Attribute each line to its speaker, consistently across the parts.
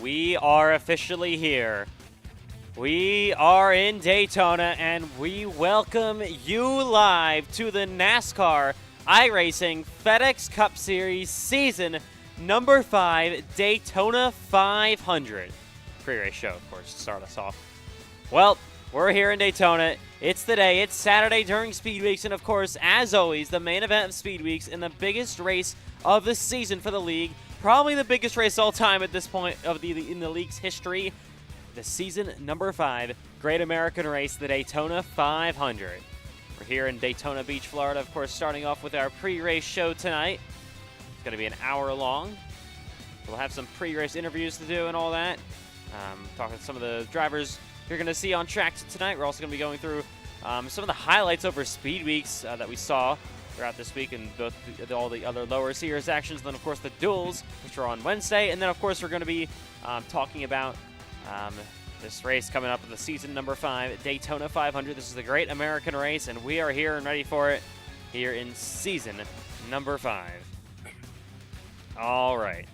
Speaker 1: We are officially here. We are in Daytona, and we welcome you live to the NASCAR iRacing FedEx Cup Series Season number 5 Daytona 500. Pre-race show, of course, to start us off. Well, we're here in Daytona. It's the day. It's Saturday during Speed Weeks, and of course, as always, the main event of Speed Weeks and the biggest race of the season for the league. Probably the biggest race all time at this point in the league's history. The season number 5 Great American Race, the Daytona 500. We're here in Daytona Beach, Florida, of course, starting off with our pre-race show tonight. It's going to be an hour long. We'll have some pre-race interviews to do and all that. Talking to some of the drivers you're going to see on track tonight. We're also going to be going through some of the highlights over Speed Weeks that we saw throughout this week, and both all the other lower series actions. And then, of course, the duels, which are on Wednesday. And then, of course, we're going to be talking about this race coming up with the season number 5, Daytona 500. This is the Great American Race, and we are here and ready for it here in season number 5. All right.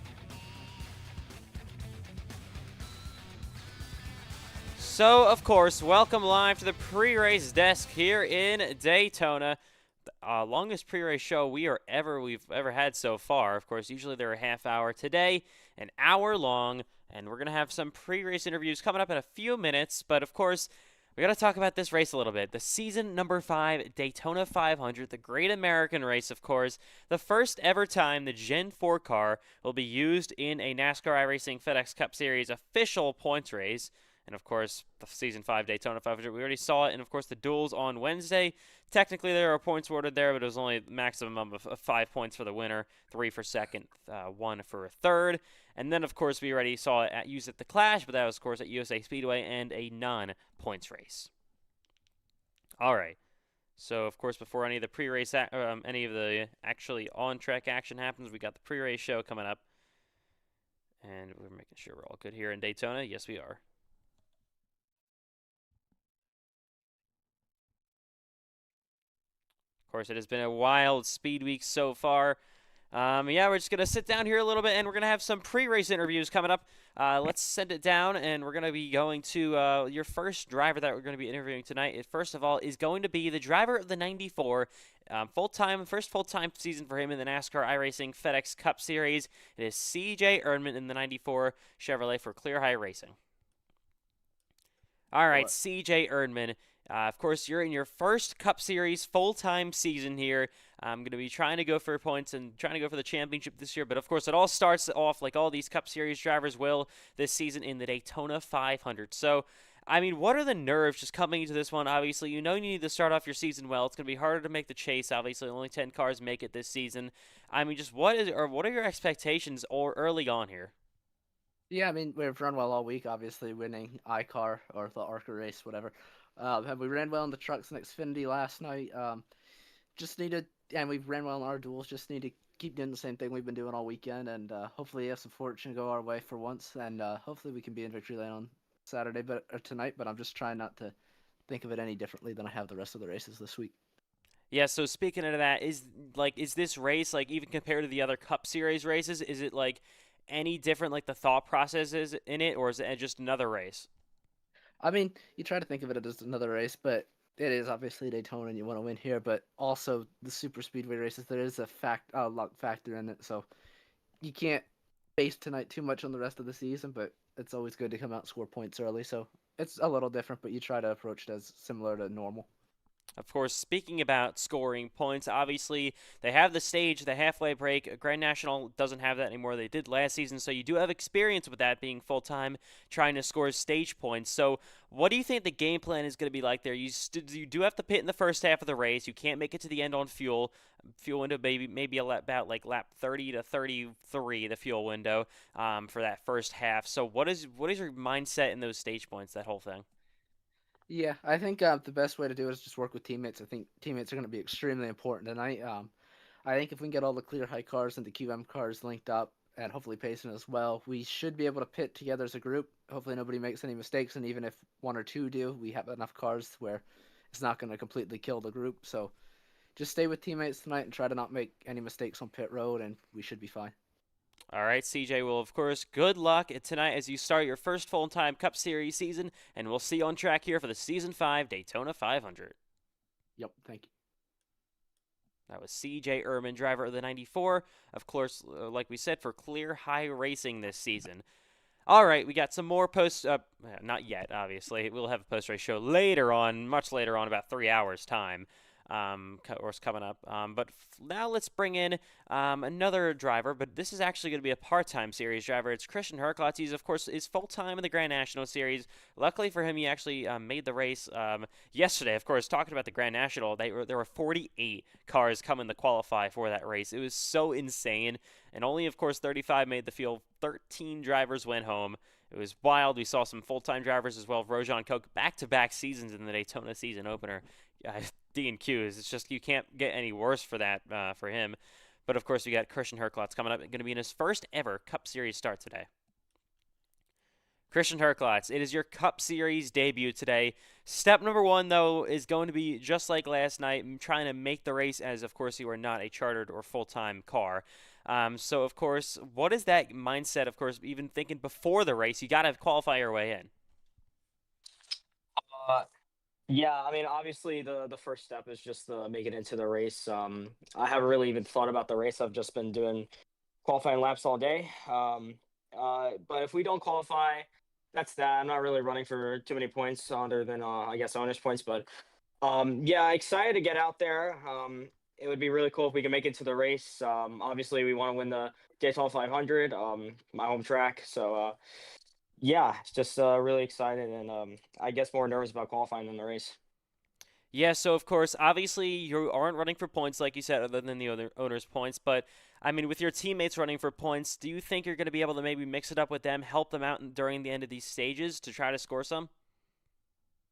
Speaker 1: So, of course, welcome live to the pre-race desk here in Daytona. The longest pre-race show we've ever had so far. Of course, usually they're a half hour. Today, an hour long, and we're going to have some pre-race interviews coming up in a few minutes. But, of course, we got to talk about this race a little bit. The season number 5 Daytona 500, the Great American Race, of course. The first ever time the Gen 4 car will be used in a NASCAR iRacing FedEx Cup Series official points race. And, of course, the Season 5 Daytona 500, we already saw it. And, of course, the duels on Wednesday. Technically, there are points awarded there, but it was only a maximum of 5 points for the winner, 3 for second, 1 for third. And then, of course, we already saw it used at the Clash, but that was, of course, at USA Speedway and a non-points race. All right. So, of course, before any of the pre-race, any of the actually on-track action happens, we got the pre-race show coming up. And we're making sure we're all good here in Daytona. Yes, we are. Of course, it has been a wild speed week so far. Yeah, we're just going to sit down here a little bit, and we're going to have some pre-race interviews coming up. Let's send it down, and we're going to be going to your first driver that we're going to be interviewing tonight. First of all, is going to be the driver of the 94, first full-time season for him in the NASCAR iRacing FedEx Cup Series. It is C.J. Erdman in the 94 Chevrolet for Clear High Racing. All right, C.J. Erdman. Of course, you're in your first Cup Series full-time season here. I'm going to be trying to go for points and trying to go for the championship this year. But, of course, it all starts off like all these Cup Series drivers will this season in the Daytona 500. So, I mean, what are the nerves just coming into this one? Obviously, you know you need to start off your season well. It's going to be harder to make the chase. Obviously, only 10 cars make it this season. I mean, just what are your expectations early on here?
Speaker 2: Yeah, I mean, we've run well all week, obviously winning iCar or the ARCA race, whatever. We ran well in the trucks and Xfinity last night. And we've ran well in our duels. Just need to keep doing the same thing we've been doing all weekend, and hopefully have some fortune go our way for once, and hopefully we can be in victory lane on Saturday, or tonight. But I'm just trying not to think of it any differently than I have the rest of the races this week.
Speaker 1: Yeah, so speaking of that, is this race, like, even compared to the other Cup Series races, is it like any different, like the thought process is in it, or is it just another race?
Speaker 2: I mean, you try to think of it as another race, but it is obviously Daytona, and you want to win here. But also the super speedway races, there is a luck factor in it, so you can't base tonight too much on the rest of the season. But it's always good to come out and score points early, so it's a little different. But you try to approach it as similar to normal.
Speaker 1: Of course, speaking about scoring points, obviously they have the stage, the halfway break. Grand National doesn't have that anymore. They did last season, so you do have experience with that being full-time, trying to score stage points. So what do you think the game plan is going to be like there? You do have to pit in the first half of the race. You can't make it to the end on fuel. Fuel window maybe about like lap 30 to 33, the fuel window for that first half. So what is your mindset in those stage points, that whole thing?
Speaker 2: Yeah, I think the best way to do it is just work with teammates. I think teammates are going to be extremely important tonight. I think if we can get all the clear high cars and the QM cars linked up, and hopefully Payson as well, we should be able to pit together as a group. Hopefully nobody makes any mistakes, and even if one or two do, we have enough cars where it's not going to completely kill the group. So just stay with teammates tonight and try to not make any mistakes on pit road, and we should be fine.
Speaker 1: All right, CJ. Well, of course, good luck tonight as you start your first full-time Cup Series season, and we'll see you on track here for the Season 5 Daytona 500.
Speaker 2: Yep, thank you.
Speaker 1: That was CJ Ehrman, driver of the 94, of course, like we said, for Clear High Racing this season. All right, we got some more post. Not yet, obviously. We'll have a post race show later on, much later on, about 3 hours time. Course coming up. But now let's bring in another driver. But this is actually going to be a part-time series driver. It's Christian Herklotz. He's of course is full-time in the Grand National Series. Luckily for him, he actually made the race yesterday. Of course, talking about the Grand National, there were 48 cars coming to qualify for that race. It was so insane, and only of course 35 made the field. 13 drivers went home. It was wild. We saw some full-time drivers as well. Rojan Koch back-to-back seasons in the Daytona season opener. D&Qs. It's just you can't get any worse for that for him. But of course, we got Christian Herklotz coming up. Going to be in his first ever Cup Series start today. Christian Herklotz, it is your Cup Series debut today. Step number one, though, is going to be just like last night, trying to make the race as, of course, you are not a chartered or full-time car. So, of course, what is that mindset, of course, even thinking before the race? You got to qualify your way in.
Speaker 3: Uh, yeah, I mean, obviously the first step is just to make it into the race. I haven't really even thought about the race. I've just been doing qualifying laps all day. But if we don't qualify, that's that. I'm not really running for too many points other than I guess owner's points. But yeah, excited to get out there. It would be really cool if we can make it to the race. Obviously, we want to win the Daytona 500, my home track. So yeah, it's just really excited and I guess more nervous about qualifying than the race.
Speaker 1: Yeah, so of course, obviously you aren't running for points like you said, other than the other owners' points. But I mean, with your teammates running for points, do you think you're going to be able to maybe mix it up with them, help them out during the end of these stages to try to score some?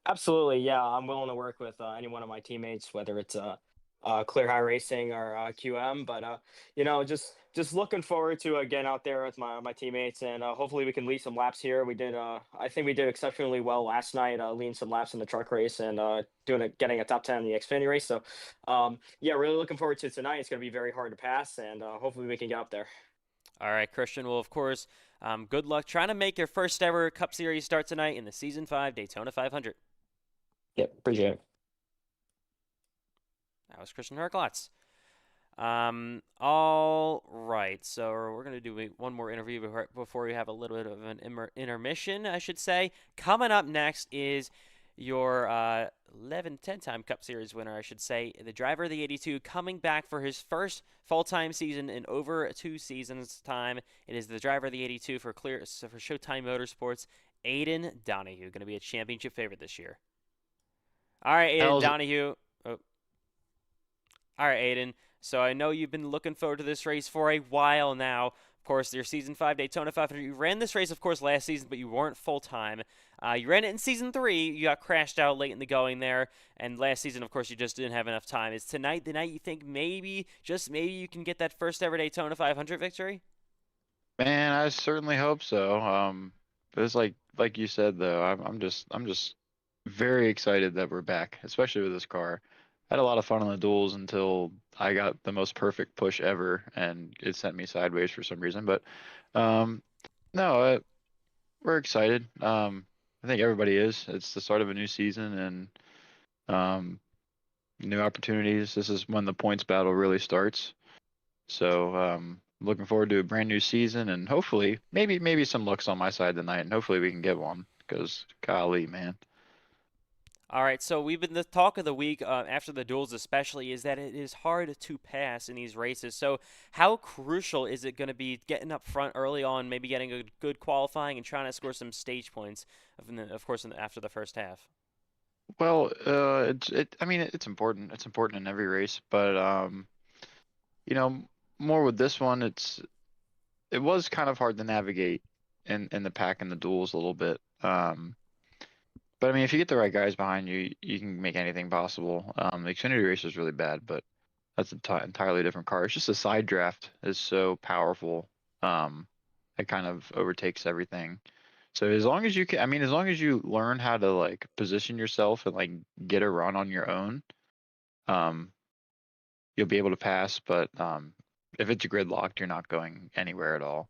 Speaker 3: Absolutely, yeah. I'm willing to work with any one of my teammates, whether it's Clear High Racing or QM. But just looking forward to getting out there with my teammates, and hopefully we can lead some laps here. We did, I think we did exceptionally well last night, leading some laps in the truck race and getting a top 10 in the Xfinity race. So, yeah, really looking forward to tonight. It's going to be very hard to pass, and hopefully we can get up there.
Speaker 1: All right, Christian. Well, of course, good luck trying to make your first ever Cup Series start tonight in the Season 5 Daytona 500.
Speaker 3: Yep, appreciate it.
Speaker 1: That was Christian Herklotz. All right. So we're gonna do one more interview before we have a little bit of an intermission, I should say. Coming up next is your 10-time Cup Series winner, I should say, the driver of the 82, coming back for his first full-time season in over 2 seasons' time. It is the driver of the 82 for Showtime Motorsports, Aiden Donahue, going to be a championship favorite this year. All right, Aiden Donahue. Oh. All right, Aiden. So I know you've been looking forward to this race for a while now. Of course, your Season 5 Daytona 500. You ran this race, of course, last season, but you weren't full-time. You ran it in Season 3. You got crashed out late in the going there. And last season, of course, you just didn't have enough time. Is tonight the night you think maybe, just maybe, you can get that first ever Daytona 500 victory?
Speaker 4: Man, I certainly hope so. But it's like you said though, I'm just very excited that we're back, especially with this car. I had a lot of fun on the duels until I got the most perfect push ever, and it sent me sideways for some reason. But um, no, we're excited. I think everybody is. It's the start of a new season and um, new opportunities. This is when the points battle really starts. So looking forward to a brand new season and hopefully maybe some luck's on my side tonight and hopefully we can get one because golly, man.
Speaker 1: All right, so we've been the talk of the week after the duels, especially, is that it is hard to pass in these races. So, how crucial is it going to be getting up front early on, maybe getting a good qualifying and trying to score some stage points, of course, after the first half?
Speaker 4: Well, I mean it's important. It's important in every race, but you know, more with this one, it was kind of hard to navigate in the pack and the duels a little bit. But I mean, if you get the right guys behind you, you can make anything possible. The Xfinity race is really bad, but that's an entirely different car. It's just the side draft is so powerful. It kind of overtakes everything. So as long as you can, I mean, as long as you learn how to like position yourself and like get a run on your own, um, you'll be able to pass. But if it's gridlocked, you're not going anywhere at all.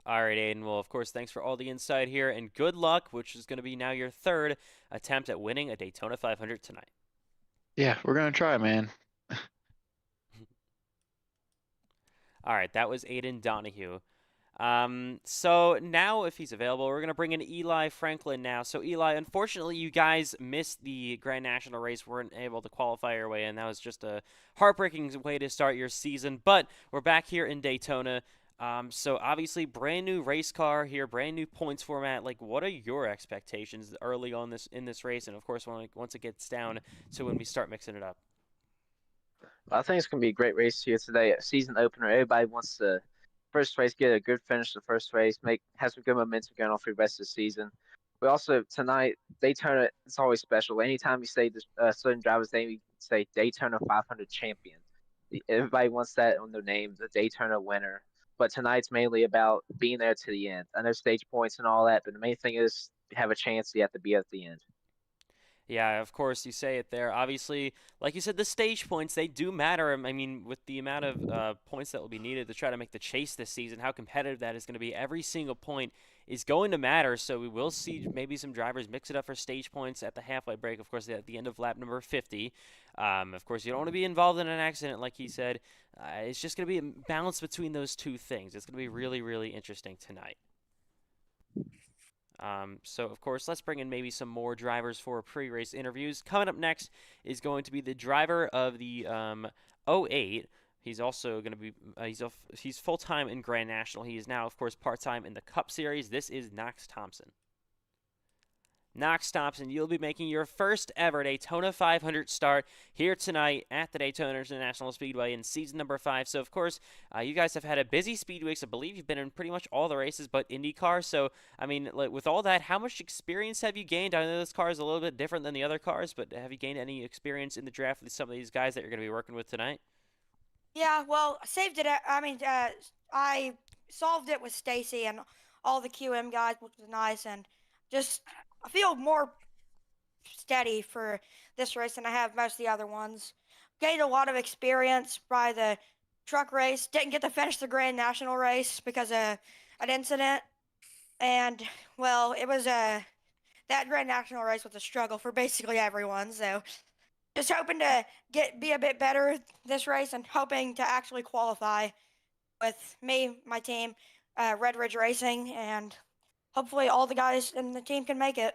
Speaker 1: All right, Aiden. Well, of course, thanks for all the insight here, and good luck, which is going to be now your third attempt at winning a Daytona 500 tonight.
Speaker 4: Yeah, we're gonna try, man.
Speaker 1: All right, that was Aiden Donahue. So now, if he's available, we're going to bring in Eli Franklin now. So, Eli, unfortunately, you guys missed the Grand National race, weren't able to qualify your way in. That was just a heartbreaking way to start your season. But we're back here in Daytona. So obviously, brand new race car here, brand new points format. Like, what are your expectations early on in this race, and of course, once it gets down to when we start mixing it up?
Speaker 5: I think it's gonna be a great race here today. A season opener. Everybody wants to first race get a good finish. The first race have some good momentum going on for the rest of the season. But also tonight Daytona. It's always special. Anytime you say this certain driver's name, you say Daytona 500 champion. Everybody wants that on their name, the Daytona winner. But tonight's mainly about being there to the end. I know stage points and all that, but the main thing is have a chance. You have to be at the end.
Speaker 1: Yeah, of course, you say it there. Obviously, like you said, the stage points, they do matter. I mean, with the amount of points that will be needed to try to make the chase this season, how competitive that is going to be, every single point is going to matter. So we will see maybe some drivers mix it up for stage points at the halfway break, of course, at the end of lap number 50. Of course, you don't want to be involved in an accident, like he said. It's just going to be a balance between those two things. It's going to be really, really interesting tonight. So, of course, let's bring in maybe some more drivers for pre-race interviews. Coming up next is going to be the driver of the '08. He's also going to be he's full-time in Grand National. He is now, of course, part-time in the Cup Series. This is Knox Thompson. Knox Thompson, you'll be making your first ever Daytona 500 start here tonight at the Daytona International Speedway in season number 5. So, of course, you guys have had a busy speed weeks. I believe you've been in pretty much all the races but IndyCar. So, I mean, with all that, how much experience have you gained? I know this car is a little bit different than the other cars, but have you gained any experience in the draft with some of these guys that you're going to be working with tonight?
Speaker 6: Yeah, well, I saved it. I solved it with Stacy and all the QM guys, which was nice, and just I feel more steady for this race than I have most of the other ones. Gained a lot of experience by the truck race. Didn't get to finish the Grand National race because of an incident, and well, it was that Grand National race was a struggle for basically everyone. So just hoping to be a bit better this race and hoping to actually qualify with me, my team, Red Ridge Racing, and hopefully all the guys in the team can make it.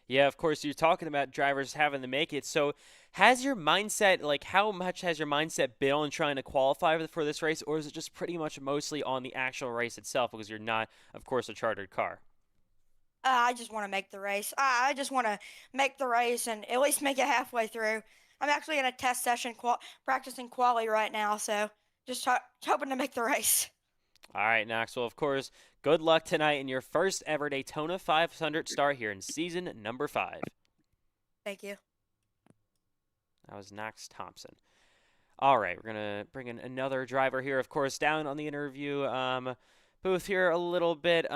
Speaker 1: Yeah, of course, you're talking about drivers having to make it. So, has your mindset, like, how much has your mindset been on trying to qualify for this race, or is it just pretty much mostly on the actual race itself because you're not, of course, a chartered car?
Speaker 6: I just want to make the race. I just want to make the race and at least make it halfway through. I'm actually in a test session practicing quali right now, so just hoping to make the race.
Speaker 1: All right, Knox. Well, of course, good luck tonight in your first ever Daytona 500 start here in season number 5.
Speaker 6: Thank you.
Speaker 1: That was Knox Thompson. All right, we're going to bring in another driver here, of course, down on the interview booth here a little bit.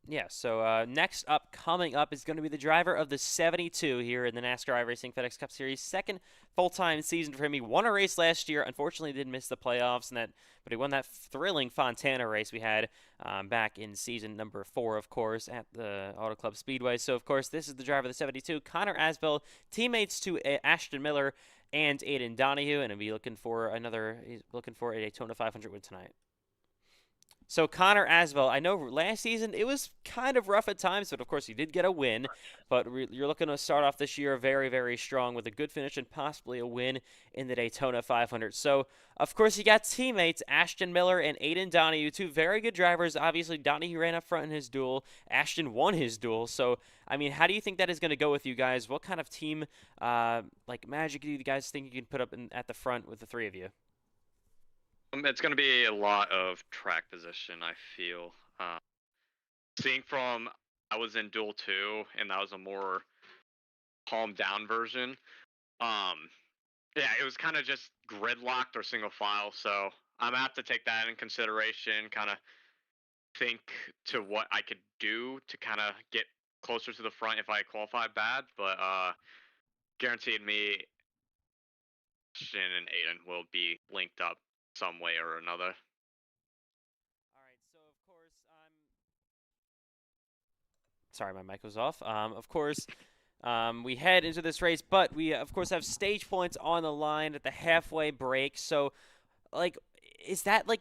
Speaker 1: Next up, coming up, is going to be the driver of the 72 here in the NASCAR iRacing FedEx Cup Series. Second full-time season for him. He won a race last year. Unfortunately, did miss the playoffs, but he won that thrilling Fontana race we had back in season number 4, of course, at the Auto Club Speedway. So, of course, this is the driver of the 72, Connor Asbell, teammates to Ashton Miller and Aiden Donahue, and he'll be looking for a Daytona 500 win tonight. So Connor Asbell, I know last season it was kind of rough at times, but of course he did get a win. But you're looking to start off this year very, very strong with a good finish and possibly a win in the Daytona 500. So, of course, you got teammates Ashton Miller and Aiden Donahue, two very good drivers. Obviously, Donahue ran up front in his duel. Ashton won his duel. So, I mean, how do you think that is going to go with you guys? What kind of team, magic do you guys think you can put up at the front with the three of you?
Speaker 7: It's going to be a lot of track position, I feel. Seeing from I was in Duel 2, and that was a more calmed down version. Yeah, it was kind of just gridlocked or single file, so I'm going to have to take that in consideration, kind of think to what I could do to kind of get closer to the front if I qualify bad, but guaranteed me, Ashton and Aiden will be linked up some way or another.
Speaker 1: All right, so of course sorry, my mic was off. Of course, we head into this race, but we of course have stage points on the line at the halfway break. So, like, is that like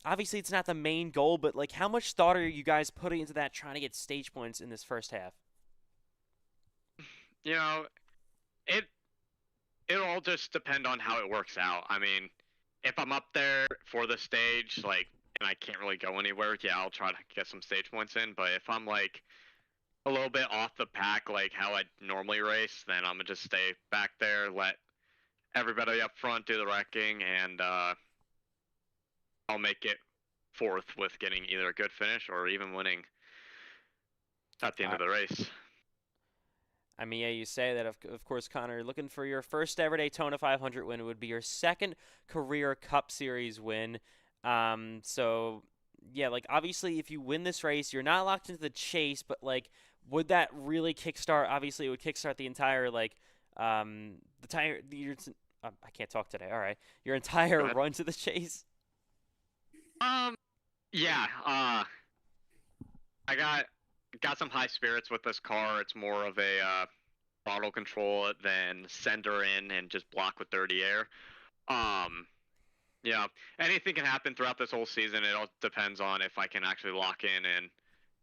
Speaker 1: obviously it's not the main goal, but like, how much thought are you guys putting into that, trying to get stage points in this first half?
Speaker 7: You know, it it'll all just depend on how it works out. I mean, if I'm up there for the stage, like, and I can't really go anywhere, yeah, I'll try to get some stage points in. But if I'm like a little bit off the pack, like how I normally race, then I'm gonna just stay back there, let everybody up front do the wrecking, and I'll make it fourth with getting either a good finish or even winning at the end of the race.
Speaker 1: I mean, yeah, you say that, of course, Connor, looking for your first ever Daytona 500 win. It would be your second career Cup Series win. So, yeah, like, obviously, if you win this race, you're not locked into the chase, but, like, would that really kickstart? Obviously, it would kickstart the entire, like, I can't talk today. All right. Your entire run to the chase?
Speaker 7: Yeah, I got some high spirits with this car. It's more of a throttle control it than send her in and just block with dirty air. Yeah, anything can happen throughout this whole season. It all depends on if I can actually lock in and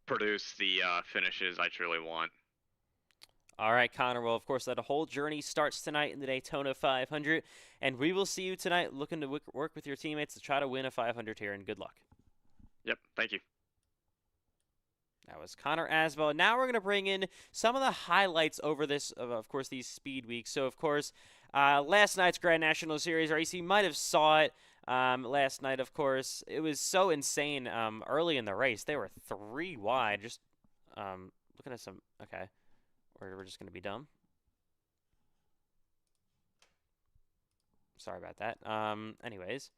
Speaker 7: produce the finishes I truly want.
Speaker 1: All right, Connor. Well, of course, that whole journey starts tonight in the Daytona 500, and we will see you tonight looking to work with your teammates to try to win a 500 here, and good luck.
Speaker 7: Yep, thank you.
Speaker 1: That was Connor Asbell. Now we're going to bring in some of the highlights over this, of course, these speed weeks. So, of course, last night's Grand National Series race, you might have saw it last night, of course. It was so insane early in the race. They were 3 wide. Just looking at some, okay. Or we're just going to be dumb. Sorry about that. Anyways.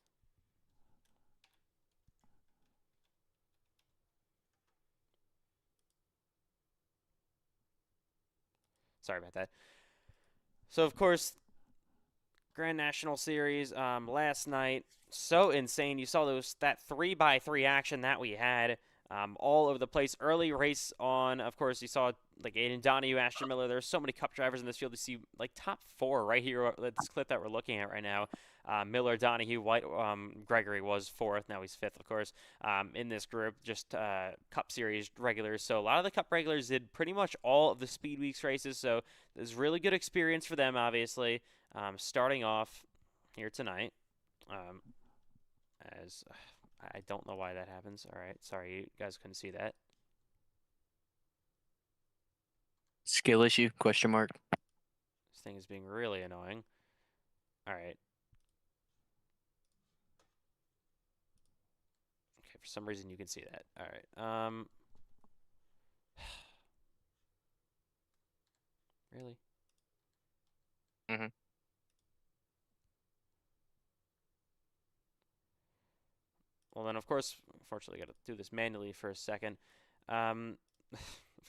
Speaker 1: Sorry about that. So, of course, Grand National Series last night, so insane. You saw that 3x3 action that we had all over the place. Early race on, of course, you saw like Aiden Donahue, Ashton Miller. There's so many Cup drivers in this field. You see like top 4 right here. This clip that we're looking at right now. Miller, Donahue, White, Gregory was 4th. Now he's 5th, of course, in this group. Just Cup Series regulars. So a lot of the Cup regulars did pretty much all of the Speed Weeks races. So it was really good experience for them, obviously. Starting off here tonight, as I don't know why that happens. All right, sorry you guys couldn't see that.
Speaker 8: Skill issue? Question mark.
Speaker 1: This thing is being really annoying. All right. Okay, for some reason you can see that. All right. Really?
Speaker 8: Mhm.
Speaker 1: Well, then, of course, unfortunately, got to do this manually for a second. Of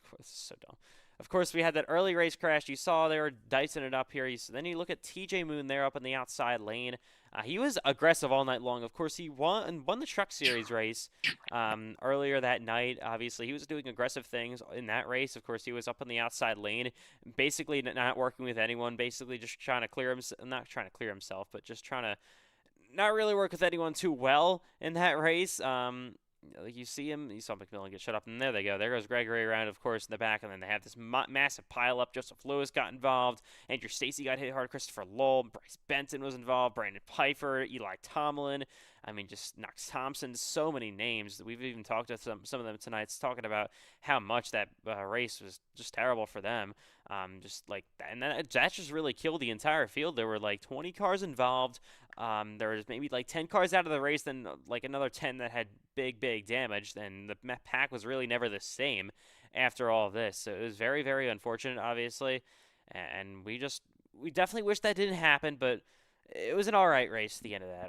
Speaker 1: course, this is so dumb. Of course, we had that early race crash. You saw they were dicing it up here. Then you look at TJ Moon there up in the outside lane. He was aggressive all night long. Of course, he won the Truck Series race earlier that night. Obviously, he was doing aggressive things in that race. Of course, he was up in the outside lane, basically not working with anyone, basically just trying to clear himself. Not trying to clear himself, but just trying to not really work with anyone too well in that race. You see him, you saw McMillan get shut up, and there they go. There goes Gregory around, of course, in the back, and then they have this massive pileup. Joseph Lewis got involved, Andrew Stacy got hit hard, Christopher Lowell, Bryce Benton was involved, Brandon Pfeiffer, Eli Tomlin. I mean, just Knox Thompson, so many names. We've even talked to some of them tonight, talking about how much that race was just terrible for them. Just like that, and that just really killed the entire field. There were like 20 cars involved. There was maybe like 10 cars out of the race, then like another 10 that had big damage. And the pack was really never the same after all of this. So it was very, very unfortunate, obviously. And we definitely wish that didn't happen, but it was an all right race at the end of that,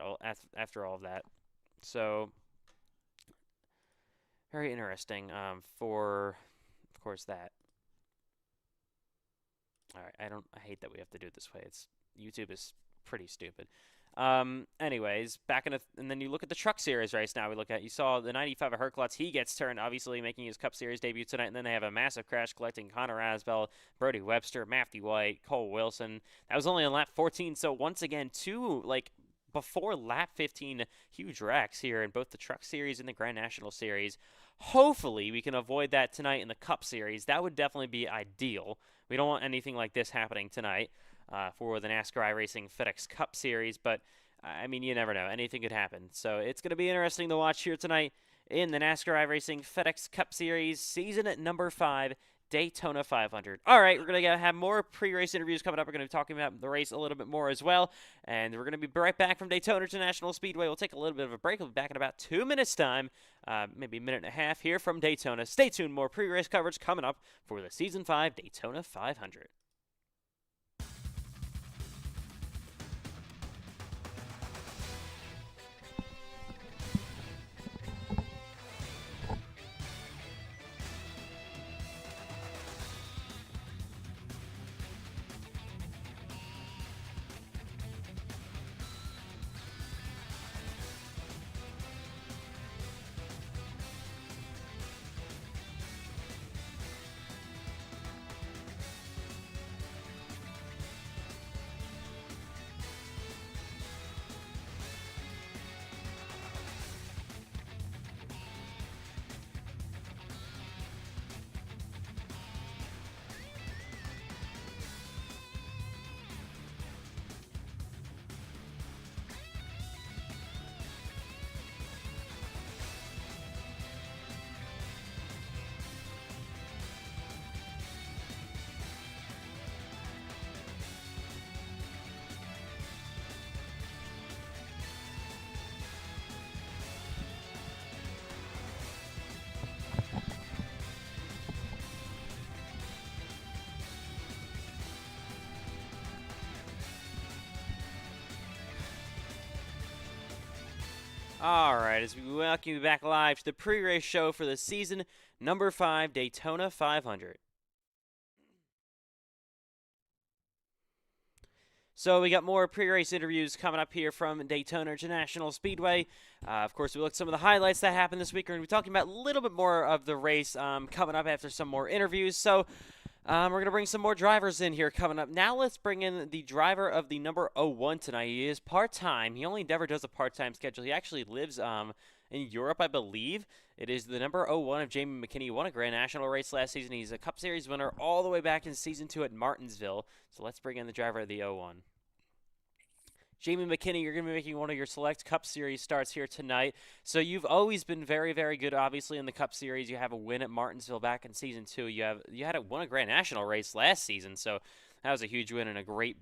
Speaker 1: after all of that. So very interesting for, of course, that. All right, I hate that we have to do it this way. YouTube is pretty stupid. Anyways, and then you look at the Truck Series race now. You saw the 95 of Herklotz. He gets turned, obviously making his Cup Series debut tonight. And then they have a massive crash collecting Connor Asbell, Brody Webster, Matthew White, Cole Wilson. That was only on lap 14. So once again, before lap 15, huge wrecks here in both the Truck Series and the Grand National Series. Hopefully, we can avoid that tonight in the Cup Series. That would definitely be ideal. We don't want anything like this happening tonight. For the NASCAR iRacing FedEx Cup Series, but I mean, you never know. Anything could happen. So it's going to be interesting to watch here tonight in the NASCAR iRacing FedEx Cup Series, season at number 5, Daytona 500. All right, we're going to have more pre-race interviews coming up. We're going to be talking about the race a little bit more as well, and we're going to be right back from Daytona International Speedway. We'll take a little bit of a break. We'll be back in about 2 minutes' time, maybe a minute and a half here from Daytona. Stay tuned. More pre-race coverage coming up for the Season 5 Daytona 500. All right, as we welcome you back live to the pre-race show for the season number 5 Daytona 500. So we got more pre-race interviews coming up here from Daytona International Speedway. Of course, we looked at some of the highlights that happened this week. We're going to be talking about a little bit more of the race coming up after some more interviews. So we're going to bring some more drivers in here coming up. Now let's bring in the driver of the number 01 tonight. He is part-time. He only never does a part-time schedule. He actually lives in Europe, I believe. It is the number 01 of Jamie McKinney. He won a Grand National race last season. He's a Cup Series winner all the way back in Season 2 at Martinsville. So let's bring in the driver of the 01. Jamie McKinney, you're going to be making one of your select Cup Series starts here tonight. So you've always been very, very good, obviously, in the Cup Series. You have a win at Martinsville back in Season 2. You won a Grand National race last season, so that was a huge win and a great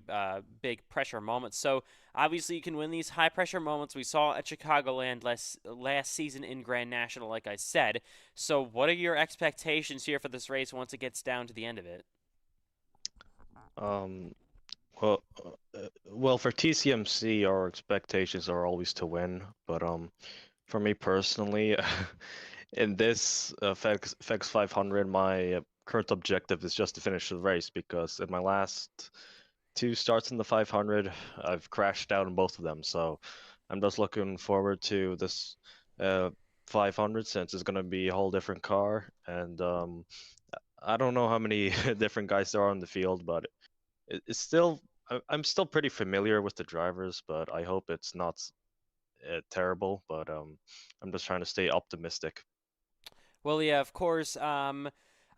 Speaker 1: big pressure moment. So obviously you can win these high-pressure moments. We saw at Chicagoland last season in Grand National, like I said. So what are your expectations here for this race once it gets down to the end of it?
Speaker 9: Well, for TCMC, our expectations are always to win. But for me personally, in this FedEx 500, my current objective is just to finish the race because in my last 2 starts in the 500, I've crashed out in both of them. So I'm just looking forward to this 500 since it's going to be a whole different car. And I don't know how many different guys there are in the field, but it's still I'm still pretty familiar with the drivers, but I hope it's not terrible. But I'm just trying to stay optimistic.
Speaker 1: Well, yeah, of course.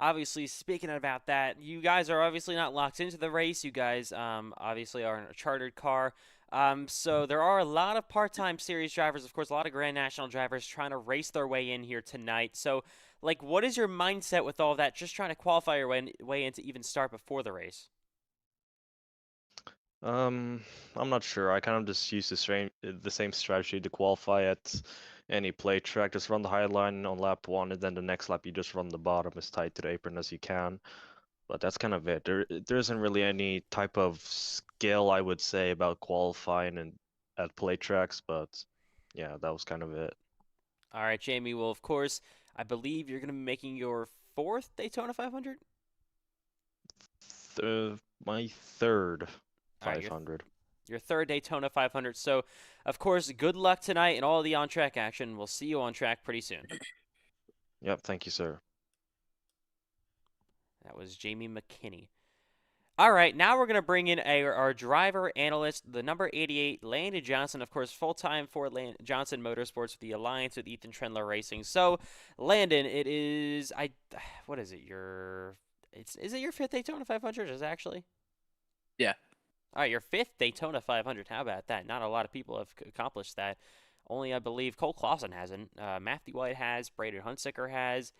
Speaker 1: Obviously, speaking about that, you guys are obviously not locked into the race. You guys obviously are in a chartered car. So there are a lot of part-time series drivers, of course, a lot of Grand National drivers trying to race their way in here tonight. So, like, what is your mindset with all that? Just trying to qualify your way in to even start before the race.
Speaker 9: I'm not sure. I kind of just use the same strategy to qualify at any play track. Just run the high line on lap 1, and then the next lap you just run the bottom as tight to the apron as you can. But that's kind of it. There isn't really any type of skill, I would say, about qualifying and at play tracks. But yeah, that was kind of it.
Speaker 1: All right, Jamie. Well, of course, I believe you're going to be making your 4th Daytona 500?
Speaker 9: My 3rd
Speaker 1: All right,
Speaker 9: 500.
Speaker 1: your third Daytona 500. So, of course, good luck tonight and all the on-track action. We'll see you on track pretty soon.
Speaker 9: Yep, thank you, sir.
Speaker 1: That was Jamie McKinney. All right, now we're going to bring in our driver analyst, the number 88, Landon Johnson, of course, full-time for Johnson Motorsports with the alliance with Ethan Trendler Racing. So, Landon, it is, what is it, is it your fifth Daytona 500, is it actually?
Speaker 8: Yeah.
Speaker 1: All right, your fifth Daytona 500, how about that? Not a lot of people have accomplished that. Only, I believe, Cole Clausen hasn't. Matthew White has, Braden Hunsaker has.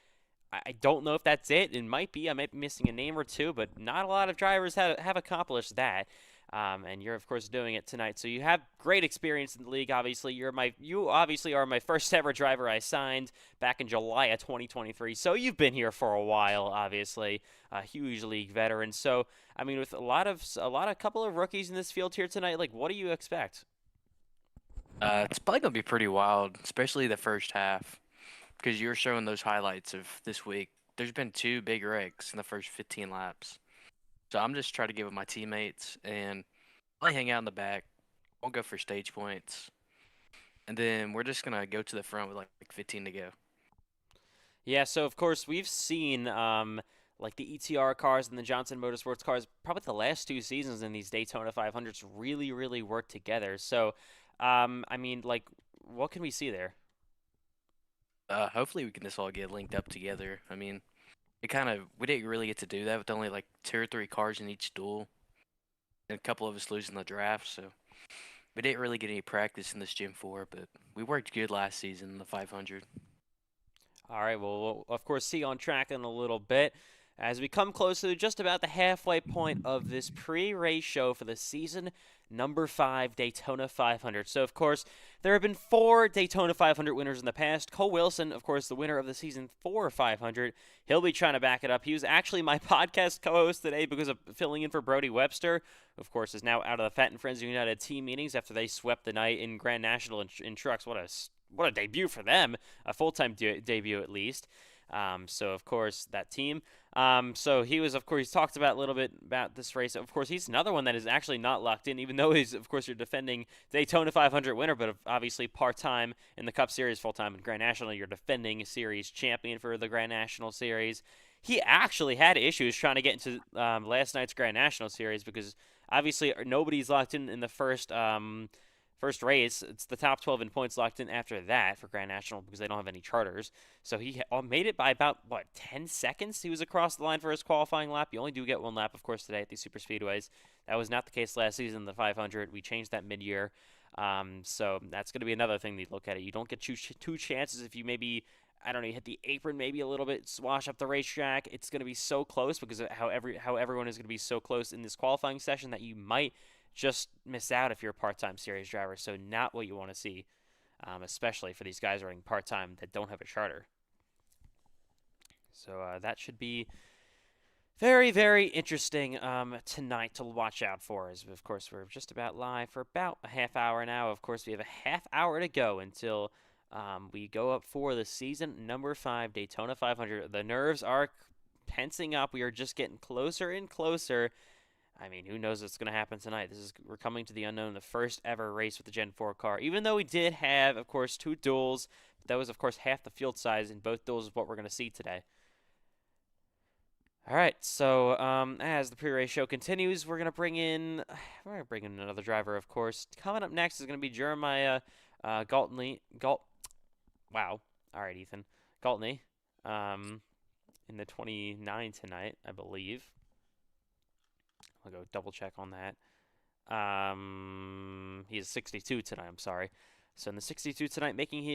Speaker 1: I don't know if that's it. It might be. I might be missing a name or two, but not a lot of drivers have accomplished that. And you're, of course, doing it tonight. So you have great experience in the league, obviously. You obviously are my first ever driver I signed back in July of 2023. So you've been here for a while, obviously. A huge league veteran. So, I mean, with a couple of rookies in this field here tonight, like, what do you expect?
Speaker 8: It's probably gonna be pretty wild, especially the first half, because you were showing those highlights of this week. There's been 2 big wrecks in the first 15 laps. So I'm just trying to give it my teammates and I hang out in the back. Won't go for stage points. And then we're just gonna go to the front with like 15 to go.
Speaker 1: Yeah, so of course we've seen like the ETR cars and the Johnson Motorsports cars probably the last 2 seasons in these Daytona 500s really work together. So I mean, like, what can we see there?
Speaker 8: Hopefully we can just all get linked up together. I mean, we didn't really get to do that with only like 2 or 3 cars in each duel, and a couple of us losing the draft. So we didn't really get any practice in this Gym 4, but we worked good last season in the 500.
Speaker 1: All right, well, we'll of course see you on track in a little bit as we come close to just about the halfway point of this pre-race show for the season number 5 Daytona 500. So, of course, there have been 4 Daytona 500 winners in the past. Cole Wilson, of course, the winner of the season 4 500. He'll be trying to back it up. He was actually my podcast co-host today because of filling in for Brody Webster. Of course, is now out of the Fat and Friends United team meetings after they swept the night in Grand National in trucks. What a debut for them, a full-time debut at least. So, of course, that team. So he's talked about a little bit about this race. Of course, he's another one that is actually not locked in, even though he's, of course, you're defending Daytona 500 winner, but obviously part-time in the Cup Series, full-time in Grand National. You're defending series champion for the Grand National Series. He actually had issues trying to get into last night's Grand National Series because obviously nobody's locked in the first race. It's the top 12 in points locked in after that for Grand National because they don't have any charters. So he made it by about, 10 seconds? He was across the line for his qualifying lap. You only do get 1 lap, of course, today at these super speedways. That was not the case last season in the 500. We changed that mid-year. So that's going to be another thing to look at it. You don't get 2 chances if you maybe, I don't know, you hit the apron maybe a little bit, swash up the racetrack. It's going to be so close because of how everyone is going to be so close in this qualifying session that you might just miss out if you're a part-time series driver. So not what you want to see, especially for these guys running part-time that don't have a charter. So that should be very interesting tonight to watch out for. As of course we're just about live for about a half hour now. Of course we have a half hour to go until we go up for the season number 5 Daytona 500. The nerves are tensing up. We are just getting closer and closer. I mean, who knows what's going to happen tonight? We're coming to the unknown, the first ever race with the Gen 4 car. Even though we did have, of course, 2 duels, that was, of course, half the field size in both duels is what we're going to see today. All right, so as the pre-race show continues, we're going to bring in another driver, of course. Coming up next is going to be Jeremiah Galtney. Wow. All right, Ethan. Galtney in the 29 tonight, I believe. I'll go double check on that. He's 62 tonight, I'm sorry. So in the 62 tonight, making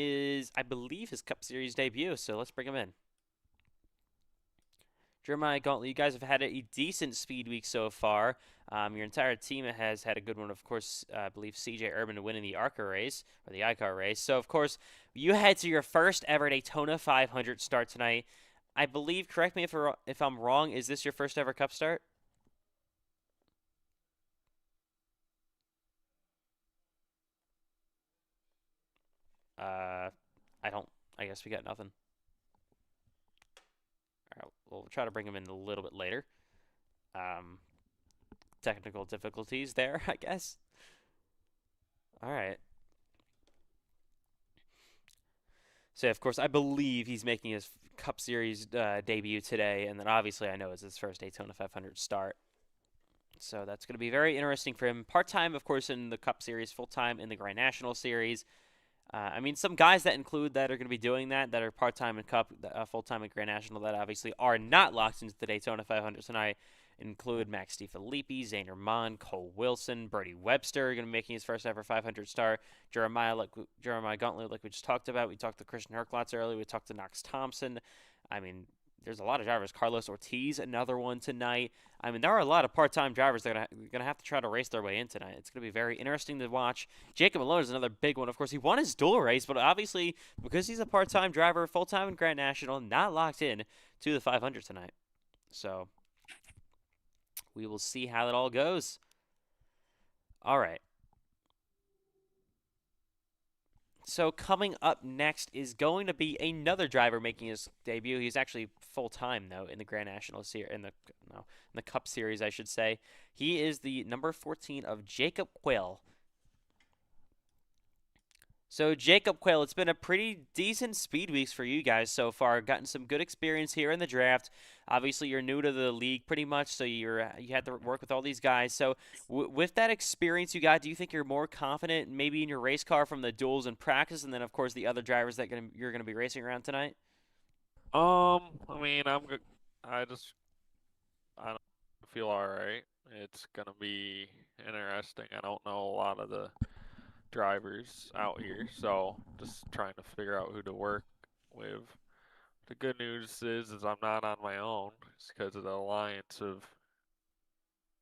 Speaker 1: I believe his Cup Series debut. So let's bring him in. Jeremiah Gauntlet, you guys have had a decent speed week so far. Your entire team has had a good one. Of course, I believe CJ Urban winning the ARCA race, or the iCar race. So, of course, you head to your first ever Daytona 500 start tonight. I believe, correct me if I'm wrong, is this your first ever Cup start? I guess we got nothing. All right, we'll try to bring him in a little bit later. Technical difficulties there, I guess. All right. So, of course, I believe he's making his Cup Series debut today, and then obviously I know it's his first Daytona 500 start. So that's going to be very interesting for him. Part-time, of course, in the Cup Series, full-time in the Grand National Series. I mean, some guys that include that are going to be doing that are part-time in Cup, full-time in Grand National, that obviously are not locked into the Daytona 500 tonight. Include Max DeFilippi, Zaner Mon, Cole Wilson, Brody Webster, going to be making his first ever 500 start. Jeremiah Gauntlet, like we just talked about. We talked to Christian Herklotz earlier. We talked to Knox Thompson. I mean, there's a lot of drivers. Carlos Ortiz, another one tonight. I mean, there are a lot of part-time drivers that are going to have to try to race their way in tonight. It's going to be very interesting to watch. Jacob Malone is another big one. Of course, he won his dual race, but obviously, because he's a part-time driver, full-time in Grand National, not locked in to the 500 tonight. So we will see how that all goes. All right. So coming up next is going to be another driver making his debut. He's actually full time though in the Grand National Series, in the Cup Series, I should say. He is the number 14 of Jacob Quayle. So Jacob Quayle, it's been a pretty decent speed weeks for you guys so far. Gotten some good experience here in the draft. Obviously, you're new to the league pretty much, so you had to work with all these guys. So with that experience you got, do you think you're more confident maybe in your race car from the duels and practice, and then of course the other drivers that you're gonna be racing around tonight?
Speaker 10: I mean, I don't feel all right. It's gonna be interesting. I don't know a lot of the drivers out here, so just trying to figure out who to work with. The good news is I'm not on my own. It's because of the alliance of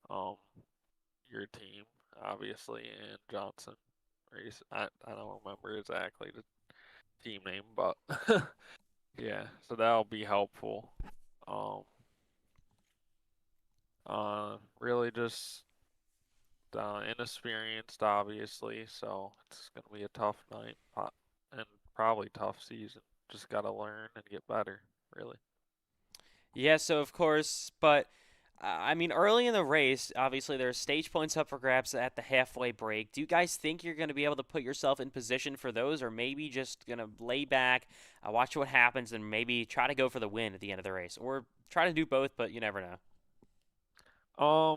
Speaker 10: um your team, obviously, and Johnson. I don't remember exactly the team name, but yeah, so that'll be helpful. Um, really just inexperienced, obviously, so it's gonna be a tough night, and probably tough season. Just gotta learn and get better, really.
Speaker 1: Yeah, so of course, but I mean, early in the race, obviously there's stage points up for grabs at the halfway break. Do you guys think you're going to be able to put yourself in position for those, or maybe just going to lay back, watch what happens, and maybe try to go for the win at the end of the race, or try to do both, but you never know.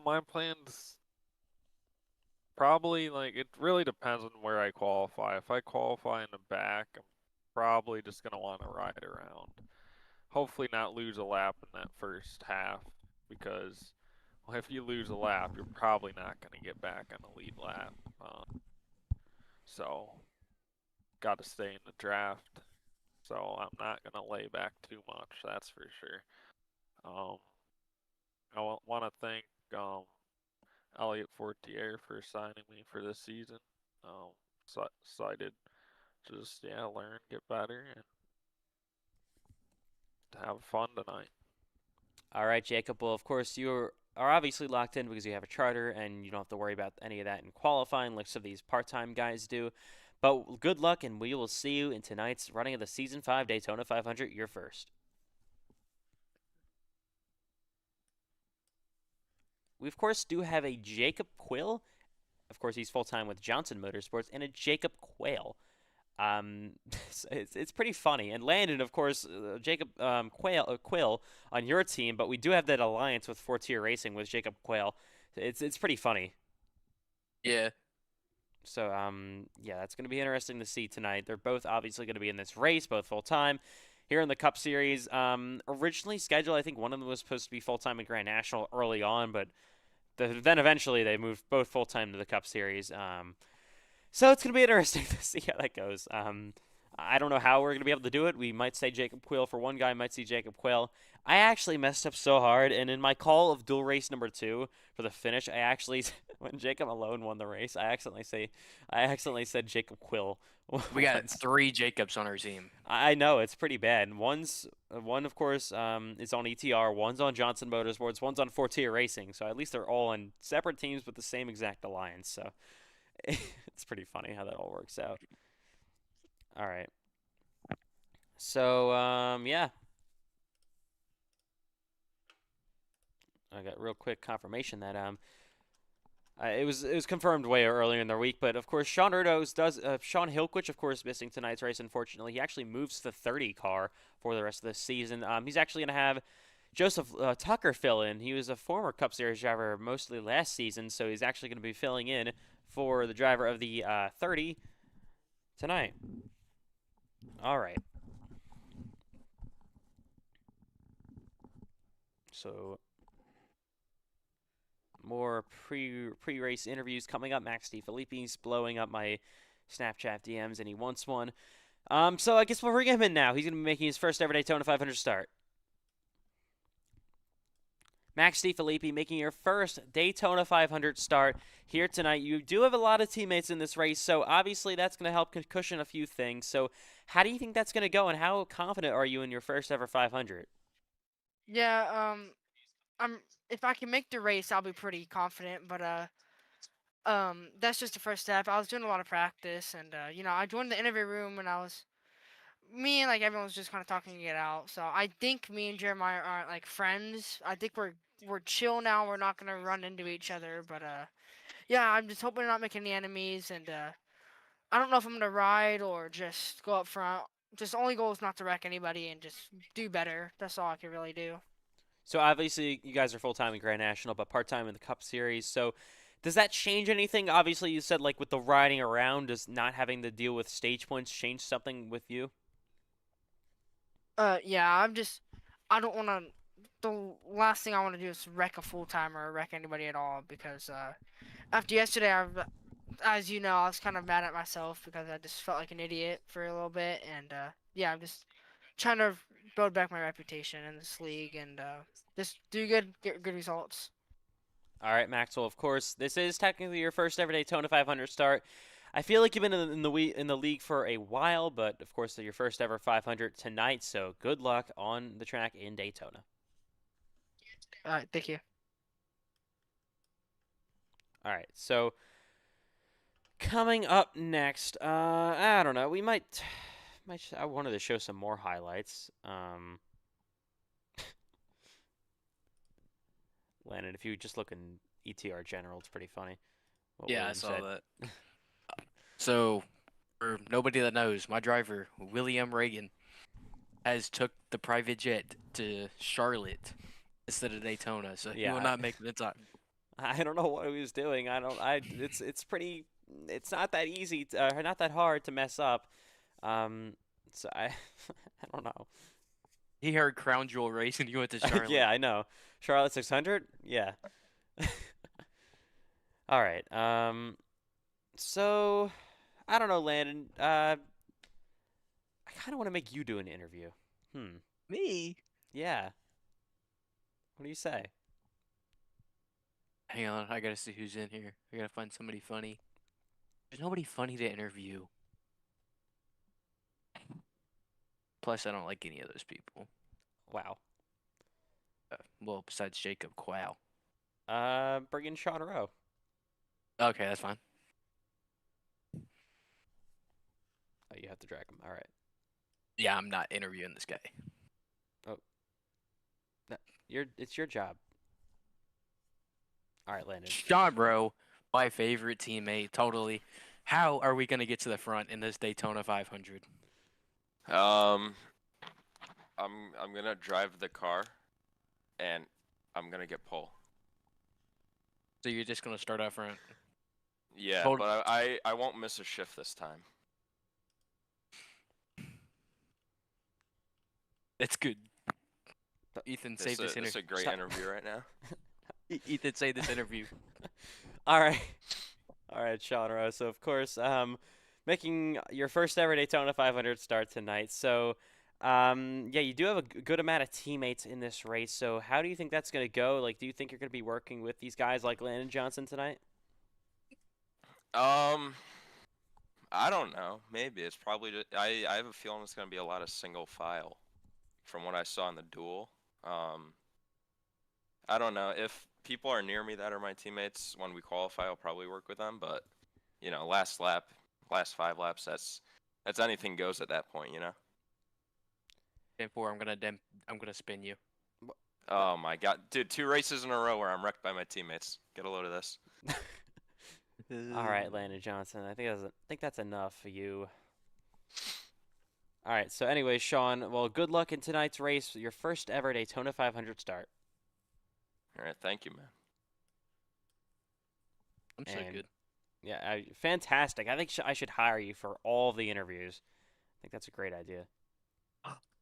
Speaker 10: My plans probably like it really depends on where I qualify. If I qualify in the back, I'm probably just gonna want to ride around. Hopefully not lose a lap in that first half because well, if you lose a lap, you're probably not gonna get back on the lead lap. So got to stay in the draft. So I'm not gonna lay back too much. That's for sure. Um, I want to thank Elliot Fortier for signing me for this season. Excited to just learn, get better, and to have fun tonight.
Speaker 1: All right, Jacob. Well, of course, you are obviously locked in because you have a charter and you don't have to worry about any of that in qualifying like some of these part-time guys do. But good luck, and we will see you in tonight's running of the Season 5 Daytona 500, your first. We, of course, do have a Jacob Quill. Of course, he's full-time with Johnson Motorsports, and a Jacob Quayle. It's pretty funny. And Landon, of course, Jacob Quill on your team, but we do have that alliance with Fortier Racing with Jacob Quayle. It's pretty funny.
Speaker 8: Yeah.
Speaker 1: So yeah, that's going to be interesting to see tonight. They're both obviously going to be in this race, both full time. Here in the Cup Series, originally scheduled, I think one of them was supposed to be full time in Grand National early on, but then eventually they moved both full time to the Cup Series. So it's going to be interesting to see how that goes. I don't know how we're going to be able to do it. We might say Jacob Quill for one guy, might see Jacob Quill. I actually messed up so hard, and in my call of dual race number 2 for the finish, I actually, when Jacob Malone won the race, I accidentally said Jacob Quill.
Speaker 8: We got 3 Jacobs on our team.
Speaker 1: I know, it's pretty bad. One, of course, is on ETR, one's on Johnson Motorsports, one's on Fortier Racing. So at least they're all on separate teams with the same exact alliance. So it's pretty funny how that all works out. All right. So, yeah. I got real quick confirmation that It was confirmed way earlier in the week, but of course Sean Erdos does. Sean Hilquich, of course, missing tonight's race. Unfortunately, he actually moves to the 30 car for the rest of the season. He's actually going to have Joseph Tucker fill in. He was a former Cup Series driver mostly last season, so he's actually going to be filling in for the driver of the 30 tonight. All right. So more pre-race interviews coming up. Max DeFilippi's blowing up my Snapchat DMs, and he wants one. So I guess we'll bring him in now. He's going to be making his first ever Daytona 500 start. Max DeFilippi making your first Daytona 500 start here tonight. You do have a lot of teammates in this race, so obviously that's going to help cushion a few things. So how do you think that's going to go, and how confident are you in your first ever 500?
Speaker 11: Yeah, if I can make the race, I'll be pretty confident. But that's just the first step. I was doing a lot of practice, and I joined the interview room, and me and like everyone was just kind of talking it out. So I think me and Jeremiah aren't like friends. I think we're chill now. We're not gonna run into each other. But yeah, I'm just hoping to not make any enemies, and I don't know if I'm gonna ride or just go up front. Just only goal is not to wreck anybody and just do better. That's all I can really do.
Speaker 1: So obviously you guys are full-time in Grand National, but part-time in the Cup Series. So does that change anything? Obviously you said like with the riding around, does not having to deal with stage points change something with you?
Speaker 11: Yeah, I don't want to. The last thing I want to do is wreck a full timer or wreck anybody at all because after yesterday, as you know, I was kind of mad at myself because I just felt like an idiot for a little bit, and yeah, I'm just trying to build back my reputation in this league and just do good, get good results.
Speaker 1: All right, Maxwell. Of course, this is technically your first ever Daytona 500 start. I feel like you've been in the league for a while, but of course, your first ever 500 tonight. So good luck on the track in Daytona.
Speaker 11: All right, thank you.
Speaker 1: All right, so coming up next, I don't know. We might. I wanted to show some more highlights. Landon, if you just look in ETR General, it's pretty funny. What
Speaker 8: Yeah, I
Speaker 1: William
Speaker 8: saw
Speaker 1: said.
Speaker 8: that. So, for nobody that knows, my driver, William Reagan, has took the private jet to Charlotte instead of Daytona, so he
Speaker 1: Yeah,
Speaker 8: will not make the time.
Speaker 1: I don't know what he was doing. It's pretty. It's not that easy. Not that hard to mess up. So I don't know.
Speaker 8: He heard Crown Jewel race and he went to Charlotte.
Speaker 1: Yeah, I know. Charlotte 600. Yeah. All right. So I don't know, Landon. I kind of want to make you do an interview.
Speaker 8: Me?
Speaker 1: Yeah. What do you say?
Speaker 8: Hang on, I gotta see who's in here. I gotta find somebody funny. There's nobody funny to interview. Plus, I don't like any of those people.
Speaker 1: Wow.
Speaker 8: Well, besides Jacob Quao.
Speaker 1: Bring in Sean Rowe.
Speaker 8: Okay, that's fine.
Speaker 1: Oh, you have to drag him. All right.
Speaker 8: Yeah, I'm not interviewing this guy.
Speaker 1: Oh. No, it's your job. All right, Landon.
Speaker 8: Sean Rowe, my favorite teammate, totally. How are we gonna get to the front in this Daytona 500?
Speaker 12: I'm gonna drive the car, and I'm gonna get pole.
Speaker 8: So you're just gonna start up front?
Speaker 12: Yeah,
Speaker 8: Hold-
Speaker 12: but I won't miss a shift this time.
Speaker 8: That's good. Ethan, save this
Speaker 12: This
Speaker 8: interview.
Speaker 12: is a great
Speaker 1: Stop.
Speaker 12: interview right now.
Speaker 8: Ethan, save this interview.
Speaker 1: All right. All right, Sean Rowe. So, of course, making your first ever Daytona 500 start tonight. So, yeah, you do have a good amount of teammates in this race. So, how do you think that's going to go? Like, do you think you're going to be working with these guys like Landon Johnson tonight?
Speaker 12: I don't know. Maybe it's probably just, I have a feeling it's gonna be a lot of single file, from what I saw in the duel. I don't know if people are near me that are my teammates when we qualify. I'll probably work with them, but last lap, last 5 laps, that's anything goes at that point.
Speaker 8: 10-4, I'm gonna spin you.
Speaker 12: Oh my god, dude! 2 races in a row where I'm wrecked by my teammates. Get a load of this.
Speaker 1: All right, Landon Johnson. I think that's enough for you. All right. So anyway, Sean. Well, good luck in tonight's race. Your first ever Daytona 500 start.
Speaker 12: All right, thank you, man.
Speaker 8: I'm so
Speaker 1: And,
Speaker 8: good.
Speaker 1: Yeah, fantastic. I think I should hire you for all the interviews. I think that's a great idea.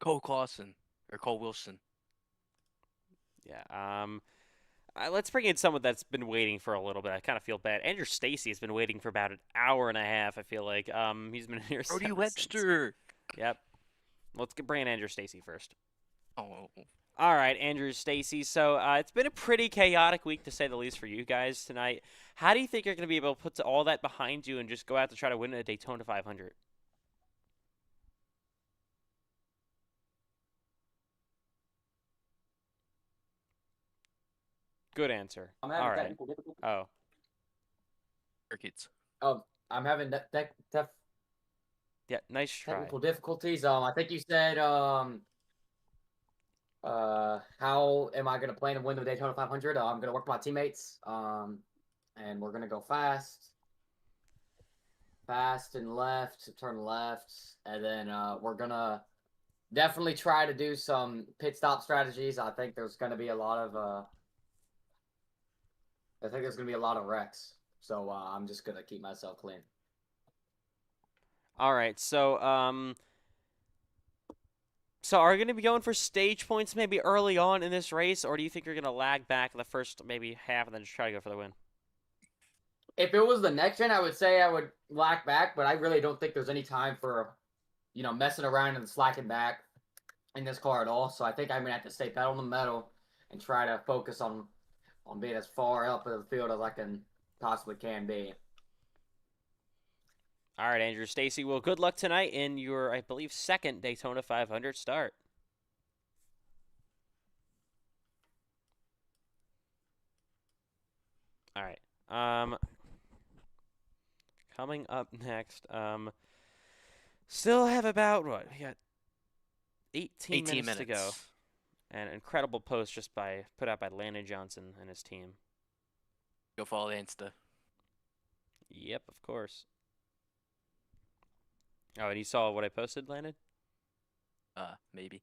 Speaker 8: Cole Clausen or Cole Wilson.
Speaker 1: Yeah. Let's bring in someone that's been waiting for a little bit. I kind of feel bad. Andrew Stacy has been waiting for about an hour and a half. I feel like he's been here
Speaker 8: Brody
Speaker 1: since.
Speaker 8: Webster.
Speaker 1: Yep. Let's bring in Andrew Stacy first.
Speaker 8: Oh.
Speaker 1: All right, Andrew Stacy. So it's been a pretty chaotic week to say the least for you guys tonight. How do you think you're going to be able to put all that behind you and just go out to try to win a Daytona 500? Good answer.
Speaker 13: I'm
Speaker 1: All
Speaker 13: having
Speaker 1: right.
Speaker 13: technical difficulties.
Speaker 1: Oh.
Speaker 8: Crickets.
Speaker 13: Oh, I'm having
Speaker 1: Yeah, nice try.
Speaker 13: technical difficulties. I think you said how am I gonna plan to win the Daytona 500? I'm gonna work with my teammates. And we're gonna go fast and left, turn left, and then we're gonna definitely try to do some pit stop strategies. I think there's gonna be a lot of wrecks. So I'm just gonna keep myself clean.
Speaker 1: All right. So are you going to be going for stage points maybe early on in this race, or do you think you're going to lag back the first maybe half and then just try to go for the win?
Speaker 13: If it was the next gen, I would say I would lack back, but I really don't think there's any time for, messing around and slacking back in this car at all. So I think I'm gonna have to stay pedal to the metal and try to focus on being as far up in the field as I possibly can be.
Speaker 1: All right, Andrew Stacy. Well, good luck tonight in your, I believe, second Daytona 500 start. All right. Coming up next, still have about what? We got 18 minutes to go. An incredible post just put out by Landon Johnson and his team.
Speaker 8: Go follow the Insta.
Speaker 1: Yep, of course. Oh, and you saw what I posted, Landon?
Speaker 8: Maybe.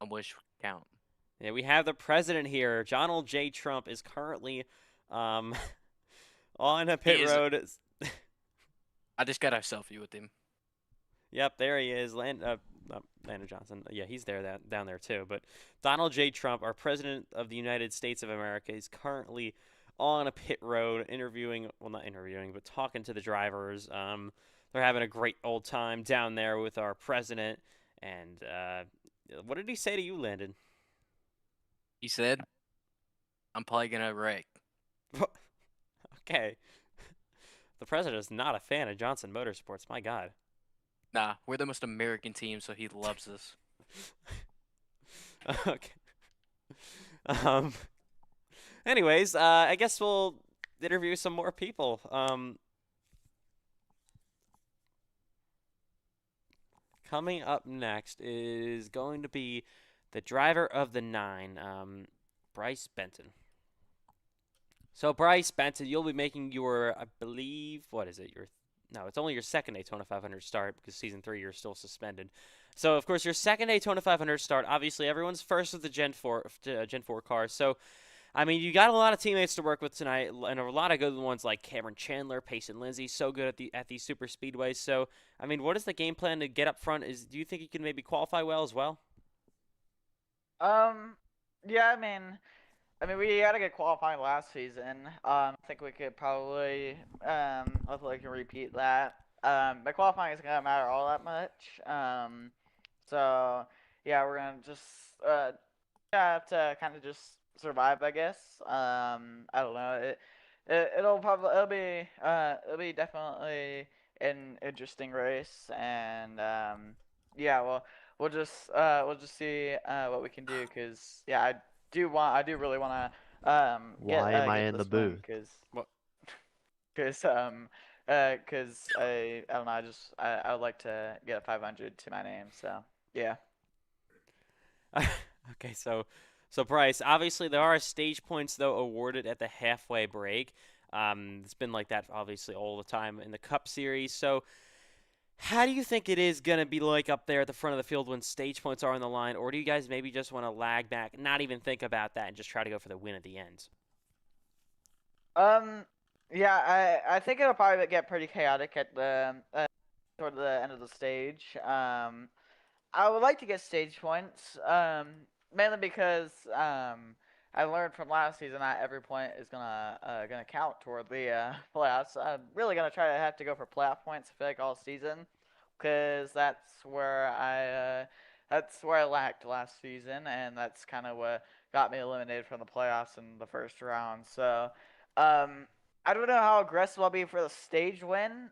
Speaker 8: A wish count.
Speaker 1: Yeah, we have the president here. Donald J. Trump is currently on a pit road.
Speaker 8: I just got a selfie with him.
Speaker 1: Yep, there he is. Landon Johnson. Yeah, he's there down there too. But Donald J. Trump, our president of the United States of America, is currently on a pit road not interviewing, but talking to the drivers. They're having a great old time down there with our president. And what did he say to you, Landon?
Speaker 8: He said, I'm probably going to wreck.
Speaker 1: Okay. The president is not a fan of Johnson Motorsports. My God.
Speaker 8: Nah, we're the most American team, so he loves us.
Speaker 1: Okay. Anyways, I guess we'll interview some more people. Coming up next is going to be the driver of the 9, Bryce Benton. So, Bryce Benton, you'll be making your, I believe, what is it? It's only your second Daytona 500 start because Season 3 you're still suspended. So, of course, your second Daytona 500 start. Obviously, everyone's first with the Gen 4 car. So, I mean, you got a lot of teammates to work with tonight, and a lot of good ones like Cameron Chandler, Payson Lindsay, so good at these super speedways. So, I mean, what is the game plan to get up front? Do you think you can maybe qualify well as well?
Speaker 14: Yeah, I mean, we had a good qualifying last season. I think we could probably, hopefully, can repeat that. But qualifying isn't gonna matter all that much. So yeah, we're gonna just have to kind of just survive, I guess. I don't know. It'll be definitely an interesting race, and yeah, well, we'll just see what we can do, cause yeah, I do really want to
Speaker 9: Why am I
Speaker 14: get
Speaker 9: in the
Speaker 14: this win,
Speaker 9: booth?
Speaker 14: cause I don't know, I would like to get a 500 to my name, so yeah.
Speaker 1: Okay, so Bryce, obviously there are stage points though awarded at the halfway break. It's been like that, obviously, all the time in the Cup Series. So how do you think it is going to be like up there at the front of the field when stage points are on the line? Or do you guys maybe just want to lag back, not even think about that, and just try to go for the win at the end?
Speaker 14: Yeah, I think it'll probably get pretty chaotic at the toward the end of the stage. I would like to get stage points, mainly because I learned from last season not every point is gonna count toward the playoffs. I'm really gonna try to have to go for playoff points, I feel like, all season, because that's where I lacked last season, and that's kind of what got me eliminated from the playoffs in the first round. So, I don't know how aggressive I'll be for the stage win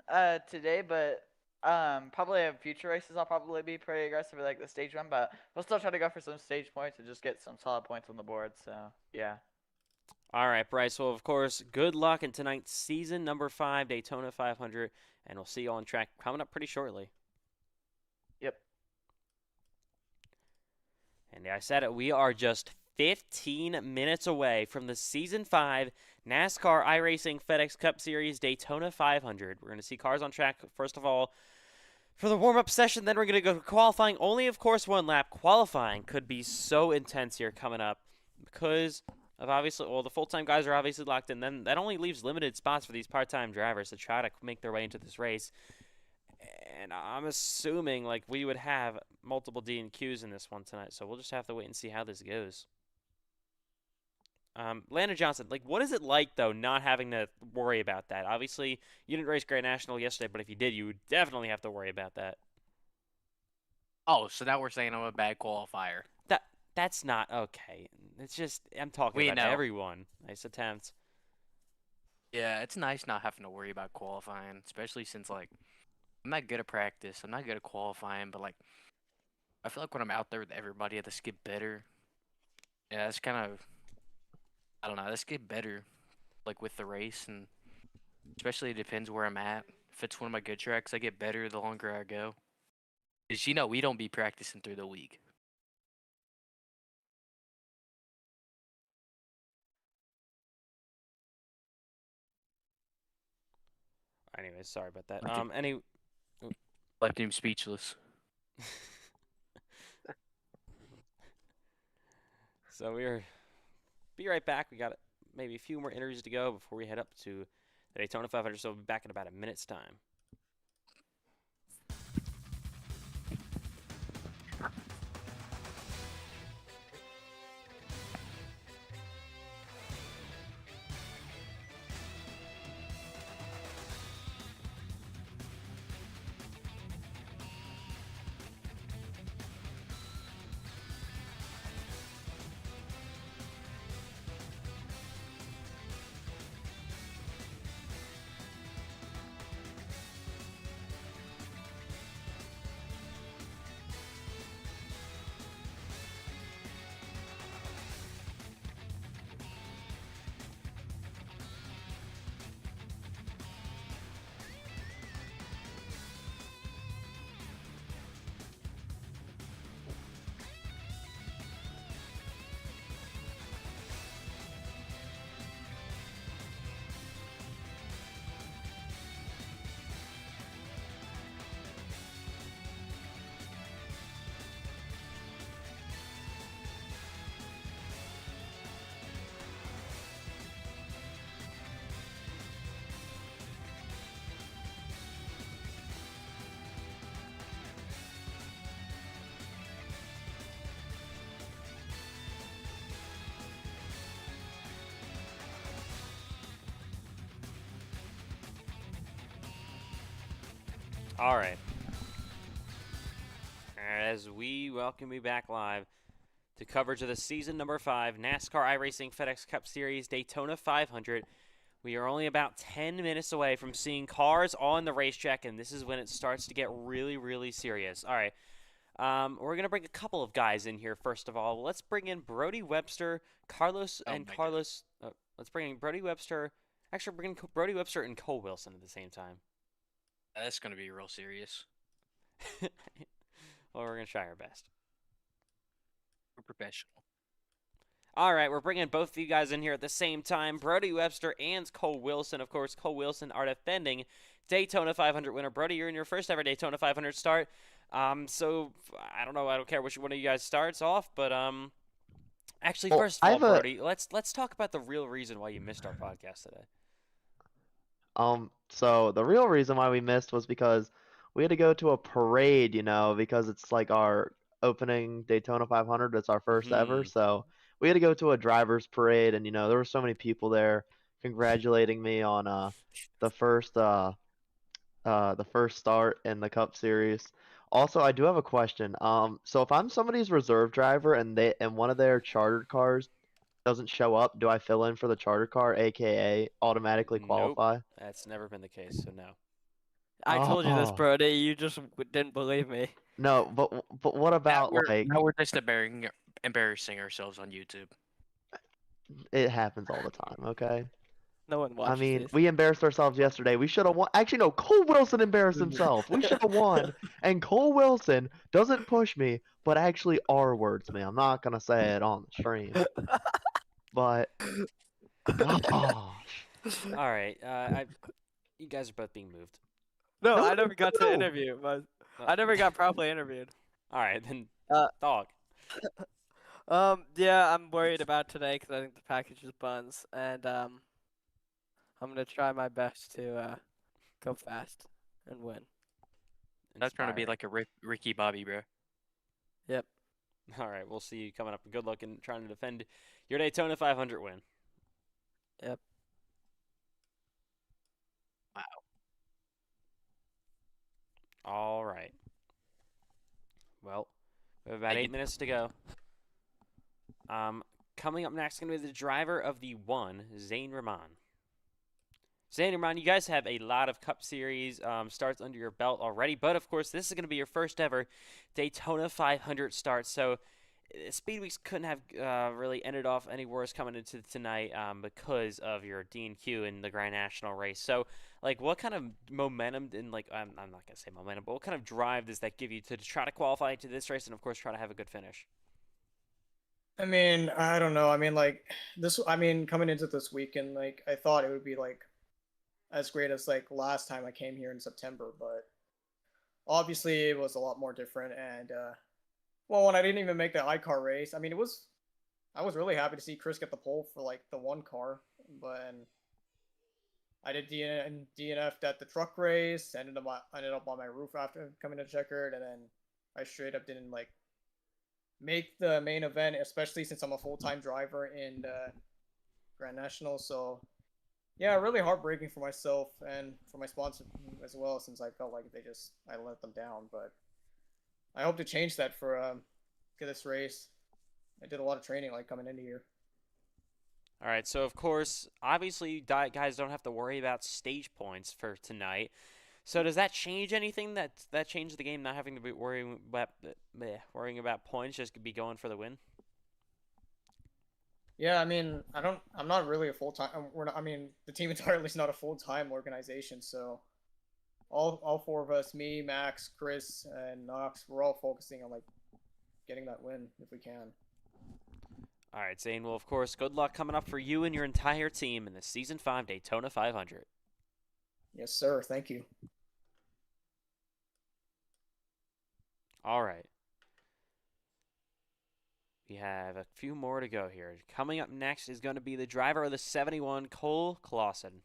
Speaker 14: today, but probably in future races I'll probably be pretty aggressive for like the stage one, but we'll still try to go for some stage points and just get some solid points on the board. So yeah.
Speaker 1: All right, Bryce. Well, of course, good luck in tonight's season number 5 Daytona 500, and we'll see you on track coming up pretty shortly.
Speaker 14: Yep.
Speaker 1: And I said it, we are just 15 minutes away from the Season 5 NASCAR iRacing FedEx Cup Series Daytona 500. We're going to see cars on track, first of all, for the warm-up session. Then we're going to go to qualifying. Only, of course, one lap. Qualifying could be so intense here coming up because of obviously, well, the full-time guys are obviously locked in. Then that only leaves limited spots for these part-time drivers to try to make their way into this race. And I'm assuming like we would have multiple D&Qs in this one tonight, so we'll just have to wait and see how this goes. Landon Johnson, like, what is it like though, not having to worry about that? Obviously, you didn't race Grand National yesterday, but if you did, you would definitely have to worry about that.
Speaker 8: Oh, so now we're saying I'm a bad qualifier.
Speaker 1: That's not okay. It's just I'm talking
Speaker 8: We
Speaker 1: about
Speaker 8: know.
Speaker 1: everyone. Nice attempt.
Speaker 8: Yeah, it's nice not having to worry about qualifying, especially since like I'm not good at practice. I'm not good at qualifying, but like I feel like when I'm out there with everybody, I just get better. Yeah, it's kind of I don't know. I just get better, like with the race, and especially it depends where I'm at. If it's one of my good tracks, I get better the longer I go. Cause we don't be practicing through the week.
Speaker 1: Anyways, sorry about that.
Speaker 8: Okay. Left him speechless.
Speaker 1: So we're be right back. We got maybe a few more interviews to go before we head up to the Daytona 500. So we'll be back in about a minute's time. All right. As we welcome you back live to coverage of the season number 5 NASCAR iRacing FedEx Cup Series Daytona 500. We are only about 10 minutes away from seeing cars on the racetrack, and this is when it starts to get really, really serious. All right. We're going to bring a couple of guys in here, first of all. Let's bring in Brody Webster, Carlos. Let's bring in Brody Webster. Actually, bring in Brody Webster and Cole Wilson at the same time.
Speaker 8: That's gonna be real serious.
Speaker 1: Well, we're going to try our best.
Speaker 8: We're professional.
Speaker 1: All right, we're bringing both of you guys in here at the same time. Brody Webster and Cole Wilson. Of course, Cole Wilson, our defending Daytona 500 winner. Brody, you're in your first ever Daytona 500 start. So I don't know. I don't care which one of you guys starts off, but actually,
Speaker 15: Well,
Speaker 1: first of all, Brody, let's talk about the real reason why you missed our podcast today.
Speaker 15: So the real reason why we missed was because we had to go to a parade, because it's like our opening Daytona 500. It's our first ever. So we had to go to a driver's parade, and there were so many people there congratulating me on the first start in the Cup Series. Also, I do have a question. So if I'm somebody's reserve driver and one of their chartered cars doesn't show up, do I fill in for the charter car, aka automatically qualify?
Speaker 1: Nope, that's never been the case. So no.
Speaker 16: I told you this,
Speaker 15: Oh.
Speaker 16: Brody. You just didn't believe me.
Speaker 15: No, but what about
Speaker 8: Now we're just embarrassing ourselves on YouTube.
Speaker 15: it happens all the time, okay?
Speaker 16: No one
Speaker 15: I
Speaker 16: watches
Speaker 15: mean,
Speaker 16: this.
Speaker 15: we embarrassed ourselves yesterday. We should have won. Actually, no, Cole Wilson embarrassed himself. We should have won. And Cole Wilson doesn't push me, but actually R-words me. I'm not gonna say it on the stream. But gosh.
Speaker 1: All right, you guys are both being moved.
Speaker 16: No,
Speaker 15: No,
Speaker 16: I never got to
Speaker 15: no.
Speaker 16: interview, but I never got properly interviewed.
Speaker 1: All right, then dog.
Speaker 16: Yeah, I'm worried about today because I think the package is buns, and I'm gonna try my best to go fast and win.
Speaker 8: That's trying to be like a Ricky Bobby, bro.
Speaker 16: Yep.
Speaker 1: All right, we'll see you coming up. Good luck in trying to defend your Daytona 500 win.
Speaker 16: Yep.
Speaker 8: Wow.
Speaker 1: All right. Well, we have about 8 minutes to go. Coming up next is going to be the driver of the one, Zane Rahman. Zane Rahman, you guys have a lot of Cup Series starts under your belt already, but of course, this is going to be your first ever Daytona 500 start. So, Speed Weeks couldn't have really ended off any worse coming into tonight because of your DNQ in the Grand National race. So, like, what kind of momentum and I'm not gonna say momentum, but what kind of drive does that give you to try to qualify to this race and of course try to have a good finish?
Speaker 17: I mean, I don't know. I mean, coming into this weekend, I thought it would be as great as last time I came here in September, but obviously it was a lot more different. And well, when I didn't even make the iCar race, I mean, I was really happy to see Chris get the pole for the one car, but I did DNF'd at the truck race, ended up on my roof after coming to checkered, and then I straight up didn't make the main event, especially since I'm a full-time driver in Grand National. So yeah, really heartbreaking for myself and for my sponsor as well, since I felt like I let them down. But I hope to change that for this race. I did a lot of training coming into here.
Speaker 1: All right, so of course, obviously, guys don't have to worry about stage points for tonight. So does that change anything? That change the game, not having to be worrying about points, just be going for the win?
Speaker 17: Yeah, I mean, I'm not really a full-time. I mean, the team entirely is not a full-time organization. So all four of us, me, Max, Chris, and Knox, we're all focusing on getting that win if we can.
Speaker 1: All right, Zane. Well, of course, good luck coming up for you and your entire team in the Season 5 Daytona 500.
Speaker 17: Yes, sir. Thank you.
Speaker 1: All right. We have a few more to go here. Coming up next is going to be the driver of the 71, Cole Clausen.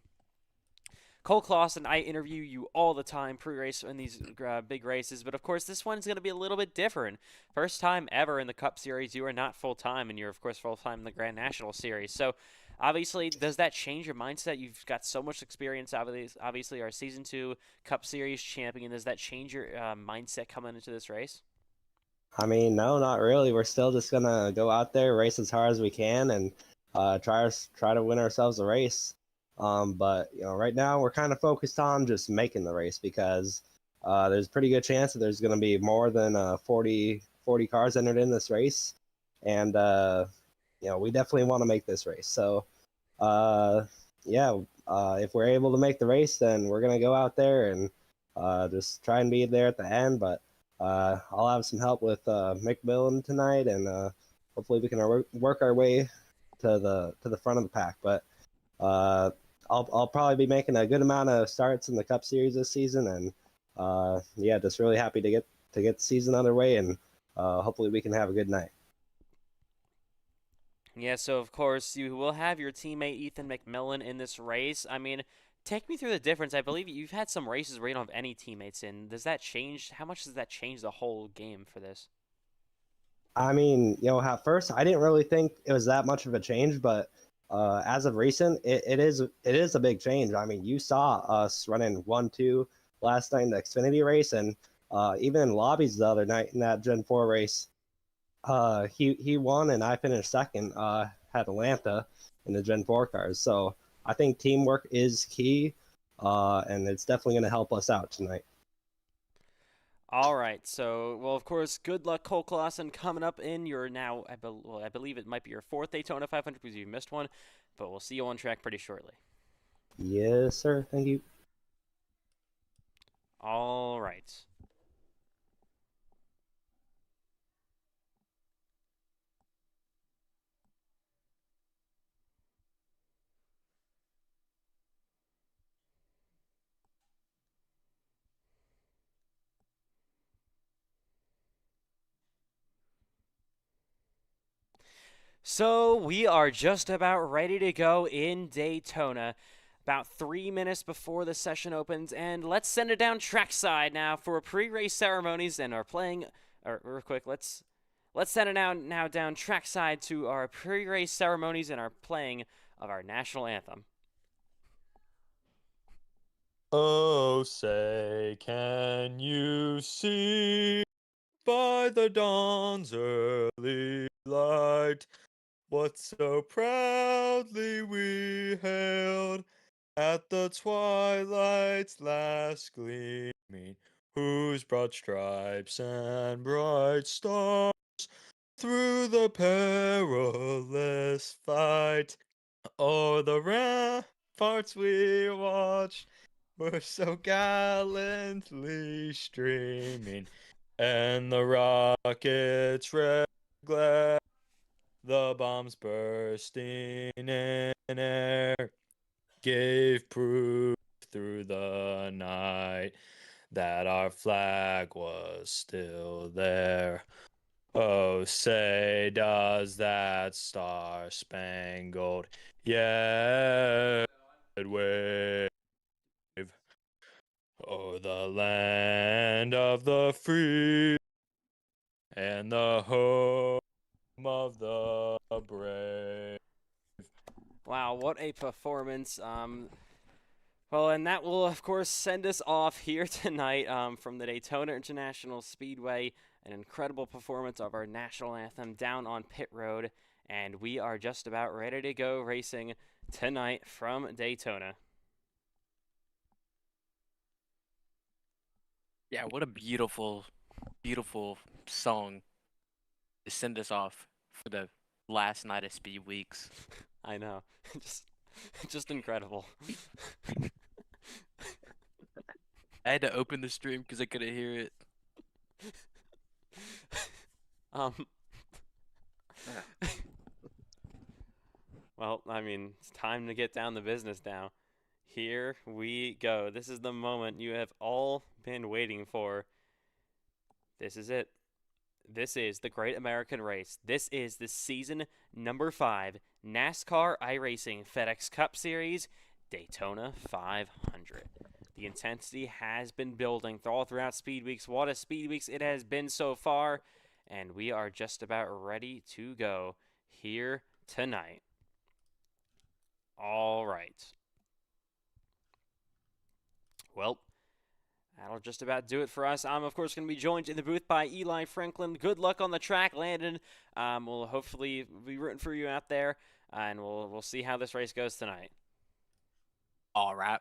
Speaker 1: Cole Clausen, I interview you all the time pre-race in these big races, but of course this one's going to be a little bit different. First time ever in the Cup Series, you are not full-time, and you're of course full-time in the Grand National Series. So obviously, does that change your mindset? You've got so much experience, obviously our Season 2 Cup Series champion. Does that change your mindset coming into this race?
Speaker 18: I mean, no, not really. We're still just gonna go out there, race as hard as we can, and try to win ourselves a race. But right now we're kind of focused on just making the race because there's a pretty good chance that there's going to be more than 40 cars entered in this race, and we definitely want to make this race. So if we're able to make the race, then we're going to go out there and just try and be there at the end. But I'll have some help with McMillan tonight, and hopefully we can work our way to the front of the pack. But I'll probably be making a good amount of starts in the Cup Series this season, and yeah, just really happy to get the season underway, and hopefully we can have a good night.
Speaker 1: Yeah, so of course you will have your teammate Ethan McMillan in this race. I mean, take me through the difference. I believe you've had some races where you don't have any teammates in. Does that change? How much does that change the whole game for this?
Speaker 18: I mean, at first I didn't really think it was that much of a change, but as of recent, it is a big change. I mean, you saw us running 1-2 last night in the Xfinity race, and even in lobbies the other night in that Gen 4 race, he won and I finished second at Atlanta in the Gen 4 cars. So I think teamwork is key, and it's definitely going to help us out tonight.
Speaker 1: All right, so, well, of course, good luck, Cole Clausen, coming up in your now, I believe it might be your 4th Daytona 500 because you missed one, but we'll see you on track pretty shortly.
Speaker 18: Yes, sir. Thank you.
Speaker 1: All right. So we are just about ready to go in Daytona, about 3 minutes before the session opens, and let's send it down trackside now for pre-race ceremonies and our playing. Or real quick, let's send it now down trackside to our pre-race ceremonies and our playing of our national anthem.
Speaker 19: Oh, say, can you see by the dawn's early light what so proudly we hailed at the twilight's last gleaming, whose broad stripes and bright stars through the perilous fight o'er the ramparts we watched were so gallantly streaming, and the rockets' red glare, the bombs bursting in air, gave proof through the night that our flag was still there. Oh, say, does that star-spangled yet wave o'er the land of the free and the home of the brave?
Speaker 1: Wow, what a performance. Well, and that will, of course, send us off here tonight from the Daytona International Speedway. An incredible performance of our national anthem down on pit road. And we are just about ready to go racing tonight from Daytona.
Speaker 8: Yeah, what a beautiful, beautiful song to send us off for the last night of Speed Weeks.
Speaker 1: I know. just incredible.
Speaker 8: I had to open the stream because I couldn't hear it.
Speaker 1: Well, I mean, it's time to get down to business now. Here we go. This is the moment you have all been waiting for. This is it. This is the Great American Race. This is the season number 5 NASCAR iRacing FedEx Cup Series Daytona 500. The intensity has been building all throughout Speed Weeks. What a Speed Weeks it has been so far. And we are just about ready to go here tonight. All right. Well, that'll just about do it for us. I'm, of course, going to be joined in the booth by Eli Franklin. Good luck on the track, Landon. We'll hopefully be rooting for you out there, and we'll see how this race goes tonight.
Speaker 8: All right.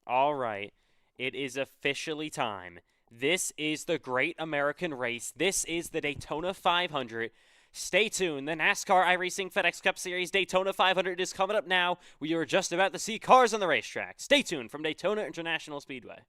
Speaker 1: All right. It is officially time. This is the Great American Race. This is the Daytona 500. Stay tuned. The NASCAR iRacing FedEx Cup Series Daytona 500 is coming up now. We are just about to see cars on the racetrack. Stay tuned from Daytona International Speedway.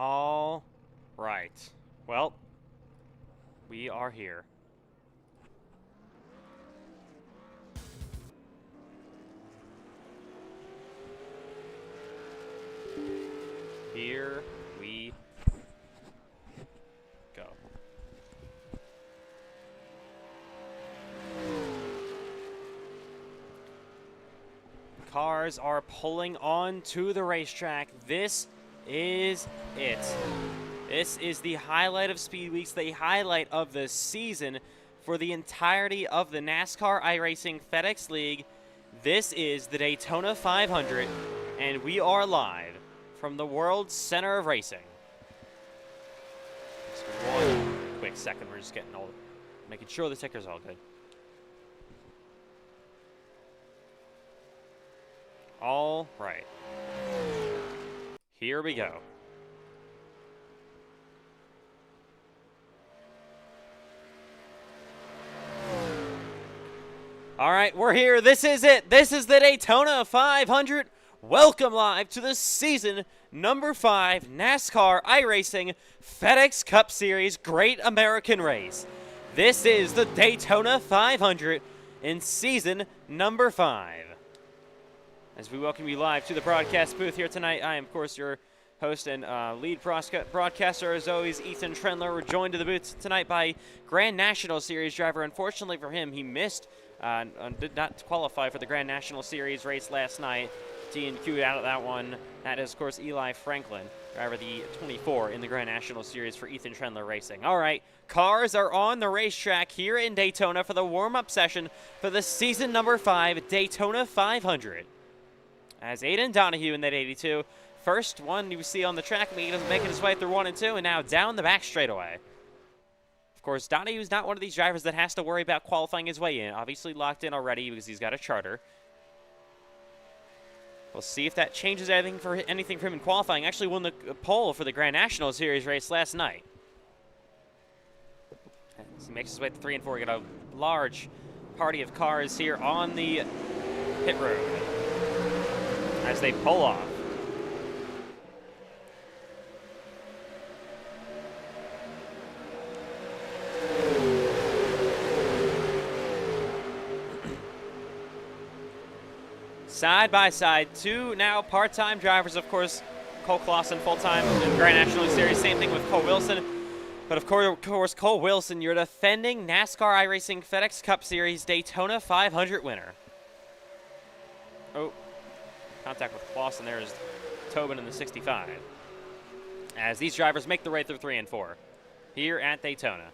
Speaker 1: All right. Well, we are here. Here we go. Cars are pulling on to the racetrack. This is it. This is the highlight of Speed Weeks, the highlight of the season for the entirety of the NASCAR iRacing FedEx League. This is the Daytona 500, and we are live from the world's center of racing. Just one quick second, we're just making sure the ticker's all good. All right. Here we go. All right, we're here. This is it. This is the Daytona 500. Welcome live to the season number 5 NASCAR iRacing FedEx Cup Series Great American Race. This is the Daytona 500 in season number 5. As we welcome you live to the broadcast booth here tonight, I am, of course, your host and lead broadcaster, as always, Ethan Trendler. We're joined to the booth tonight by Grand National Series driver. Unfortunately for him, he missed did not qualify for the Grand National Series race last night. DNQ'd out of that one. That is, of course, Eli Franklin, driver the 24 in the Grand National Series for Ethan Trendler Racing. All right, cars are on the racetrack here in Daytona for the warm-up session for the season number 5 Daytona 500. As Aiden Donahue in that 82, first one you see on the track, making his way through 1 and 2, and now down the back straightaway. Of course, Donahue's not one of these drivers that has to worry about qualifying his way in. Obviously locked in already because he's got a charter. We'll see if that changes anything for him in qualifying. Actually won the pole for the Grand National Series race last night. As he makes his way to 3 and 4, we got a large party of cars here on the pit road as they pull off. Side by side, two now part-time drivers, of course. Cole Clausen full-time in the Grand National Series. Same thing with Cole Wilson. But of course, Cole Wilson, your defending NASCAR iRacing FedEx Cup Series Daytona 500 winner. Oh, contact with Clausen. There's Tobin in the 65. As these drivers make their way through 3 and 4 here at Daytona.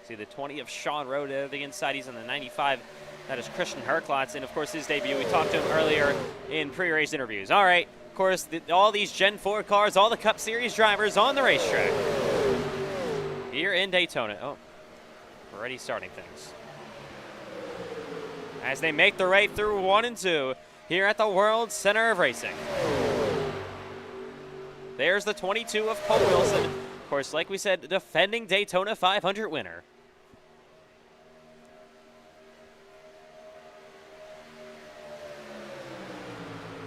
Speaker 1: See the 20 of Sean Rowe to the inside. He's on the 95. That is Christian Herklotz. And, of course, his debut. We talked to him earlier in pre-race interviews. All right. Of course, all these Gen 4 cars, all the Cup Series drivers on the racetrack here in Daytona. Oh, already starting things. As they make their way through 1 and 2 here at the World Center of Racing. There's the 22 of Cole Wilson. Of course, like we said, defending Daytona 500 winner.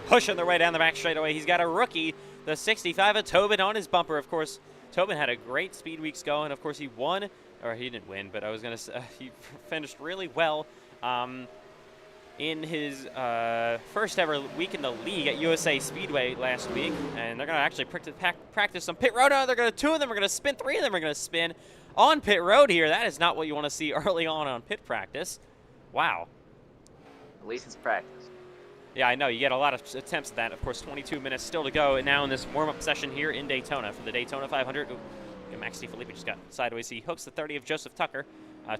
Speaker 1: Pushing their way down the back straightaway. He's got a rookie, the 65 of Tobin on his bumper. Of course, Tobin had a great speed weeks going. Of course, he won, or he didn't win, but I was going to say he finished really well in his first ever week in the league at USA Speedway last week. And they're going to actually practice some pit road. They're going to 2 of them are going to spin, 3 of them are going to spin on pit road here. That is not what you want to see early on pit practice. Wow.
Speaker 5: At least it's practice.
Speaker 1: Yeah, I know. You get a lot of attempts at that. Of course, 22 minutes still to go. And now in this warm-up session here in Daytona for the Daytona 500. Ooh, Max DeFilippi just got sideways. He hooks the 30 of Joseph Tucker.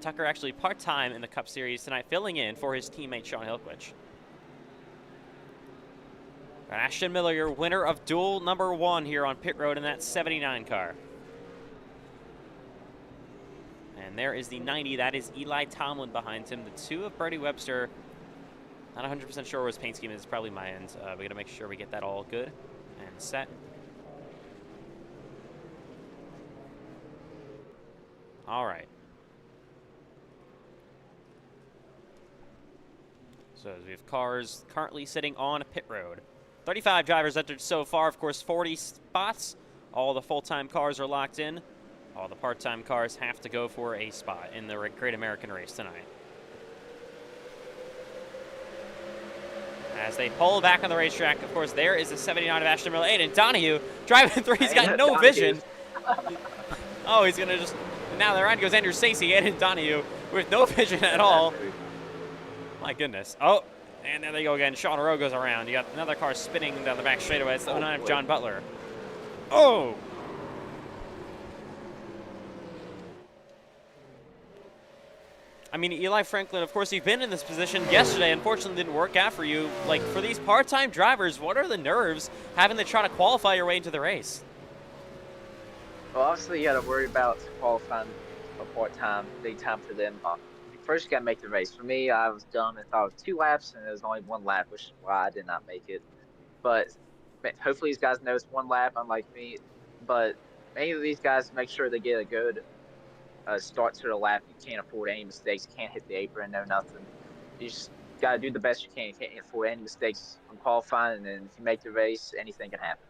Speaker 1: Tucker actually part-time in the Cup Series tonight, filling in for his teammate Sean Hilquich. Ashton Miller, your winner of duel number 1 here on pit road in that 79 car. And there is the 90. That is Eli Tomlin behind him. The 2 of Brody Webster. Not 100% sure where his paint scheme is. It's probably my end. We got to make sure we get that all good and set. All right. So we have cars currently sitting on pit road. 35 drivers entered so far. Of course, 40 spots. All the full-time cars are locked in. All the part-time cars have to go for a spot in the Great American Race tonight. As they pull back on the racetrack, of course, there is the 79 of Ashton Miller. Aiden Donahue driving through. He's got no vision. Oh, he's going to just... Now the round goes Andrew Stacey, Aiden Donahue with no vision at all. My goodness. Oh, and there they go again. Sean Rowe goes around. You got another car spinning down the back straightaway. It's the 09 of John Butler. Oh! I mean, Eli Franklin, of course, you've been in this position yesterday. Unfortunately, didn't work out for you. Like, for these part-time drivers, what are the nerves having to try to qualify your way into the race?
Speaker 5: Well, obviously, you got to worry about qualifying for part-time, big time for them. First, you got to make the race. For me, I was done and thought it was 2 laps, and it was only 1 lap, which is why I did not make it. But hopefully, these guys know it's 1 lap, unlike me. But any of these guys, make sure they get a good start to the lap. You can't afford any mistakes. You can't hit the apron, no nothing. You just got to do the best you can. You can't afford any mistakes on qualifying, and then if you make the race, anything can happen.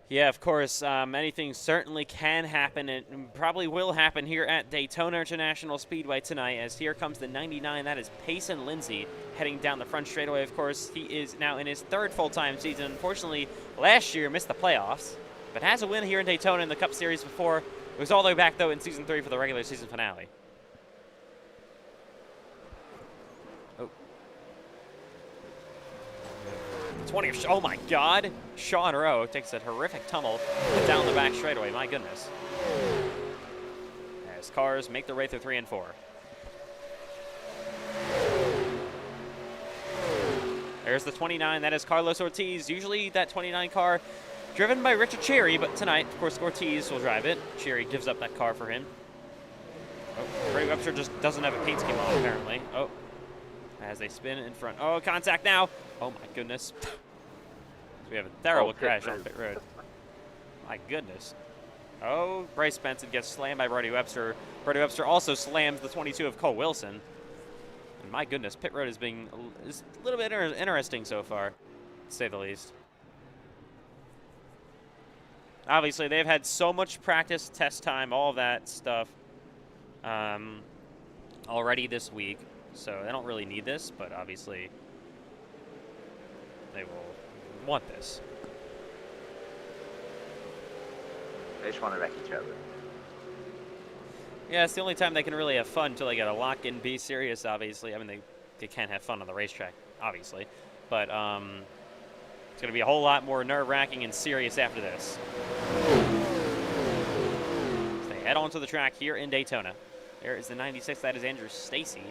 Speaker 1: Yeah, of course, anything certainly can happen and probably will happen here at Daytona International Speedway tonight, as here comes the 99. That is Payson Lindsay heading down the front straightaway. Of course, he is now in his 3rd full-time season. Unfortunately, last year missed the playoffs, but has a win here in Daytona in the Cup Series before. It was all the way back, though, in Season 3 for the regular season finale. Oh. 20 of, oh my God. Sean Rowe takes a horrific tumble down the back straightaway. My goodness. As cars make their way through 3 and 4. There's the 29. That is Carlos Ortiz. Usually that 29 car driven by Richard Cherry, but tonight, of course, Ortiz will drive it. Cherry gives up that car for him. Oh, Brady Webster just doesn't have a paint scheme on, apparently. Oh, as they spin in front. Oh, contact now. Oh, my goodness. We have a terrible crash on pit road. My goodness. Oh, Bryce Benson gets slammed by Brady Webster. Brady Webster also slams the 22 of Cole Wilson. And my goodness, pit road is a little bit interesting so far, to say the least. Obviously, they've had so much practice, test time, all of that stuff already this week. So they don't really need this, but obviously they will want this.
Speaker 5: They just want to wreck each other.
Speaker 1: Yeah, it's the only time they can really have fun until they get a lock in, be serious, obviously. I mean, they can't have fun on the racetrack, obviously. But it's going to be a whole lot more nerve-wracking and serious after this. As they head onto the track here in Daytona. There is the 96. That is Andrew Stacey.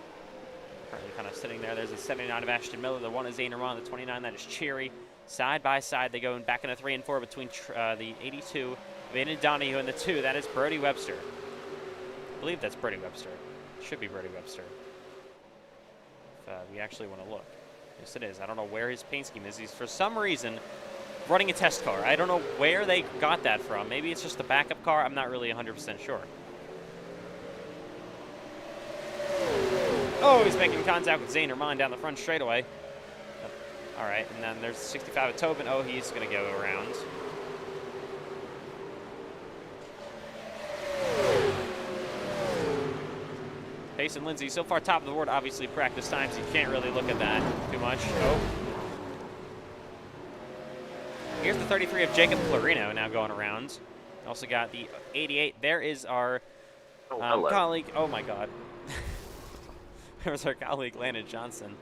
Speaker 1: Currently kind of sitting there. There's the 79 of Ashton Miller. The 1 is Zane Rahman. The 29, that is Cherry. Side by side, they go back into 3 and 4 between the 82 of Aiden Donahue and the 2. That is Brody Webster. I believe that's Brody Webster. Should be Brody Webster. If we actually want to look. Yes, it is. I don't know where his paint scheme is. He's, for some reason, running a test car. I don't know where they got that from. Maybe it's just a backup car. I'm not really 100% sure. Oh, he's making contact with Zane Rahman down the front straightaway. All right, and then there's 65 of Tobin. Oh, he's going to go around. Payson Lindsay, so far top of the board, obviously practice times. You can't really look at that too much. Oh. Here's the 33 of Jacob Clarino now going around. Also got the 88. There is our colleague. Oh, my God. There's our colleague, Landon Johnson.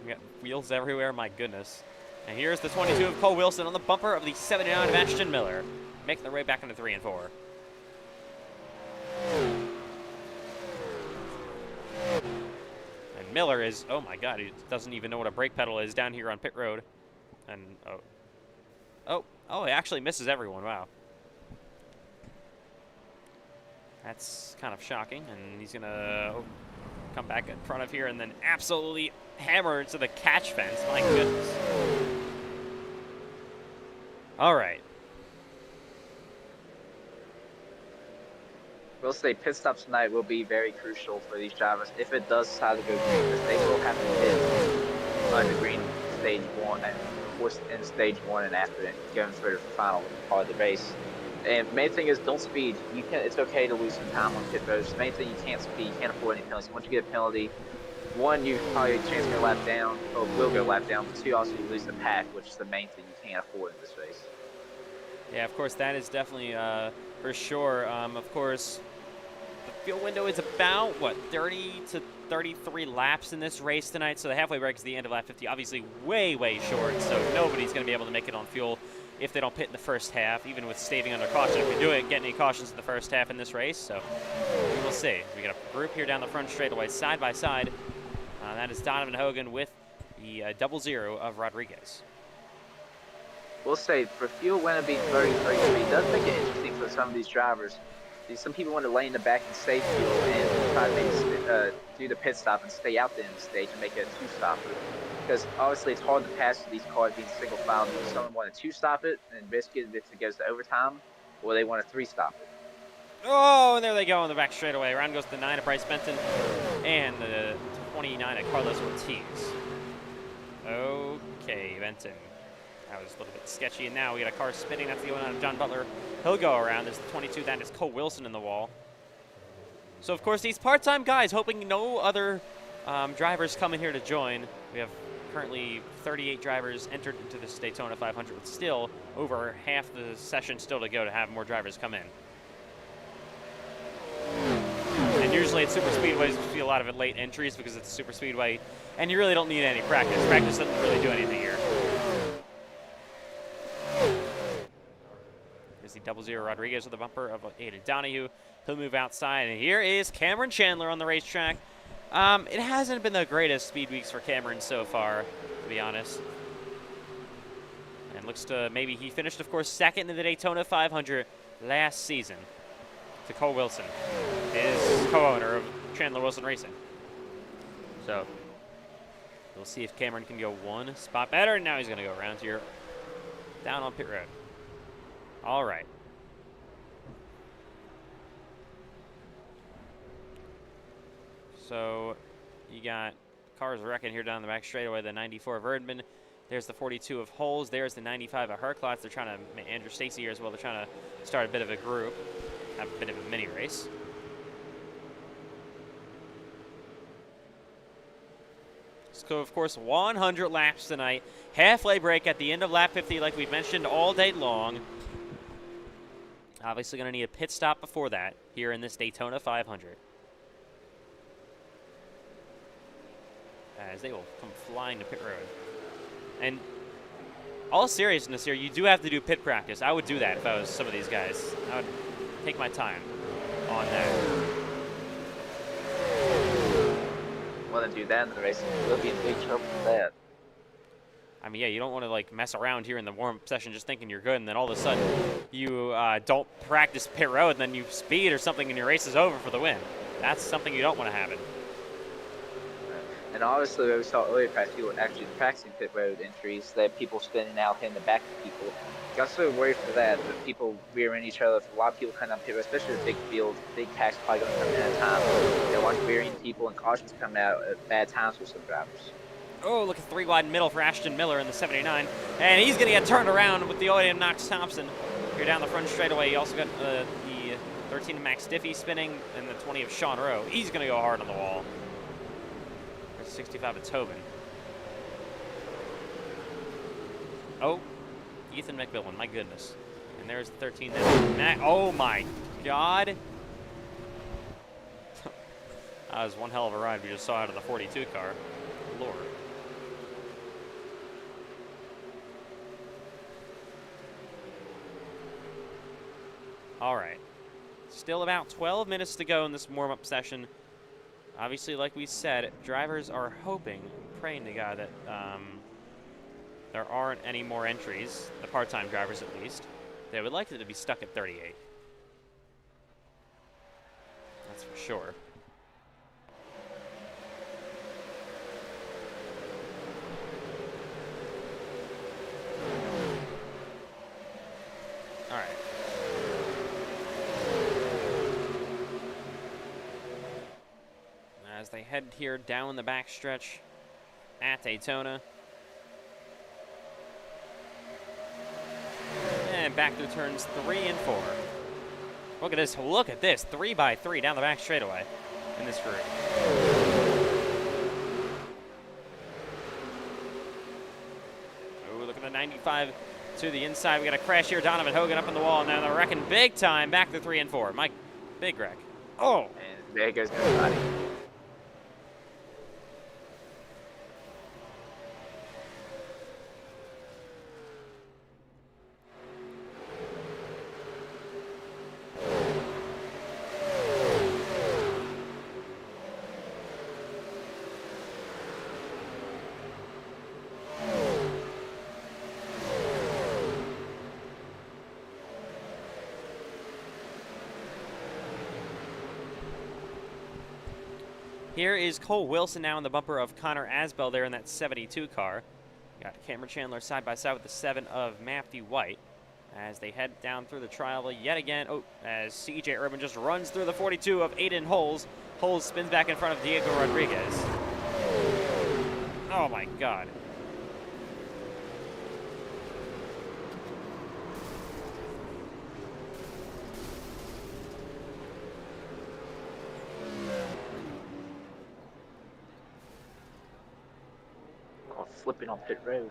Speaker 1: We got wheels everywhere. My goodness. And here's the 22 of Cole Wilson on the bumper of the 79 of Ashton Miller. Making their way back into 3 and 4. And Miller is, oh my God, he doesn't even know what a brake pedal is down here on pit road. And, oh, he actually misses everyone. Wow. That's kind of shocking. And he's going to come back in front of here and then absolutely hammer into the catch fence. My goodness. All right.
Speaker 5: We'll say pit stops tonight will be very crucial for these drivers. If it does decide to go green, because they will have to hit the green stage one, in stage one, and after it, going through the final part of the race. And the main thing is don't speed. You can. It's okay to lose some time on pit roads. The main thing, you can't speed. You can't afford any penalties. Once you get a penalty, one, you probably a chance to go lap down, or will go lap down. But two, also you lose the pack, which is the main thing you can't afford in this race.
Speaker 1: Yeah, of course, that is definitely for sure. Of course, the fuel window is about, what, 30 to 33 laps in this race tonight, so the halfway break is the end of lap 50. Obviously way, way short, so nobody's going to be able to make it on fuel if they don't pit in the first half, even with staving under caution. If we do it, get any cautions in the first half in this race, so we will see. We got a group here down the front straightaway, side by side. That is Donovan Hogan with the 00 of Rodriguez.
Speaker 5: We'll say for fuel window being 30, 33, it does make it interesting for some of these drivers. Some people want to lay in the back and save fuel and try to maybe do the pit stop and stay out the end of the stage and make it a two-stopper. Because obviously it's hard to pass these cars being single file. Do someone want to two-stop it and risk it if it goes to overtime, or they want to three-stop it?
Speaker 1: Oh, and there they go in the back straightaway. Around goes the 9 of Bryce Benton and the 29 of Carlos Ortiz. Okay, Benton. That was a little bit sketchy, and now we got a car spinning. That's the one out of John Butler. He'll go around. There's the 22. That is Cole Wilson in the wall. So, of course, these part-time guys, hoping no other drivers come in here to join. We have currently 38 drivers entered into this Daytona 500, with still over half the session still to go to have more drivers come in. And usually at super speedways, we see a lot of late entries because it's a super speedway, and you really don't need any practice. Practice doesn't really do anything here. Here's the 00 Rodriguez with the bumper of Aiden Donahue. He'll move outside, and here is Cameron Chandler on the racetrack. It hasn't been the greatest speed weeks for Cameron so far, to be honest. And looks to maybe he finished, of course, second in the Daytona 500 last season to Cole Wilson, his co-owner of Chandler Wilson Racing. So we'll see if Cameron can go one spot better. And now he's going to go around here down on pit road. All right. So you got cars wrecking here down the back straightaway. The 94 of Erdman. There's the 42 of Holes. There's the 95 of Herklotz. They're trying to, Andrew Stacy here as well. They're trying to start a bit of a group, have a bit of a mini race. So, of course, 100 laps tonight. Halfway break at the end of lap 50, like we've mentioned all day long. Obviously going to need a pit stop before that here in this Daytona 500. As they will come flying to pit road. And all seriousness here, you do have to do pit practice. I would do that if I was some of these guys. I would take my time on that.
Speaker 5: Want to do that in the race, we'll be in big trouble for that.
Speaker 1: I mean, yeah, you don't want to like mess around here in the warm-up session just thinking you're good, and then all of a sudden you don't practice pit road, and then you speed or something, and your race is over for the win. That's something you don't want to happen.
Speaker 5: And obviously, we saw earlier practice, people actually practicing pit road entries. They have people spinning out, hitting the back of people. Got so worried for that, but people rearing each other. A lot of people coming up pit road, especially with big fields, big packs probably going to come in at a time. They watch rearing people and cautions coming out at bad times for some drivers.
Speaker 1: Oh, look at 3 wide middle for Ashton Miller in the 79. And he's going to get turned around with the OAM Knox Thompson here down the front straightaway. You also got the 13 of Max Diffie spinning and the 20 of Sean Rowe. He's going to go hard on the wall. There's 65 of Tobin. Oh, Ethan McMillan, my goodness. And there's the 13. Oh my God. That was one hell of a ride we just saw out of the 42 car. Lord. All right. Still about 12 minutes to go in this warm-up session. Obviously, like we said, drivers are hoping, praying to God that there aren't any more entries, the part-time drivers at least. They would like it to be stuck at 38. That's for sure. All right. As they head here down the backstretch at Daytona. And back through turns 3 and 4. Look at this. Look at this. 3x3 down the back straightaway in this group. Oh, look at the 95 to the inside. We got a crash here. Donovan Hogan up on the wall. Now they're wrecking big time. Back through 3 and 4. Mike, big wreck. Oh.
Speaker 5: And there goes everybody.
Speaker 1: Here is Cole Wilson now in the bumper of Connor Asbell there in that 72 car. Got Cameron Chandler side by side with the 7 of Matthew White as they head down through the trial yet again. Oh, as CJ Urban just runs through the 42 of Aiden Holes. Holes spins back in front of Diego Rodriguez. Oh my God.
Speaker 5: Flipping on pit road.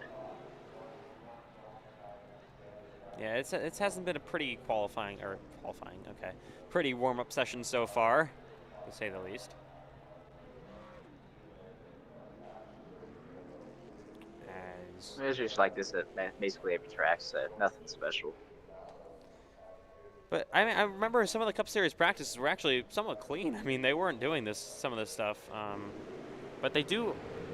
Speaker 1: Yeah, it hasn't been a pretty pretty warm-up session so far, to say the least.
Speaker 5: It's just like this at basically every track, so nothing special.
Speaker 1: But I mean, I remember some of the Cup Series practices were actually somewhat clean. I mean, they weren't doing some of this stuff, but they do.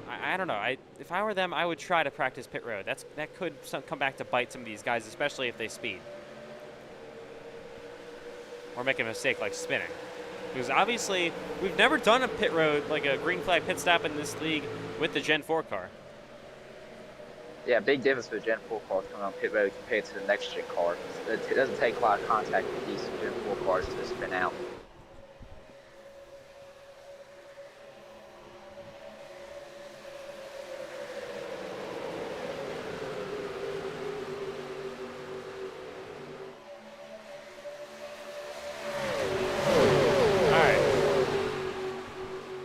Speaker 1: I don't know. If I were them, I would try to practice pit road. That could come back to bite some of these guys, especially if they speed or make a mistake like spinning. Because obviously, we've never done a pit road, like a green flag pit stop in this league with the Gen 4 car.
Speaker 5: Yeah, big difference with Gen 4 cars coming on pit road compared to the next gen car. It doesn't take a lot of contact with these Gen 4 cars to spin out.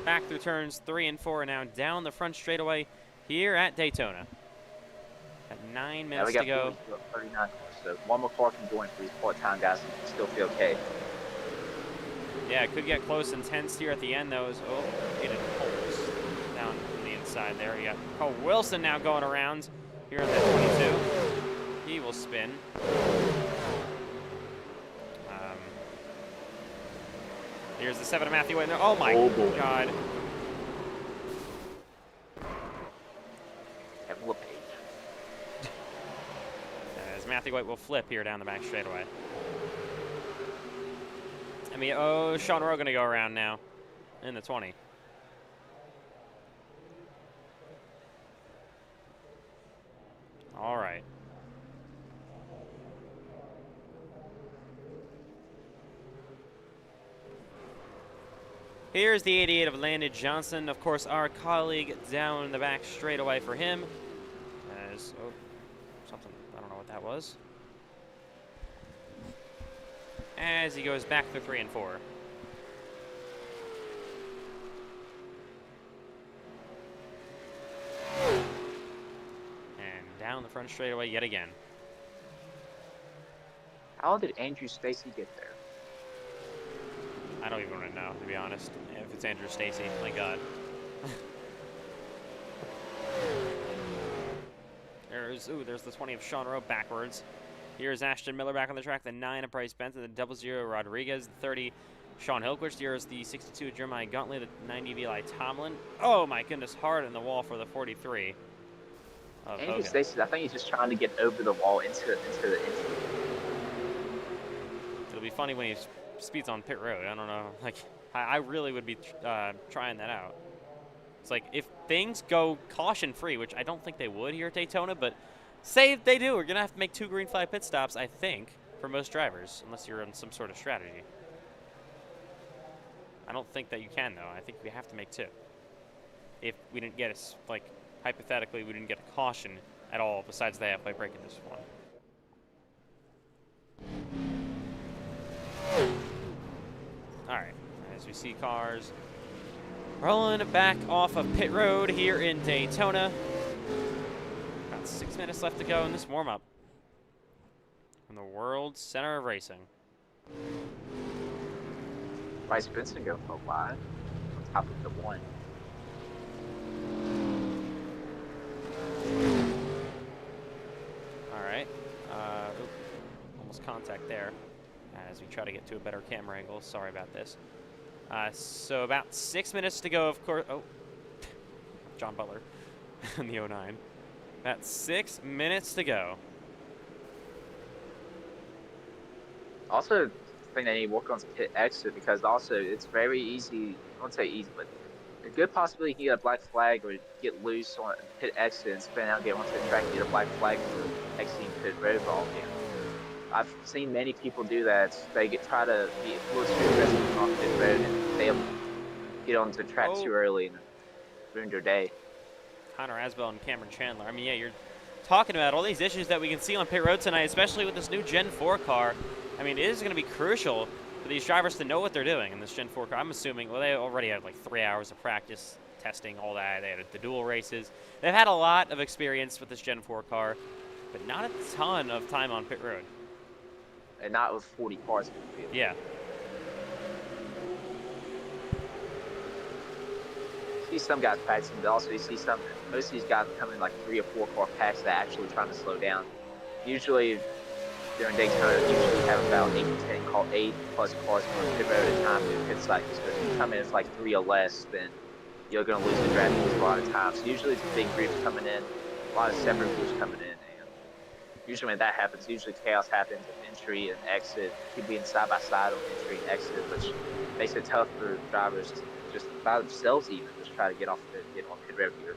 Speaker 1: Back through turns 3 and 4 now down the front straightaway here at Daytona. Got 9 minutes to go.
Speaker 5: 39, so one more car can join for these part-time guys and still feel okay.
Speaker 1: Yeah, it could get close and tense here at the end, though. Aiden Holes down on the inside there. We got Cole Wilson now going around here in that 22. He will spin. Here's the 7 of Matthew White. Oh my God. As Matthew White will flip here down the back straightaway. I mean, oh, Sean Rowe going to go around now in the 20. All right. Here's the 88 of Landon Johnson. Of course, our colleague down in the back straightaway for him. As, oh, something, I don't know what that was. As he goes back through 3 and 4. And down the front straightaway yet again.
Speaker 5: How did Andrew Stacy get there?
Speaker 1: I don't even want to know, to be honest. If it's Andrew Stacy, my God. There's the 20 of Sean Rowe backwards. Here's Ashton Miller back on the track, the 9 of Bryce Benson, the 00 Rodriguez, the 30 Sean Hilquist. Here's the 62 of Jeremiah Guntley, the 90 of Eli Tomlin. Oh my goodness, hard in the wall for the 43 of
Speaker 5: Andrew
Speaker 1: Hogan.
Speaker 5: Stacy, I think he's just trying to get over the wall into the entry.
Speaker 1: It'll be funny when he speeds on pit road. I don't know. Like, I really would be trying that out. It's like, if things go caution-free, which I don't think they would here at Daytona, but say they do, we're going to have to make 2 green flag pit stops, I think, for most drivers, unless you're in some sort of strategy. I don't think that you can, though. I think we have to make 2. If we didn't get like, hypothetically, we didn't get a caution at all besides the halfway break in this one. All right, as we see cars rolling back off of pit road here in Daytona. About 6 minutes left to go in this warm-up from the world's center of racing.
Speaker 5: Bryce Benson go for a wide on top of the one.
Speaker 1: All right. Almost contact there as we try to get to a better camera angle. Sorry about this. So about 6 minutes to go, of course. Oh, John Butler in the 09. About 6 minutes to go.
Speaker 5: Also, I think they need to work on pit exit because also it's very easy. I won't say easy, but a good possibility you get a black flag or get loose on pit exit and spin out, get onto the track, get a black flag for exiting pit road volume. I've seen many people do that. They try to be a little too aggressive on pit road and they get onto the track too early and ruin their day.
Speaker 1: Connor Asbell and Cameron Chandler. I mean, yeah, you're talking about all these issues that we can see on pit road tonight, especially with this new Gen 4 car. I mean, it is going to be crucial for these drivers to know what they're doing in this Gen 4 car. I'm assuming, well, they already had like 3 hours of practice, testing, all that. They had the dual races. They've had a lot of experience with this Gen 4 car, but not a ton of time on pit road.
Speaker 5: And not with 40 cars in the field.
Speaker 1: Yeah.
Speaker 5: You see some guys practicing, but also you see most of these guys come in like 3 or 4 car packs that are actually trying to slow down. Usually during Daytona, usually have about 8 to 10 8 plus cars on pit road at a time in pit cycles. But if you come in with like 3 or less, then you're going to lose the draft a lot of times. So usually it's big groups coming in, a lot of separate groups coming in. And usually when that happens, usually chaos happens at entry and exit. People being side by side on entry and exit, which makes it tough for drivers to just by themselves even just try to get on pit road here.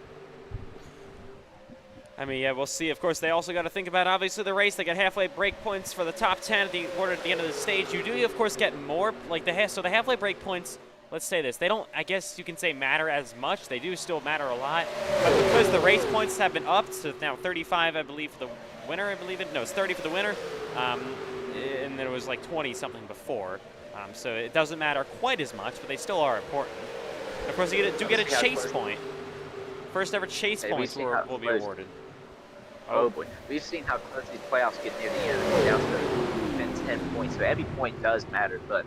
Speaker 1: I mean, yeah, we'll see. Of course, they also got to think about, obviously, the race. They got halfway break points for the top 10 at the order at the end of the stage. You do, of course, get more, like so the halfway break points, let's say this, they don't, I guess you can say, matter as much. They do still matter a lot. But because the race points have been upped to now 35, I believe, for the winner, No, it's 30 for the winner. And then it was like 20-something before. So it doesn't matter quite as much, but they still are important. And of course, you do get a chase point. First ever chase points will be awarded.
Speaker 5: Oh boy, we've seen how close these playoffs get near the end, down to 10 points. So every point does matter, but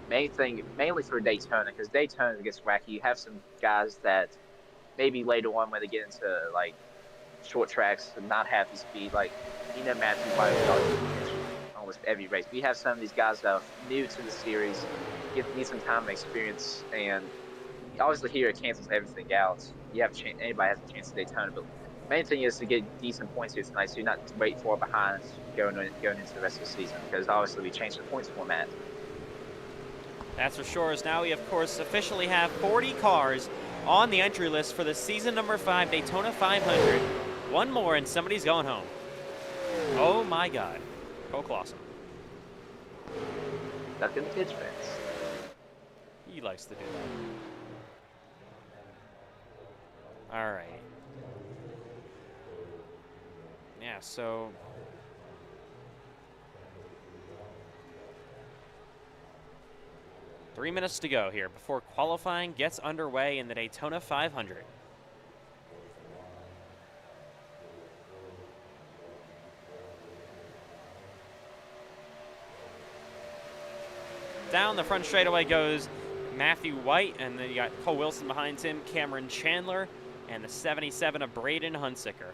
Speaker 5: mainly for Daytona, because Daytona gets wacky. You have some guys that maybe later on when they get into like short tracks and not have the speed, like Matthew White almost every race. We have some of these guys that are new to the series, need some time and experience, and obviously here it cancels everything out. You have anybody has a chance at Daytona, but main thing is to get decent points here tonight, so you're not wait far behind going into the rest of the season, because obviously we changed the points format.
Speaker 1: That's for sure, as now we, of course, officially have 40 cars on the entry list for the season number 5 Daytona 500. One more and somebody's going home. Oh my God. Cole Clausen.
Speaker 5: Stuck in the pitch fence.
Speaker 1: He likes to do that. All right. Yeah, so 3 minutes to go here before qualifying gets underway in the Daytona 500. Down the front straightaway goes Matthew White, and then you got Cole Wilson behind him, Cameron Chandler, and the 77 of Braden Hunsicker.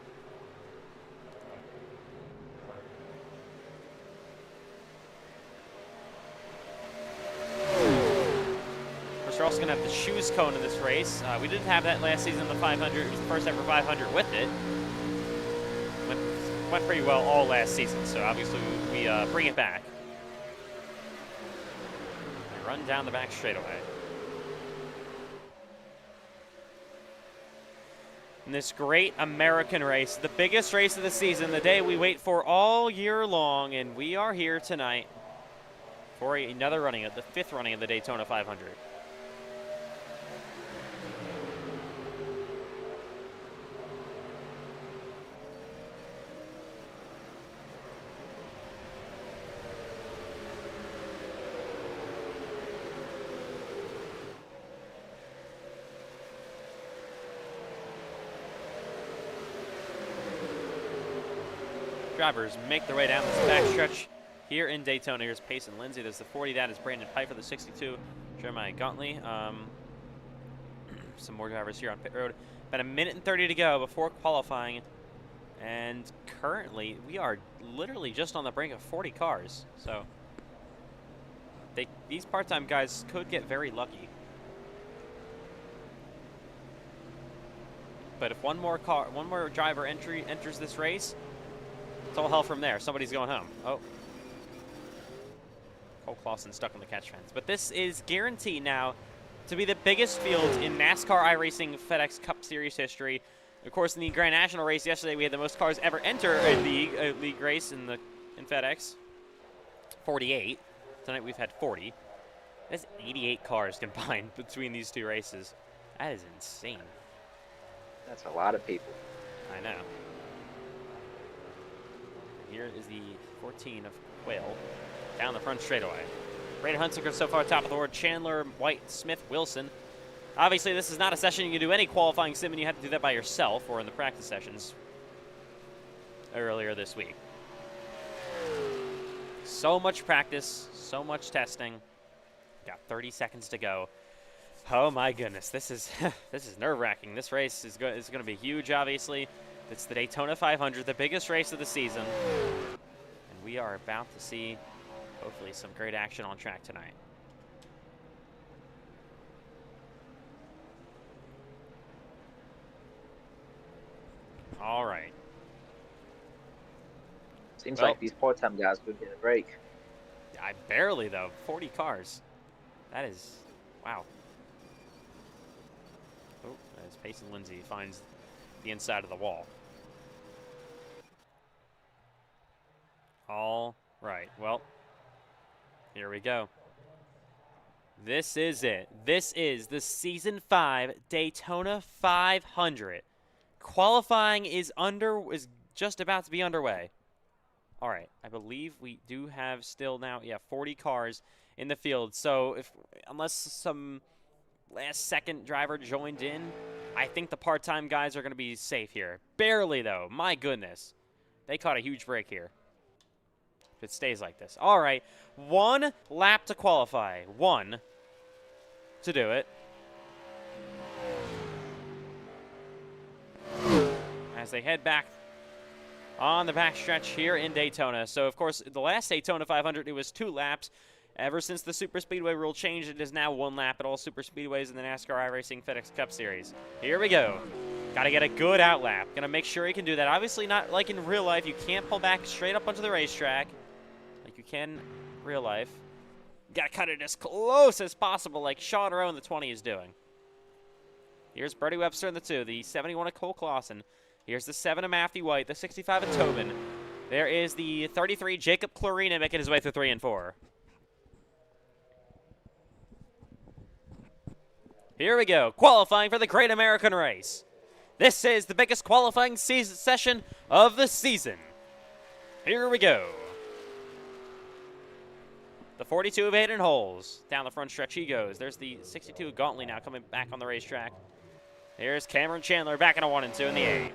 Speaker 1: We're also going to have the shoes cone in this race. We didn't have that last season in the 500. It was the first ever 500 with it. Went pretty well all last season, so obviously we bring it back. And run down the back straightaway. In this great American race, the biggest race of the season, the day we wait for all year long, and we are here tonight for another running of the 5th running of the Daytona 500. drivers make their way down this backstretch here in Daytona. Here's Payson Lindsay. There's the 40. That is Brandon Piper, the 62. Jeremiah Guntley. Some more drivers here on pit road. About a minute and 30 to go before qualifying. And currently, we are literally just on the brink of 40 cars. So these part-time guys could get very lucky. But if one more driver enters this race, it's all hell from there. Somebody's going home. Oh. Cole Clausen stuck on the catch fence. But this is guaranteed now to be the biggest field in NASCAR iRacing FedEx Cup Series history. Of course, in the Grand National race yesterday, we had the most cars ever enter a league race in FedEx. 48. Tonight we've had 40. That's 88 cars combined between these two races. That is insane.
Speaker 5: That's a lot of people.
Speaker 1: I know. Here is the 14 of Quail down the front straightaway. Braden Hunsaker so far top of the board. Chandler, White, Smith, Wilson. Obviously, this is not a session you can do any qualifying sim, and you have to do that by yourself or in the practice sessions earlier this week. So much practice, so much testing. Got 30 seconds to go. Oh my goodness, this is this is nerve-wracking. This race is going to be huge. Obviously, it's the Daytona 500, the biggest race of the season, and we are about to see hopefully some great action on track tonight. All right.
Speaker 5: Seems like these part-time guys would get a break.
Speaker 1: Barely though. 40 cars. That is wow. Oh, as Payson Lindsay finds the inside of the wall. All right. Well, here we go. This is it. This is the Season 5 Daytona 500. Qualifying is just about to be underway. All right. I believe we do have still now, 40 cars in the field. So unless some last-second driver joined in, I think the part-time guys are going to be safe here. Barely, though. My goodness. They caught a huge break here. If it stays like this. All right. 1 lap to qualify. 1 to do it. As they head back on the backstretch here in Daytona. So, of course, the last Daytona 500, it was 2 laps. Ever since the Super Speedway rule changed, it is now 1 lap at all Super Speedways in the NASCAR iRacing FedEx Cup Series. Here we go. Got to get a good outlap. Going to make sure he can do that. Obviously, not like in real life. You can't pull back straight up onto the racetrack like you can in real life. Got to cut it as close as possible like Sean Rowe in the 20 is doing. Here's Brody Webster in the 2, the 71 of Cole Clausen. Here's the 7 of Matthew White, the 65 of Tobin. There is the 33 Jacob Clarina making his way through 3 and 4. Here we go, qualifying for the Great American Race. This is the biggest qualifying session of the season. Here we go. The 42 of Aiden Holes. Down the front stretch he goes. There's the 62 of Gauntly now coming back on the racetrack. Here's Cameron Chandler back in a 1 and 2 in the 8.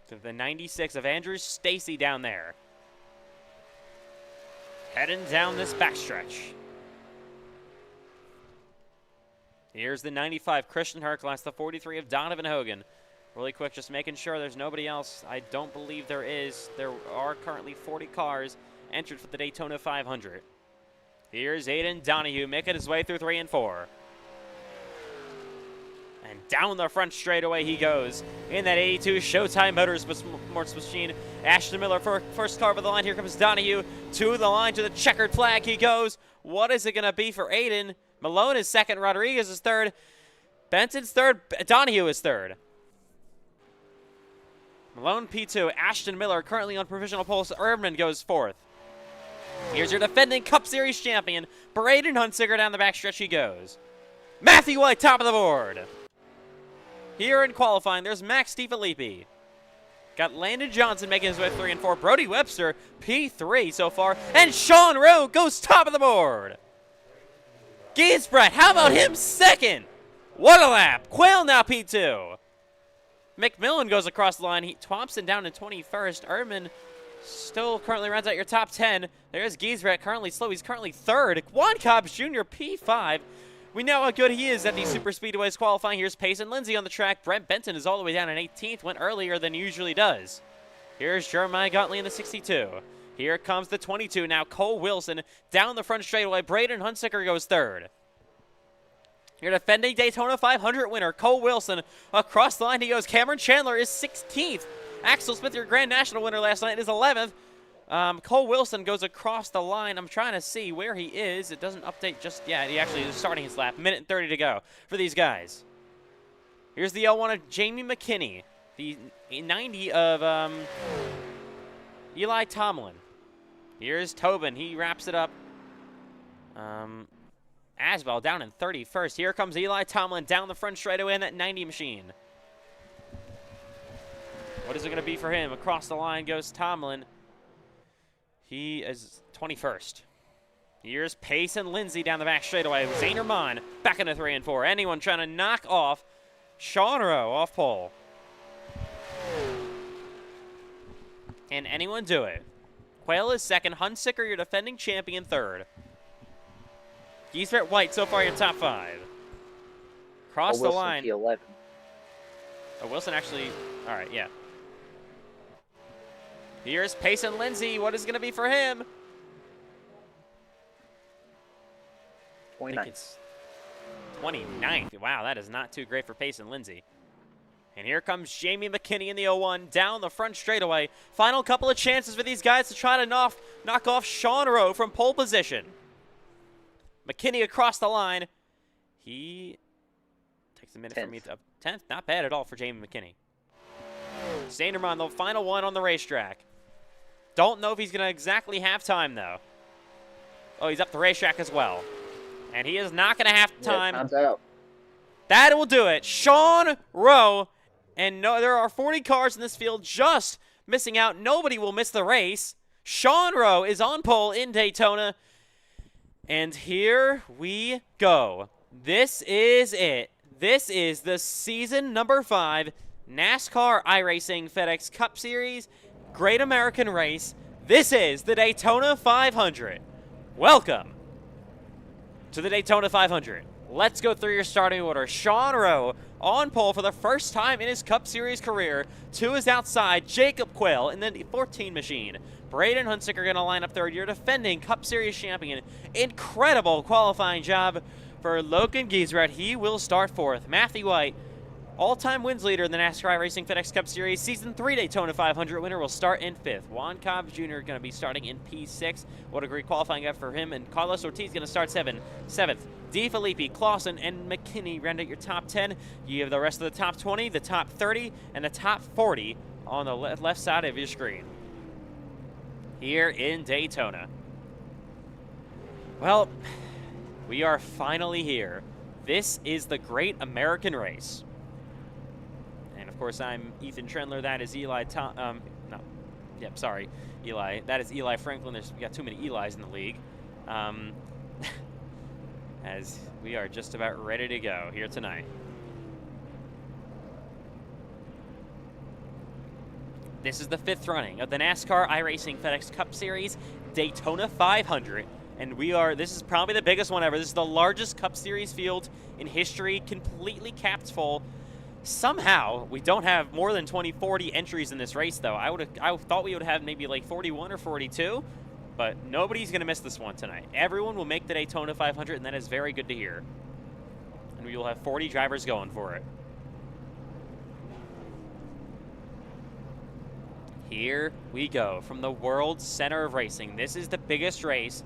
Speaker 1: To the 96 of Andrew Stacy down there. Heading down this backstretch. Here's the 95 Christian Hercules, the 43 of Donovan Hogan. Really quick, just making sure there's nobody else. I don't believe there is. There are currently 40 cars entered for the Daytona 500. Here's Aiden Donahue making his way through 3 and 4. And down the front straightaway he goes in that 82 Showtime Motorsports machine. Ashton Miller for first car over the line. Here comes Donahue to the line, to the checkered flag he goes. What is it going to be for Aiden? Malone is second. Rodriguez is third. Benson's third. Donahue is third. Malone P2. Ashton Miller currently on provisional pole. Erdman goes fourth. Here's your defending Cup Series champion. Braden Hunsicker down the backstretch he goes. Matthew White top of the board. Here in qualifying, there's Max DiFilippi. Got Landon Johnson making his way 3 and 4. Brody Webster, P3 so far. And Sean Rowe goes top of the board. Giesbrecht, how about him second? What a lap. Quail now P2. McMillan goes across the line. Thompson down in 21st. Erdman still currently rounds out your top 10. There's Giesbrecht, currently slow. He's currently 3rd. Juan Cobbs Jr., P5. We know how good he is at these super speedways qualifying. Here's Payson Lindsay on the track. Brent Benton is all the way down in 18th. Went earlier than he usually does. Here's Jeremiah Gottlieb in the 62. Here comes the 22. Now Cole Wilson down the front straightaway. Braden Hunsicker goes 3rd. Your defending Daytona 500 winner, Cole Wilson, across the line he goes. Cameron Chandler is 16th. Axel Smith, your Grand National winner last night, is 11th. Cole Wilson goes across the line. I'm trying to see where he is. It doesn't update just yet. He actually is starting his lap. Minute and 30 to go for these guys. Here's the L1 of Jamie McKinney. The 90 of Eli Tomlin. Here's Tobin. He wraps it up. Asbel down in 31st. Here comes Eli Tomlin down the front straightaway in that 90 machine. What is it going to be for him? Across the line goes Tomlin. He is 21st. Here's Payson Lindsay down the back straightaway. Zainer Mon back into 3 and 4. Anyone trying to knock off Sean Rowe off pole? Can anyone do it? Quayle is 2nd. Hunsicker, your defending champion, 3rd. Giesbert White, so far your top 5. Cross the line.
Speaker 5: P11.
Speaker 1: Oh, Wilson actually, all right, yeah. Here's Payson Lindsay. What is going to be for him?
Speaker 5: 29th.
Speaker 1: 29th. Wow, that is not too great for Payson Lindsay. And here comes Jamie McKinney in the 01 down the front straightaway. Final couple of chances for these guys to try to knock off Sean Rowe from pole position. McKinney across the line. He takes a minute 10th. For me to 10th. Not bad at all for Jamie McKinney. Sanderman, the final one on the racetrack. Don't know if he's going to exactly have time, though. Oh, he's up the racetrack as well. And he is not going to have time.
Speaker 5: Yeah, time's out.
Speaker 1: That will do it. Sean Rowe. And no, there are 40 cars in this field just missing out. Nobody will miss the race. Sean Rowe is on pole in Daytona. And here we go. This is it. This is the season number 5 NASCAR iRacing FedEx Cup Series Great American Race. This is the Daytona 500. Welcome to the Daytona 500. Let's go through your starting order. Sean Rowe on pole for the first time in his Cup Series career. 2 is outside. Jacob Quayle in the 14 machine. Braden Hunsicker going to line up 3rd. Your defending Cup Series champion. Incredible qualifying job for Logan Giesbrecht. He will start 4th. Matthew White, all-time wins leader in the NASCAR iRacing FedEx Cup Series. Season 3 Daytona 500 winner will start in 5th. Juan Cobbs Jr. going to be starting in P6. What a great qualifying effort for him. And Carlos Ortiz going to start 7th. D. Filippi, Clausen, and McKinney round out your top 10. You have the rest of the top 20, the top 30, and the top 40 on the left side of your screen. Here in Daytona. Well, we are finally here. This is the Great American Race. And of course, I'm Ethan Trendler. That is Eli Eli. That is Eli Franklin. We got too many Elis in the league. As we are just about ready to go here tonight. This is the 5th running of the NASCAR iRacing FedEx Cup Series Daytona 500. And this is probably the biggest one ever. This is the largest Cup Series field in history, completely capped full. Somehow, we don't have more than 40 entries in this race, though. I thought we would have maybe like 41 or 42, but nobody's going to miss this one tonight. Everyone will make the Daytona 500, and that is very good to hear. And we will have 40 drivers going for it. Here we go from the world center of racing. This is the biggest race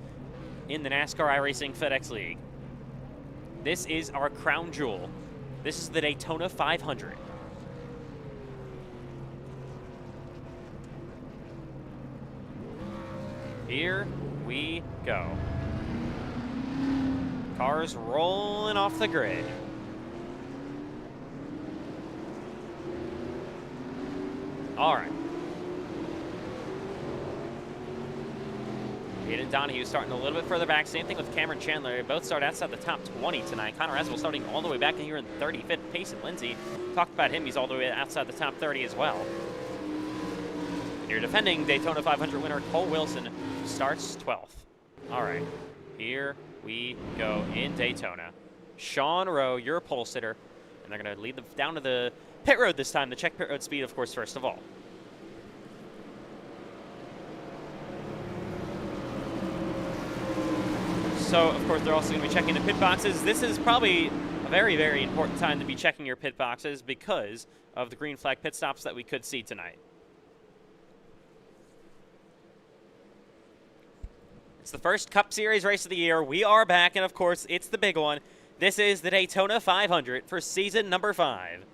Speaker 1: in the NASCAR iRacing FedEx League. This is our crown jewel. This is the Daytona 500. Here we go. Cars rolling off the grid. All right. Aiden Donahue starting a little bit further back. Same thing with Cameron Chandler. They both start outside the top 20 tonight. Connor Aswell starting all the way back in here in 35th. Payson Lindsay, talked about him. He's all the way outside the top 30 as well. And your defending Daytona 500 winner, Cole Wilson, starts 12th. All right, here we go in Daytona. Sean Rowe, your pole sitter, and they're going to lead them down to the pit road this time. The check pit road speed, of course, first of all. So, of course, they're also going to be checking the pit boxes. This is probably a very, very important time to be checking your pit boxes because of the green flag pit stops that we could see tonight. It's the first Cup Series race of the year. We are back, and of course, it's the big one. This is the Daytona 500 for season number 5.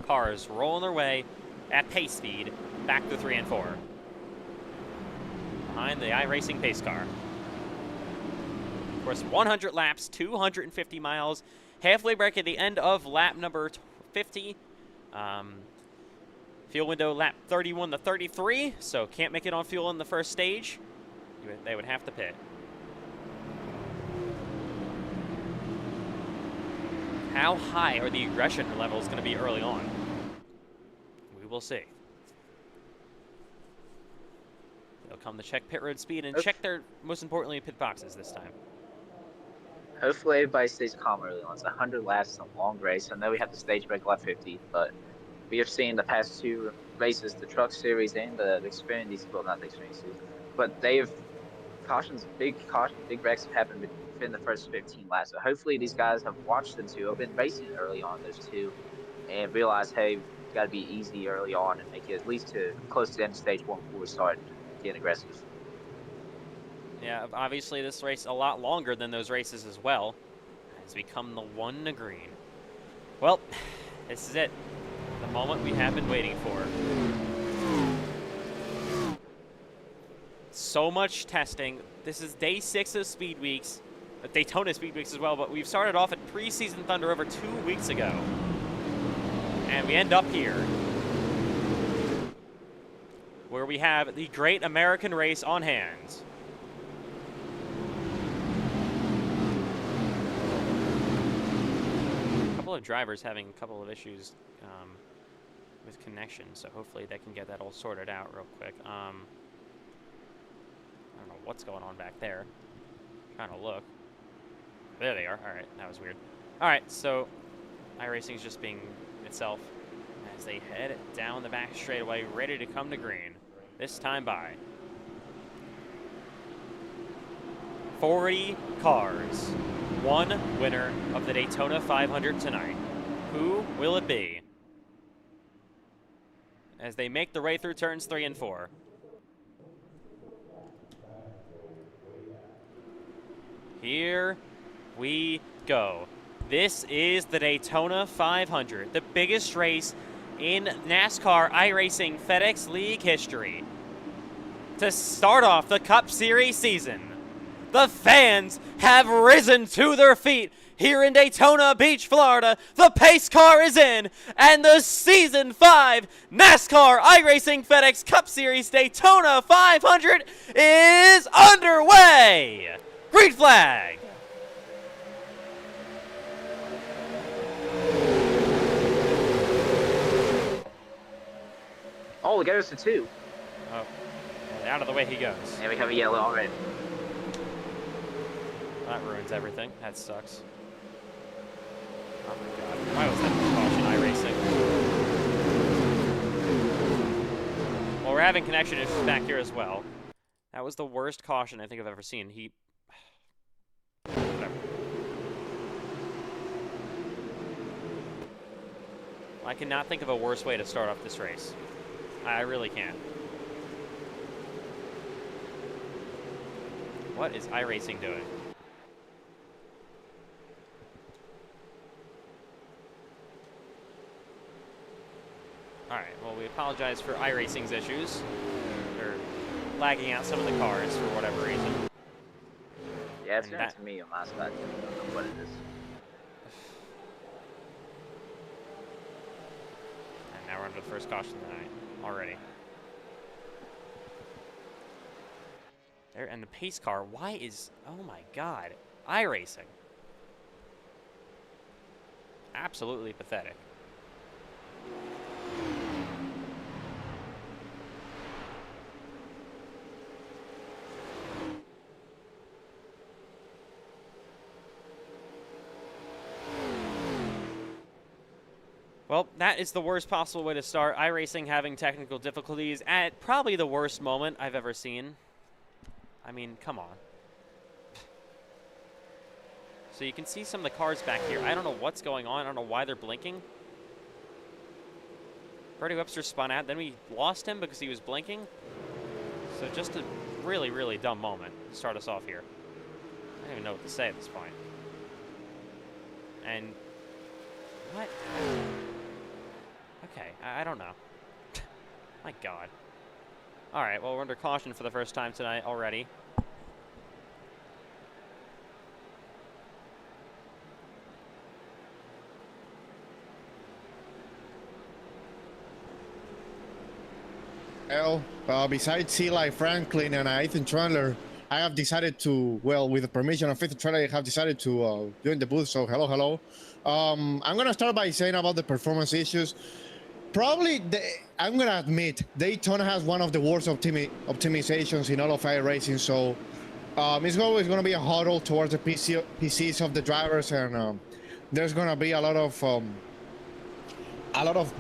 Speaker 1: Cars rolling their way at pace speed back to 3 and 4. Behind the iRacing pace car. Of course, 100 laps, 250 miles. Halfway break at the end of lap number 50. Fuel window lap 31 to 33, so can't make it on fuel in the first stage. They would have to pit. How high are the aggression levels going to be early on? We will see. They'll come to check pit road speed and check their, most importantly, pit boxes this time.
Speaker 5: Hopefully everybody stays calm early on. It's 100 laps, it's a long race. I know we have the stage break lap 50, but we have seen the past 2 races, the Truck Series and the Xfinity, well, not the Xfinity Series, but they have big wrecks have happened within the first 15 laps. So hopefully these guys have watched the 2, have been racing early on those 2, and realize, hey, we've got to be easy early on and make it at least to close to the end of stage 1 before we start getting aggressive.
Speaker 1: Yeah, obviously this race a lot longer than those races as well, as we come the 1 to green. Well, this is it. The moment we have been waiting for. So much testing. This is day 6 of Speed Weeks, Daytona Speed Weeks as well, but we've started off at preseason Thunder over 2 weeks ago. And we end up here, where we have the Great American Race on hand. A couple of drivers having a couple of issues with connection, so hopefully they can get that all sorted out real quick. I don't know what's going on back there. Trying to look. There they are. All right, that was weird. All right, so iRacing is just being itself as they head down the back straightaway, ready to come to green. This time by 40 cars. 1 winner of the Daytona 500 tonight. Who will it be? As they make their way through turns 3 and 4. Here we go. This is the Daytona 500, the biggest race in NASCAR iRacing FedEx League history. To start off the Cup Series season, the fans have risen to their feet here in Daytona Beach, Florida. The pace car is in, and the Season 5 NASCAR iRacing FedEx Cup Series Daytona 500 is underway. Green flag.
Speaker 5: Oh, it goes to 2.
Speaker 1: Oh, out of the way he goes.
Speaker 5: And we have a yellow already.
Speaker 1: That ruins everything. That sucks. Oh my god. Why was that caution iRacing? Well, we're having connection issues back here as well. That was the worst caution I think I've ever seen. Whatever. I cannot think of a worse way to start off this race. I really can't. What is iRacing doing? Alright, well, we apologize for iRacing's issues. They're lagging out some of the cars for whatever reason.
Speaker 5: Yeah, it's going to me on my side. I don't know what it is.
Speaker 1: under the first caution of the night already. There, and the pace car, why is, oh my God, iRacing. Absolutely pathetic. Well, that is the worst possible way to start. iRacing having technical difficulties at probably the worst moment I've ever seen. I mean, come on. So you can see some of the cars back here. I don't know what's going on. I don't know why they're blinking. Brady Webster spun out. Then we lost him because he was blinking. So just a really, really dumb moment to start us off here. I don't even know what to say at this point. And what? Okay, I don't know. My God. All right, well, we're under caution for the first time tonight already.
Speaker 20: Well, besides Eli Franklin and Ethan Trailer, I have decided to, well, with the permission of Ethan Trailer, I have decided to join the booth. So hello. I'm going to start by saying about the performance issues. Probably, I'm going to admit, Daytona has one of the worst optimizations in all of iRacing. So it's always going to be a huddle towards the PCs of the drivers, and there's going to be a lot of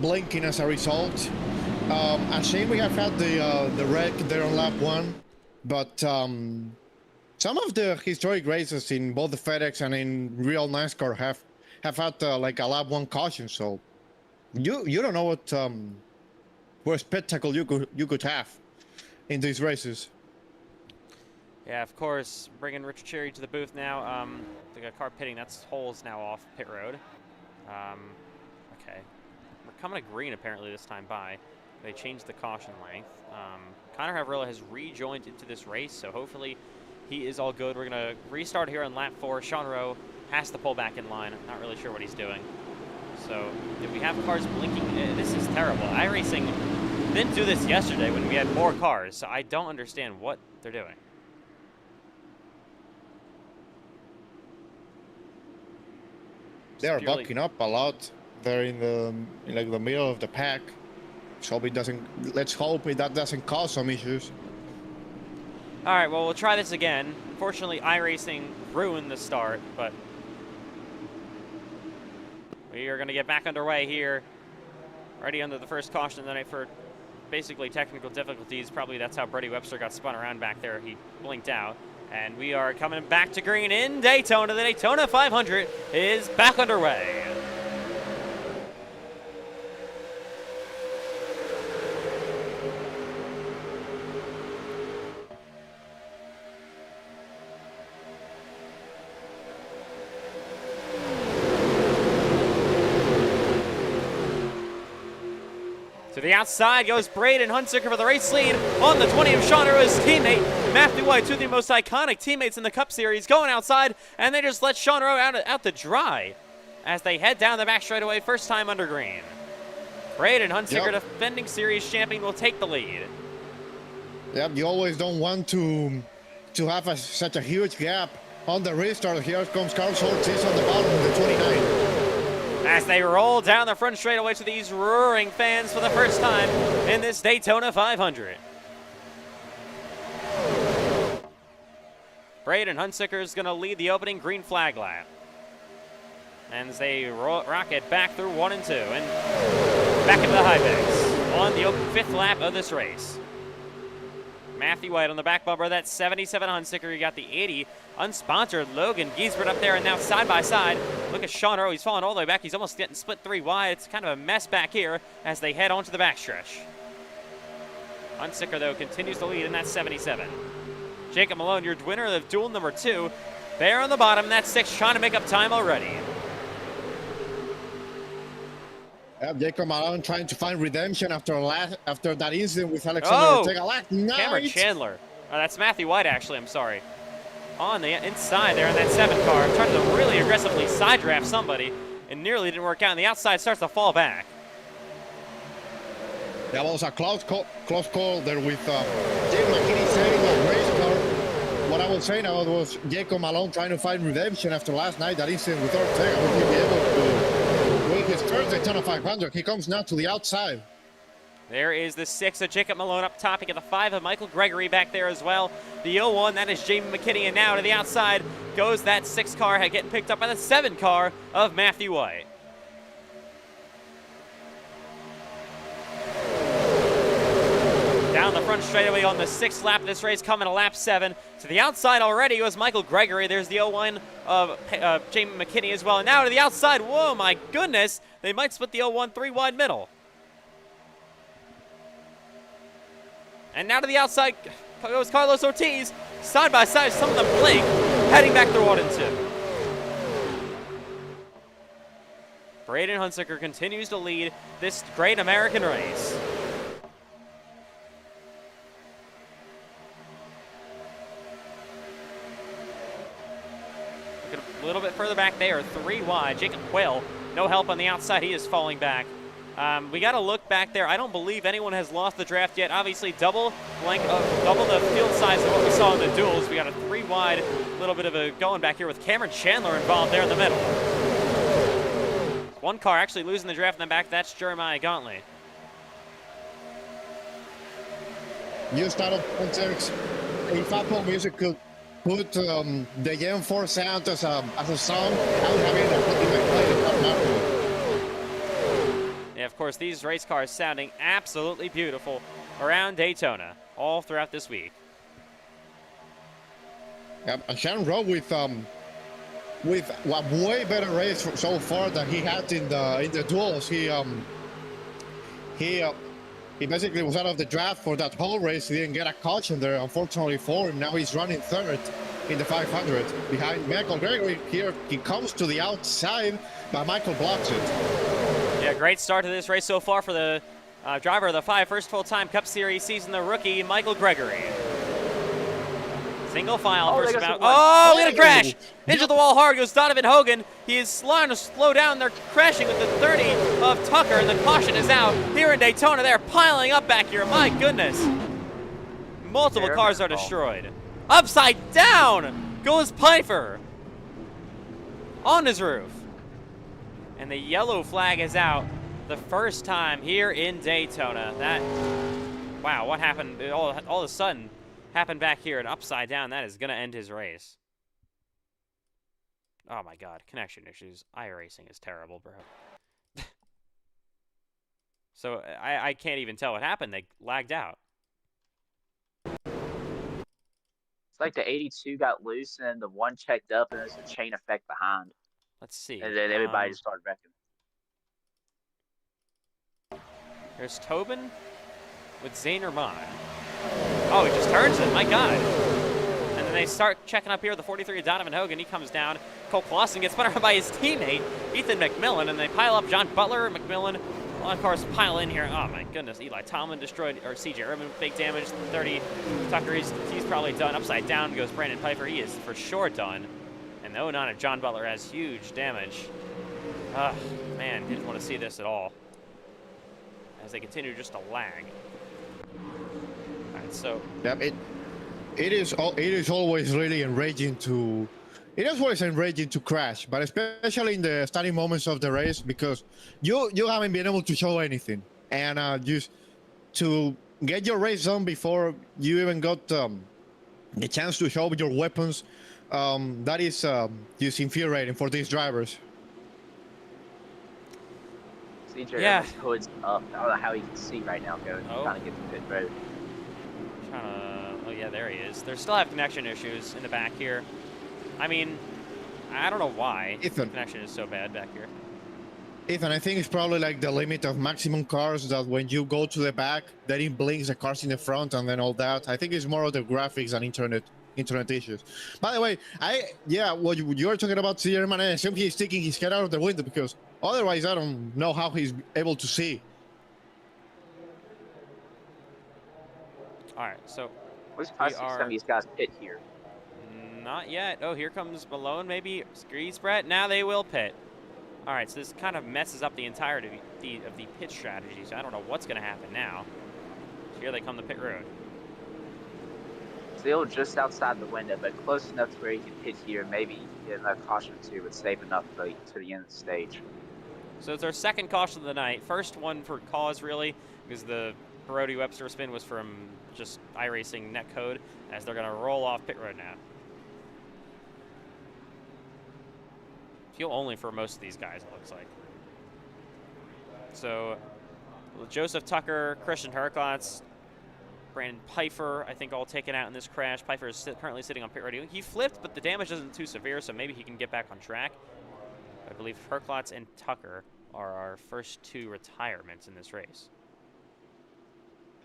Speaker 20: blinking as a result. A shame we have had the wreck there on lap 1, but some of the historic races in both the FedEx and in real NASCAR have had like a lap 1 caution. So you don't know what spectacle you could have in these races.
Speaker 1: Yeah, of course, bringing Richard Cherry to the booth now. They got car pitting. That's holes now off pit road. Okay, we're coming to green apparently this time by. They changed the caution length. Connor Havrilla has rejoined into this race, so hopefully he is all good. We're going to restart here on lap 4. Sean Rowe has to pull back in line. I'm not really sure what he's doing. So if we have cars blinking, this is terrible. iRacing didn't do this yesterday when we had more cars, so I don't understand what they're doing.
Speaker 20: They are backing up a lot. They're in the middle of the pack. Let's hope that doesn't cause some issues.
Speaker 1: All right, well, we'll try this again. Fortunately, iRacing ruined the start, but we are going to get back underway here. Already under the first caution of the night for basically technical difficulties. Probably that's how Brady Webster got spun around back there. He blinked out. And we are coming back to green in Daytona. The Daytona 500 is back underway. To the outside goes Braden Hunsaker for the race lead on the 20 of Sean Rowe's teammate, Matthew White, two of the most iconic teammates in the Cup Series, going outside, and they just let Sean Rowe out to dry as they head down the back straightaway, first time under green. Braden Hunsaker, defending series champion, will take the lead.
Speaker 20: Yep, you always don't want to have such a huge gap on the restart. Here comes Carlos Ortiz on the bottom of the 29.
Speaker 1: As they roll down the front straightaway to these roaring fans for the first time in this Daytona 500. Braden Hunsaker is going to lead the opening green flag lap. And as they rocket back through 1 and 2 and back into the high pegs on the open 5th lap of this race. Matthew White on the back bumper, that's 77 Hunsaker. You got the 80 unsponsored Logan Giesbert up there, and now side by side. Look at Sean Rowe, he's falling all the way back. He's almost getting split 3 wide. It's kind of a mess back here as they head onto the backstretch. Hunsaker, though, continues to lead in that 77. Jacob Malone, your winner of duel number 2. There on the bottom, that's 6, trying to make up time already.
Speaker 20: Jacob Malone trying to find redemption after that incident with Alexander Ortega last night.
Speaker 1: Cameron Chandler. Oh, that's Matthew White, actually. I'm sorry. On the inside there in that 7 car, trying to really aggressively side draft somebody, and nearly didn't work out. And the outside starts to fall back.
Speaker 20: That was a close call there with Jake McKinney saving a race car. What I was saying about was Jacob Malone trying to find redemption after last night. That incident with Ortega. Will he be able to win his first Daytona 500? He comes now to the outside.
Speaker 1: There is the 6 of Jacob Malone up top. You get the 5 of Michael Gregory back there as well. The 0-1, that is Jamie McKinney. And now to the outside goes that 6 car, getting picked up by the 7 car of Matthew White. Down the front straightaway on the 6th lap of this race, coming to lap 7. To the outside already was Michael Gregory. There's the 0-1 of Jamie McKinney as well. And now to the outside, whoa, my goodness. They might split the 0-1 3-wide middle. And now to the outside goes Carlos Ortiz. Side by side, some of them blink, heading back through Audenton. Braden Hunsaker continues to lead this great American race. Looking a little bit further back there, 3 wide. Jacob Quayle, no help on the outside. He is falling back. We got to look back there. I don't believe anyone has lost the draft yet. Obviously, double the field size of what we saw in the duels. We got a 3 wide, little bit of a going back here with Cameron Chandler involved there in the middle. 1 car actually losing the draft in the back. That's Jeremiah Gauntly.
Speaker 20: New style of context. If Apple Music could put the Gen 4 sound as a song, I would have it in my playlist.
Speaker 1: Yeah, of course, these race cars sounding absolutely beautiful around Daytona all throughout this week.
Speaker 20: Yeah, and Shannon Rowe with a way better race so far than he had in the duels. He basically was out of the draft for that whole race. He didn't get a caution there, unfortunately for him. Now he's running third in the 500 behind Michael Gregory. Here he comes to the outside, but Michael blocks it.
Speaker 1: Yeah, great start to this race so far for the driver of the first full-time Cup Series season, the rookie Michael Gregory. Single file first about. Oh, look at a crash! Into the wall hard goes Donovan Hogan. He is trying to slow down. They're crashing with the 30 of Tucker, and the caution is out. Here in Daytona, they're piling up back here. My goodness. Multiple cars are destroyed. Upside down goes Pfeiffer on his roof. And the yellow flag is out the first time here in Daytona. Wow, what happened? All of a sudden happened back here and upside down. That is going to end his race. Oh my God, connection issues. iRacing is terrible, bro. So I can't even tell what happened. They lagged out.
Speaker 5: It's like the 82 got loose and the 1 checked up and there's a chain effect behind.
Speaker 1: Let's see.
Speaker 5: And then everybody just started wrecking.
Speaker 1: There's Tobin with Zane Rahman. Oh, he just turns it. My God. And then they start checking up here. The 43 of Donovan Hogan. He comes down. Cole Clausen gets spun around by his teammate, Ethan McMillan. And they pile up John Butler, McMillan. A lot of cars pile in here. Oh, my goodness. Eli Tomlin destroyed, or CJ Urban with big damage. 30. Tucker, he's probably done. Upside down goes Brandon Pfeiffer. He is for sure done. And the 09 of John Butler has huge damage. Man, didn't want to see this at all. As they continue just to lag. All right, so.
Speaker 20: Yeah, it is always really enraging to. It is always enraging to crash, but especially in the starting moments of the race because you haven't been able to show anything, and just to get your race done before you even got the chance to show your weapons. That is just infuriating for these drivers.
Speaker 5: CJ Urban's hood's up. I don't know how he can see right now going. Trying to get the pit road.
Speaker 1: Oh yeah, there he is. They still have connection issues in the back here. I mean, I don't know why the connection is so bad back here.
Speaker 20: Ethan, I think it's probably like the limit of maximum cars that when you go to the back, then it blinks the cars in the front and then all that. I think it's more of the graphics and internet issues. By the way, what you were talking about CJ Urban, I assume he's sticking his head out of the window because otherwise I don't know how he's able to see.
Speaker 1: All right, so
Speaker 5: what's some of these guys pit here?
Speaker 1: Not yet. Oh, here comes Malone, maybe Grease Brett. Now they will pit. All right, so this kind of messes up the entirety of the pit strategy, so I don't know what's going to happen now. So here they come to pit road.
Speaker 5: Still just outside the window, but close enough to where he can pit here. Maybe get another caution or two, but safe enough to the end of the stage.
Speaker 1: So it's our second caution of the night. First one for cause, really, because the Brody Webster spin was from just iRacing netcode, as they're going to roll off pit road now. Fuel only for most of these guys, it looks like. So Joseph Tucker, Christian Herklotz, Brandon Pfeiffer, I think all taken out in this crash. Pfeiffer is currently sitting on pit road. He flipped, but the damage isn't too severe, so maybe he can get back on track. I believe Herklotz and Tucker are our first two retirements in this race.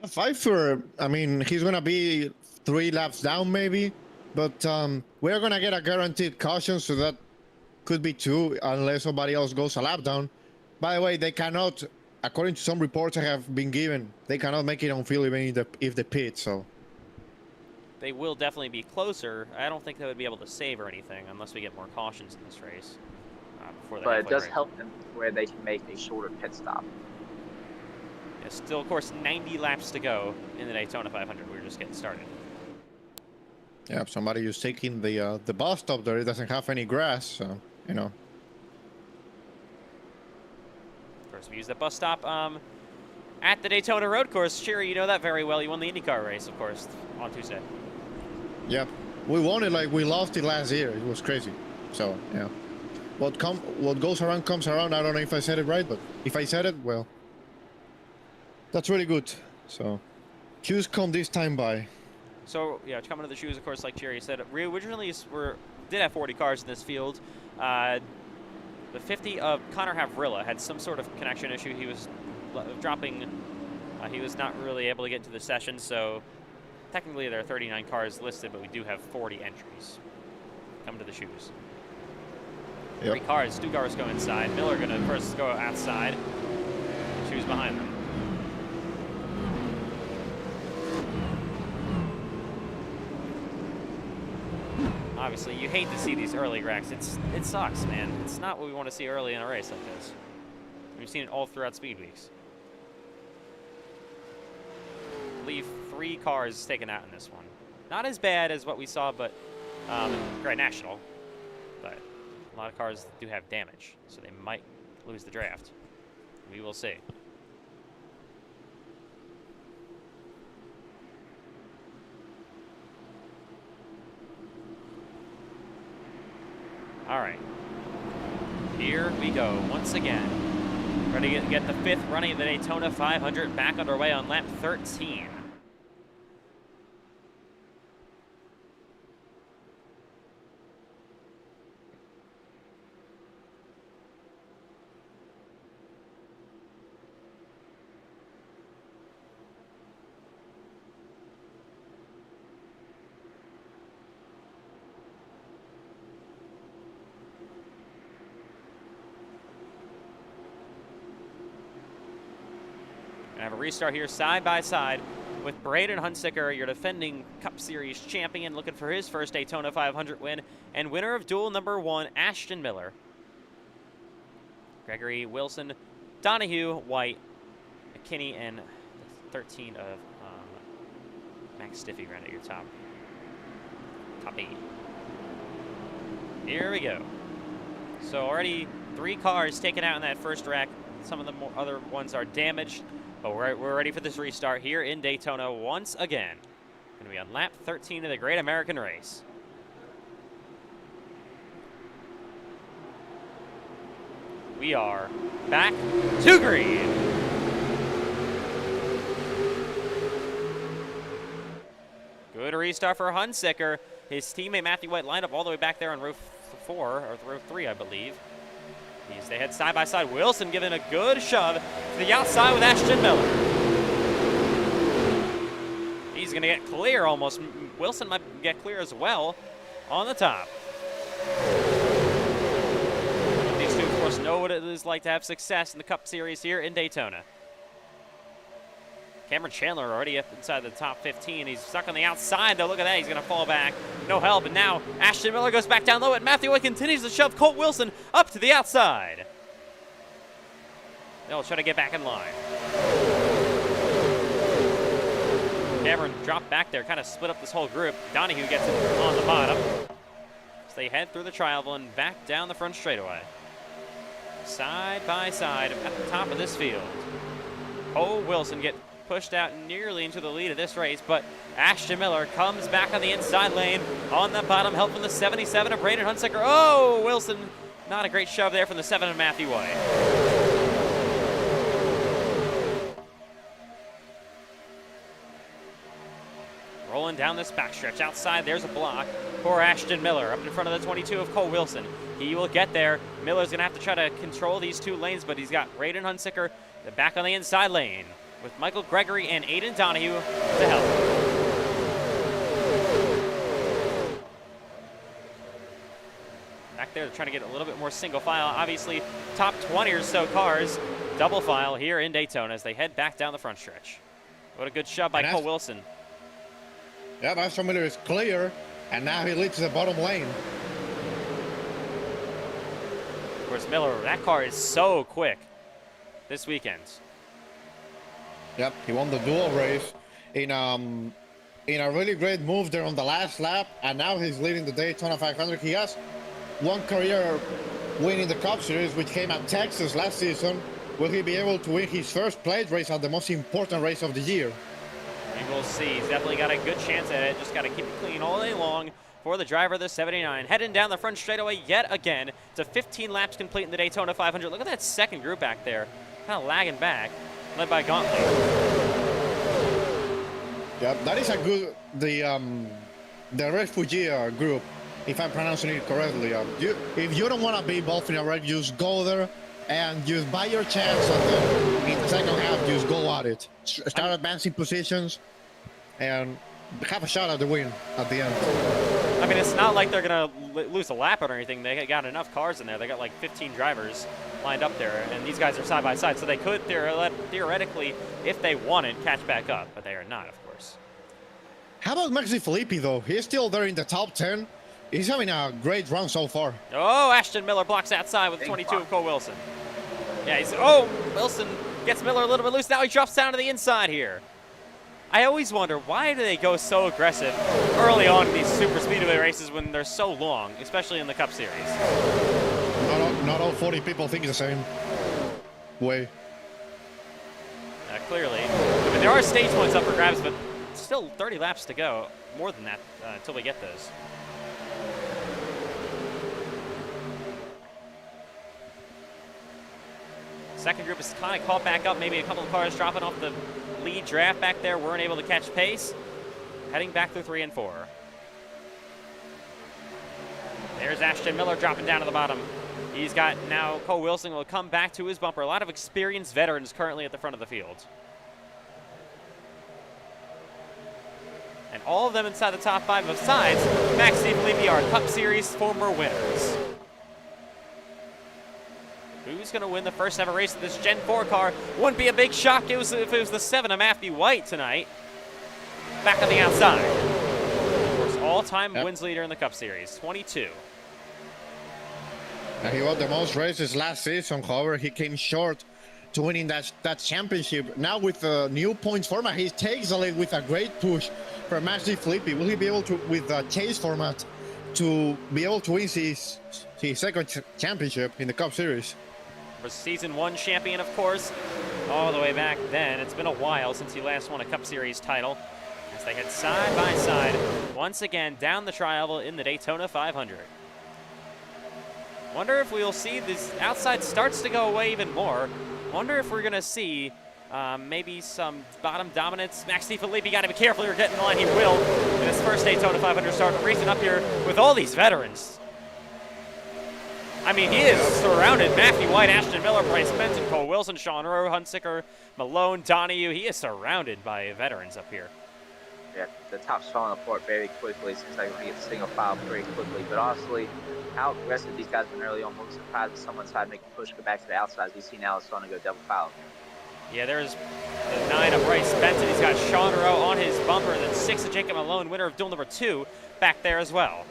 Speaker 20: Pfeiffer, I mean, he's going to be 3 laps down maybe, but we're going to get a guaranteed caution, so that could be 2 unless somebody else goes a lap down. By the way, they cannot, according to some reports I have been given, they cannot make it on field even if they pit, so.
Speaker 1: They will definitely be closer. I don't think they would be able to save or anything unless we get more cautions in this race.
Speaker 5: But it does help them where they can make a shorter pit stop.
Speaker 1: Yeah, still, of course, 90 laps to go in the Daytona 500. We're just getting started.
Speaker 20: Yeah, somebody is taking the bus stop there. It doesn't have any grass, so, you know.
Speaker 1: First, we use the bus stop at the Daytona road course. Cheery, you know that very well. You won the IndyCar race, of course, on Tuesday.
Speaker 20: Yeah, we won it like we lost it last year. It was crazy. So, yeah. What goes around comes around. I don't know if I said it right, but if I said it, well, that's really good. So, shoes come this time by.
Speaker 1: So, yeah, coming to the shoes, of course, like Jerry said, we originally did have 40 cars in this field. The 50 of Connor Havrilla had some sort of connection issue. He was dropping, he was not really able to get into the session, so technically there are 39 cars listed, but we do have 40 entries. Coming to the shoes.
Speaker 20: Yep.
Speaker 1: 3 cars, 2 cars go inside. Miller gonna first go outside. Shoes behind them. Obviously, you hate to see these early wrecks. It sucks, man. It's not what we want to see early in a race like this. We've seen it all throughout Speed Weeks. I believe 3 cars taken out in this one. Not as bad as what we saw, but Grand National. But a lot of cars do have damage, so they might lose the draft. We will see. All right, here we go once again. Ready to get the 5th running of the Daytona 500 back underway on lap 13. Gonna have a restart here side by side with Braden Hunsicker, your defending Cup Series champion, looking for his first Daytona 500 win, and winner of duel number 1, Ashton Miller. Gregory, Wilson, Donahue, White, McKinney, and 13 of Max Stiffy around at your top 8. Here we go. So already 3 cars taken out in that first wreck. Some of the other ones are damaged. But we're ready for this restart here in Daytona once again. Going to be on lap 13 of the Great American Race. We are back to green. Good restart for Hunsicker. His teammate Matthew White lined up all the way back there on row 4, or row 3, I believe. They head side by side. Wilson giving a good shove to the outside with Ashton Miller. He's going to get clear almost. Wilson might get clear as well on the top. These two, of course, know what it is like to have success in the Cup Series here in Daytona. Cameron Chandler already up inside the top 15. He's stuck on the outside, though. Look at that. He's going to fall back. No help. And now Ashton Miller goes back down low, and Matthew White continues to shove Colt Wilson up to the outside. They'll try to get back in line. Cameron dropped back there, kind of split up this whole group. Donahue gets it on the bottom. So they head through the tri-oval and back down the front straightaway. Side by side at the top of this field. Cole Wilson get pushed out nearly into the lead of this race, but Ashton Miller comes back on the inside lane on the bottom, help from the 77 of Braden Hunsaker. Oh, Wilson, not a great shove there from the 7 of Matthew White. Rolling down this backstretch. Outside, there's a block for Ashton Miller up in front of the 22 of Cole Wilson. He will get there. Miller's going to have to try to control these 2 lanes, but he's got Braden Hunsaker back on the inside lane with Michael Gregory and Aiden Donahue to help. Back there, they're trying to get a little bit more single file. Obviously, top 20 or so cars, double file here in Daytona as they head back down the front stretch. What a good shove by Cole Wilson.
Speaker 20: Yeah, Ashton Miller is clear, and now he leads the bottom lane.
Speaker 1: Of course, Miller, that car is so quick this weekend.
Speaker 20: Yep, he won the dual race in a really great move there on the last lap, and now he's leading the Daytona 500. He has one career win in the Cup Series, which came at Texas last season. Will he be able to win his first plate race at the most important race of the year?
Speaker 1: We will see. He's definitely got a good chance at it. Just got to keep it clean all day long for the driver of the 79. Heading down the front straightaway yet again. It's a 15 laps complete in the Daytona 500. Look at that second group back there. Kind of lagging back, led by Gauntlet.
Speaker 20: Yeah, that is a good, the refugee group, if I'm pronouncing it correctly. If you don't want to be involved in a wreck, just go there and just buy your chance, and then in the second half, just go at it. Start advancing positions and have a shot at the win at the end.
Speaker 1: I mean, it's not like they're going to lose a lap or anything. They got enough cars in there. They got like 15 drivers lined up there, and these guys are side by side, so they could theoretically, if they wanted, catch back up, but they are not, of course.
Speaker 20: How about Maxi Filippi, though? He's still there in the top 10. He's having a great run so far.
Speaker 1: Oh, Ashton Miller blocks outside with 22 of Cole Wilson. Yeah, Wilson gets Miller a little bit loose. Now he drops down to the inside here. I always wonder, why do they go so aggressive early on in these super speedway races when they're so long, especially in the Cup Series?
Speaker 20: Not all 40 people think the same way.
Speaker 1: Clearly. I mean, there are stage points up for grabs, but still 30 laps to go. More than that until we get those. Second group is kind of caught back up. Maybe a couple of cars dropping off the lead draft back there weren't able to catch pace. Heading back through 3 and 4. There's Ashton Miller dropping down to the bottom. He's got now Cole Wilson will come back to his bumper. A lot of experienced veterans currently at the front of the field. And all of them inside the top 5 besides Max DiFilippi are Cup Series former winners. Who's going to win the first ever race of this Gen 4 car? Wouldn't be a big shock if it was the 7 of Matthew White tonight. Back on the outside. Of course, all-time wins leader in the Cup Series, 22.
Speaker 20: And he won the most races last season. However, he came short to winning that championship. Now with the new points format, he takes the lead with a great push from Max DiFilippi. Will he be able to, with the chase format, to be able to win his second championship in the Cup Series?
Speaker 1: Was season 1 champion, of course, all the way back then. It's been a while since he last won a Cup Series title. As they head side by side, once again down the tri-oval in the Daytona 500. Wonder if we'll see these outside starts to go away even more. Wonder if we're going to see maybe some bottom dominance. Max DiFilippi got to be careful here getting in the line. He will in his first Daytona 500 start, racing up here with all these veterans. I mean, he is surrounded. Matthew White, Ashton Miller, Bryce Benton, Cole Wilson, Sean Rowe, Hunsaker, Malone, Donahue. He is surrounded by veterans up here.
Speaker 5: Yeah, the top's falling apart very quickly. Seems like we get single file pretty quickly. But honestly, how aggressive these guys have been early on. We're surprised that someone's side make a push, go back to the outside. You see now it's starting to go double foul.
Speaker 1: Yeah, there's the 9 of Bryce Benton. He's got Sean Rowe on his bumper. And then 6 of Jacob Malone, winner of duel number 2, back there as well.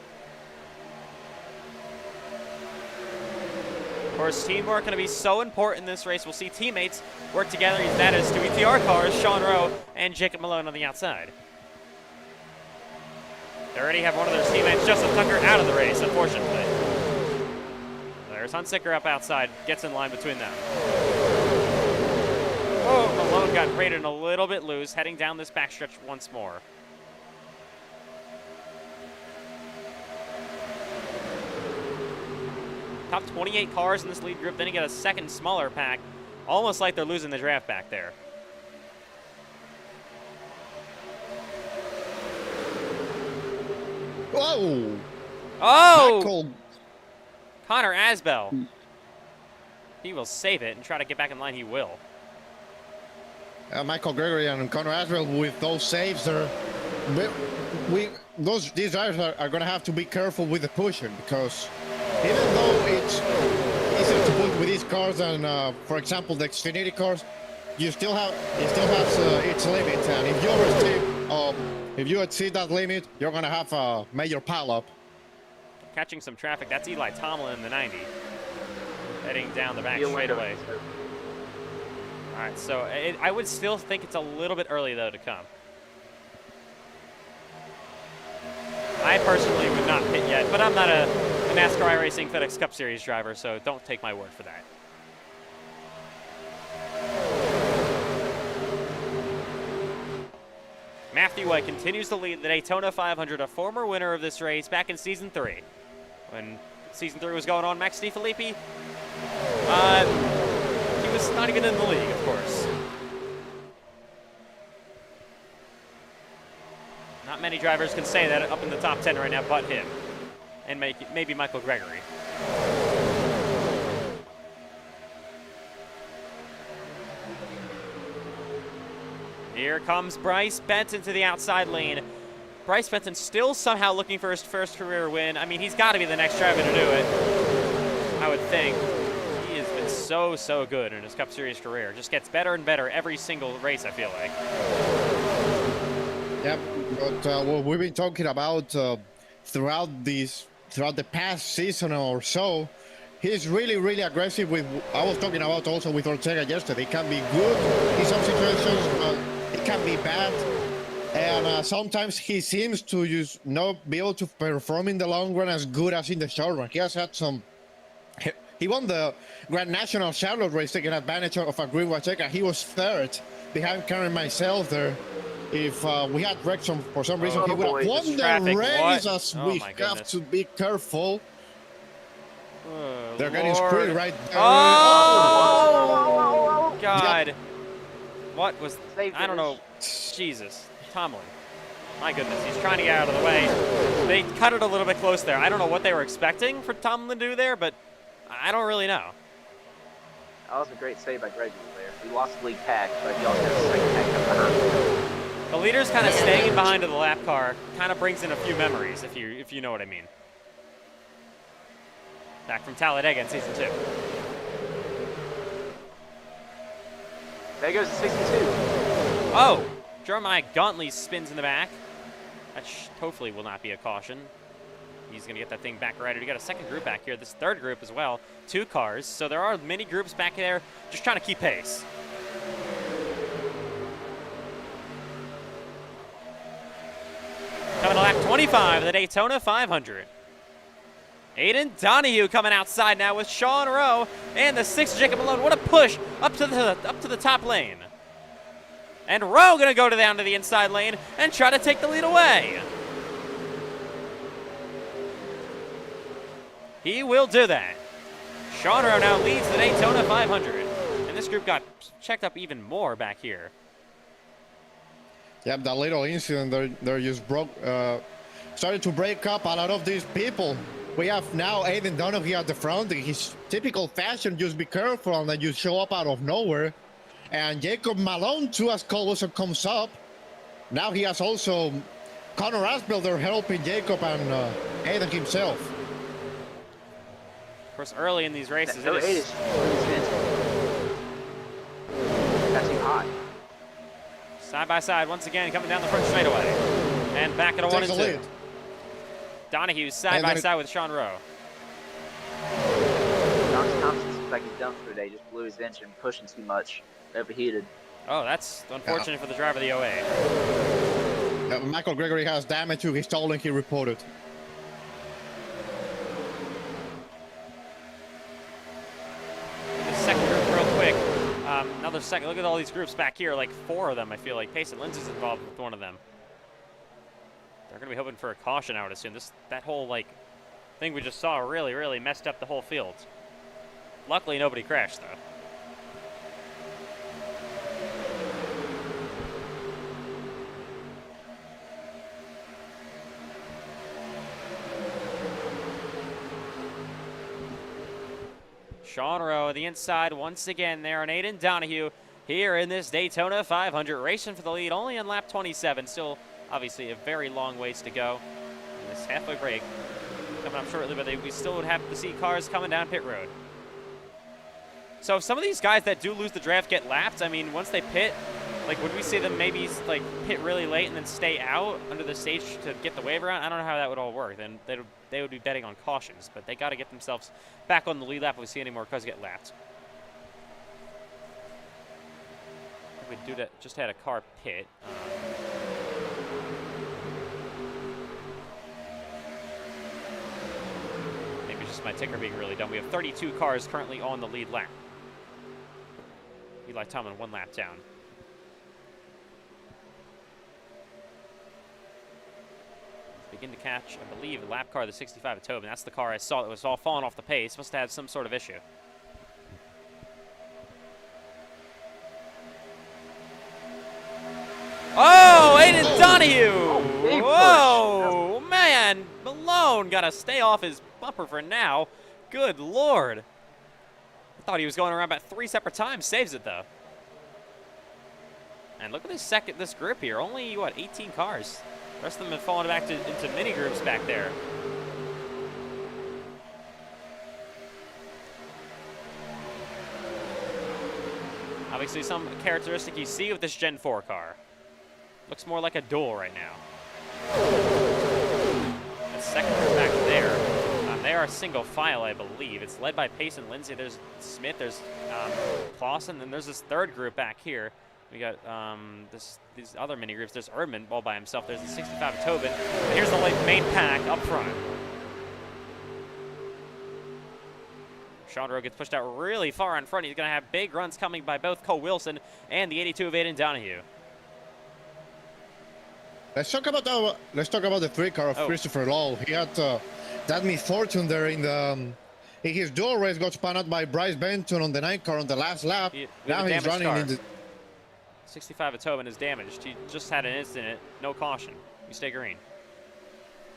Speaker 1: course, teamwork going to be so important in this race. We'll see teammates work together. That is two ETR cars, Sean Rowe and Jacob Malone on the outside. They already have one of their teammates, Joseph Tucker, out of the race, unfortunately. There's Hunsicker up outside, gets in line between them. Oh, Malone got rated a little bit loose, heading down this backstretch once more. Top 28 cars in this lead group, then you get a second smaller pack. Almost like they're losing the draft back there.
Speaker 20: Whoa!
Speaker 1: Oh!
Speaker 20: Michael.
Speaker 1: Connor Asbell. He will save it and try to get back in line. He will.
Speaker 20: Michael Gregory and Connor Asbell with those saves there. These drivers are going to have to be careful with the pushing, because even though it's easier to push with these cars than, for example, the Xfinity cars, it still has its limit, and if you exceed that limit, you're going to have a major pileup.
Speaker 1: Catching some traffic. That's Eli Tomlin in the 90. Heading down the back straightaway. All right, so I would still think it's a little bit early, though, to come. I personally would not pit yet, but I'm not a NASCAR iRacing FedEx Cup Series driver, so don't take my word for that. Matthew White continues to lead the Daytona 500, a former winner of this race back in Season 3. When Season 3 was going on, Max DiFilippi, he was not even in the league, of course. Not many drivers can say that up in the top 10 right now, but him. And maybe Michael Gregory. Here comes Bryce Benton to the outside lane. Bryce Benton still somehow looking for his first career win. I mean, he's got to be the next driver to do it, I would think. He has been so good in his Cup Series career. Just gets better and better every single race, I feel like.
Speaker 20: Yep, but what we've been talking about throughout the past season or so, he's really aggressive with. I was talking about also with Ortega yesterday. It can be good in some situations, but it can be bad. And sometimes he seems to just not be able to perform in the long run as good as in the short run. He has had some. He won the Grand National Charlotte race, taking advantage of a green Ortega. He was third behind Karen myself there. If we had Rexon for some reason, he would have won the race. As we have to be careful. They're getting screwed right there.
Speaker 1: Oh, God.
Speaker 20: Yep.
Speaker 1: What was... I don't know. Jesus. Tomlin. My goodness. He's trying to get out of the way. They cut it a little bit close there. I don't know what they were expecting for Tomlin to do there, but I don't really know.
Speaker 5: That was a great save by Gregory there. He lost the lead pack, but he also got the second pack up behind.
Speaker 1: The leader's kind of staying behind of the lap car. Kind of brings in a few memories, if you know what I mean. Back from Talladega in Season 2.
Speaker 5: There goes the 62.
Speaker 1: Oh! Jeremiah Gauntly spins in the back. That hopefully will not be a caution. He's going to get that thing back right. We got a second group back here. This third group as well. 2 cars. So there are many groups back there just trying to keep pace. Coming to lap 25 of the Daytona 500. Aiden Donahue coming outside now with Sean Rowe and the 6th Jacob Malone. What a push up to the top lane. And Rowe going to go down to the inside lane and try to take the lead away. He will do that. Sean Rowe now leads the Daytona 500. And this group got checked up even more back here.
Speaker 20: Yep, that little incident there just started to break up a lot of these people. We have now Aiden Donahue at the front in his typical fashion, just be careful and then you show up out of nowhere. And Jacob Malone too, as Cole Wilson comes up. Now he has also Connor Asbell there helping Jacob and Aiden himself.
Speaker 1: Of course, early in these races,
Speaker 5: it is. That's too high.
Speaker 1: Side by side, once again, coming down the front straightaway. And back at a 1 and 2. Donahue side by side with Sean Rowe.
Speaker 5: Johnson Thompson jumps for the day. Just blew his engine, pushing too much, overheated.
Speaker 1: Oh, that's unfortunate for the driver of the 08.
Speaker 20: Michael Gregory has damage to his tolling, he reported.
Speaker 1: The second group real quick. Another second. Look at all these groups back here. Like 4 of them, I feel like. Payson Lindsay's involved with one of them. They're going to be hoping for a caution, I would assume. That whole, like, thing we just saw really, really messed up the whole field. Luckily, nobody crashed, though. Sean Rowe, the inside once again there on Aiden Donahue here in this Daytona 500, racing for the lead only on lap 27. Still, obviously, a very long ways to go. And this halfway break coming up shortly, but we still would have to see cars coming down pit road. So if some of these guys that do lose the draft get lapped, I mean, once they pit, like, would we see them maybe, like, pit really late and then stay out under the stage to get the waiver out? I don't know how that would all work. Then they would be betting on cautions, but they got to get themselves back on the lead lap if we see any more cars get lapped. We do that. Just had a car pit. Maybe it's just my ticker being really dumb. We have 32 cars currently on the lead lap. Eli Tomlin 1 lap down. Begin to catch, I believe, the lap car, the 65 of Tobin. That's the car I saw that was all falling off the pace. Must have had some sort of issue. Oh, Aiden Donahue! Whoa, man! Malone got to stay off his bumper for now. Good Lord. I thought he was going around about 3 separate times. Saves it, though. And look at this group here. Only, what, 18 cars. The rest of them have fallen back into mini groups back there. Obviously, some characteristic you see with this Gen 4 car. Looks more like a duel right now. The second group back there. They are a single file, I believe. It's led by Payson Lindsay. There's Smith. There's Clausen. And there's this third group back here. We got these other mini groups. There's Erdman all by himself. There's the 65 of Tobin. And here's the main pack up front. Sean Rowe gets pushed out really far in front. He's going to have big runs coming by both Cole Wilson and the 82 of Aiden Donahue.
Speaker 20: Let's talk about the 3 car of Christopher Lowell. He had that misfortune there in his dual race, got spun out by Bryce Benton on the 9 car on the last lap. Now he's running in the
Speaker 1: 65 of Tobin is damaged. He just had an incident. No caution. You stay green.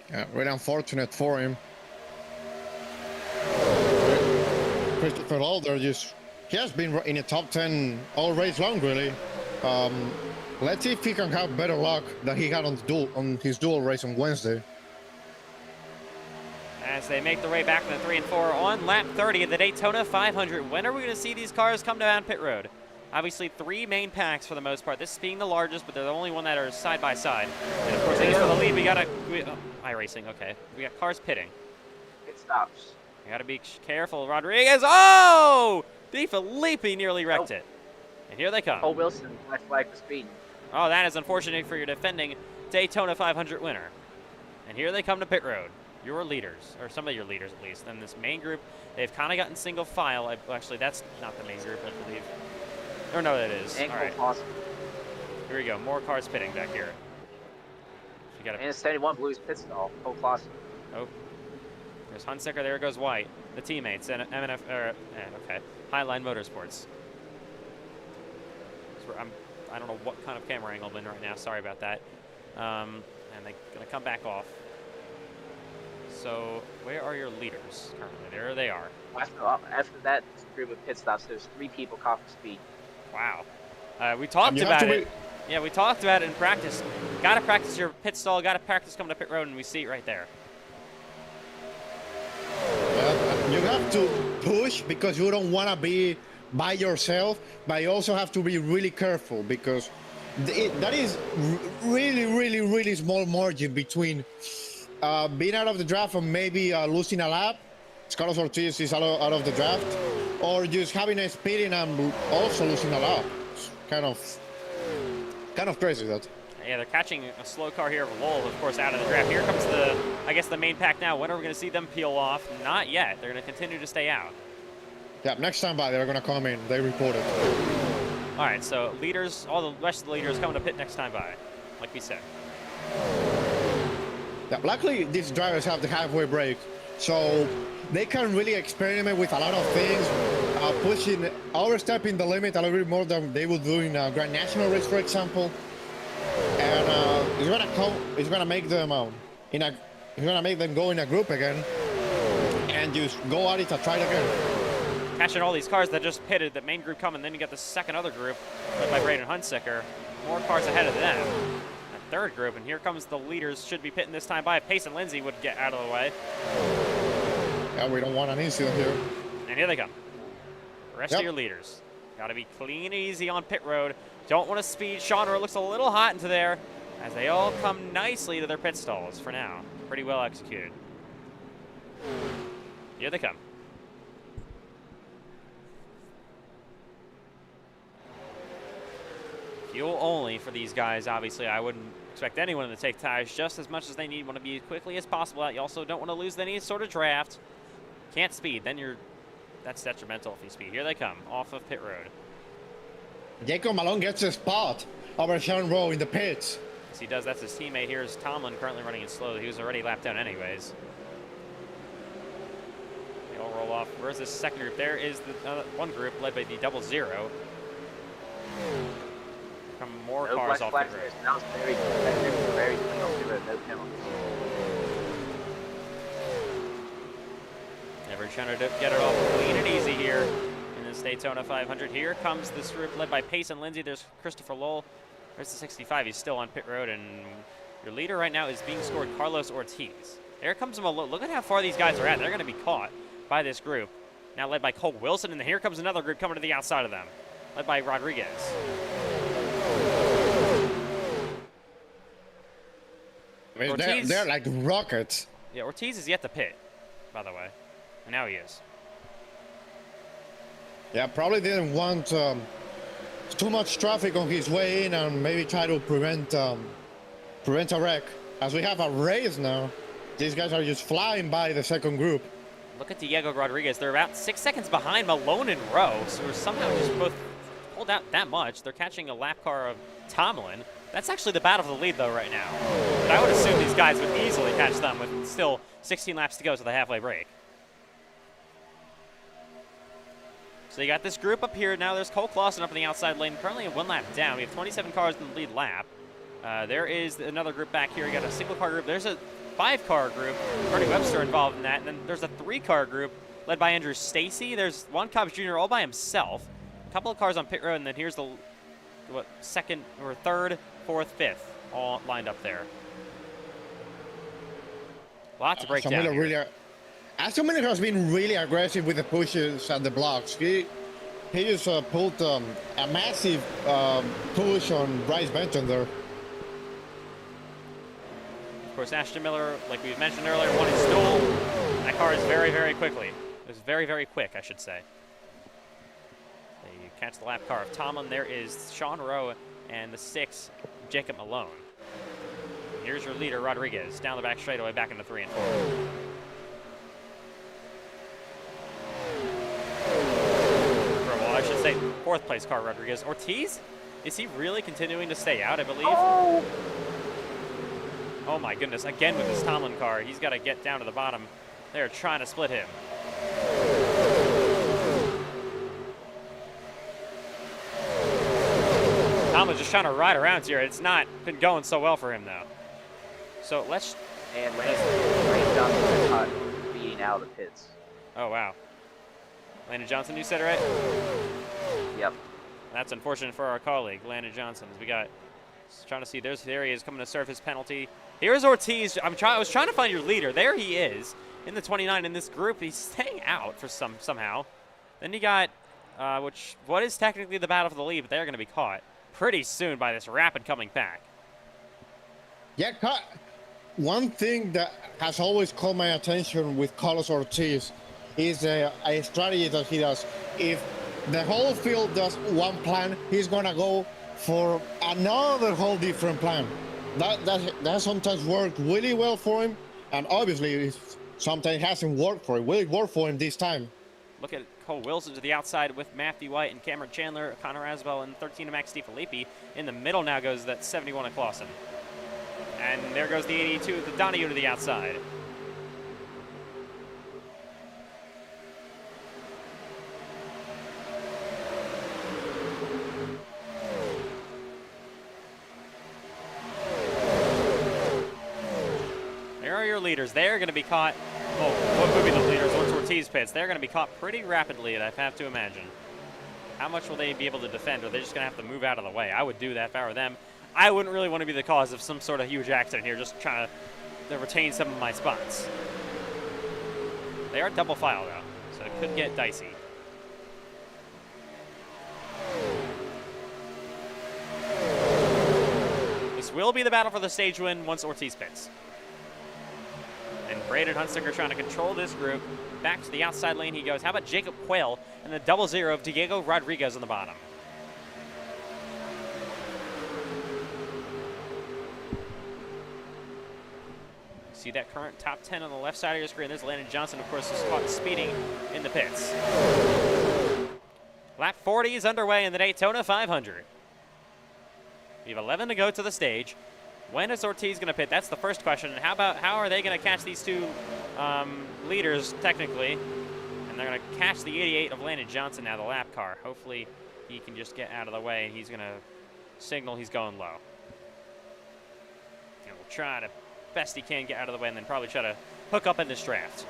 Speaker 20: Yeah, really unfortunate for him. Christopher Lowell, he has been in a top 10 all race long, really. Let's see if he can have better luck than he had on his dual race on Wednesday.
Speaker 1: As they make their way back from the 3 and 4 on lap 30 of the Daytona 500. When are we going to see these cars come down pit road? Obviously, 3 main packs for the most part. This being the largest, but they're the only one that are side by side. And of course, it is for the lead. We got iRacing. Okay, we got cars pitting.
Speaker 5: It stops.
Speaker 1: We got to be careful. Rodriguez. Oh! D. Filippi nearly wrecked it. And here they come.
Speaker 5: Cole Wilson, black flag for speed.
Speaker 1: Oh, that is unfortunate for your defending Daytona 500 winner. And here they come to pit road. Your leaders, or some of your leaders at least. And this main group, they've kind of gotten single file. Actually, that's not the main group, I believe. Or no, that is.
Speaker 5: And
Speaker 1: all right.
Speaker 5: Awesome.
Speaker 1: Here we go. More cars pitting back here. You got
Speaker 5: and 71 Blues pit stall. Cole Clausen.
Speaker 1: Oh. There's Hunsaker. There goes White. The teammates. And MNF. Okay. Highline Motorsports. I don't know what kind of camera angle I'm in right now. Sorry about that. And they're going to come back off. So, where are your leaders currently? There they are.
Speaker 5: After that group of pit stops, there's 3 people caught for speed.
Speaker 1: Wow. We talked about it. Yeah, we talked about it in practice. Got to practice your pit stall. Got to practice coming to pit road, and we see it right there.
Speaker 20: You have to push because you don't want to be by yourself, but you also have to be really careful because that is really small margin between being out of the draft and maybe losing a lap Carlos Ortiz is out of the draft, or just having a speeding and also losing a lot. It's kind of crazy that.
Speaker 1: Yeah, they're catching a slow car here of Lowell, of course, out of the draft. Here comes I guess the main pack now. When are we going to see them peel off? Not yet. They're going to continue to stay out.
Speaker 20: Yeah, next time by, they're going to come in. They reported.
Speaker 1: All right, so leaders, all the rest of the leaders coming to pit next time by, like we said.
Speaker 20: Yeah, luckily, these drivers have the halfway break, so they can really experiment with a lot of things, overstepping the limit a little bit more than they would do in a Grand National race, for example. And it's gonna make them go in a group again and just go at it and try it again.
Speaker 1: Catching all these cars that just pitted, the main group coming, then you got the second other group led by Braden Hunsicker. More cars ahead of them. A third group, and here comes the leaders, should be pitting this time by. Pace and Lindsay would get out of the way.
Speaker 20: Yeah, we don't want an incident here.
Speaker 1: And here they come. The rest of your leaders. Got to be clean and easy on pit road. Don't want to speed. Sean Rowe looks a little hot into there as they all come nicely to their pit stalls for now. Pretty well executed. Here they come. Fuel only for these guys, obviously. I wouldn't expect anyone to take tires just as much as they need. Want to be as quickly as possible out. You also don't want to lose any sort of draft. Can't speed, then that's detrimental if you speed. Here they come, off of pit road.
Speaker 20: Jacob Malone gets a spot over Sean Rowe in the pits.
Speaker 1: As he does, that's his teammate. Here's Tomlin currently running it slow. He was already lapped down anyways. They all roll off. Where's this second group? There is the one group led by the 00. Come more
Speaker 5: no
Speaker 1: cars off the road.
Speaker 5: That was very competitive, very clean on the road, no penalties.
Speaker 1: Never trying to get it off clean and easy here in this Daytona 500. Here comes this group led by Pace and Lindsay. There's Christopher Lowell. There's the 65. He's still on pit road, and your leader right now is being scored Carlos Ortiz. There comes Malone. Look at how far these guys are at. They're going to be caught by this group. Now led by Cole Wilson, and then here comes another group coming to the outside of them, led by Rodriguez.
Speaker 20: I mean, they're like rockets.
Speaker 1: Yeah, Ortiz is yet to pit, by the way. And now he is.
Speaker 20: Yeah, probably didn't want too much traffic on his way in and maybe try to prevent a wreck. As we have a race now, these guys are just flying by the second group.
Speaker 1: Look at Diego Rodriguez. They're about 6 seconds behind Malone and Rowe, so we're somehow just both pulled out that much. They're catching a lap car of Tomlin. That's actually the battle for the lead, though, right now. But I would assume these guys would easily catch them with still 16 laps to go to the halfway break. So you got this group up here. Now there's Cole Clausen up in the outside lane, currently 1 lap down. We have 27 cars in the lead lap. There is another group back here. You got a single car group. There's a 5-car group. Bernie Webster involved in that. And then there's a 3-car group led by Andrew Stacy. There's Juan Cobbs Jr. all by himself. A couple of cars on pit road, and then here's the second or third, fourth, fifth, all lined up there. Lots to break down.
Speaker 20: Aston Miller has been really aggressive with the pushes and the blocks. He just pulled a massive push on Bryce Benton there.
Speaker 1: Of course, Ashton Miller, like we mentioned earlier, won his duel. That car is very, very quickly. It was very, very quick, I should say. You catch the lap car of Tomlin. There is Sean Rowe and the 6, Jacob Malone. Here's your leader, Rodriguez, down the back straightaway, back into 3 and 4. Well, I should say 4th place car, Rodriguez. Ortiz? Is he really continuing to stay out, I believe? Oh my goodness, again with this Tomlin car. He's got to get down to the bottom. They're trying to split him. Tomlin's just trying to ride around here. It's not been going so well for him, though. So let's...
Speaker 5: And Landon Johnson is caught beating out of the pits.
Speaker 1: Oh, wow. Landon Johnson, you said it right?
Speaker 5: Yep.
Speaker 1: That's unfortunate for our colleague, Landon Johnson. As we got... Trying to see, there he is coming to serve his penalty. Here's Ortiz. I was trying to find your leader. There he is in the 29 in this group. He's staying out for somehow. Then you got, what is technically the battle for the lead, but they're going to be caught pretty soon by this rapid coming back.
Speaker 20: Yeah, one thing that has always caught my attention with Carlos Ortiz is a strategy that he does. If the whole field does one plan, he's gonna go for another whole different plan. That sometimes worked really well for him, and obviously sometimes hasn't worked for him. Will it work for him this time?
Speaker 1: Look at Cole Wilson to the outside with Matthew White and Cameron Chandler, Connor Asbell, and 13 of Max DiFilippi. In the middle now goes that 71 of Clausen. And there goes the 82, the Donahue to the outside. There are your leaders. They're going to be caught. Oh, what would be the leaders once Ortiz pits? They're going to be caught pretty rapidly, I have to imagine. How much will they be able to defend? Or are they just going to have to move out of the way? I would do that if I were them. I wouldn't really want to be the cause of some sort of huge accident here, just trying to retain some of my spots. They are double file, though, so it could get dicey. This will be the battle for the stage win once Ortiz pits. And Braden Hunsicker trying to control this group. Back to the outside lane he goes. How about Jacob Quayle and the 0-0 of Diego Rodriguez on the bottom? See that current top 10 on the left side of your screen. There's Landon Johnson, of course, who's caught speeding in the pits. Lap 40 is underway in the Daytona 500. We have 11 to go to the stage. When is Ortiz going to pit? That's the first question. And how are they going to catch these two leaders, technically? And they're going to catch the 88 of Landon Johnson now, the lap car. Hopefully he can just get out of the way, and he's going to signal he's going low. And we'll try to best he can get out of the way and then probably try to hook up in this draft.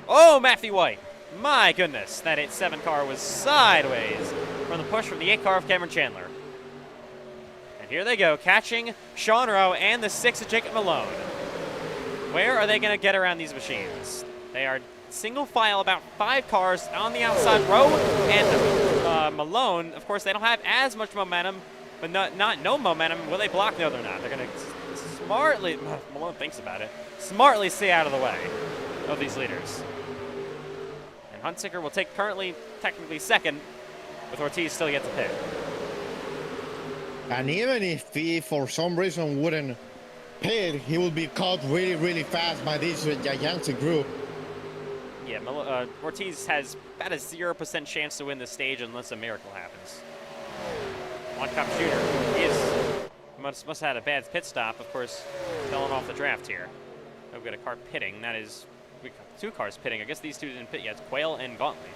Speaker 1: Oh, Matthew White. My goodness, that 8-7 car was sideways from the push from the 8 car of Cameron Chandler. And here they go, catching Sean Rowe and the 6 of Jacob Malone. Where are they going to get around these machines? They are single file, about 5 cars on the outside. Rowe and Malone, of course, they don't have as much momentum, but not no momentum. Will they block? No, they're not. They're going to smartly, Malone thinks about it, smartly stay out of the way of these leaders. And Hunsicker will take currently, technically second, with Ortiz still yet to pit.
Speaker 20: And even if he, for some reason, wouldn't pit, he will be caught really, really fast by this gigantic group.
Speaker 1: Yeah, Ortiz has about a 0% chance to win the stage unless a miracle happens. One-cup shooter. He must have had a bad pit stop, of course, falling off the draft here. We've got a car pitting. That is, we got 2 cars pitting. I guess these 2 didn't pit yet. It's Quayle and Gauntly.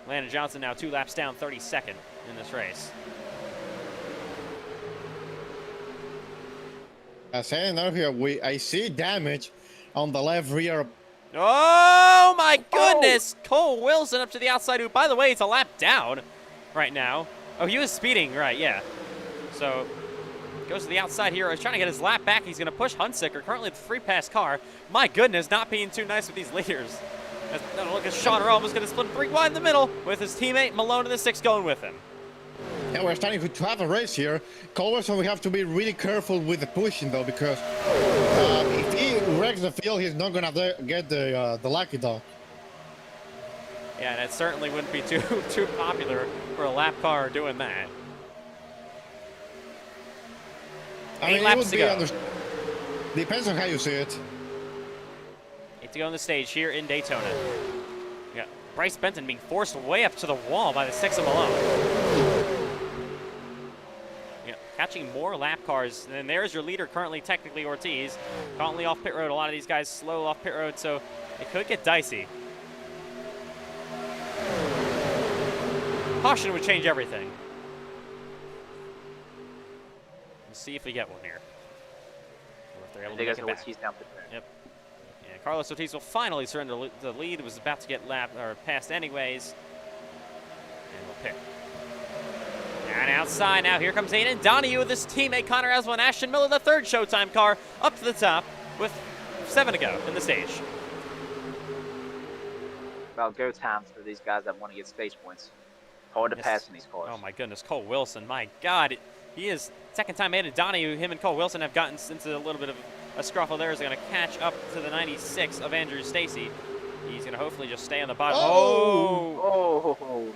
Speaker 1: Landon Johnson now 2 laps down, 32nd in this race.
Speaker 20: Saying out here, I see damage on the left rear.
Speaker 1: Oh my goodness! Oh. Cole Wilson up to the outside, who, by the way, is a lap down right now. Oh, he was speeding, right, yeah. So, goes to the outside here. He's trying to get his lap back. He's going to push Hunsicker, currently the free pass car. My goodness, not being too nice with these leaders. Look at Sean Rowe, almost going to split 3 wide in the middle with his teammate Malone in the 6 going with him.
Speaker 20: Yeah, we're starting to have a race here. Cole Wilson, we have to be really careful with the pushing, though, because if he wrecks the field, he's not going to get the lucky dog.
Speaker 1: Yeah, that certainly wouldn't be too popular for a lap car doing that.
Speaker 20: I mean,
Speaker 1: 8 laps to go.
Speaker 20: Depends on how you see it.
Speaker 1: 8 to go on the stage here in Daytona. Yeah, Bryce Benton being forced way up to the wall by the 6 of Malone. Yeah, catching more lap cars. And then there's your leader currently, technically Ortiz. Gauntly off pit road. A lot of these guys slow off pit road, so it could get dicey. Caution would change everything. Let's see if we get one here. Or if they're able to make it back. Yep. Yeah, Carlos Ortiz will finally surrender the lead. Was about to get passed anyways. And we'll pick. And outside now, here comes Aiden Donahue with his teammate Connor Aswell and Ashton Miller, the 3rd Showtime car, up to the top with 7 to go in the stage.
Speaker 5: about go times for these guys that want to get stage points. Hard to pass in these cars.
Speaker 1: Oh my goodness, Cole Wilson, my God. He is second time made in Donahue. Him and Cole Wilson have gotten into a little bit of a scruffle there. Is going to catch up to the 96 of Andrew Stacy. He's going to hopefully just stay on the bottom.
Speaker 5: Oh!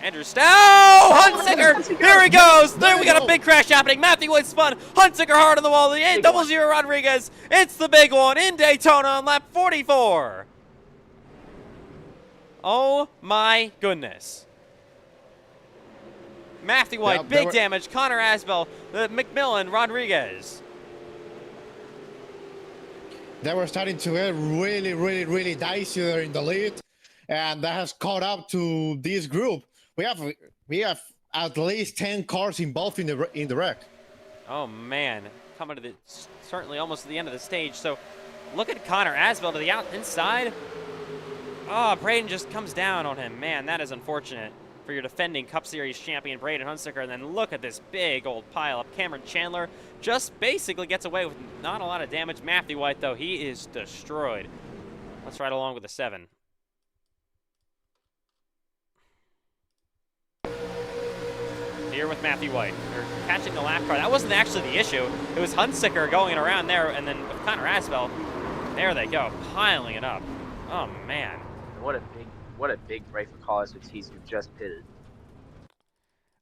Speaker 1: Andrew Hunsicker! Here he goes! There we got a big crash happening. Matthew White spun. Hunsicker hard on the wall. The 800 Rodriguez. It's the big one in Daytona on lap 44. Oh my goodness. Matthew White, big damage. Connor Asbell, McMillan, Rodriguez.
Speaker 20: They were starting to get really dicey there in the lead, and that has caught up to this group. We have at least 10 cars involved in the wreck.
Speaker 1: Oh man, coming to the certainly almost to the end of the stage. So look at Connor Asbell to the inside. Oh, Braden just comes down on him. Man, that is unfortunate for your defending Cup Series champion, Braden Hunsicker. And then look at this big old pileup. Cameron Chandler just basically gets away with not a lot of damage. Matthew White, though, he is destroyed. Let's ride along with the 7. Here with Matthew White. They're catching the lap car. That wasn't actually the issue. It was Hunsicker going around there, and then with Connor Asbell, there they go, piling it up. Oh, man.
Speaker 5: What a big break for Carlos Ortiz, who just pitted.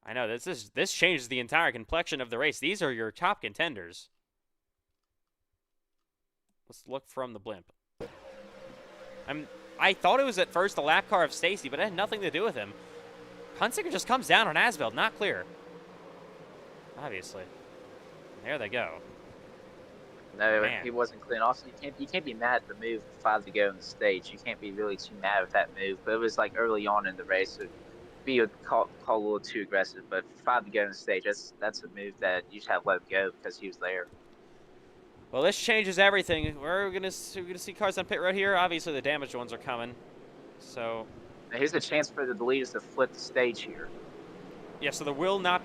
Speaker 1: I know, this changes the entire complexion of the race. These are your top contenders. Let's look from the blimp. I thought it was at first the lap car of Stacy, but it had nothing to do with him. Hunsicker just comes down on Asbell, not clear. Obviously. There they go.
Speaker 5: No,
Speaker 1: Man.
Speaker 5: he wasn't clean. Also, you can't be mad at the move with 5 to go in the stage. You can't be really too mad with that move. But it was like early on in the race, so be call a little too aggressive. But 5 to go in the stage, that's a move that you just have to let go because he was there.
Speaker 1: Well, this changes everything. We're gonna see cars on pit road here. Obviously, the damaged ones are coming. So
Speaker 5: now here's a chance for the leaders to flip the stage here.
Speaker 1: yeah, so this will not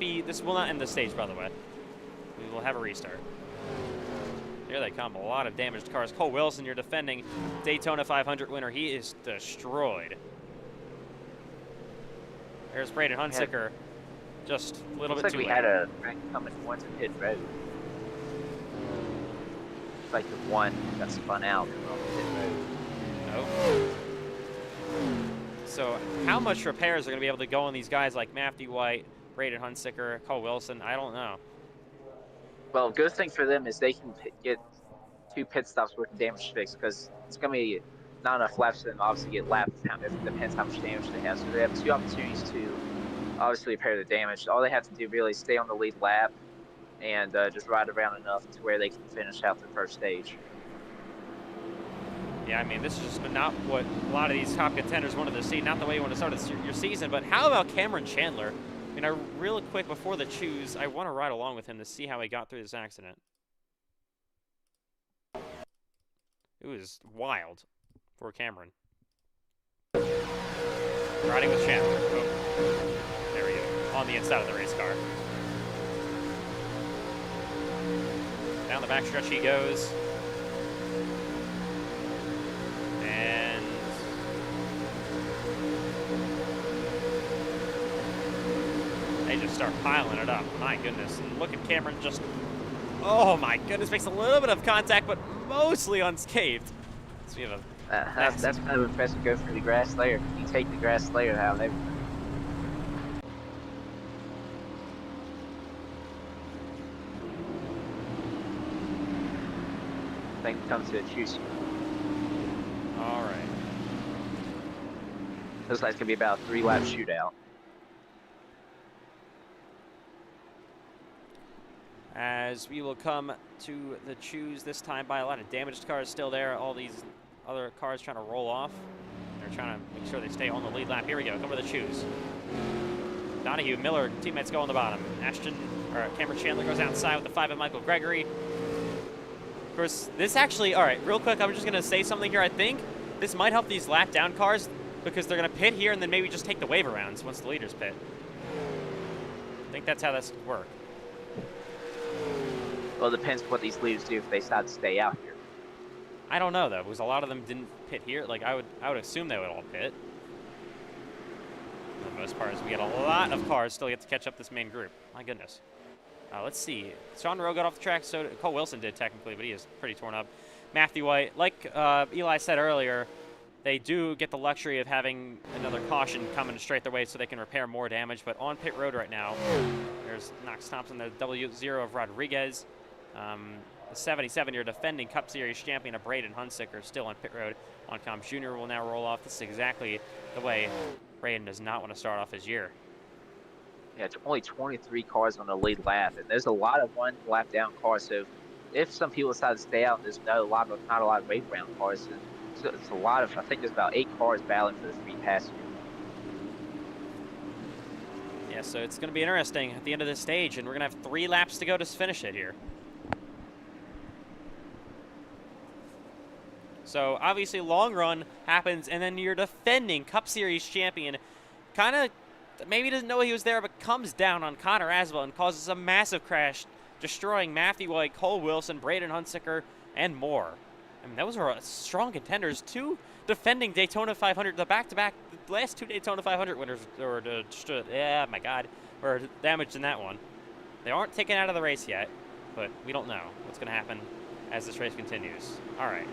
Speaker 1: end the stage, by the way. We will have a restart. Here they come, a lot of damaged cars. Cole Wilson, your defending Daytona 500 winner, he is destroyed. There's Braden Hunsicker, just a little bit too late.
Speaker 5: Looks like we had a wreck coming once in pit road. It's like the one got spun out on pit road.
Speaker 1: Oh. So how much repairs are going to be able to go on these guys like Matthew White, Braden Hunsicker, Cole Wilson? I don't know.
Speaker 5: Well, good thing for them is they can get 2 pit stops worth of damage fixed because it's going to be not enough laps for them to obviously get lap time. It depends how much damage they have. So they have 2 opportunities to obviously repair the damage. All they have to do really is stay on the lead lap and just ride around enough to where they can finish out the first stage.
Speaker 1: Yeah, I mean, this is just not what a lot of these top contenders wanted to see, not the way you want to start your season. But how about Cameron Chandler? I mean, real quick before the choose, I want to ride along with him to see how he got through this accident. It was wild for Cameron. Riding with Chandler. Oh, there we go. On the inside of the race car. Down the backstretch he goes. And they just start piling it up. My goodness. And look at Cameron just, oh my goodness, makes a little bit of contact, but mostly unscathed. So we have a
Speaker 5: that's kind of impressive. Go through the grass layer. You take the grass layer out of everything. I think it comes to a choose.
Speaker 1: All right.
Speaker 5: Looks like it's gonna be about a 3-lap shootout.
Speaker 1: As we will come to the choose this time by a lot of damaged cars still there. All these other cars trying to roll off. They're trying to make sure they stay on the lead lap. Here we go. Come to the choose. Donahue, Miller, teammates go on the bottom. Cameron Chandler goes outside with the 5 of Michael Gregory. Of course, this actually, all right, real quick, I'm just going to say something here. I think this might help these lap down cars because they're going to pit here and then maybe just take the waiver rounds once the leaders pit. I think that's how this would work.
Speaker 5: Well, it depends what these leaders do if they decide to stay out here.
Speaker 1: I don't know though, because a lot of them didn't pit here. Like I would assume they would all pit. For the most part, as we get a lot of cars still get to catch up this main group. My goodness. Let's see. Sean Rowe got off the track, so Cole Wilson did technically, but he is pretty torn up. Matthew White, like Eli said earlier, they do get the luxury of having another caution coming straight their way so they can repair more damage. But on pit road right now, there's Knox Thompson, the W0 of Rodriguez. The 77-year defending Cup Series champion of Braden Hunsicker still on pit road. Oncom Jr. will now roll off. This is exactly the way Braden does not want to start off his year.
Speaker 5: Yeah, it's only 23 cars on the lead lap, and there's a lot of one lap down cars. So if some people decide to stay out, there's not a lot of race round cars. So it's a lot of, I think there's about 8 cars battling for the free pass here.
Speaker 1: Yeah, so it's going to be interesting at the end of this stage, and we're going to have 3 laps to go to finish it here. So obviously long run happens, and then your defending Cup Series champion kind of maybe doesn't know he was there, but comes down on Connor Aswell and causes a massive crash, destroying Matthew White, Cole Wilson, Braden Hunsicker, and more. I mean, those are strong contenders. 2 defending Daytona 500, the back-to-back, the last 2 Daytona 500 winners were damaged in that one. They aren't taken out of the race yet, but we don't know what's going to happen as this race continues. All right.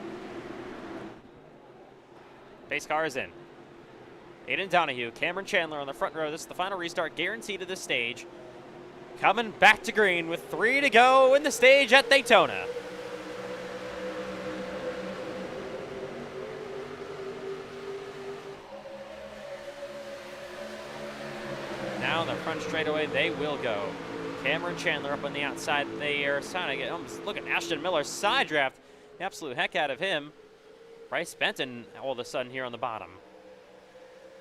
Speaker 1: Base car is in. Aiden Donahue, Cameron Chandler on the front row. This is the final restart guaranteed to this stage. Coming back to green with 3 to go in the stage at Daytona. Now on the front straightaway, they will go. Cameron Chandler up on the outside. They are trying to get, look at Ashton Miller, side draft. The absolute heck out of him. Bryce Benton all of a sudden here on the bottom.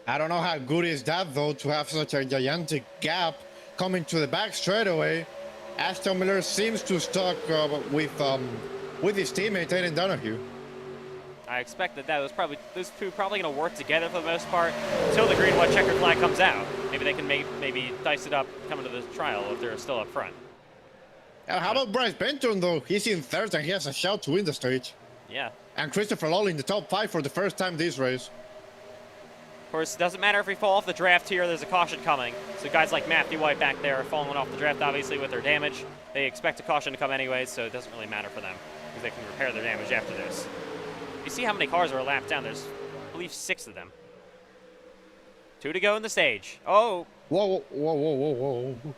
Speaker 20: I don't know how good is that, though, to have such a gigantic gap coming to the back straightaway. Ashton Miller seems to stuck with his teammate, Aiden Donahue.
Speaker 1: I expect that was probably, those two probably going to work together for the most part until the green, white checkered flag comes out. Maybe they can maybe dice it up coming to the trial if they're still up front.
Speaker 20: How about Bryce Benton, though? He's in third and he has a shot to win the stage.
Speaker 1: Yeah.
Speaker 20: And Christopher Lawley in the top 5 for the first time this race.
Speaker 1: Of course, it doesn't matter if we fall off the draft here, there's a caution coming. So guys like Matthew White back there are falling off the draft, obviously, with their damage. They expect a caution to come anyways, so it doesn't really matter for them because they can repair their damage after this. You see how many cars are lapped down. There's, I believe, 6 of them. 2 to go in the stage. Oh.
Speaker 20: Whoa, whoa, whoa, whoa, whoa.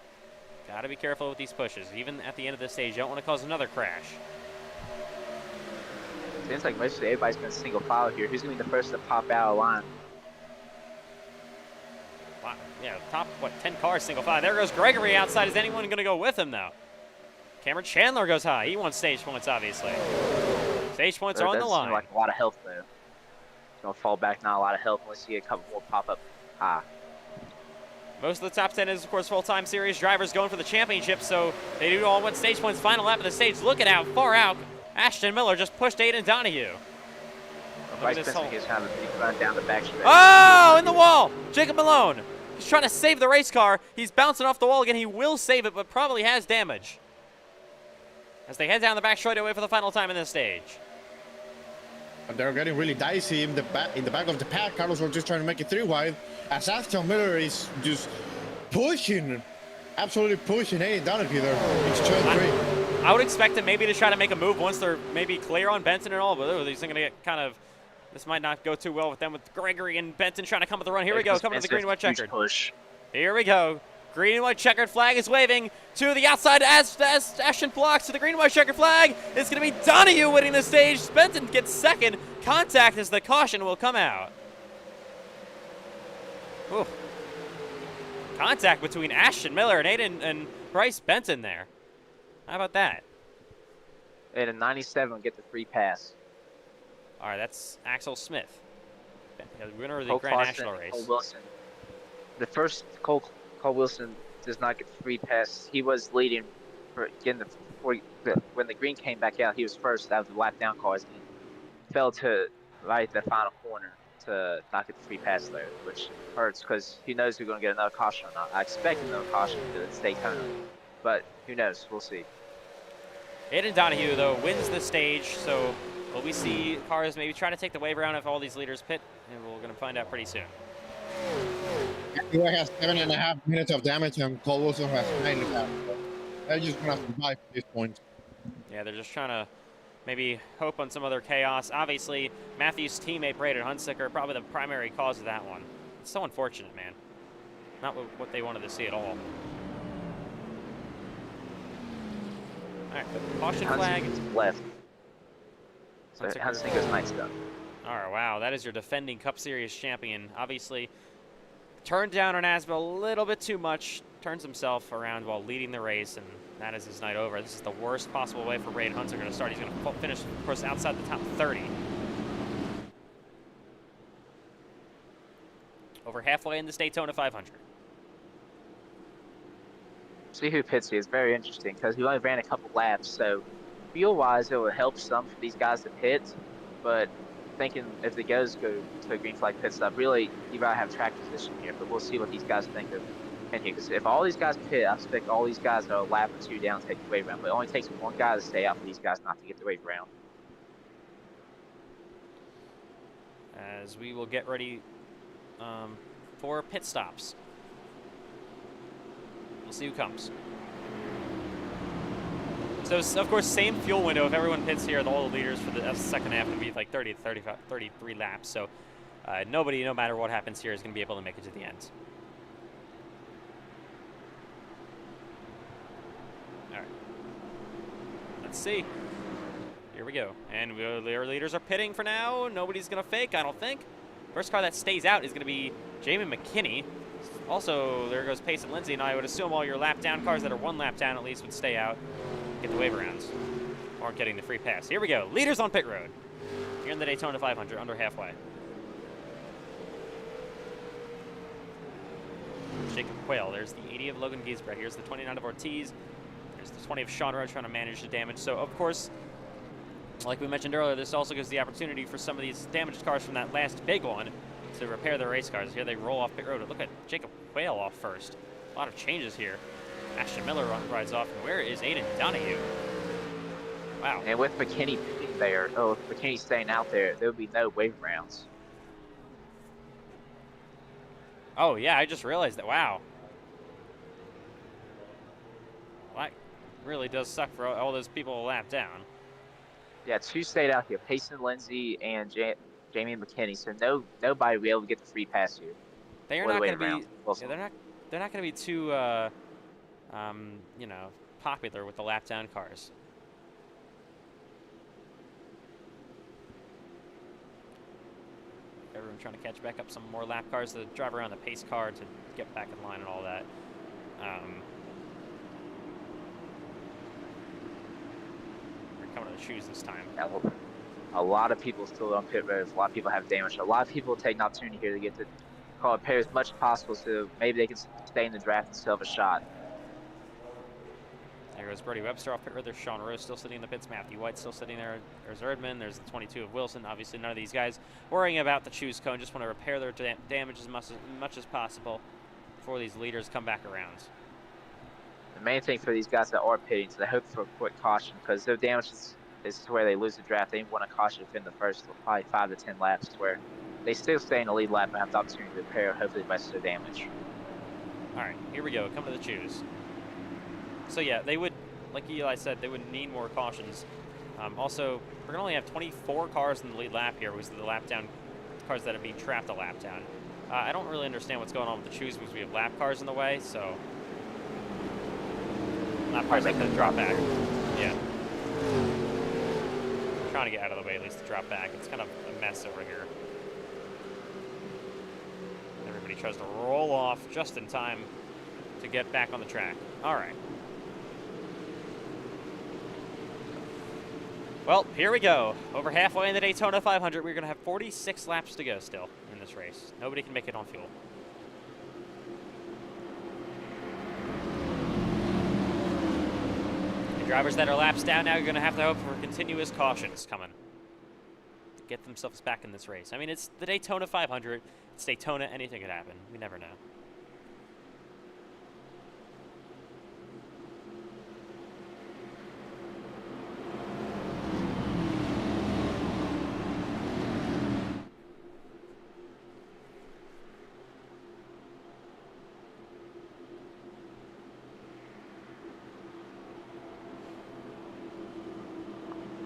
Speaker 1: Gotta be careful with these pushes. Even at the end of the stage, you don't want to cause another crash.
Speaker 5: Seems like mostly everybody's been single file here. Who's going to be the first to pop out of line?
Speaker 1: Wow. Yeah, top, 10 cars, single file. There goes Gregory outside. Is anyone going to go with him, though? Cameron Chandler goes high. He wants stage points, obviously. Stage points are on the line.
Speaker 5: Like a lot of health, though. It's going to fall back, not a lot of health unless you get a couple more pop up high.
Speaker 1: Most of the top 10 is, of course, full-time series drivers going for the championship, so they do all want stage points. Final lap of the stage. Look at how far out Ashton Miller just pushed Aiden Donahue.
Speaker 5: Bryce Benson is kind of a big run down the back stretch.
Speaker 1: Oh, in the wall! Jacob Malone. He's trying to save the race car. He's bouncing off the wall again. He will save it, but probably has damage. As they head down the back straightaway for the final time in this stage.
Speaker 20: And they're getting really dicey in the back of the pack. Carlos Ortiz trying to make it 3 wide. As Ashton Miller is just pushing, absolutely pushing Aiden Donahue there. It's turn 3.
Speaker 1: I would expect him maybe to try to make a move once they're maybe clear on Benton and all, but he's going to get kind of, this might not go too well with them with Gregory and Benton trying to come with the run. Here we go, coming to the green and white checkered.
Speaker 5: Push.
Speaker 1: Here we go. Green and white checkered flag is waving to the outside as Ashton blocks to the green and white checkered flag. It's going to be Donahue winning the stage. Benton gets second. Contact as the caution will come out. Ooh. Contact between Ashton Miller and Aiden and Bryce Benton there. How about that?
Speaker 5: And a 97 get the free pass.
Speaker 1: All right, that's Axel Smith, winner of the
Speaker 5: Cole
Speaker 1: Grand
Speaker 5: Clausen
Speaker 1: National
Speaker 5: and
Speaker 1: race.
Speaker 5: Cole Wilson. The first Cole Wilson does not get the free pass. He was leading for again when the green came back out. He was first out of the lap down cars and fell to right at the final corner to not get the free pass there, which hurts because he knows we're going to get another caution. I expect another caution to stay kind of, but who knows? We'll see.
Speaker 1: Aiden Donahue, though, wins the stage, so Will we see cars maybe try to take the wave around if all these leaders pit? And we're going to find out pretty soon.
Speaker 20: Leroy has 7.5 minutes of damage, and Cole Wilson has 9.5. So they're just gonna survive at this point.
Speaker 1: Yeah, they're just trying to maybe hope on some other chaos. Obviously, Matthew's teammate Braden Hunsicker probably the primary cause of that one. It's so unfortunate, man. Not what they wanted to see at all. All right, caution flag.
Speaker 5: Left. So
Speaker 1: Hunsicker.
Speaker 5: Hunsiker's nice stuff.
Speaker 1: All right, wow, that is your defending Cup Series champion. Obviously, turned down on Asbel a little bit too much. Turns himself around while leading the race, and that is his night over. This is the worst possible way for Braden Hunsicker to start. He's going to finish, of course, outside the top 30. Over halfway in this Daytona 500.
Speaker 5: See who pits here is very interesting because we only ran a couple laps, so fuel-wise it will help some for these guys to pit, but thinking if the goes go to a green flag pit stop, really you gotta have track position here, but we'll see what these guys think of in here. Because if all these guys pit, I expect all these guys are a lap or two down to take the wave around, but it only takes one guy to stay out for these guys not to get the wave around.
Speaker 1: As we will get ready for pit stops. We'll see who comes. So, of course, same fuel window. If everyone pits here, all the leaders for the second half would be like 30 to 35, 33 laps. So nobody, no matter what happens here, is going to be able to make it to the end. All right. Let's see. Here we go. And our leaders are pitting for now. Nobody's going to fake, I don't think. First car that stays out is going to be Jamie McKinney. Also, there goes Pace and Lindsay, and I would assume all your lap down cars that are one lap down at least would stay out, get the wave arounds, or getting the free pass. Here we go. Leaders on pit road. Here in the Daytona 500, under halfway. Jacob Quayle. There's the 80 of Logan Giesbrecht. Here's the 29 of Ortiz. There's the 20 of Sean Rowe trying to manage the damage. So, of course, like we mentioned earlier, this also gives the opportunity for some of these damaged cars from that last big one to repair their race cars. Here they roll off pit road. Look at Jacob Quayle off first. A lot of changes here. Ashton Miller rides off. And where is Aiden Donahue? Wow.
Speaker 5: And with McKinney there, if McKinney staying out there, there would be no wave rounds.
Speaker 1: Oh, yeah, I just realized that. Wow. That really does suck for all those people a lap down.
Speaker 5: Yeah, two stayed out here, Payson Lindsay and Jamie McKinney. So nobody will be able to get the free pass here.
Speaker 1: They are not going to be. Yeah, they're not going to be too, you know, popular with the lap down cars. Everyone trying to catch back up some more lap cars to drive around the pace car to get back in line and all that. We're coming to the shoes this time.
Speaker 5: Yeah, well, a lot of people still on pit road. A lot of people have damage. A lot of people take an opportunity here to get to call a pair as much as possible so maybe they can stay in the draft and still have a shot.
Speaker 1: There goes Brody Webster off pit road. There's Sean Rose still sitting in the pits. Matthew White still sitting there. There's Erdman. There's the 22 of Wilson. Obviously, none of these guys worrying about the choose cone. Just want to repair their damage as much as possible before these leaders come back around.
Speaker 5: The main thing for these guys that are pitting is they hope for a quick caution because their damage is to where they lose the draft. They want a caution within the first probably 5 to 10 laps to where they still stay in the lead lap and have the opportunity to repair hopefully the rest of their damage.
Speaker 1: All right, here we go. Come to the choose. So yeah, they would, like Eli said, they would need more cautions. Also, we're gonna only have 24 cars in the lead lap here because of the lap down cars that are being trapped a lap down. I don't really understand what's going on with the choose because we have lap cars in the way, so lap cars like to drop back. Yeah. Trying to get out of the way at least to drop back. It's kind of a mess over here. Everybody tries to roll off just in time to get back on the track. All right. Well, here we go. Over halfway in the Daytona 500. We're going to have 46 laps to go still in this race. Nobody can make it on fuel. The drivers that are laps down now are going to have to hope for continuous cautions coming to get themselves back in this race. I mean, it's the Daytona 500. It's Daytona. Anything could happen. We never know.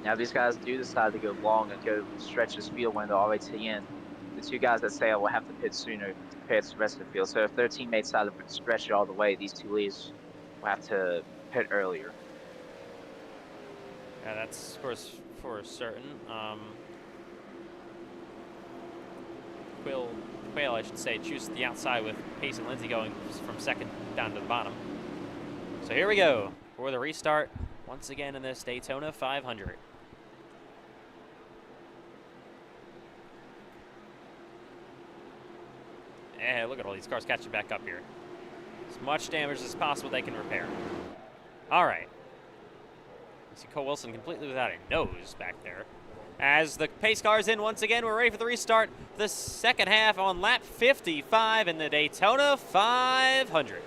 Speaker 5: Now, if these guys do decide to go long and go stretch this field window all the way to the end, the two guys that say I will have to pit sooner compared to the rest of the field. So if their teammates decide to stretch it all the way, these two leads will have to pit earlier.
Speaker 1: Yeah, that's of course for certain. Quail, I should say, chooses the outside with Pace and Lindsay going from second down to the bottom. So here we go for the restart once again in this Daytona 500. And look at all these cars catching back up here. As much damage as possible they can repair. All right. You see Cole Wilson completely without a nose back there. As the pace car's in once again, we're ready for the restart. The second half on lap 55 in the Daytona 500.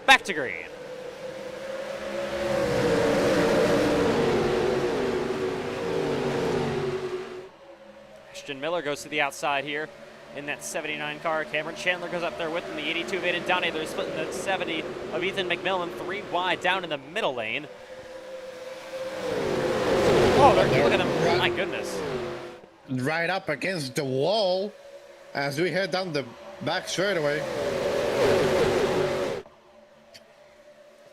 Speaker 1: Back to green. Ashton Miller goes to the outside here in that 79 car. Cameron Chandler goes up there with him. The 82 of Aiden Downey. They're splitting the 70 of Ethan McMillan. 3 wide down in the middle lane. Oh, look at them. My goodness.
Speaker 20: Right up against the wall as we head down the back straightaway.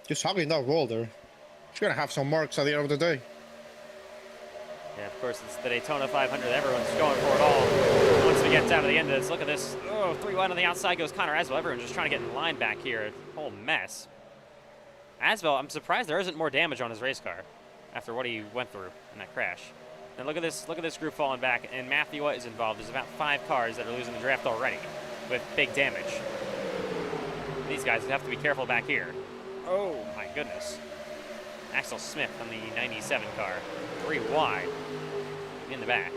Speaker 20: Just hugging that wall there. It's going to have some marks at the end of the day.
Speaker 1: Yeah, of course, it's the Daytona 500. Everyone's going for it all. Once we get down to the end of this, look at this. Oh, 3 wide on the outside goes Connor Aswell. Everyone's just trying to get in line back here. Whole mess. Aswell, I'm surprised there isn't more damage on his race car after what he went through in that crash. And look at this group falling back, and Matthew White is involved. There's about 5 cars that are losing the draft already with big damage. These guys have to be careful back here. Oh my goodness. Axel Smith on the 97 car, 3 wide in the back.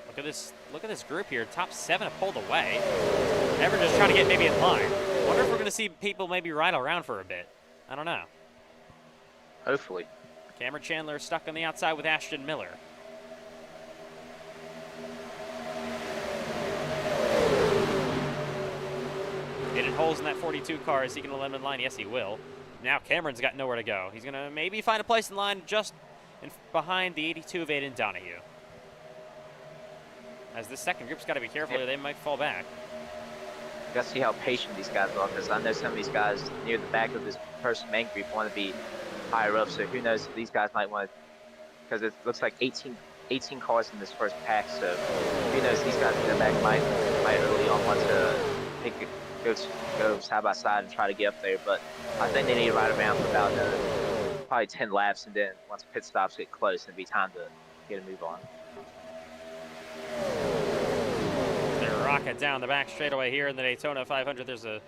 Speaker 1: Look at this group here. Top 7 have pulled away. Everyone's just trying to get maybe in line. Wonder if we're going to see people maybe ride around for a bit. I don't know.
Speaker 5: Hopefully.
Speaker 1: Cameron Chandler stuck on the outside with Ashton Miller. Hitting holes in that 42 car. Is he going to let him in line? Yes, he will. Now Cameron's got nowhere to go. He's going to maybe find a place in line just behind the 82 of Aiden Donahue. As this second group's got to be careful or they might fall back.
Speaker 5: You got to see how patient these guys are, because I know some of these guys near the back of this first main group want to be higher up, so who knows if these guys might want to, because it looks like 18 cars in this first pack, so who knows these guys in the back might early on want to go side by side and try to get up there, but I think they need to ride around for about probably 10 laps, and then once pit stops get close, it'll be time to get a move on.
Speaker 1: Rocket down the back straightaway here in the Daytona 500. There's a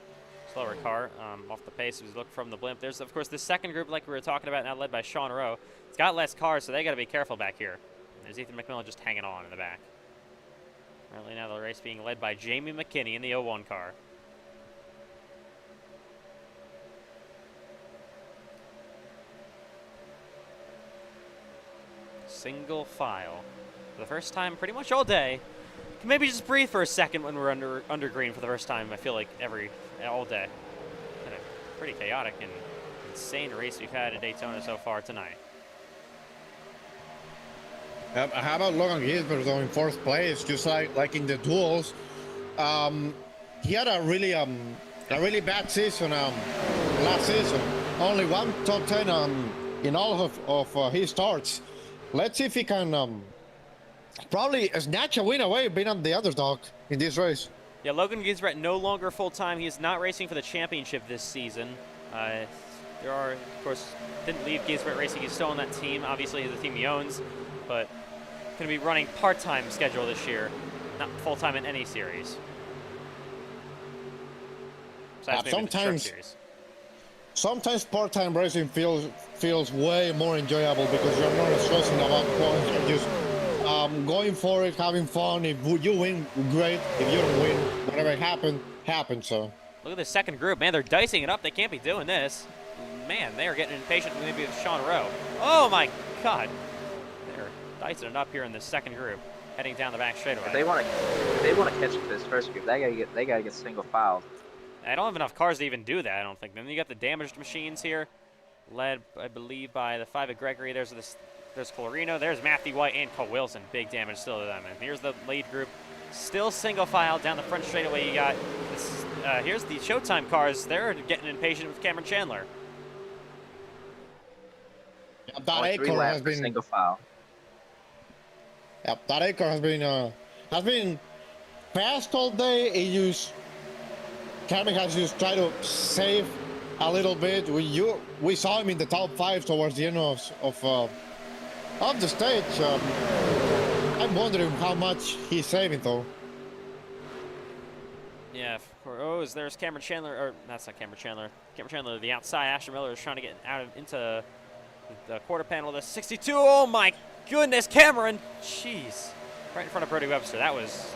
Speaker 1: slower car off the pace. As we look from the blimp, there's of course the second group like we were talking about, now led by Sean Rowe. It's got less cars, so they got to be careful back here. There's Ethan McMillan just hanging on in the back. Currently now the race being led by Jamie McKinney in the 01 car. Single file for the first time pretty much all day. Maybe just breathe for a second when we're under green for the first time. I feel like all day. Been a pretty chaotic and insane race we've had at Daytona so far tonight.
Speaker 20: How about Logan Gisbert though in 4th place? Just like in the duels, he had a really bad season last season. Only 1 top 10 in all of his starts. Let's see if he can. Probably snatch a win away being on the underdog in this race.
Speaker 1: Yeah, Logan Gisbert no longer full-time. He is not racing for the championship this season. There are, of course, didn't leave Gisbert Racing. He's still on that team. Obviously, he's the team he owns, but going to be running part-time schedule this year, not full-time in any series.
Speaker 20: Sometimes part-time racing feels way more enjoyable because you're not stressing about points. You're just going for it, having fun. If you win, great. If you don't win, whatever happened. So
Speaker 1: look at the second group, man. They're dicing it up. They can't be doing this. Man, they are getting impatient maybe with Sean Rowe. Oh my God, they're dicing it up here in the second group, heading down the back straightaway.
Speaker 5: If they want to catch up to this first group, they gotta get single filed.
Speaker 1: I don't have enough cars to even do that, I don't think. Then you got the damaged machines here, led, I believe, by the 5 of Gregory. There's this There's Colorino. There's Matthew White and Cole Wilson. Big damage still to them. And here's the lead group. Still single file down the front straightaway. You got this. Here's the Showtime cars. They're getting impatient with Cameron Chandler.
Speaker 20: Yeah, that
Speaker 5: Only 3
Speaker 20: Acre
Speaker 5: laps
Speaker 20: has
Speaker 5: per
Speaker 20: been
Speaker 5: single file.
Speaker 20: Yep, that Acre has been fast all day. Cameron has just tried to save a little bit. We saw him in the top 5 towards the end of the stage. I'm wondering how much he's saving though.
Speaker 1: Yeah, there's Cameron Chandler, or that's not Cameron Chandler. Cameron Chandler, the outside. Ashton Miller is trying to get into the quarter panel of the 62. Oh my goodness, Cameron! Jeez, right in front of Brody Webster. That was,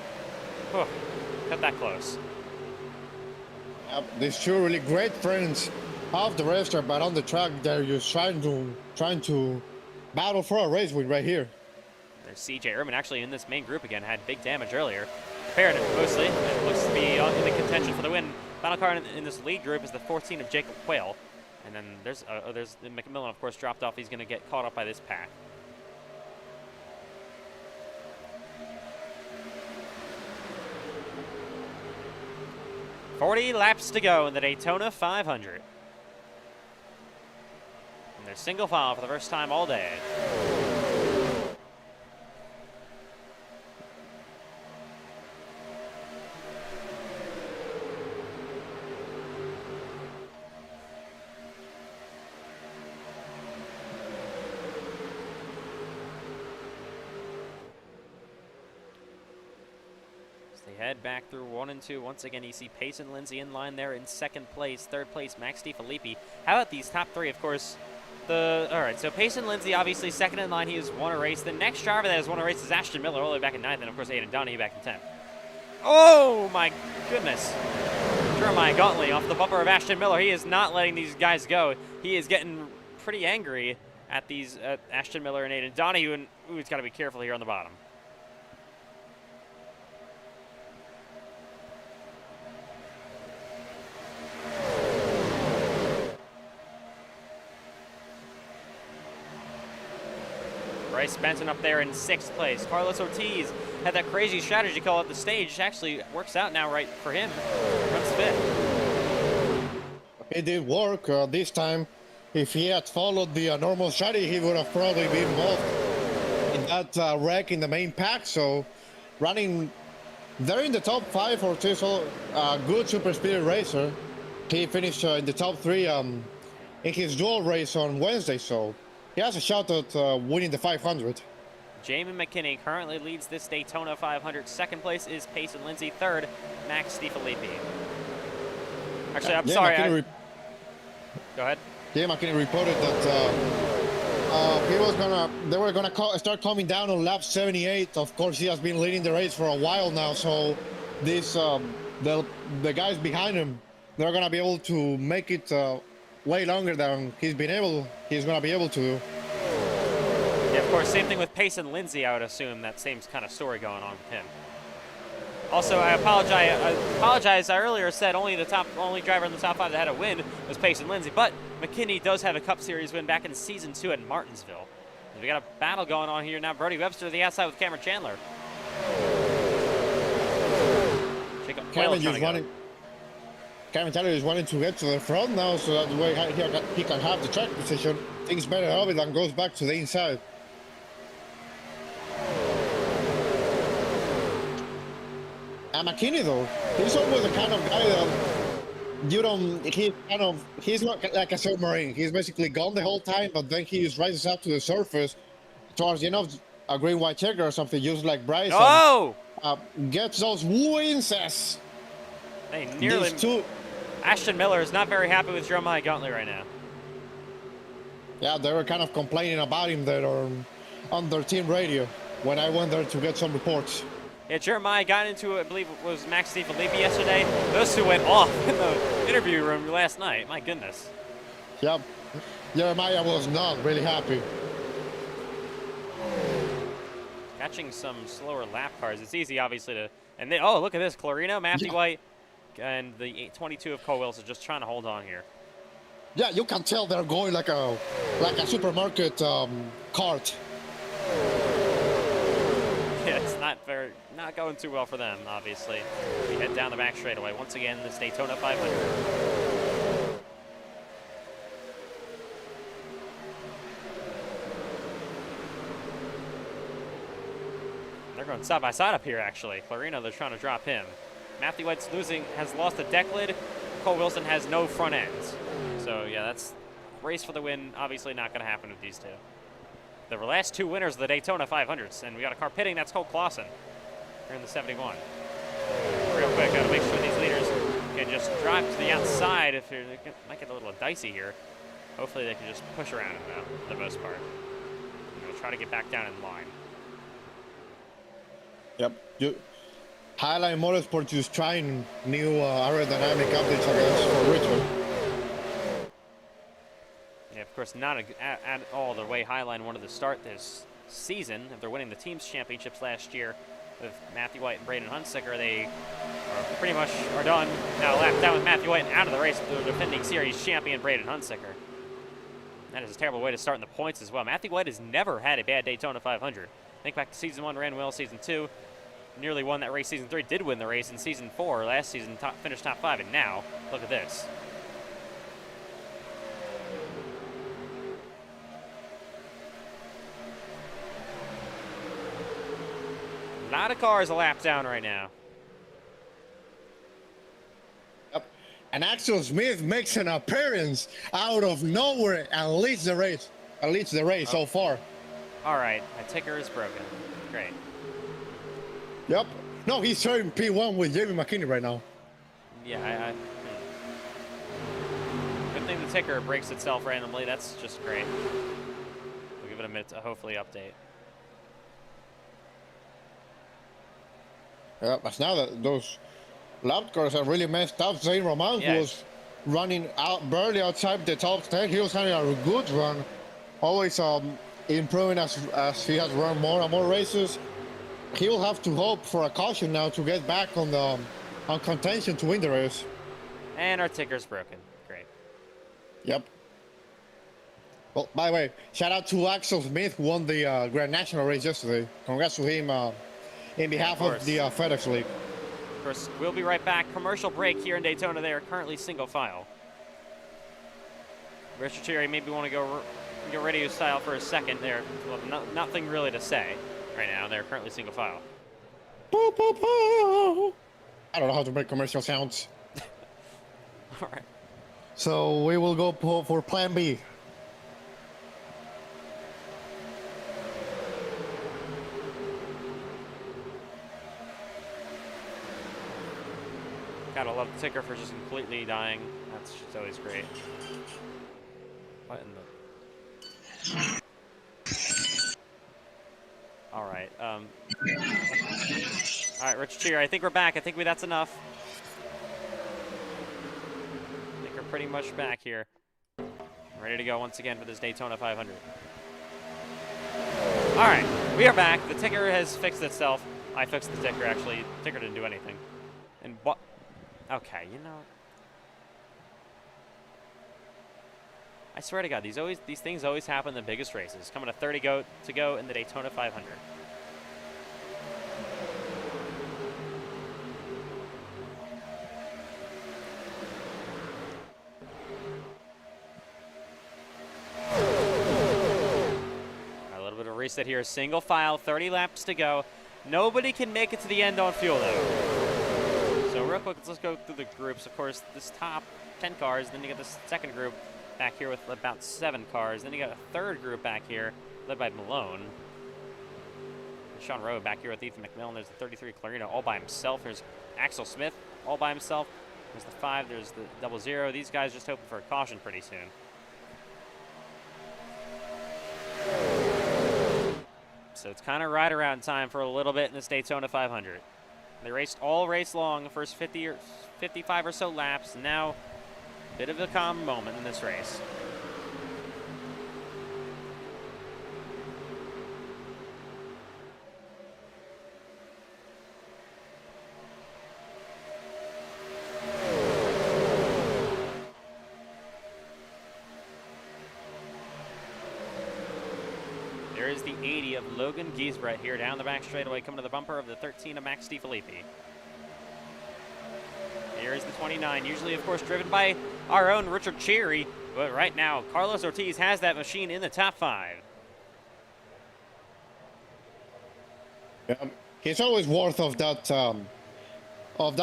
Speaker 1: cut that close.
Speaker 20: These two really great friends off the racetrack, but on the track they're just trying to battle for a race win right here.
Speaker 1: There's CJ Ehrman actually in this main group again. Had big damage earlier. Paired it mostly. It looks to be in the contention for the win. Final car in this lead group is the 14 of Jacob Quayle. And then there's McMillan, of course, dropped off. He's going to get caught up by this pack. $40 laps to go in the Daytona 500. And they're single file for the first time all day. Head back through 1 and 2. Once again, you see Payson Lindsay in line there in second place. Third place, Max DiFilippi. How about these top 3? Of course, all right, so Payson Lindsay, obviously second in line. He has won a race. The next driver that has won a race is Ashton Miller, all the way back in 9th, and of course, Aiden Donahue back in 10th. Oh, my goodness. Jeremiah Gauntly off the bumper of Ashton Miller. He is not letting these guys go. He is getting pretty angry at these Ashton Miller and Aiden Donahue, and he's got to be careful here on the bottom. Bryce Benson up there in 6th place. Carlos Ortiz had that crazy strategy call at the stage. Actually works out now right for him. Runs 5th.
Speaker 20: It did work this time. If he had followed the normal strategy, he would have probably been involved in that wreck in the main pack. So running there in the top 5 for Tissel, a good super speed racer. He finished in the top 3 in his dual race on Wednesday. So he has a shot at winning the 500.
Speaker 1: Jamin McKinney currently leads this Daytona 500. Second place is Payson Lindsay. Third, Max DiFilippi. Actually, I'm sorry. Go ahead.
Speaker 20: Yeah, McKinney reported that they were gonna start coming down on lap 78. Of course, he has been leading the race for a while now. So this the guys behind him, they're gonna be able to make it way longer than he's gonna be able to do.
Speaker 1: Yeah, of course, same thing with Payson Lindsay. I would assume that same kind of story going on with him. Also, I apologize. I earlier said only driver in the top 5 that had a win was Payson Lindsay, but McKinney does have a Cup Series win back in Season 2 at Martinsville. We got a battle going on here now. Brody Webster to the outside with Cameron Chandler.
Speaker 20: Cameron Chandler is wanting to get to the front now, so that way he can have the track position. Thinks better of it and goes back to the inside. And McKinney though, he's always the kind of guy that he's not like a submarine. He's basically gone the whole time, but then he just rises up to the surface towards the end of a green white checker or something, just like Bryce.
Speaker 1: Oh!
Speaker 20: Gets those wins as
Speaker 1: hey, nearly. Ashton Miller is not very happy with Jeremiah Gauntly right now.
Speaker 20: Yeah, they were kind of complaining about him there on their team radio when I went there to get some reports.
Speaker 1: Yeah, Jeremiah got into, I believe it was Max DiFilippi yesterday. Those two went off in the interview room last night. My goodness.
Speaker 20: Yep. Jeremiah was not really happy.
Speaker 1: Catching some slower lap cars. It's easy, obviously, to... And they, oh, look at this. Clarino, Matthew White, and the 22 of Cole Wilson just trying to hold on here.
Speaker 20: Yeah, you can tell they're going like a supermarket cart.
Speaker 1: not going too well for them, obviously. We head down the back straightaway. Once again, this Daytona 500. They're going side by side up here, actually. Clarino, they're trying to drop him. Matthew White's has lost a deck lid. Cole Wilson has no front ends. So, yeah, that's race for the win. Obviously not going to happen with these two. The last two winners of the Daytona 500s. And we got a car pitting. That's Cole Clausen here in the 71. Real quick, got to make sure these leaders can just drive to the outside. If they might get a little dicey here. Hopefully they can just push around him, though, for the most part. Try to get back down in line.
Speaker 20: Yep. Highline Motorsports is trying new aerodynamic updates, I guess, for Richmond.
Speaker 1: Yeah, of course, not at all the way Highline wanted to start this season. After winning the team's championships last year with Matthew White and Braden Hunsaker, they are pretty much done. Now lap down with Matthew White and out of the race with the defending series champion Braden Hunsaker. That is a terrible way to start in the points as well. Matthew White has never had a bad Daytona 500. Think back to season 1, ran well. Season 2, nearly won that race. Season 3 did win the race. In season 4, last season, finished top 5. And now, look at this. A lot of cars a lap down right now.
Speaker 20: Yep. And Axel Smith makes an appearance out of nowhere and leads the race. So far.
Speaker 1: All right, my ticker is broken. Great.
Speaker 20: Yep. No, he's starting P1 with Jamie McKinney right now.
Speaker 1: Yeah, good thing the ticker breaks itself randomly. That's just great. We'll give it a minute to hopefully update.
Speaker 20: Yeah, but now that those lap cars are really messed up. Zane Román was running out barely outside the top 10. He was having a good run. Always improving as he has run more and more races. He will have to hope for a caution now to get back on contention to win the race.
Speaker 1: And our ticker's broken. Great.
Speaker 20: Yep. Well, by the way, shout out to Axel Smith who won the Grand National race yesterday. Congrats to him in behalf of the FedEx League.
Speaker 1: Of course, we'll be right back. Commercial break here in Daytona. They are currently single file. Richard Cherry maybe want to go radio style for a second. There, well, nothing really to say right now. They're currently single file.
Speaker 20: Boo, boo, boo. I don't know how to make commercial sounds.
Speaker 1: All right.
Speaker 20: So we will go for Plan B.
Speaker 1: Gotta love the ticker for just completely dying. That's just always great. What in the... All right. All right, Richard Cheer. I think we're back. I think that's enough. I think we're pretty much back here. Ready to go once again for this Daytona 500. All right, we are back. The ticker has fixed itself. I fixed the ticker, actually. The ticker didn't do anything. And what? Okay, you know. I swear to God, these things always happen in the biggest races. Coming to 30 to go in the Daytona 500. A little bit of reset here. Single file, 30 laps to go. Nobody can make it to the end on fuel, though. So real quick, let's go through the groups. Of course, this top 10 cars. Then you got this second group back here with about 7 cars. Then you got a third group back here, led by Malone. Sean Rowe back here with Ethan McMillan. There's the 33 Clarino all by himself. There's Axel Smith all by himself. There's the 5. There's the 00. These guys just hoping for a caution pretty soon. So it's kind of right around time for a little bit in this Daytona 500. They raced all race long, the first 50 or 55 or so laps. And now, a bit of a calm moment in this race. There is the 80 of Logan Giesbrecht here down the back straightaway, coming to the bumper of the 13 of Max DiFilippi. Here is the 29, usually, of course, driven by our own Richard Cherry, but right now, Carlos Ortiz has that machine in the top 5.
Speaker 20: Yeah, he's always worth of that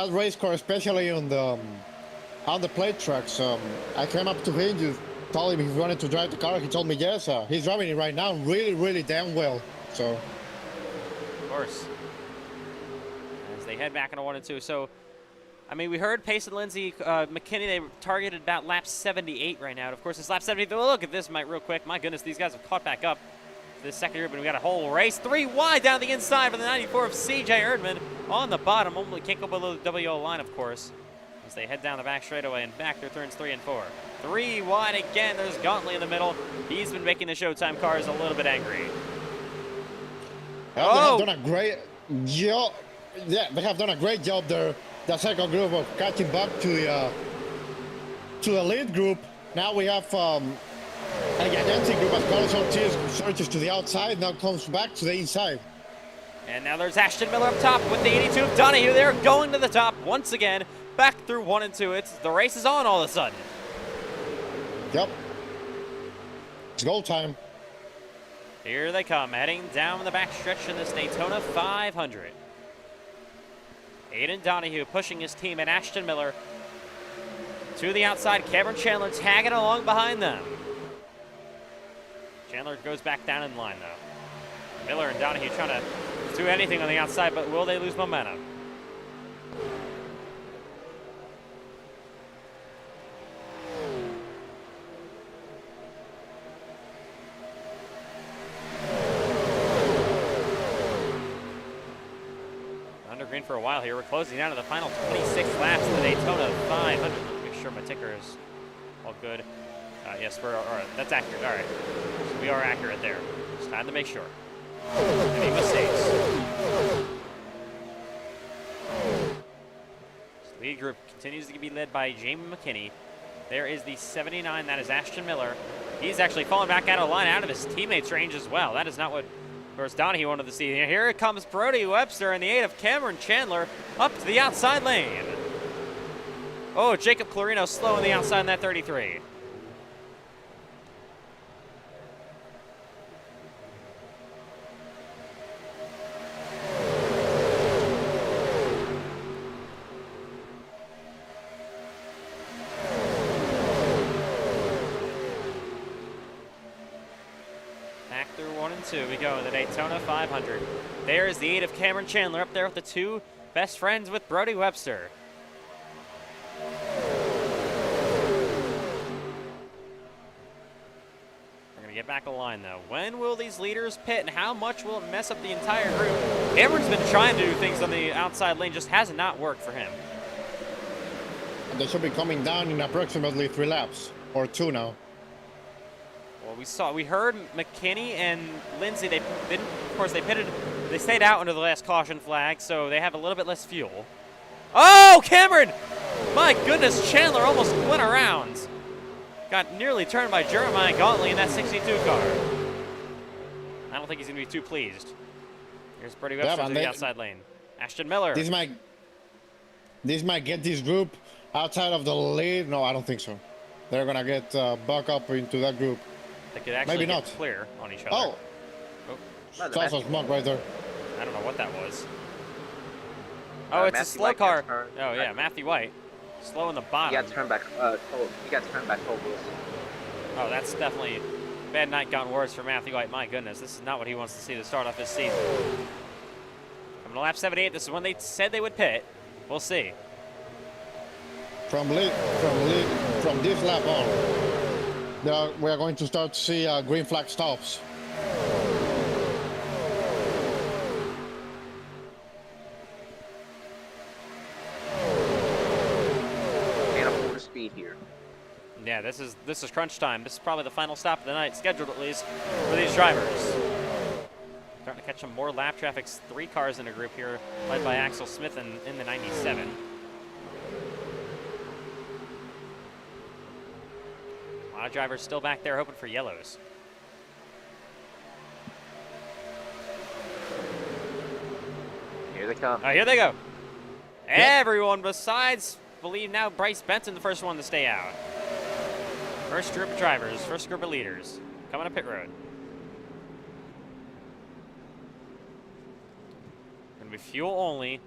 Speaker 20: race car, especially on the plate tracks. I came up to him, just told him if he wanted to drive the car. He told me yes. He's driving it right now, really damn well. So,
Speaker 1: of course, as they head back into 1 and 2. So, I mean, we heard Pace and Lindsay, McKinney, they targeted about lap 78 right now. And of course, it's lap 78. Oh, look at this, Mike, real quick. My goodness, these guys have caught back up for this second group, and we got a whole race. 3 wide down the inside for the 94 of CJ Erdman on the bottom. Only can't go below the WO line, of course, as they head down the back straightaway and back through turns 3 and 4. 3 wide again. There's Gauntlet in the middle. He's been making the Showtime cars a little bit angry.
Speaker 20: well, they have done a great job. Yeah, they have done a great job there. The second group of catching back to the lead group. Now we have a gigantic group as Carlos Ortiz searches to the outside, now comes back to the inside.
Speaker 1: And now there's Ashton Miller up top with the 82 of Donahue. They're going to the top once again, back through 1 and 2. The race is on all of a sudden.
Speaker 20: Yep. It's goal time.
Speaker 1: Here they come, heading down the backstretch in this Daytona 500. Aiden Donahue pushing his team and Ashton Miller to the outside. Cameron Chandler tagging along behind them. Chandler goes back down in line, though. Miller and Donahue trying to do anything on the outside, but will they lose momentum? Under green for a while here. We're closing down to the final 26 laps of the Daytona 500. Let me make sure my ticker is all good. Yes, we're all right. That's accurate. All right. So we are accurate there. Just time to make sure. Any mistakes? So the lead group continues to be led by Jamie McKinney. There is the 79. That is Ashton Miller. He's actually falling back out of line, out of his teammates' range as well. That is not what, of course, Donahue wanted to see. Here comes Brody Webster in the 8 of Cameron Chandler up to the outside lane. Oh, Jacob Clarino slow in the outside in that 33. Back through 1 and 2 we go in the Daytona 500. There is the 8 of Cameron Chandler up there with the 2 best friends with Brody Webster. We're going to get back a line, though. When will these leaders pit, and how much will it mess up the entire group? Cameron's been trying to do things on the outside lane, just has not worked for him.
Speaker 20: And they should be coming down in approximately 3 laps, or 2 now.
Speaker 1: Well, we heard McKinney and Lindsay, they didn't, of course, they pitted, they stayed out under the last caution flag, so they have a little bit less fuel. Oh, Cameron! My goodness, Chandler almost went around. Got nearly turned by Jeremiah Gauntlet in that 62 car. I don't think he's going to be too pleased. Here's Brody Webster to the outside lane. Ashton Miller.
Speaker 20: This might get this group outside of the lead. No, I don't think so. They're going to get back up into that group.
Speaker 1: They could actually
Speaker 20: Maybe
Speaker 1: get
Speaker 20: not.
Speaker 1: clear on each other.
Speaker 20: Oh. It's also smoke right there.
Speaker 1: I don't know what that was. Oh, it's a slow car. Oh, yeah, Matthew White. Slow in the bottom.
Speaker 5: He got turned back. He got turned back over.
Speaker 1: Oh, that's definitely bad night gone worse for Matthew White. My goodness, this is not what he wants to see to start off his season. Coming to lap 78. This is when they said they would pit. We'll see.
Speaker 20: From this lap on, we are going to start to see green flag stops.
Speaker 5: Speed here.
Speaker 1: Yeah, this is crunch time. This is probably the final stop of the night, scheduled at least for these drivers. Starting to catch some more lap traffic. 3 cars in a group here, led by Axel Smith in the 97. A lot of drivers still back there hoping for yellows.
Speaker 5: come.
Speaker 1: Oh, here they go. Everyone besides, believe now, Bryce Benson, the first one to stay out. First group of drivers, first group of leaders coming up pit road. Gonna be fuel only,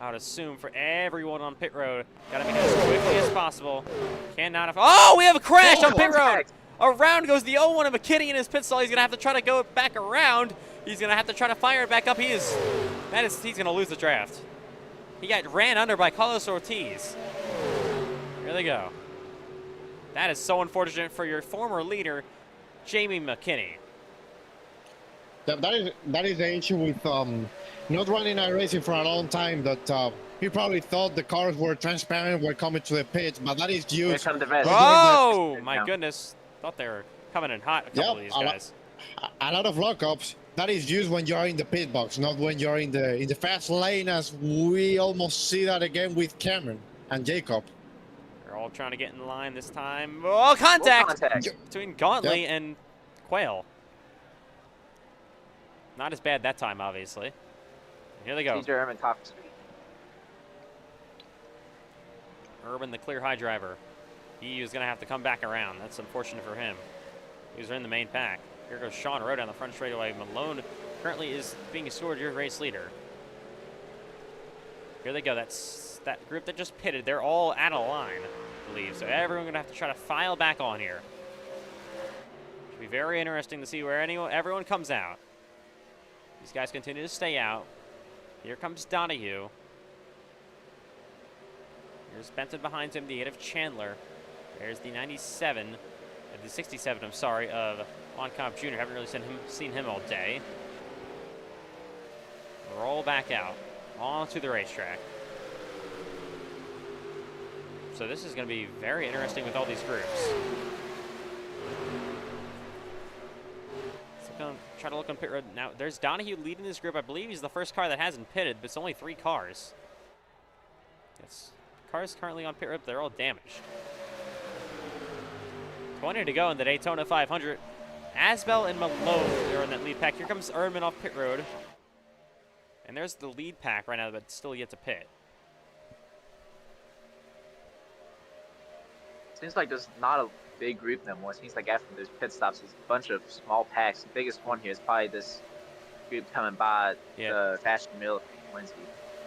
Speaker 1: I would assume, for everyone on pit road. Gotta make it as quickly as possible. Cannot have. Oh, we have a crash on pit road! Around goes the 0-1 of McKinney in his pit stall. He's gonna have to try to go back around. He's gonna have to try to fire it back up. He's gonna lose the draft. He got ran under by Carlos Ortiz. Here they go. That is so unfortunate for your former leader, Jamie McKinney.
Speaker 20: That is the issue with not running iRacing for a long time. That he probably thought the cars were transparent when coming to the pits, but that is used.
Speaker 1: Oh my goodness! Thought they were coming in hot. A couple of these guys.
Speaker 20: A lot of lockups. That is used when you're in the pit box, not when you're in the fast lane, as we almost see that again with Cameron and Jacob.
Speaker 1: They're all trying to get in line this time. Oh, contact between Gauntly and Quail. Not as bad that time, obviously. Here they go.
Speaker 5: Urban top speed.
Speaker 1: Urban, the clear high driver. He was going to have to come back around. That's unfortunate for him. He was in the main pack. Here goes Sean Rowe down the front straightaway. Malone currently is being assured your race leader. Here they go. That's that group that just pitted. They're all out of line, I believe. So everyone's going to have to try to file back on here. Should be very interesting to see where everyone comes out. These guys continue to stay out. Here comes Donahue. Here's Benton behind him, the 8 of Chandler. There's the 97, the 67, I'm sorry, of On Comp Jr. Haven't really seen him all day. Roll back out onto the racetrack. So this is going to be very interesting with all these groups. Going to try to look on pit road. Now, there's Donahue leading this group. I believe he's the first car that hasn't pitted, but it's only 3 cars. Yes. Cars currently on pit road, they're all damaged. 20 to go in the Daytona 500. Asbel and Malone, they're in that lead pack. Here comes Erdman off pit road. And there's the lead pack right now, but still yet to pit.
Speaker 5: Seems like there's not a big group no more. It seems like after those pit stops, there's a bunch of small packs. The biggest one here is probably this group coming by the Fashion Mill Wednesday.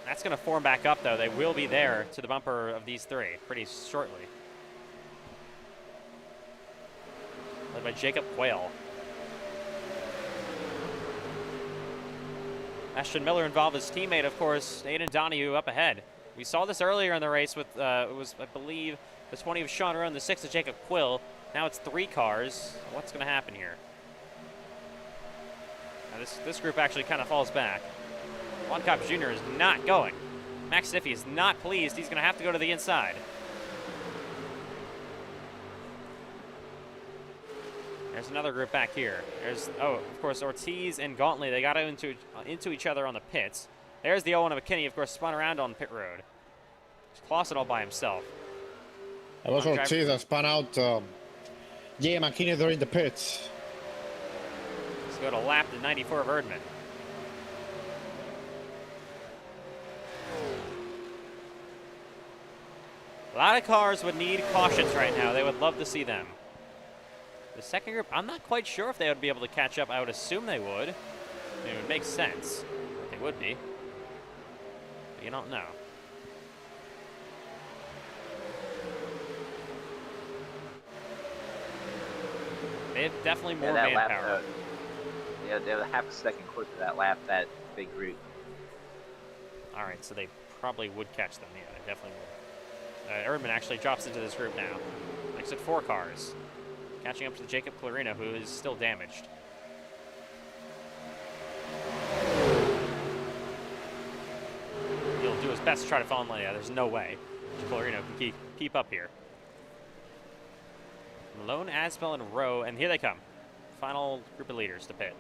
Speaker 1: That's going to form back up, though. They will be there to the bumper of these 3 pretty shortly. Led by Jacob Quayle. Ashton Miller involved his teammate, of course, Aiden Donahue up ahead. We saw this earlier in the race with, it was, I believe, the 20 of Sean Rowe and the 6 of Jacob Quill. Now it's 3 cars. What's going to happen here? Now this group actually kind of falls back. Juan Cop Jr. is not going. Max Stiffy is not pleased. He's going to have to go to the inside. There's another group back here. There's, oh, of course, Ortiz and Gauntly. They got into each other on the pits. There's the 0-1 of McKinney, of course, spun around on pit road. Just Clausen all by himself.
Speaker 20: That was Ortiz that spun out McKinney during the pits.
Speaker 1: Let's go to lap the 94 of Erdman. A lot of cars would need cautions right now. They would love to see them. The second group, I'm not quite sure if they would be able to catch up. I would assume they would. I mean, it would make sense. They would be. But you don't know. They have definitely more manpower.
Speaker 5: Yeah, they have half a second quicker that lap, that big group.
Speaker 1: All right, so they probably would catch them. Yeah, they definitely would. Erdman actually drops into this group now. Makes it 4 cars. Catching up to Jacob Clarino, who is still damaged. He'll do his best to try to fall in line. Yeah, there's no way Clarino can keep up here. Malone, Asbel, and Rowe, and here they come. Final group of leaders to pit.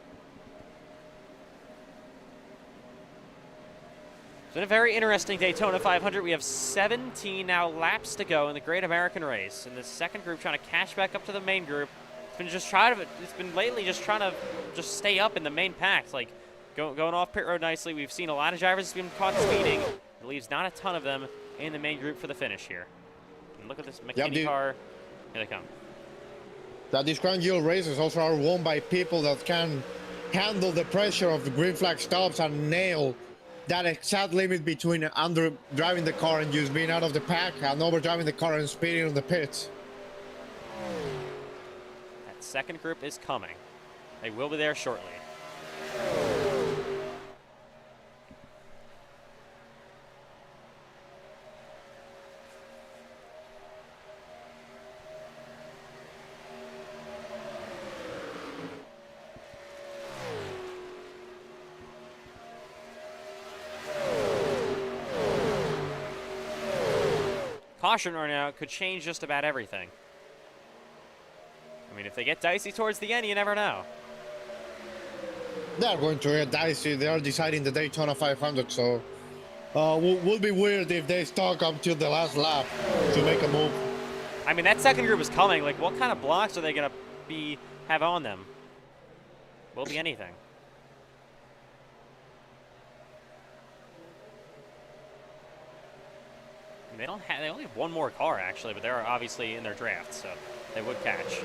Speaker 1: It's been a very interesting Daytona 500. We have 17 now laps to go in the Great American Race. And the second group trying to cash back up to the main group. It's been lately just trying to stay up in the main packs. Like, going off pit road nicely. We've seen a lot of drivers have been caught speeding. It leaves not a ton of them in the main group for the finish here. And look at this McKinney car. Here they come.
Speaker 20: That these Crown Jewel races also are won by people that can handle the pressure of the green flag stops and nail that exact limit between under driving the car and just being out of the pack and overdriving the car and speeding on the pits.
Speaker 1: That second group is coming. They will be there shortly. Caution right now could change just about everything. I mean, if they get dicey towards the end, you never know.
Speaker 20: They're going to get dicey. They are deciding the Daytona 500, so would be weird if they stuck up till the last lap to make a move.
Speaker 1: I mean, that second group is coming. Like, what kind of blocks are they going to have on them? Will be anything. They don't have. They only have one more car actually, but they're obviously in their draft, so they would catch.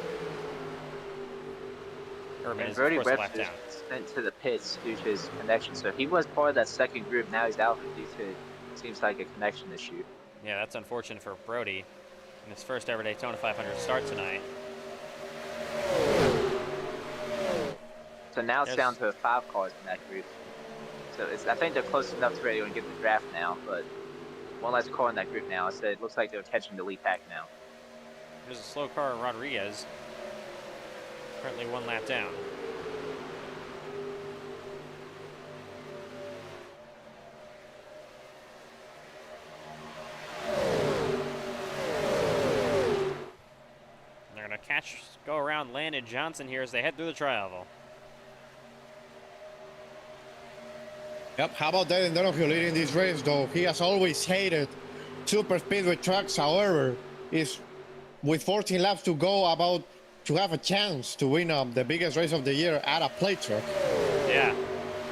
Speaker 1: Urban
Speaker 5: And
Speaker 1: is
Speaker 5: Brody
Speaker 1: of course
Speaker 5: Webster
Speaker 1: left down.
Speaker 5: sent to the pits due to his connection. So he was part of that second group. Now he's out due to seems like a connection issue.
Speaker 1: Yeah, that's unfortunate for Brody in his first ever Daytona 500 start tonight.
Speaker 5: So now it's down to 5 cars in that group. So I think they're close enough to ready to get the draft now, but one less car in that group now. So it looks like they're catching the lead pack now.
Speaker 1: There's a slow car, Rodriguez. Currently 1 lap down. They're going to go around Landon Johnson here as they head through the tri-oval.
Speaker 20: Yep, how about Dylan Donoghue leading this race, though? He has always hated super speedway tracks. However, is with 14 laps to go, about to have a chance to win the biggest race of the year at a plate track.
Speaker 1: Yeah.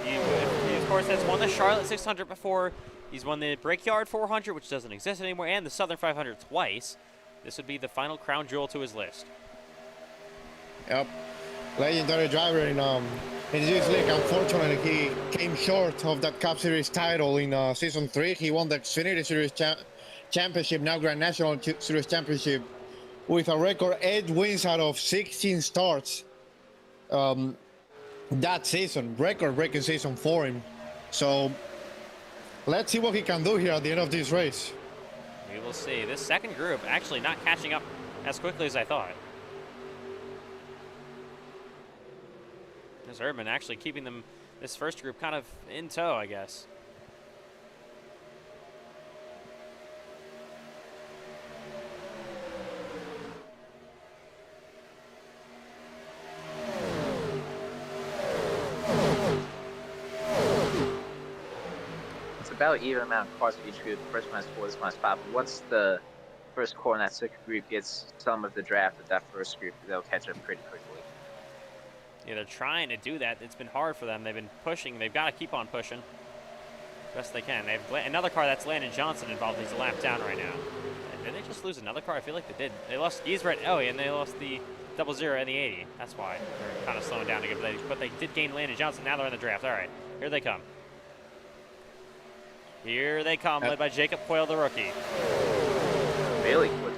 Speaker 1: He of course, has won the Charlotte 600 before. He's won the Brickyard 400, which doesn't exist anymore, and the Southern 500 twice. This would be the final crown jewel to his list.
Speaker 20: Yep. Legendary driver in this league. Unfortunately, he came short of that Cup Series title in Season 3. He won the Xfinity Series Championship, now Grand National Series Championship, with a record 8 wins out of 16 starts that season. Record-breaking season for him. So let's see what he can do here at the end of this race.
Speaker 1: We will see. This second group actually not catching up as quickly as I thought. There's Urban actually keeping them, this first group, kind of in tow, I guess.
Speaker 5: It's about even amount of cars for each group. First one has 4, this one has 5. But once the first car in that second group gets some of the draft of that first group, they'll catch up pretty quickly.
Speaker 1: Yeah, they're trying to do that. It's been hard for them. They've been pushing. They've got to keep on pushing best they can. They have another car, that's Landon Johnson, involved. He's a lap down right now. Did they just lose another car? I feel like they did. They lost Giesbrecht. Oh, and they lost the 00 and the 80. That's why they're kind of slowing down to give. But they did gain Landon Johnson. Now they're in the draft. All right, here they come. Here they come, led by Jacob Coyle, the rookie.
Speaker 5: Really quick.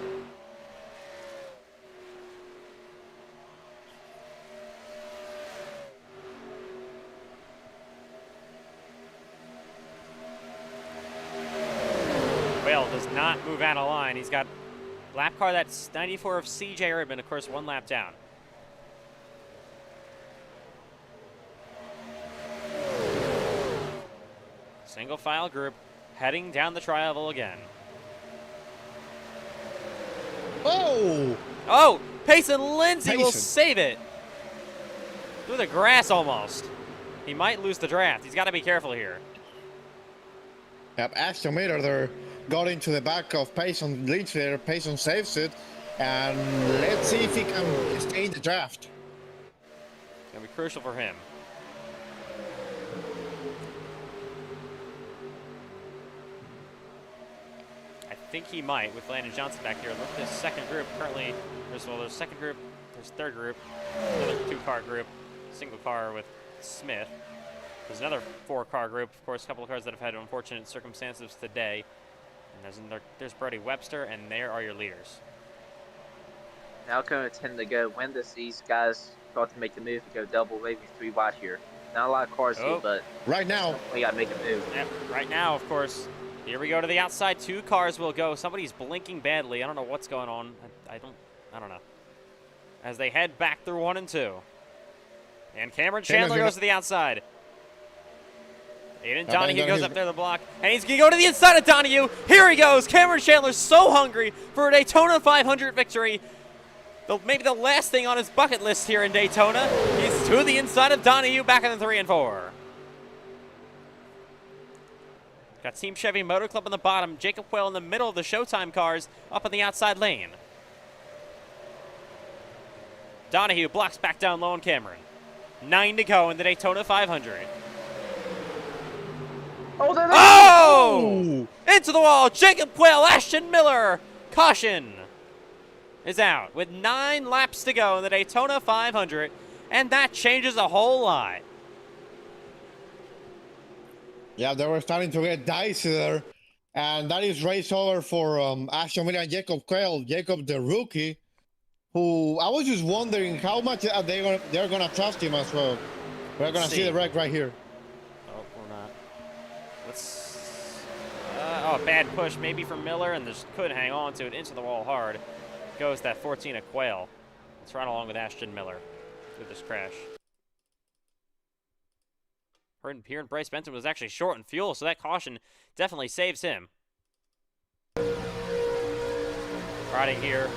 Speaker 1: Whale does not move out of line. He's got lap car that's 94 of CJ Urban, of course, 1 lap down. Single file group heading down the tri-oval again.
Speaker 20: Oh!
Speaker 1: Oh! Payson Lindsay will
Speaker 20: Payson.
Speaker 1: save it. Through the grass almost. He might lose the draft. He's got to be careful here.
Speaker 20: Yep, Ashton Miller there got into the back of Payson Lynch there. Payson saves it. And let's see if he can stay in the draft.
Speaker 1: Gonna be crucial for him. think he might with Landon Johnson back here. Look at this second group. Currently, there's second group, there's third group, another 2-car group, single car with Smith. There's another 4-car group, of course, a couple of cars that have had unfortunate circumstances today. And there's Brody Webster, and there are your leaders.
Speaker 5: Now going to tend to go when these guys start to make the move to go double, maybe 3 wide here. Not a lot of cars here, but
Speaker 20: right now
Speaker 5: we got to make a move.
Speaker 1: Yep, right now, of course. Here we go to the outside. 2 cars will go. Somebody's blinking badly. I don't know what's going on. I don't know. As they head back through 1 and 2. And Cameron Chandler goes to the outside. Aiden Donahue goes up there to the block. And he's going to go to the inside of Donahue. Here he goes. Cameron Chandler's so hungry for a Daytona 500 victory. Maybe the last thing on his bucket list here in Daytona. He's to the inside of Donahue back in the 3 and 4. Got Team Chevy Motor Club on the bottom. Jacob Quayle in the middle of the Showtime cars up in the outside lane. Donahue blocks back down low on Cameron. 9 to go in the Daytona 500. Oh! Into the wall. Jacob Quayle, Ashton Miller. Caution is out with 9 laps to go in the Daytona 500, and that changes a whole lot.
Speaker 20: Yeah, they were starting to get dicey there, and that is race over for Ashton Miller and Jacob Quayle. Jacob, the rookie, who I was just wondering how much are they're gonna trust him as well. We're gonna see the wreck right here.
Speaker 1: Oh, we're not. Oh, bad push maybe from Miller, and just couldn't hang on to it. Into the wall hard. Goes that 14 of Quayle. Let's run along with Ashton Miller through this crash. Here and Bryce Benson was actually short on fuel, so that caution definitely saves him. Riding here.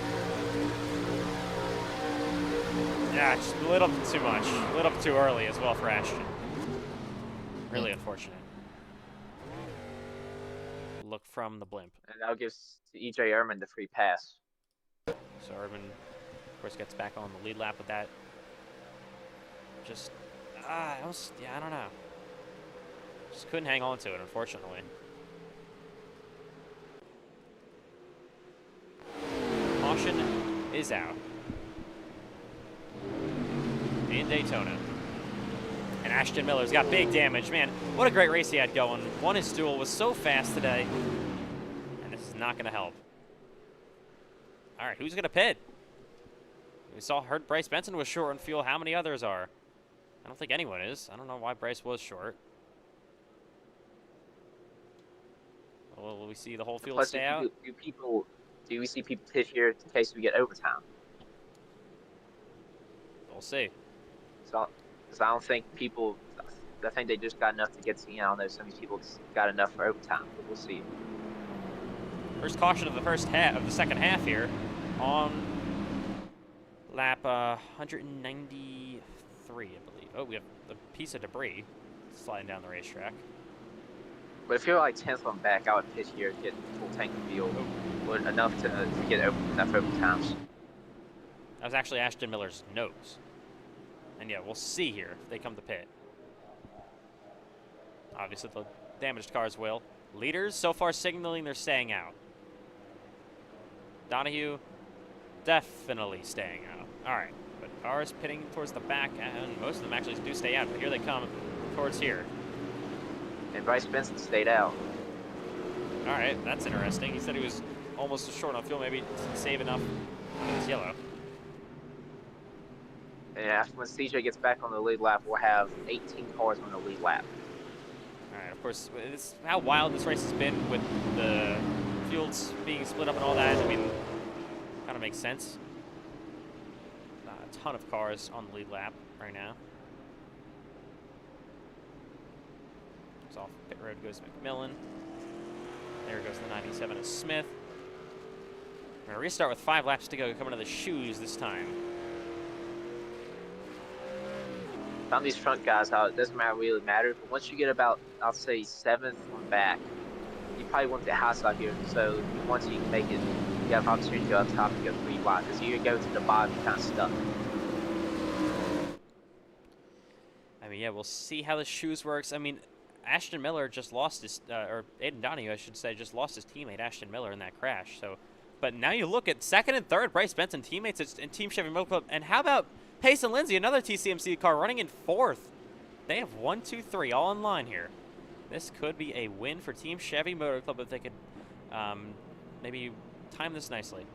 Speaker 1: Yeah, just lit up too much. Lit up too early as well for Ashton. Really unfortunate. Look from the blimp.
Speaker 5: And that'll give EJ Ehrman the free pass.
Speaker 1: So Urban, of course, gets back on the lead lap with that. Just, I don't know. Just couldn't hang on to it, unfortunately. Caution is out in Daytona. And Ashton Miller's got big damage. Man, what a great race he had going. Won his duel, was so fast today. And this is not going to help. All right, who's going to pit? Heard Bryce Benson was short on fuel. How many others are? I don't think anyone is. I don't know why Bryce was short. Will we see the whole field stay out?
Speaker 5: Do we see people pit here in case we get overtime?
Speaker 1: We'll see.
Speaker 5: So, I don't think people. I think they just got enough to get to. I don't know. Some of these people got enough for overtime, but we'll see.
Speaker 1: First caution of the second half here, on lap 193, I believe. Oh, we have a piece of debris sliding down the racetrack.
Speaker 5: But if you're like 10th on back, I would pit here, get full tank of fuel, enough to get enough overtimes.
Speaker 1: That was actually Ashton Miller's nose. And yeah, we'll see here if they come to pit. Obviously, the damaged cars will. Leaders so far signaling they're staying out. Donahue definitely staying out. All right, but cars pitting towards the back, and most of them actually do stay out, but here they come towards here.
Speaker 5: And Bryce Benson stayed out.
Speaker 1: All right, that's interesting. He said he was almost short on fuel, maybe didn't save enough. It's yellow.
Speaker 5: And after when CJ gets back on the lead lap, we'll have 18 cars on the lead lap.
Speaker 1: All right, of course, it's how wild this race has been with the fields being split up and all that. I mean, kind of makes sense. A ton of cars on the lead lap right now. So off pit road goes McMillan. There goes the 97 of Smith. We're going to restart with 5 laps to go, coming to the shoes this time.
Speaker 5: Found these front guys out. It doesn't really matter. But once you get about, I'll say, 7th on back, you probably want the house out here. So once you can make it, you have an opportunity to go up top and go 3 wide. Because you go to the bottom, you're kind of stuck.
Speaker 1: I mean, yeah, we'll see how the shoes works. I mean, Ashton Miller just lost his, or Aiden Donahue, I should say, just lost his teammate Ashton Miller in that crash. So, but now you look at second and third, Bryce Benson teammates in Team Chevy Motor Club, and how about Pace and Lindsay, another TCMC car running in fourth? They have 1, 2, 3 all in line here. This could be a win for Team Chevy Motor Club if they could maybe time this nicely.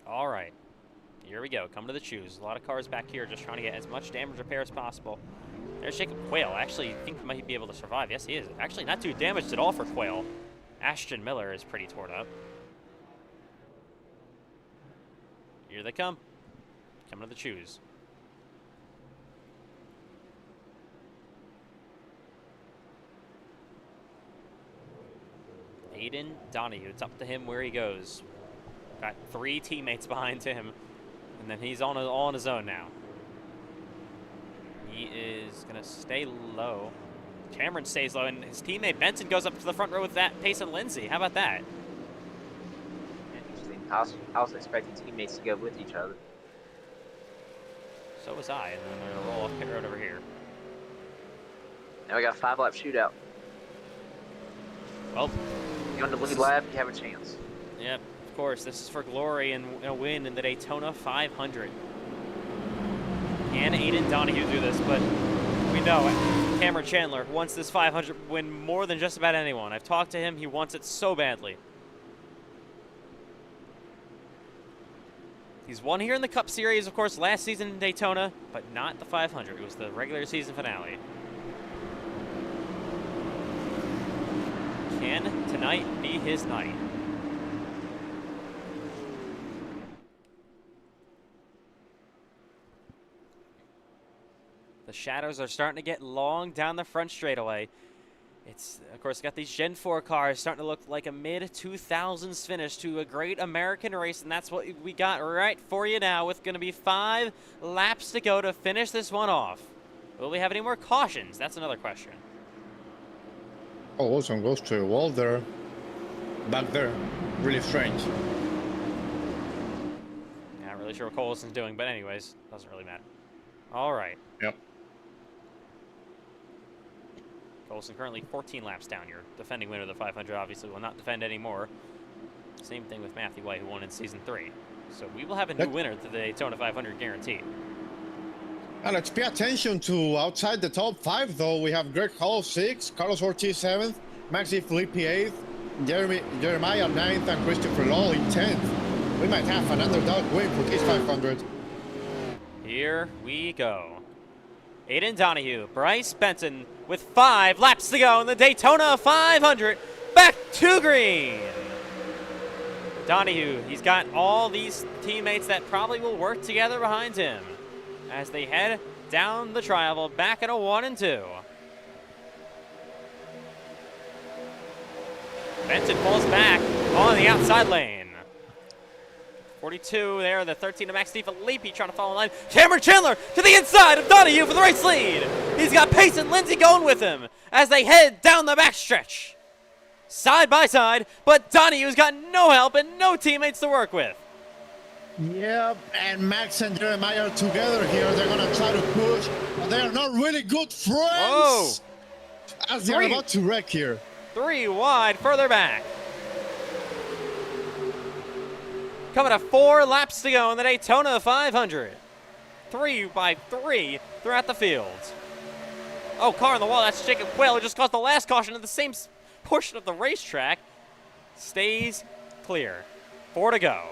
Speaker 1: All right, here we go. Coming to the choose. A lot of cars back here just trying to get as much damage repair as possible. There's Jacob Quayle. Actually, I think he might be able to survive. Yes, he is. Actually, not too damaged at all for Quayle. Ashton Miller is pretty torn up. Here they come. Coming to the choose. Aiden Donahue. It's up to him where he goes. Got 3 teammates behind him, and then he's all on his own now. He is going to stay low. Cameron stays low, and his teammate Benson goes up to the front row with that Pace and Lindsay. How about that?
Speaker 5: Interesting. I was expecting teammates to go with each other.
Speaker 1: So was I, and then they're going to roll off pit road over here.
Speaker 5: Now we got a 5-lap shootout.
Speaker 1: Well,
Speaker 5: if you want the lead lap, you have a chance.
Speaker 1: Yep, of course. This is for glory and a win in the Daytona 500. Can Aiden Donahue do this? But we know Cameron Chandler wants this 500 win more than just about anyone. I've talked to him. He wants it so badly. He's won here in the Cup Series, of course, last season in Daytona, but not the 500. It was the regular season finale. Can tonight be his night? The shadows are starting to get long down the front straightaway. It's, of course, got these Gen 4 cars starting to look like a mid-2000s finish to a great American race, and that's what we got right for you now with going to be 5 laps to go to finish this one off. Will we have any more cautions? That's another question.
Speaker 20: Oh, Wilson goes to a wall there. Back there. Really strange.
Speaker 1: Not really sure what Colson's doing, but anyways, doesn't really matter. All right.
Speaker 20: Yep.
Speaker 1: Colson currently 14 laps down. Your defending winner of the 500 obviously will not defend anymore. Same thing with Matthew White, who won in Season 3. So we will have a new winner to the Daytona 500 guaranteed.
Speaker 20: Now let's pay attention to outside the top 5, though. We have Greg Hall 6th, Carlos Ortiz 7th, Maxi Filippi 8th, Jeremiah 9th, and Christopher Law in 10th. We might have an underdog win for this 500.
Speaker 1: Here we go. Aiden Donahue, Bryce Benson with 5 laps to go in the Daytona 500. Back to green. Donahue, he's got all these teammates that probably will work together behind him as they head down the tri-oval back in a 1 and 2. Benson pulls back on the outside lane. 42 there, the 13 of Max Filippi trying to follow in line. Cameron Chandler to the inside of Donahue for the race lead. He's got Pace and Lindsay going with him as they head down the backstretch. Side by side, but Donahue's got no help and no teammates to work with.
Speaker 20: Yep, and Max and Jeremiah are together here. They're going to try to push, but they are not really good friends.
Speaker 1: Whoa.
Speaker 20: As they're about to wreck here.
Speaker 1: 3 wide further back. Coming to 4 laps to go in the Daytona 500. 3 by 3 throughout the field. Oh, car on the wall. That's Jacob Quayle, who just caused the last caution in the same portion of the racetrack. Stays clear. 4 to go.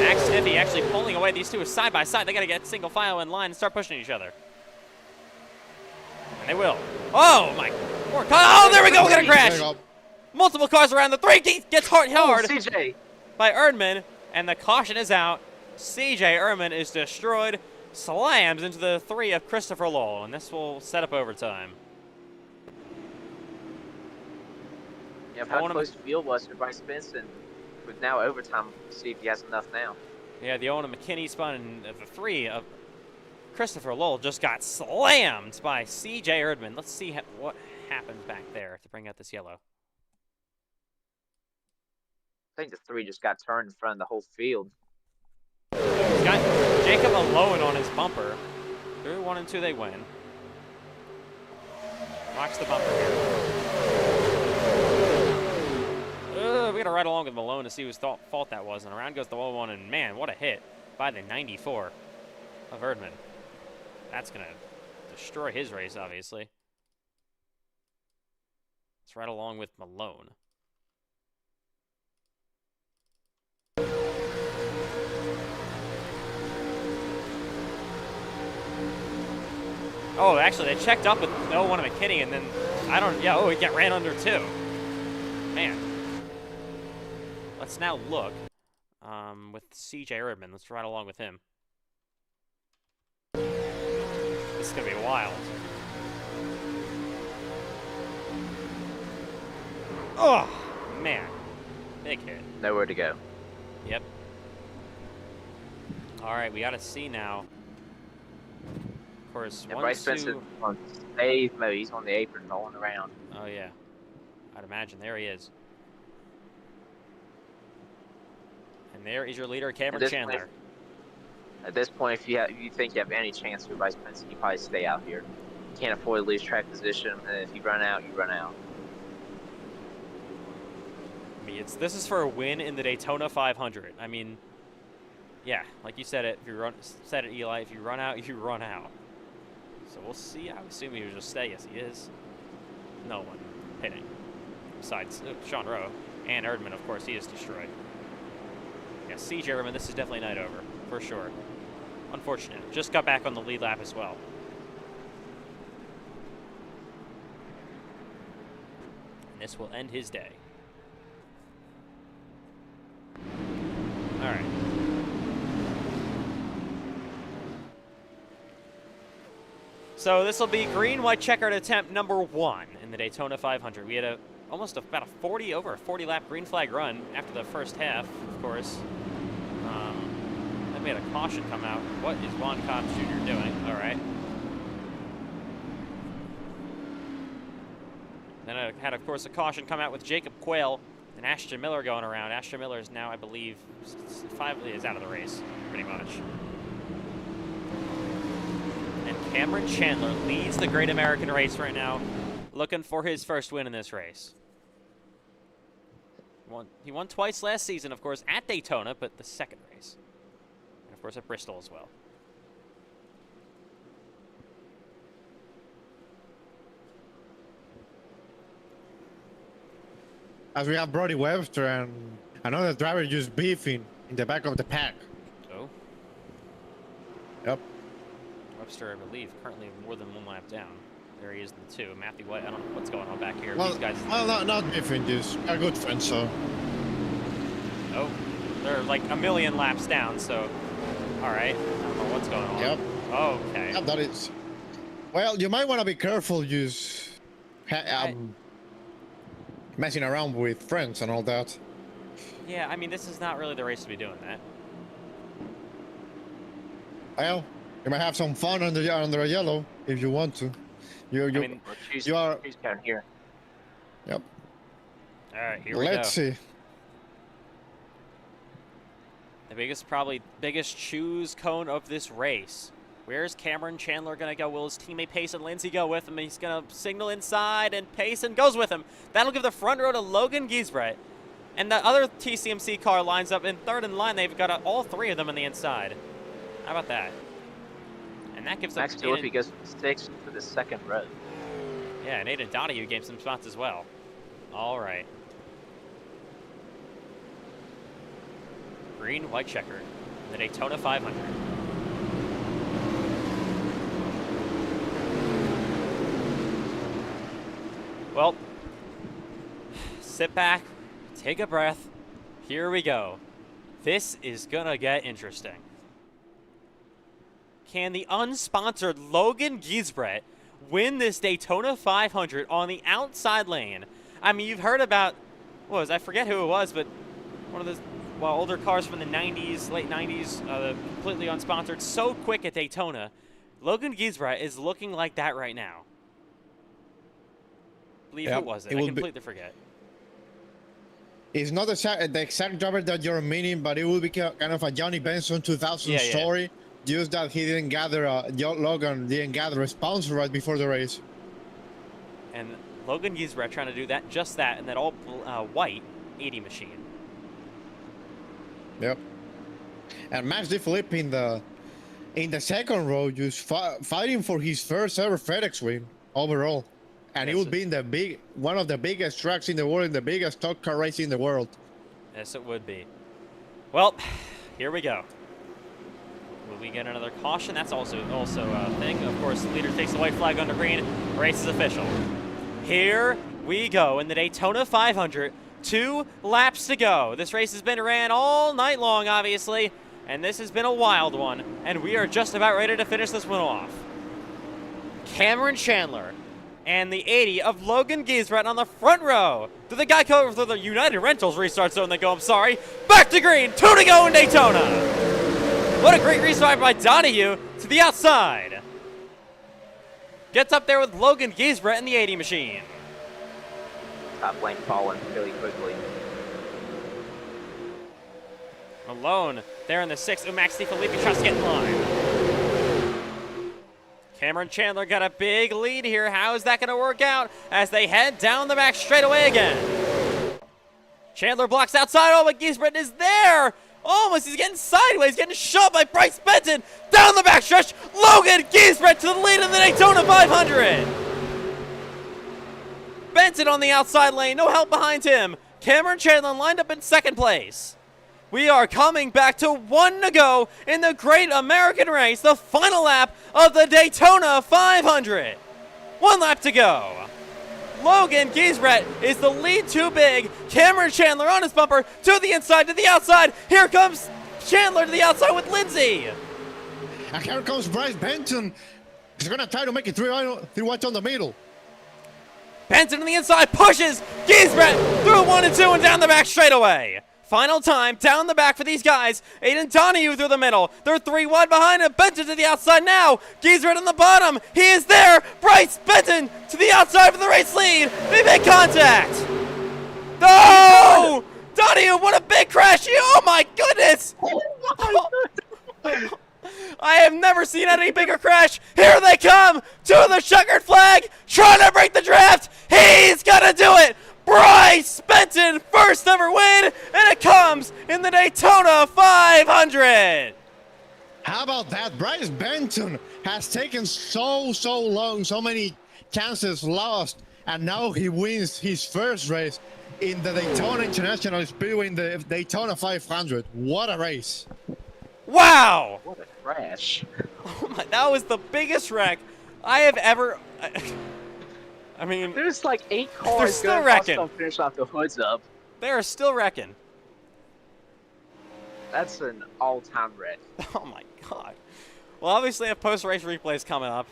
Speaker 1: Max Sniffy actually pulling away. These two are side by side. They got to get single file in line and start pushing each other. And they will. Oh, my. Oh, there we go. We got a crash. Multiple cars around the 3. Gets hard
Speaker 5: CJ.
Speaker 1: by Erdman, and the caution is out. CJ Erdman is destroyed, slams into the 3 of Christopher Lowell, and this will set up overtime.
Speaker 5: Yeah, how close the field was for Bryce Benson with now overtime. See if he has enough now.
Speaker 1: Yeah, the Owen McKinney spun, and the 3 of Christopher Lowell just got slammed by CJ Erdman. Let's see what happens back there to bring out this yellow.
Speaker 5: I think the 3 just got turned in front of the whole field.
Speaker 1: He's got Jacob alone on his bumper. Through 1 and 2, they win. Watch the bumper here. We gotta ride along with Malone to see whose fault that was. And around goes the 1-1, and man, what a hit by the 94 of Erdman. That's gonna destroy his race, obviously. Let's ride along with Malone. Oh, actually, they checked up with no one of McKinney, and then he got ran under too. Man. Let's now look with CJ Erdman. Let's ride along with him. This is gonna be wild. Oh man, big hit.
Speaker 5: Nowhere to go.
Speaker 1: Yep. All right, we got to see now. Of course,
Speaker 5: And
Speaker 1: 1,
Speaker 5: Bryce
Speaker 1: 2.
Speaker 5: Benson on save mode. He's on the apron rolling around.
Speaker 1: Oh yeah, I'd imagine. There he is. And there is your leader, Cameron Chandler.
Speaker 5: At this point, if you think you have any chance with Bryce Benson, you probably stay out here. You can't afford to lose track position, and if you run out, you run out.
Speaker 1: I mean, this is for a win in the Daytona 500. I mean, yeah, like you said it. If you said it, Eli. If you run out, you run out. So we'll see. I assume he will just stay. Yes, he is. No one hitting besides Sean Rowe and Erdman. Of course, he is destroyed. Yeah, CJ Erdman. This is definitely night over for sure. Unfortunate. Just got back on the lead lap as well. And this will end his day. All right. So this will be green, white checkered attempt number 1 in the Daytona 500. We had about a 40 lap green flag run after the first half, of course. Then we had a caution come out. What is Juan Cobb Jr. doing? All right. Then I had, of course, a caution come out with Jacob Quayle and Ashton Miller going around. Ashton Miller is now, I believe, is out of the race, pretty much. And Cameron Chandler leads the Great American Race right now, looking for his first win in this race. He won twice last season, of course, at Daytona, but the second race. And, of course, at Bristol as well.
Speaker 20: As we have Brody Webster and another driver just beefing in the back of the pack.
Speaker 1: Oh.
Speaker 20: Yep.
Speaker 1: Webster, I believe, currently more than 1 lap down. There he is in the 2. Matthew White, I don't know what's going on back here.
Speaker 20: Well,
Speaker 1: These guys.
Speaker 20: well, not beefing, just are good friends, so.
Speaker 1: Oh, they're like a million laps down, so. All right. I don't know what's going on.
Speaker 20: Yep.
Speaker 1: Okay.
Speaker 20: Yep, that is. Well, you might want to be careful, just messing around with friends and all that.
Speaker 1: Yeah, I mean, this is not really the race to be doing that.
Speaker 20: Well, you might have some fun under a yellow if you want to. You are.
Speaker 5: She's down here.
Speaker 20: Yep.
Speaker 1: All right, here we go.
Speaker 20: Let's see.
Speaker 1: The biggest choose cone of this race. Where's Cameron Chandler going to go? Will his teammate Payson Lindsay go with him? He's going to signal inside, and Payson goes with him. That'll give the front row to Logan Giesbrecht. And the other TCMC car lines up in third in line. They've got all 3 of them on the inside. How about that? And that gives
Speaker 5: Max
Speaker 1: them...
Speaker 5: Philippi goes from 6th to the 2nd row.
Speaker 1: Yeah, and Aiden Donahue gained some spots as well. All right. Green, white checkered. The Daytona 500. Well, sit back, take a breath. Here we go. This is gonna get interesting. Can the unsponsored Logan Giesbrecht win this Daytona 500 on the outside lane? I mean, you've heard about, I forget who it was, but one of those older cars from the 90s, late 90s, completely unsponsored, so quick at Daytona. Logan Giesbrecht is looking like that right now. believe
Speaker 20: Yep,
Speaker 1: who was it?
Speaker 20: it
Speaker 1: I
Speaker 20: will be-
Speaker 1: completely forget.
Speaker 20: It's not the exact driver that you're meaning, but it will be kind of a Johnny Benson 2000
Speaker 1: Yeah, yeah.
Speaker 20: story. Just that he didn't gather, Logan didn't gather a sponsor right before the race.
Speaker 1: And Logan Giesbrecht trying to do just that, in that all white 80 machine.
Speaker 20: Yep. And Max DeFilippe in the second row, just fighting for his first ever FedEx win overall, and it will be in one of the biggest tracks in the world, in the biggest stock car race in the world.
Speaker 1: Yes, it would be. Well, here we go. Will we get another caution? That's also a thing. Of course, the leader takes the white flag under green. Race is official. Here we go in the Daytona 500. 2 laps to go. This race has been ran all night long, obviously, and this has been a wild one, and we are just about ready to finish this one off. Cameron Chandler and the 80 of Logan Giesbrecht on the front row. Through the Geico, through the United Rentals restart zone they go, I'm sorry. Back to green, 2 to go in Daytona. What a great restart by Donahue to the outside. Gets up there with Logan Giesbrecht in the 80 machine.
Speaker 5: Top lane falling really quickly.
Speaker 1: Malone there in the 6th. Max DeFilippe tries to get in line. Cameron Chandler got a big lead here. How is that going to work out as they head down the back straightaway again? Chandler blocks outside. Oh, but Giesbrecht is there. Almost, he's getting sideways, getting shoved by Bryce Benton. Down the backstretch, Logan Giesbrecht to the lead in the Daytona 500. Benton on the outside lane, no help behind him. Cameron Chandler lined up in 2nd place. We are coming back to 1 to go in the Great American Race, the final lap of the Daytona 500. 1 lap to go. Logan Giesbrecht is the lead too big. Cameron Chandler on his bumper to the inside, to the outside. Here comes Chandler to the outside with Lindsay.
Speaker 20: And here comes Bryce Benton. He's going to try to make it through what's on the middle.
Speaker 1: Benton on the inside pushes Giesbrecht through 1 and 2 and down the back straightaway. Final time down the back for these guys. Aiden Donahue through the middle. They're 3 wide behind him. Benton to the outside now. Giesbrecht on the bottom. He is there. Bryce Benton to the outside for the race lead. They make contact. No! Donahue, what a big crash. Oh my goodness. I have never seen any bigger crash. Here they come to the checkered flag, trying to break the draft. He's gonna do it. Bryce Benton, first ever win, and it comes in the Daytona 500.
Speaker 20: How about that? Bryce Benton has taken so long, so many chances lost, and now he wins his first race in the Daytona International Speedway in the Daytona 500. What a race.
Speaker 1: Wow.
Speaker 5: What a crash.
Speaker 1: Oh my, that was the biggest wreck I have ever... I mean,
Speaker 5: there's like 8 cars.
Speaker 1: They're still wrecking.
Speaker 5: Finish off the hoods up.
Speaker 1: They are still wrecking.
Speaker 5: That's an all-time wreck.
Speaker 1: Oh my god. Well, obviously, a post-race replay is coming up.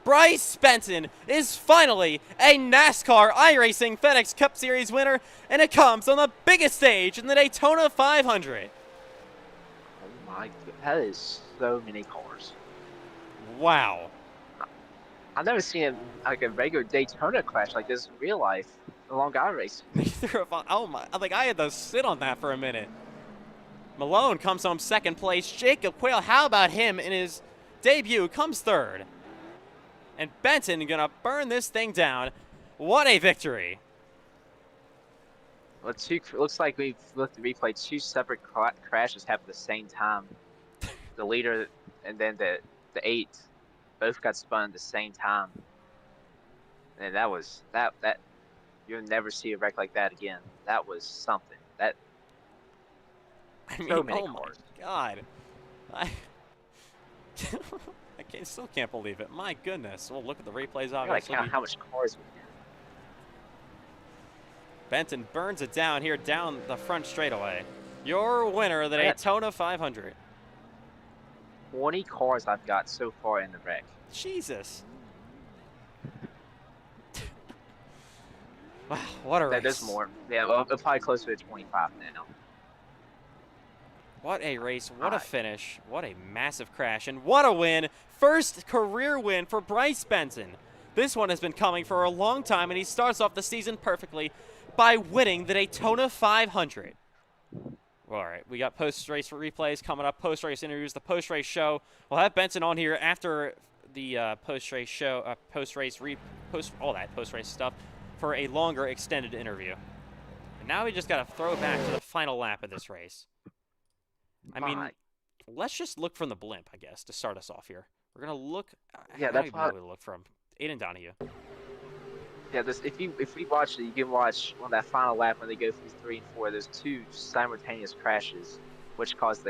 Speaker 1: Bryce Benton is finally a NASCAR iRacing FedEx Cup Series winner, and it comes on the biggest stage in the Daytona 500.
Speaker 5: Oh my god, that is so many cars.
Speaker 1: Wow.
Speaker 5: I've never seen a regular Daytona crash like this in real life along iRacing.
Speaker 1: Oh my, like I had to sit on that for a minute. Malone comes home 2nd place. Jacob Quayle, how about him in his debut, comes 3rd. And Benton gonna burn this thing down. What a victory.
Speaker 5: Well, looks like we've looked at replay. 2 separate crashes happened at the same time. The leader and then the 8 both got spun at the same time. And that was that you'll never see a wreck like that again. That was something. That
Speaker 1: I mean,
Speaker 5: so many
Speaker 1: oh
Speaker 5: cars.
Speaker 1: My god. I still can't believe it. My goodness. Well, look at the replays,
Speaker 5: I
Speaker 1: obviously.
Speaker 5: gotta count how much cars we had.
Speaker 1: Benton burns it down here, down the front straightaway. Your winner of the Daytona 500.
Speaker 5: 20 cars I've got so far in the wreck.
Speaker 1: Jesus. Wow, what a race.
Speaker 5: There's more. Yeah, well, probably closer to 25 now.
Speaker 1: What a race, what a finish, what a massive crash, and what a win. First career win for Bryce Benton. This one has been coming for a long time, and he starts off the season perfectly by winning the Daytona 500. All right, we got post-race replays coming up, post-race interviews, the post-race show. We'll have Benson on here after the post-race show, all that post-race stuff for a longer, extended interview. And now we just got to throw it back to the final lap of this race. I mean, let's just look from the blimp, I guess, to start us off here. We're gonna look.
Speaker 5: Yeah,
Speaker 1: I don't
Speaker 5: that's
Speaker 1: even know where to look from. Aiden Donahue.
Speaker 5: Yeah, if we watch it, you can watch on that final lap when they go through 3 and 4. There's 2 simultaneous crashes, which caused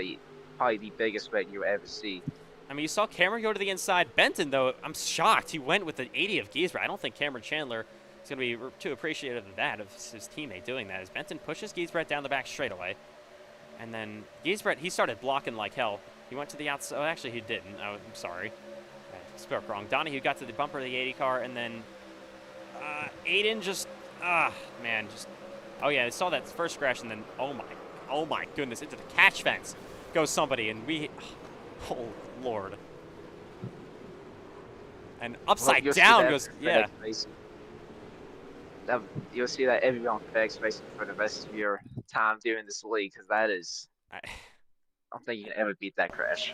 Speaker 5: probably the biggest wreck you'll ever see.
Speaker 1: I mean, you saw Cameron go to the inside. Benton, though, I'm shocked. He went with the 80 of Giesbrecht. I don't think Cameron Chandler is going to be too appreciative of that, of his teammate doing that. As Benton pushes Giesbrecht down the back straightaway. And then Giesbrecht, he started blocking like hell. He went to the outside. Oh, actually, he didn't. I'm sorry. I spoke wrong. Donahue got to the bumper of the 80 car, and then Aiden just, man, just, oh yeah, I saw that first crash, and then, oh my goodness, into the catch fence goes somebody, and oh Lord. And upside down goes, yeah.
Speaker 5: You'll see that everyone on FedEx Racing for the rest of your time during this league, because that is, I don't think you can ever beat that crash.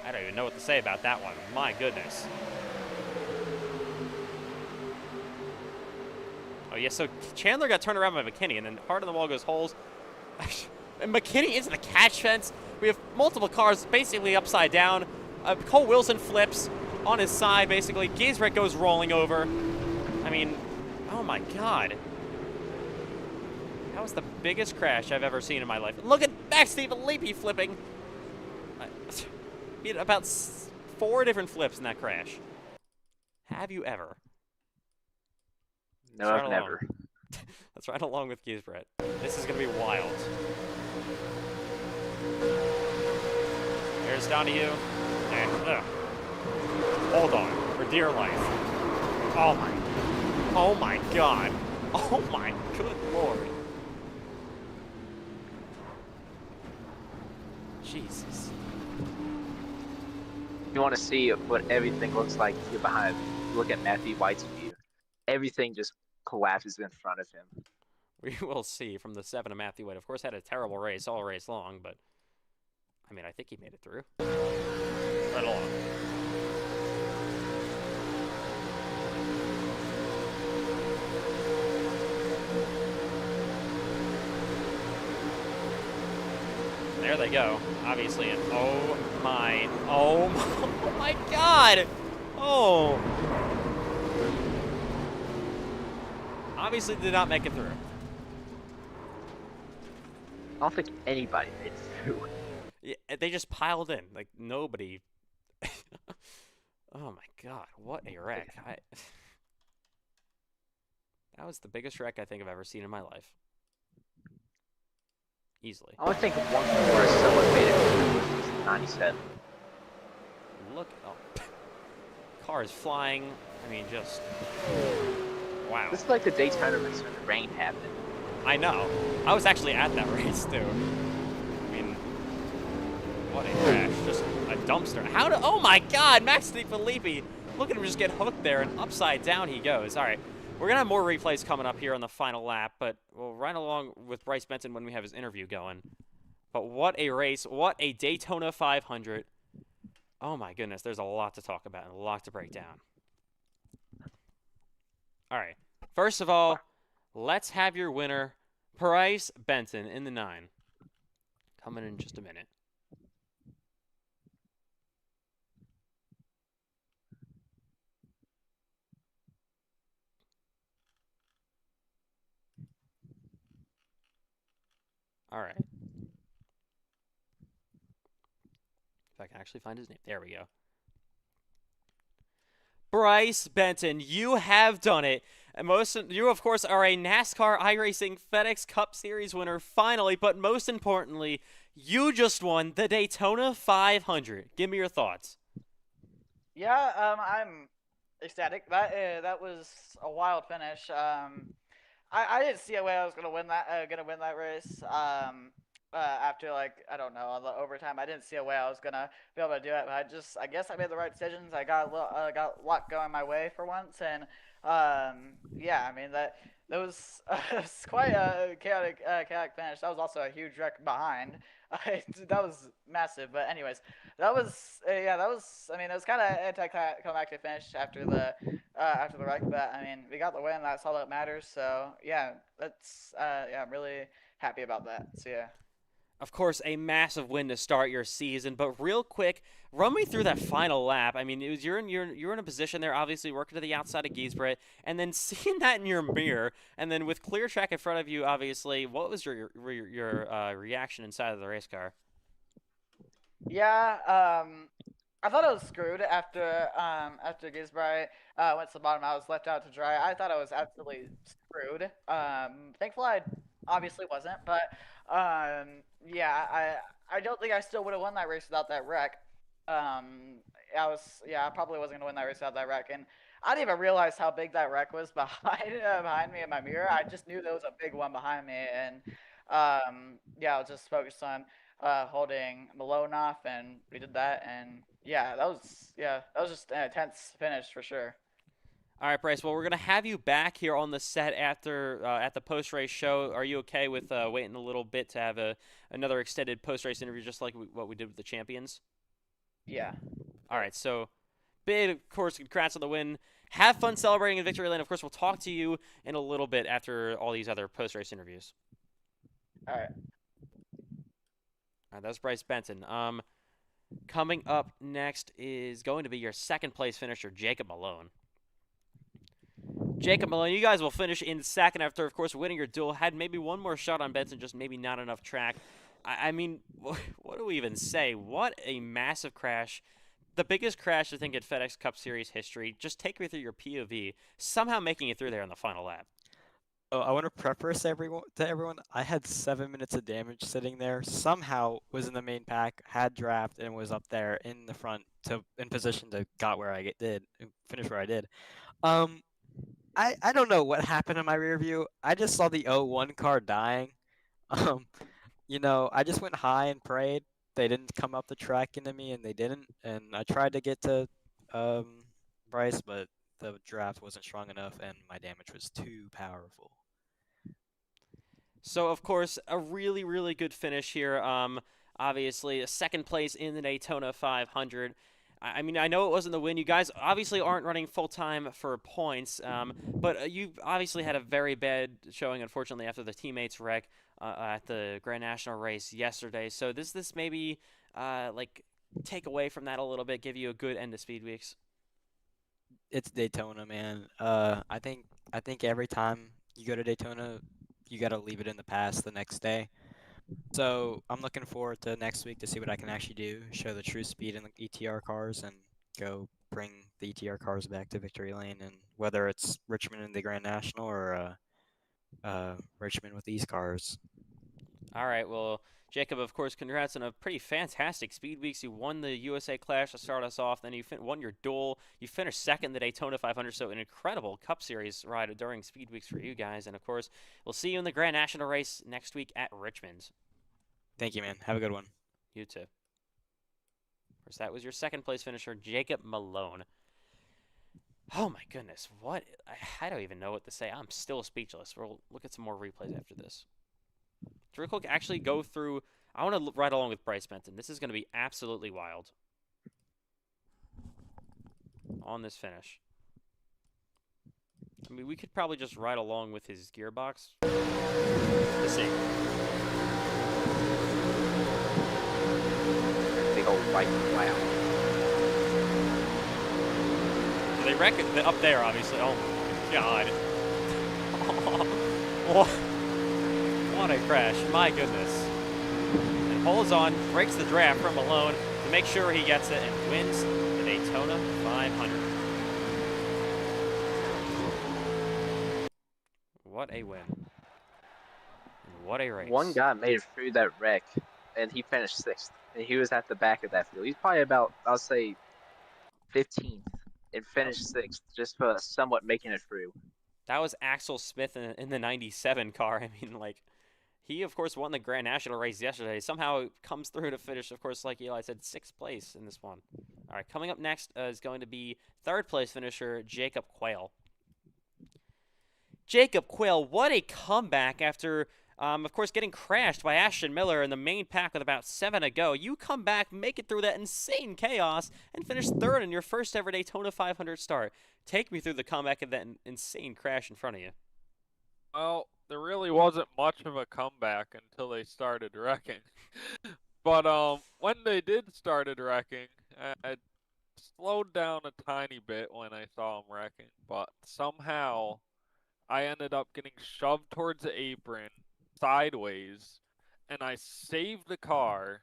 Speaker 1: I don't even know what to say about that one. My goodness. Oh, yeah, so Chandler got turned around by McKinney, and then part of the wall goes holes. And McKinney into the catch fence. We have multiple cars basically upside down. Cole Wilson flips on his side, basically. Giesbrecht goes rolling over. I mean, oh my God. That was the biggest crash I've ever seen in my life. Look at Max Lippi flipping. He had about 4 different flips in that crash. Have you ever?
Speaker 5: No, I've never.
Speaker 1: Let's ride along with Giesbrecht. This is going to be wild. There's Donahue. And, hold on. For dear life. Oh my God. Oh my good Lord. Jesus.
Speaker 5: You want to see what everything looks like if you're behind. Look at Matthew White's view. Everything just collapses in front of him.
Speaker 1: We will see from the 7 of Matthew White. Of course, had a terrible race all race long, but I mean, I think he made it through. Right along. There they go. Obviously, and oh my God! Oh. Obviously did not make it through.
Speaker 5: I don't think anybody made it through.
Speaker 1: Yeah, they just piled in. Like, nobody. Oh my God, what a wreck. That was the biggest wreck I think I've ever seen in my life. Easily.
Speaker 5: I would think of one where someone made it through was 97.
Speaker 1: Look, car is flying. I mean, just wow.
Speaker 5: This is like the Daytona race when the rain happened.
Speaker 1: I know. I was actually at that race too. I mean, what a crash! Just a dumpster. Oh my God, Max Filippi! Look at him just get hooked there, and upside down he goes. All right, we're gonna have more replays coming up here on the final lap, but we'll ride along with Bryce Benson when we have his interview going. But what a race! What a Daytona 500! Oh my goodness, there's a lot to talk about and a lot to break down. All right, first of all, let's have your winner, Bryce Benton in the 9. Coming in just a minute. All right. If I can actually find his name. There we go. Bryce Benton, you have done it. And you, of course, are a NASCAR iRacing FedEx Cup Series winner finally, but most importantly, you just won the Daytona 500. Give me your thoughts.
Speaker 14: Yeah, I'm ecstatic. That was a wild finish. I didn't see a way I was gonna win that race. after like I don't know on the overtime. I didn't see a way I was gonna be able to do it, but I guess I made the right decisions. I got got a lot going my way for once, and yeah, I mean that was, it was quite a chaotic finish. That was also a huge wreck behind. That was massive, but anyways, that was yeah, that was, I mean, it was kind of anticlimactic finish after the wreck, but I mean we got the win. That's all that matters. So yeah, that's yeah, I'm really happy about that. So yeah.
Speaker 1: Of course, a massive win to start your season. But real quick, run me through that final lap. I mean, it was you're in a position there, obviously working to the outside of Giesbrecht, and then seeing that in your mirror, and then with clear track in front of you, obviously, what was your reaction inside of the race car?
Speaker 14: Yeah, I thought I was screwed after Gisbray went to the bottom. I was left out to dry. I thought I was absolutely screwed. Thankfully I obviously wasn't, but yeah, I don't think I still would have won that race without that wreck. I probably wasn't gonna win that race without that wreck, and I didn't even realize how big that wreck was behind me in my mirror. I just knew there was a big one behind me, and yeah, I was just focused on holding Malone off, and we did that, and yeah, that was just an intense finish for sure.
Speaker 1: All right, Bryce. Well, we're gonna have you back here on the set after at the post-race show. Are you okay with waiting a little bit to have another extended post-race interview, just like what we did with the champions?
Speaker 14: Yeah.
Speaker 1: All right. So, big, of course, congrats on the win. Have fun celebrating in Victory Lane. Of course, we'll talk to you in a little bit after all these other post-race interviews.
Speaker 14: All right.
Speaker 1: All right, that's Bryce Benton. Coming up next is going to be your second place finisher, Jacob Malone. Jacob Malone, you guys will finish in second after, of course, winning your duel. Had maybe one more shot on Benson, just maybe not enough track. I mean, what do we even say? What a massive crash. The biggest crash, I think, in FedEx Cup Series history. Just take me through your POV. Somehow making it through there in the final lap.
Speaker 21: Oh, I want to preface everyone. I had 7 minutes of damage sitting there. Somehow was in the main pack, had draft, and was up there in the front in position to got where I did, finish where I did. I don't know what happened in my rear view. I just saw the 01 car dying. You know, I just went high and prayed they didn't come up the track into me, and they didn't. And I tried to get to Bryce, but the draft wasn't strong enough, and my damage was too powerful.
Speaker 1: So, of course, a really, really good finish here. Obviously, a second place in the Daytona 500. I mean, I know it wasn't the win. You guys obviously aren't running full-time for points, but you obviously had a very bad showing, unfortunately, after the teammates wreck at the Grand National race yesterday. So does this maybe, like, take away from that a little bit, give you a good end to Speed Weeks?
Speaker 21: It's Daytona, man. I think every time you go to Daytona, you got to leave it in the past the next day. So I'm looking forward to next week to see what I can actually do, show the true speed in the ETR cars, and go bring the ETR cars back to Victory Lane. And whether it's Richmond in the Grand National or Richmond with these cars.
Speaker 1: All right, well, Jacob, of course, congrats on a pretty fantastic Speed Weeks. You won the USA Clash to start us off, then you won your duel. You finished second in the Daytona 500, so an incredible Cup Series ride during Speed Weeks for you guys. And, of course, we'll see you in the Grand National race next week at Richmond.
Speaker 21: Thank you, man. Have a good one.
Speaker 1: You too. Of course, that was your second place finisher, Jacob Malone. Oh, my goodness. What? I don't even know what to say. I'm still speechless. We'll look at some more replays after this. To real quick, actually go through. I want to ride along with Bryce Benton. This is going to be absolutely wild on this finish. I mean, we could probably just ride along with his gearbox. Let's see.
Speaker 5: Big old white cloud.
Speaker 1: They wreck it up there, obviously. Oh my god. What a crash. My goodness. And holds on, breaks the draft from Malone to make sure he gets it and wins the Daytona 500. What a win. What a race.
Speaker 5: One guy made it through that wreck, and he finished 6th. And he was at the back of that field. He's probably about, I'll say, 15th, and finished 6th, just for somewhat making it through.
Speaker 1: That was Axel Smith in the 97 car. I mean, like, He, of course, won the Grand National race yesterday. Somehow comes through to finish, of course, like Eli said, 6th place in this one. All right, coming up next is going to be 3rd place finisher Jacob Quayle. Jacob Quayle, what a comeback after, of course, getting crashed by Ashton Miller in the main pack with about 7 to go. You come back, make it through that insane chaos, and finish 3rd in your first ever Daytona 500 start. Take me through the comeback of that insane crash in front of you.
Speaker 10: Well, there really wasn't much of a comeback until they started wrecking. But when they did started wrecking, I slowed down a tiny bit when I saw them wrecking, but somehow I ended up getting shoved towards the apron sideways, and I saved the car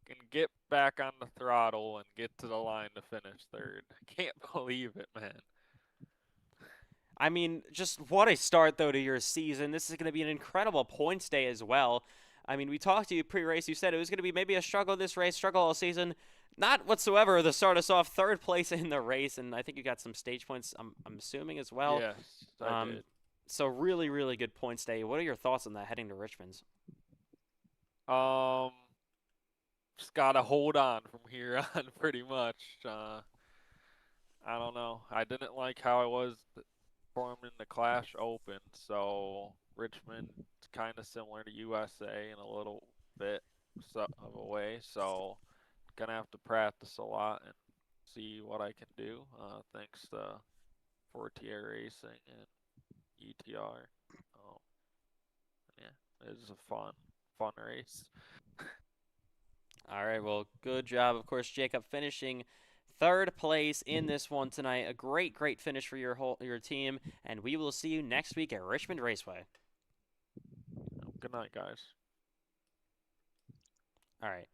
Speaker 10: and get back on the throttle and get to the line to finish 3rd. I can't believe it, man.
Speaker 1: I mean, just what a start, though, to your season. This is going to be an incredible points day as well. I mean, we talked to you pre-race. You said it was going to be maybe a struggle this race, struggle all season. Not whatsoever to start us off 3rd place in the race, and I think you got some stage points, I'm assuming, as well.
Speaker 10: Yes, I did.
Speaker 1: So really, really good points day. What are your thoughts on that heading to Richmond's?
Speaker 10: Just got to hold on from here on pretty much. I don't know. I didn't like how I was performing the Clash Open, so Richmond is kind of similar to USA in a little bit of a way, so gonna have to practice a lot and see what I can do. Thanks to Fortier Racing and ETR. Yeah, it was a fun race.
Speaker 1: All right, well, good job, of course, Jacob, finishing 3rd place in this one tonight. A great, great finish for your team, and we will see you next week at Richmond Raceway.
Speaker 10: Good night, guys.
Speaker 1: All right.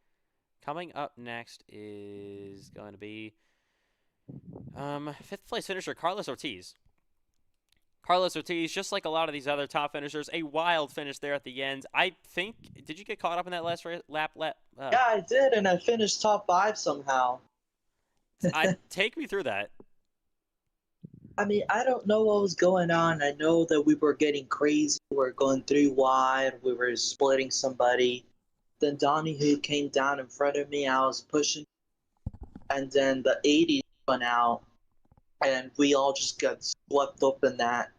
Speaker 1: Coming up next is going to be 5th place finisher Carlos Ortiz. Carlos Ortiz, just like a lot of these other top finishers, a wild finish there at the end. I think, did you get caught up in that last lap?
Speaker 2: Yeah, I did, and I finished top 5 somehow.
Speaker 1: Take me through that.
Speaker 2: I mean, I don't know what was going on. I know that we were getting crazy. We were going 3 wide. We were splitting somebody. Then Donahue came down in front of me. I was pushing. And then the 80s went out. And we all just got swept up in that.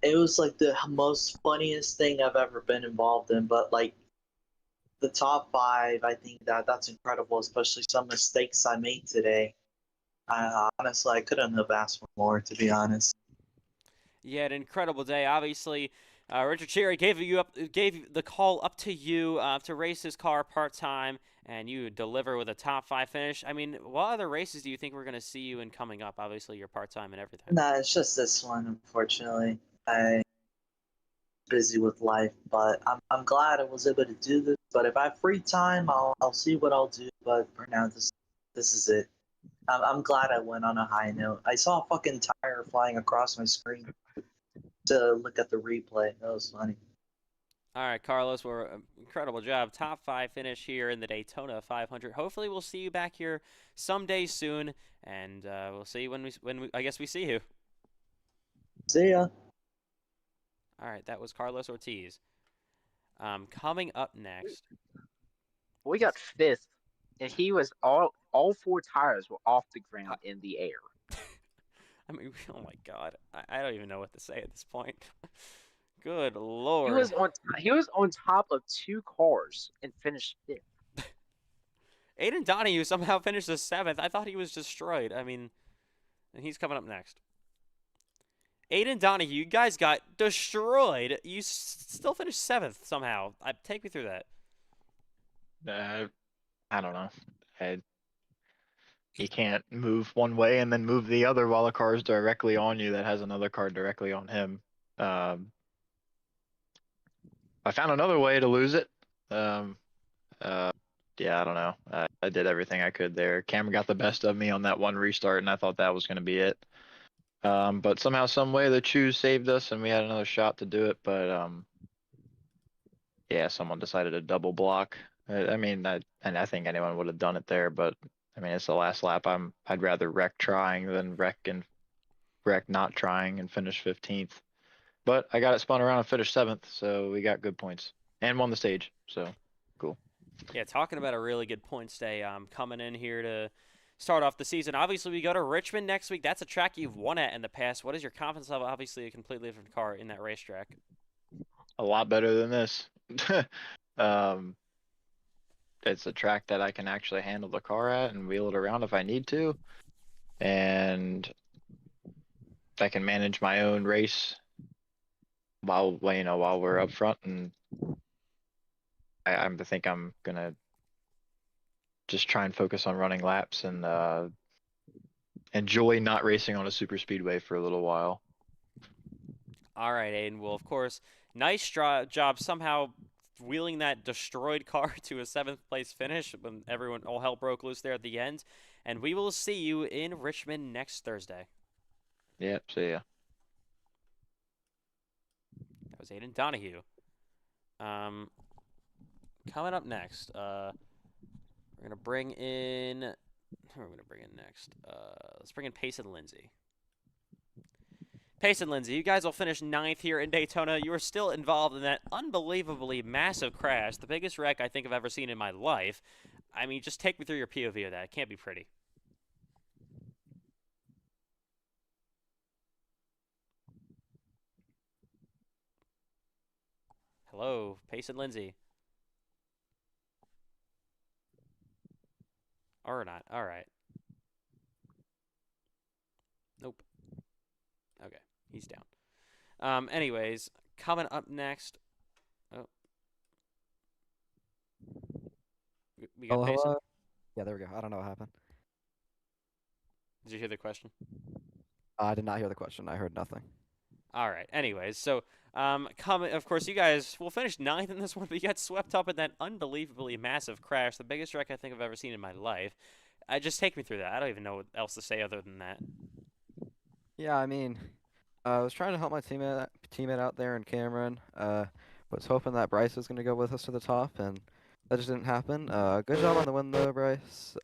Speaker 2: It was like the most funniest thing I've ever been involved in. But like the top 5, I think that's incredible, especially some mistakes I made today. Honestly, I couldn't have asked for more, to be honest.
Speaker 1: Yeah, an incredible day. Obviously, Richard Cherry gave the call up to you to race his car part-time, and you deliver with a top 5 finish. I mean, what other races do you think we're going to see you in coming up? Obviously, you're part-time and everything.
Speaker 2: Nah, it's just this one, unfortunately. I'm busy with life, but I'm glad I was able to do this. But if I have free time, I'll see what I'll do. But for now, this is it. I'm glad I went on a high note. I saw a fucking tire flying across my screen to look at the replay. That was funny.
Speaker 1: All right, Carlos, incredible job. Top 5 finish here in the Daytona 500. Hopefully, we'll see you back here someday soon, and we'll see you when we I guess we see you.
Speaker 2: See ya.
Speaker 1: All right, that was Carlos Ortiz. Coming up next,
Speaker 5: We got 5th, and he was all 4 tires were off the ground in the air.
Speaker 1: I mean, oh my God, I don't even know what to say at this point. Good Lord.
Speaker 5: He was on top of 2 cars and finished 5th.
Speaker 1: Aiden Donahue somehow finished the 7th. I thought he was destroyed. I mean, and he's coming up next. Aiden Donahue, you guys got destroyed. You still finished 7th somehow. Take me through
Speaker 4: that. I don't know. You can't move one way and then move the other while a car is directly on you that has another car directly on him. I found another way to lose it. Yeah, I don't know. I did everything I could there. Cameron got the best of me on that one restart, and I thought that was going to be it. But somehow, some way, the Chews saved us, and we had another shot to do it. But yeah, someone decided to double block. I mean, I think anyone would have done it there, but I mean, it's the last lap. I'd rather wreck trying than wreck not trying and finish 15th. But I got it spun around and finished 7th, so we got good points and won the stage. So cool.
Speaker 1: Yeah, talking about a really good points day coming in here to start off the season. Obviously, we go to Richmond next week. That's a track you've won at in the past. What is your confidence level? Obviously, a completely different car in that racetrack.
Speaker 4: A lot better than this. um, it's a track that I can actually handle the car at and wheel it around if I need to, and I can manage my own race while we're up front. And I think I'm gonna just try and focus on running laps and enjoy not racing on a super speedway for a little while.
Speaker 1: All right, Aiden. Well, of course, nice job somehow wheeling that destroyed car to a 7th place finish when all hell broke loose there at the end. And we will see you in Richmond next Thursday.
Speaker 4: Yep, see ya.
Speaker 1: That was Aiden Donahue. Coming up next, we're gonna bring in. Who are we gonna bring in next? Let's bring in Payson Lindsay. Payson Lindsay, you guys will finish 9th here in Daytona. You are still involved in that unbelievably massive crash, the biggest wreck I think I've ever seen in my life. I mean, just take me through your POV of that. It can't be pretty. Hello, Payson Lindsay. Or not. All right. Nope. Okay, he's down. Anyways, coming up next. Oh. We got
Speaker 3: Hello,
Speaker 1: Payson.
Speaker 3: hello. Yeah, there we go. I don't know what happened.
Speaker 1: Did you hear the question?
Speaker 3: I did not hear the question. I heard nothing.
Speaker 1: All right. Anyways, so of course, you guys will finish 9th in this one, but you got swept up in that unbelievably massive crash, the biggest wreck I think I've ever seen in my life. Just take me through that. I don't even know what else to say other than that.
Speaker 3: Yeah, I mean, I was trying to help my teammate out there in Cameron. Was hoping that Bryce was going to go with us to the top, and that just didn't happen. Good job on the win though, Bryce.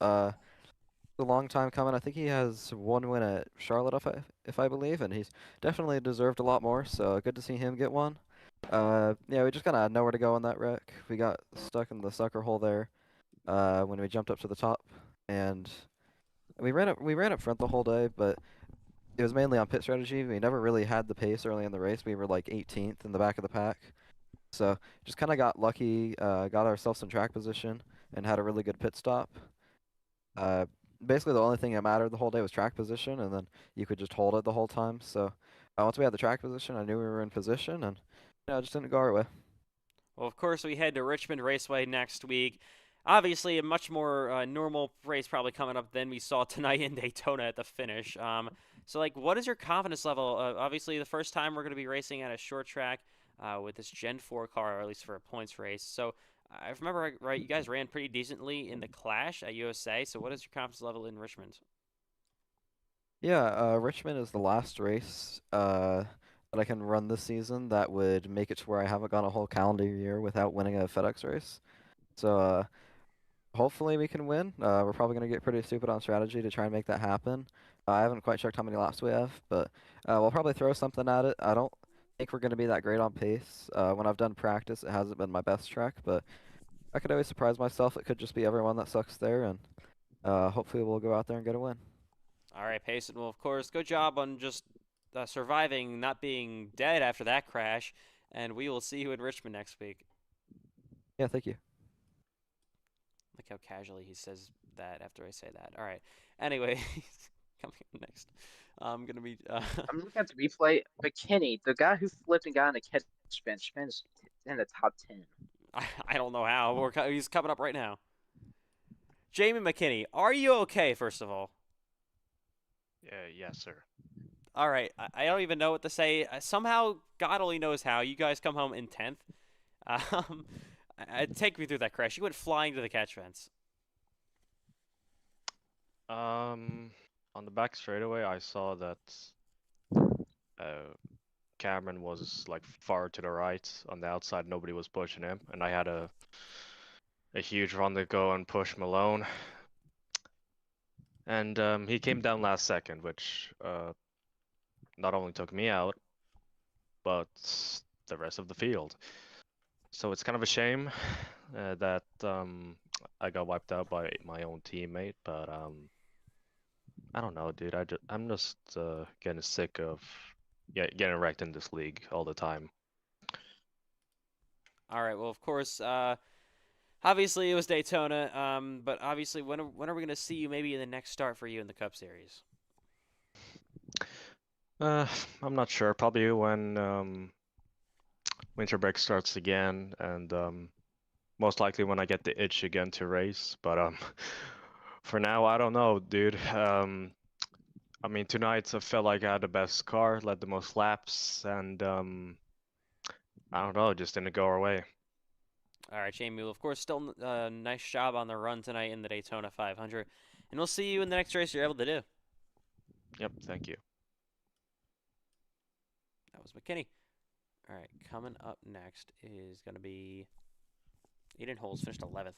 Speaker 3: A long time coming. I think he has one win at Charlotte, if I believe, and he's definitely deserved a lot more. So good to see him get one. Yeah, we just kind of had nowhere to go on that wreck. We got stuck in the sucker hole there when we jumped up to the top, and we ran up front the whole day, but it was mainly on pit strategy. We never really had the pace early in the race. We were like 18th in the back of the pack. So just kind of got lucky, got ourselves some track position, and had a really good pit stop. Basically, the only thing that mattered the whole day was track position, and then you could just hold it the whole time. So once we had the track position, I knew we were in position, and it just didn't go our way.
Speaker 1: Well, of course, we head to Richmond Raceway next week. Obviously, a much more normal race probably coming up than we saw tonight in Daytona at the finish. So, like, what is your confidence level? Obviously, the first time we're going to be racing at a short track with this Gen 4 car, or at least for a points race. So, I remember right, you guys ran pretty decently in the Clash at USA. So, what is your confidence level in Richmond?
Speaker 3: Yeah, Richmond is the last race that I can run this season that would make it to where I haven't gone a whole calendar year without winning a FedEx race. So hopefully we can win. We're probably going to get pretty stupid on strategy to try and make that happen. I haven't quite checked how many laps we have, but we'll probably throw something at it. I don't think we're going to be that great on pace. When I've done practice, it hasn't been my best track, but I could always surprise myself. It could just be everyone that sucks there, and hopefully we'll go out there and get a win.
Speaker 1: All right, Payson. Well, of course, good job on just surviving, not being dead after that crash. And we will see you in Richmond next week.
Speaker 3: Yeah, thank you.
Speaker 1: Look how casually he says that after I say that. All right. Anyway, coming up next, I'm going to be...
Speaker 5: I'm looking at the replay. McKinney, the guy who flipped and got on the catch bench, finished in the top 10.
Speaker 1: I don't know how. He's coming up right now. Jamie McKinney, are you okay, first of all?
Speaker 9: Yes, sir.
Speaker 1: All right. I don't even know what to say. Somehow, God only knows how, you guys come home in 10th. Take me through that crash. You went flying to the catch fence.
Speaker 9: On the back straightaway, I saw that Cameron was like far to the right. On the outside, nobody was pushing him, and I had a huge run to go and push Malone. And he came down last second, which not only took me out, but the rest of the field. So it's kind of a shame that I got wiped out by my own teammate, but I don't know, dude. I'm just getting sick of getting wrecked in this league all the time.
Speaker 1: All right. Well, of course, obviously it was Daytona. But obviously, when are we going to see you maybe in the next start for you in the Cup Series?
Speaker 9: I'm not sure. Probably when winter break starts again, and most likely when I get the itch again to race. But for now, I don't know, dude. I mean, tonight I felt like I had the best car, led the most laps, and I don't know, just didn't go our way.
Speaker 1: All right, Jamie. Well, of course, still nice job on the run tonight in the Daytona 500, and we'll see you in the next race you're able to do.
Speaker 9: Yep, thank you.
Speaker 1: That was McKinney. All right, coming up next is going to be Aiden Holes, finished 11th.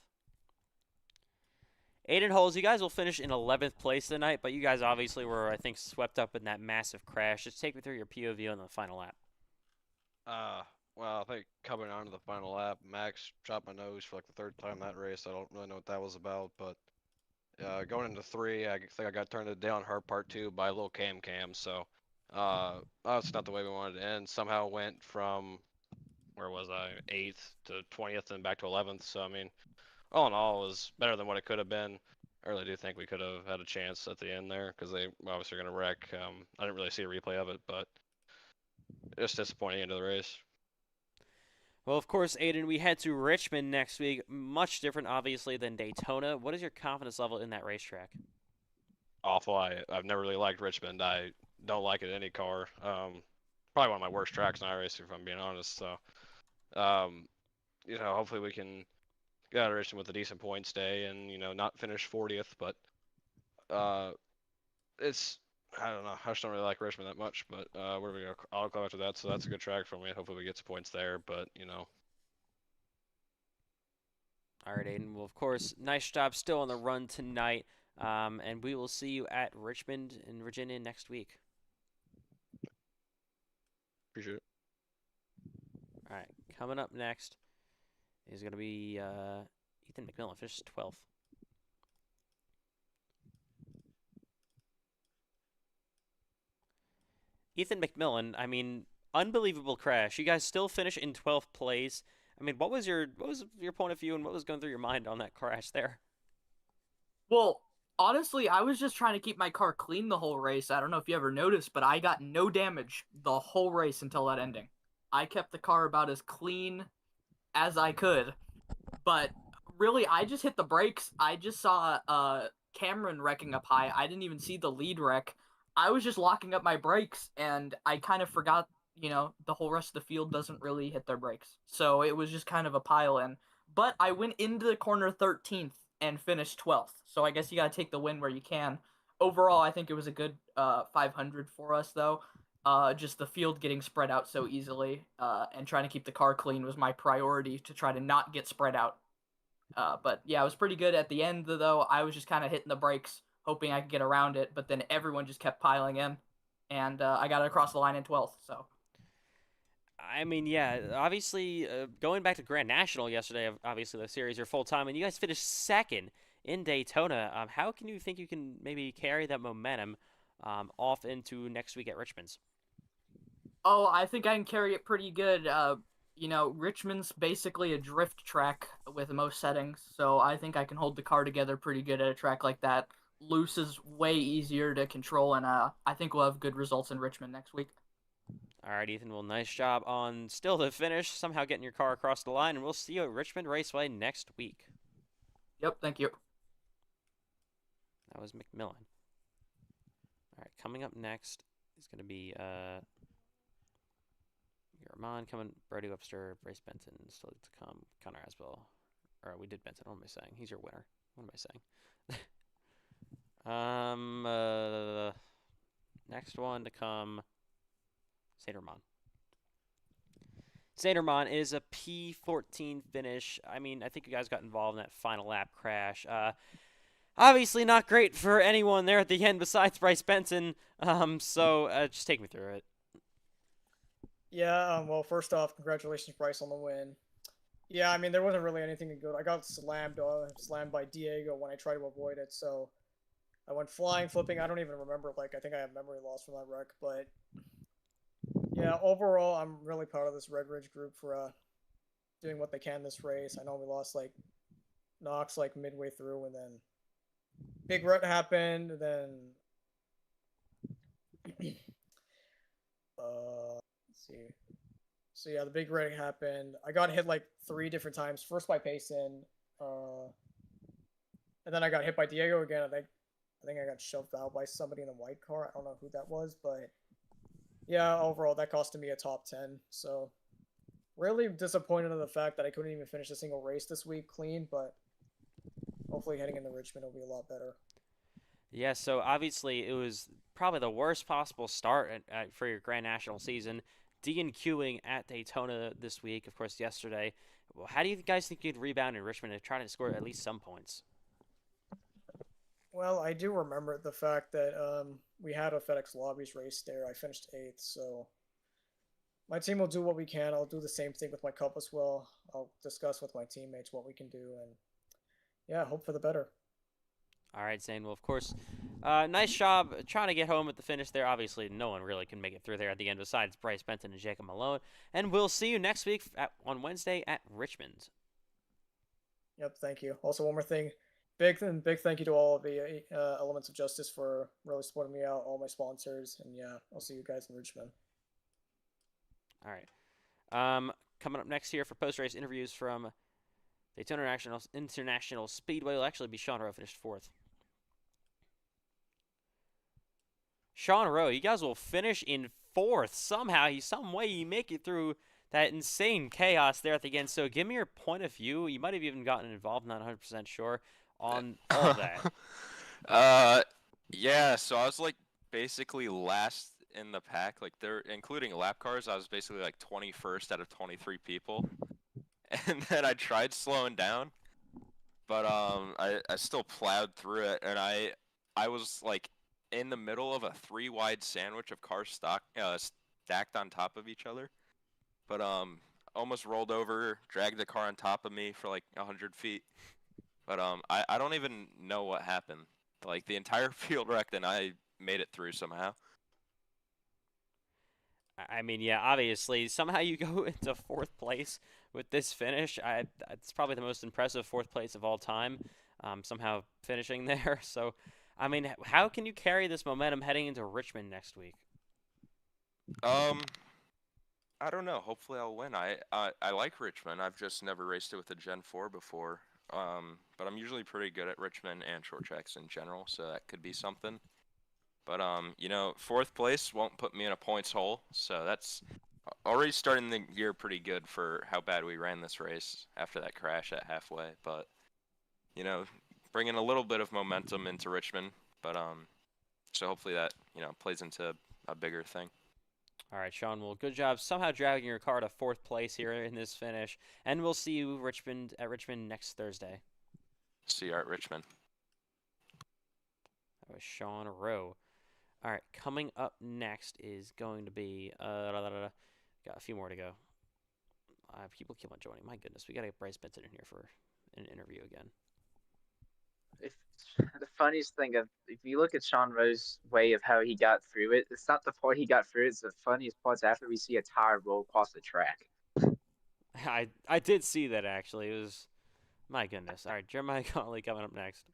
Speaker 1: Aiden Holes, you guys will finish in 11th place tonight, but you guys obviously were, I think, swept up in that massive crash. Just take me through your POV on the final lap.
Speaker 6: Well, I think coming on to the final lap, Max chopped my nose for like the third time that race. I don't really know what that was about, but going into 3, I think I got turned to down hard part 2 by a little cam. So that's not the way we wanted to end. Somehow went from, where was I, 8th to 20th and back to 11th. So I mean, all in all, it was better than what it could have been. I really do think we could have had a chance at the end there because they obviously are going to wreck. I didn't really see a replay of it, but it's disappointing end of the race.
Speaker 1: Well, of course, Aiden, we head to Richmond next week. Much different, obviously, than Daytona. What is your confidence level in that racetrack?
Speaker 6: Awful. I've never really liked Richmond. I don't like it in any car. Probably one of my worst tracks in iRacing, if I'm being honest. So, hopefully we can get out of Richmond with a decent points day and, not finish 40th. But I don't know. I just don't really like Richmond that much. But where do we go? I'll go after that. So that's a good track for me. Hopefully we get some points there. But,
Speaker 1: All right, Aiden. Well, of course, nice job still on the run tonight. And we will see you at Richmond in Virginia next week.
Speaker 6: Appreciate it.
Speaker 1: All right, coming up next is going to be Ethan McMillan, finished 12th. Ethan McMillan, I mean, unbelievable crash. You guys still finish in 12th place. I mean, what was your point of view and what was going through your mind on that crash there?
Speaker 22: Well, honestly, I was just trying to keep my car clean the whole race. I don't know if you ever noticed, but I got no damage the whole race until that ending. I kept the car about as clean as I could. But really, I just hit the brakes. I just saw Cameron wrecking up high. I didn't even see the lead wreck. I was just locking up my brakes, and I kind of forgot, the whole rest of the field doesn't really hit their brakes. So it was just kind of a pile-in. But I went into the corner 13th and finished 12th. So I guess you got to take the win where you can. Overall, I think it was a good 500 for us, though. Just the field getting spread out so easily and trying to keep the car clean was my priority to try to not get spread out. But yeah, it was pretty good at the end, though. I was just kind of hitting the brakes, hoping I could get around it, but then everyone just kept piling in, and I got it across the line in 12th. So.
Speaker 1: I mean, yeah, obviously, going back to Grand National yesterday, obviously the series are full-time, and you guys finished second in Daytona. How can you think you can maybe carry that momentum off into next week at Richmond's?
Speaker 22: Oh, I think I can carry it pretty good. Richmond's basically a drift track with most settings, so I think I can hold the car together pretty good at a track like that. Loose is way easier to control, and I think we'll have good results in Richmond next week.
Speaker 1: All right, Ethan. Well, nice job on still the finish, somehow getting your car across the line, and we'll see you at Richmond Raceway next week.
Speaker 22: Yep, thank you.
Speaker 1: That was McMillan. All right, coming up next is going to be Rahman coming, Brody Webster, Bryce Benton, still to come, Connor Asbell. Or we did Benton. What am I saying? He's your winner. What am I saying? Next one to come, Saint Herman. Saint Herman is a P14 finish. I mean, I think you guys got involved in that final lap crash. Obviously not great for anyone there at the end besides Bryce Benton. So just take me through it.
Speaker 17: Yeah, well, first off, congratulations, Bryce, on the win. Yeah, I mean, there wasn't really anything good. I got slammed by Diego when I tried to avoid it, so I went flying, flipping. I don't even remember. Like, I think I have memory loss from that wreck, but yeah, overall, I'm really proud of this Red Ridge group for doing what they can this race. I know we lost like Knox like midway through, and then big rut happened. And then let's see. So yeah, the big wreck happened. I got hit like 3 different times. First by Payson, and then I got hit by Diego again. I think I got shoved out by somebody in a white car. I don't know who that was, but yeah, overall that costed me a top 10. So really disappointed in the fact that I couldn't even finish a single race this week clean, but hopefully heading into Richmond will be a lot better.
Speaker 1: Yeah, so obviously it was probably the worst possible start for your Grand National season. DNQing at Daytona this week, of course, yesterday. Well, how do you guys think you'd rebound in Richmond and try to score at least some points?
Speaker 17: Well, I do remember the fact that we had a FedEx Lobbies race there. I finished 8th, so my team will do what we can. I'll do the same thing with my cup as well. I'll discuss with my teammates what we can do, and yeah, hope for the better.
Speaker 1: All right, Zane. Well, of course, nice job trying to get home at the finish there. Obviously, no one really can make it through there at the end besides Bryce Benton and Jacob Malone. And we'll see you next week on Wednesday at Richmond.
Speaker 17: Yep, thank you. Also, one more thing. Big thank you to all of the Elements of Justice for really supporting me out, all my sponsors, and yeah, I'll see you guys in Richmond.
Speaker 1: All right. Coming up next here for post-race interviews from Daytona International Speedway will actually be Sean Rowe, finished 4th. Sean Rowe, you guys will finish in 4th. Somehow, some way you make it through that insane chaos there at the end. So give me your point of view. You might have even gotten involved, not 100% sure, on all of that.
Speaker 12: Yeah, so I was like basically last in the pack. Like they're including lap cars, I was basically like 21st out of 23 people. And then I tried slowing down, but I still plowed through it, and I was like in the middle of a 3-wide sandwich of cars stacked on top of each other. But almost rolled over, dragged the car on top of me for like 100 feet. But I don't even know what happened. Like the entire field wrecked, and I made it through somehow.
Speaker 1: I mean, yeah, obviously, somehow you go into 4th place with this finish. It's probably the most impressive 4th place of all time, somehow finishing there. So, I mean, how can you carry this momentum heading into Richmond next week?
Speaker 12: I don't know. Hopefully I'll win. I like Richmond. I've just never raced it with a Gen 4 before. But I'm usually pretty good at Richmond and short tracks in general, so that could be something. But you know, 4th place won't put me in a points hole, so that's already starting the year pretty good for how bad we ran this race after that crash at halfway. But you know, bringing a little bit of momentum into Richmond, but so hopefully that plays into a bigger thing.
Speaker 1: All right, Sean. Well, good job somehow dragging your car to 4th place here in this finish, and we'll see you at Richmond next Thursday.
Speaker 12: See you at Richmond.
Speaker 1: That was Sean Rowe. All right, coming up next is going to be got a few more to go. People keep on joining. My goodness, we got to get Bryce Benton in here for an interview again.
Speaker 5: The funniest thing if you look at Sean Rowe's way of how he got through it, it's not the part he got through. It's the funniest parts after we see a tire roll across the track.
Speaker 1: I did see that actually. It was my goodness. All right, Jeremiah Gauntlet coming up next.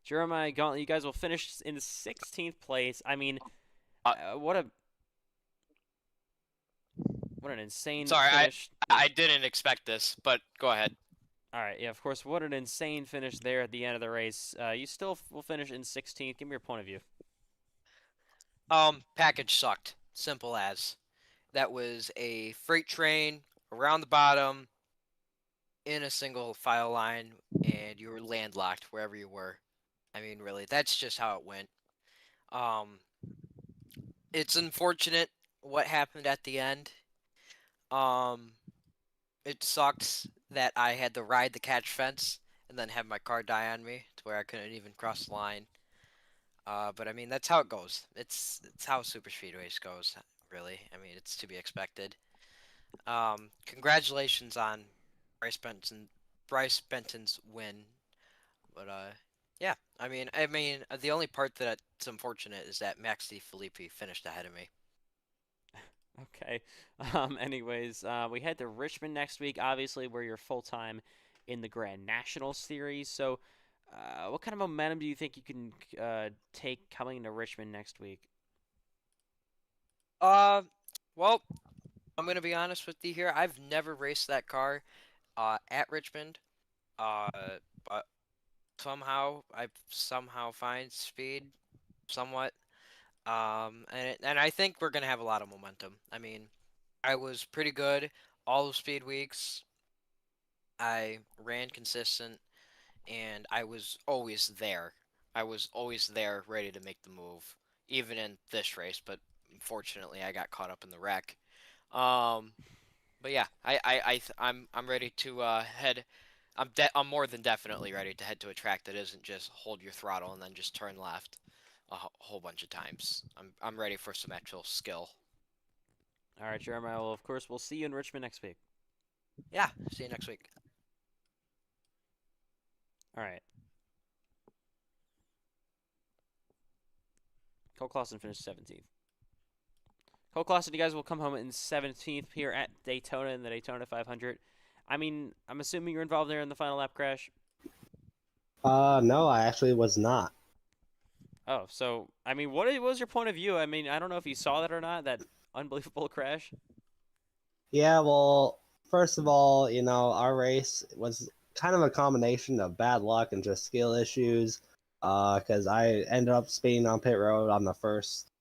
Speaker 1: Jeremiah Gauntlet, you guys will finish in 16th place. I mean, what an insane finish.
Speaker 7: I didn't expect this, but go ahead.
Speaker 1: All right, yeah, of course, what an insane finish there at the end of the race. You still will finish in 16th. Give me your point of view.
Speaker 7: Package sucked. Simple as. That was a freight train around the bottom in a single file line, and you were landlocked wherever you were. I mean, really, that's just how it went. It's unfortunate what happened at the end. It sucks that I had to ride the catch fence and then have my car die on me to where I couldn't even cross the line. But I mean, that's how it goes. It's how super speedways goes, really. I mean, it's to be expected. Congratulations on Bryce Benton's win. But yeah. I mean, the only part that's unfortunate is that Max Filippi finished ahead of me.
Speaker 1: Okay. Anyways, we head to Richmond next week. Obviously, where you're full time in the Grand National Series. So, what kind of momentum do you think you can take coming to Richmond next week?
Speaker 7: Well, I'm gonna be honest with you here. I've never raced that car, at Richmond. Uh, but somehow I somehow find speed somewhat. And I think we're gonna have a lot of momentum. I mean, I was pretty good all of speed weeks. I ran consistent, and I was always there. I was always there, ready to make the move, even in this race. But unfortunately, I got caught up in the wreck. Um, but yeah, I'm ready to head. I'm more than definitely ready to head to a track that isn't just hold your throttle and then just turn left whole bunch of times. I'm ready for some actual skill.
Speaker 1: All right, Jeremiah. Well, of course, we'll see you in Richmond next week.
Speaker 7: Yeah, see you next week.
Speaker 1: All right. Cole Clausen finished 17th. Cole Clausen, you guys will come home in 17th here at Daytona in the Daytona 500. I mean, I'm assuming you're involved there in the final lap crash.
Speaker 18: No, I actually was not.
Speaker 1: Oh, so I mean, what was your point of view? I mean, I don't know if you saw that or not. That unbelievable crash.
Speaker 18: Yeah, well, first of all, our race was kind of a combination of bad luck and just skill issues. Because I ended up speeding on pit road on the first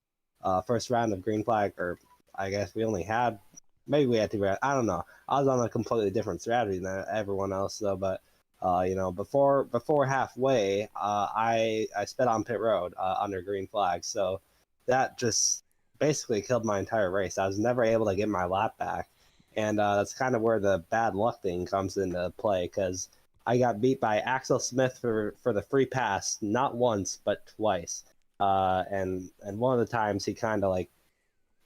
Speaker 18: round of green flag, or I guess we only had, maybe we had two rounds. I don't know. I was on a completely different strategy than everyone else, though. But before halfway, I sped on pit road under green flag, so that just basically killed my entire race. I was never able to get my lap back, and that's kind of where the bad luck thing comes into play, because I got beat by Axel Smith for the free pass, not once but twice. And one of the times he kind of like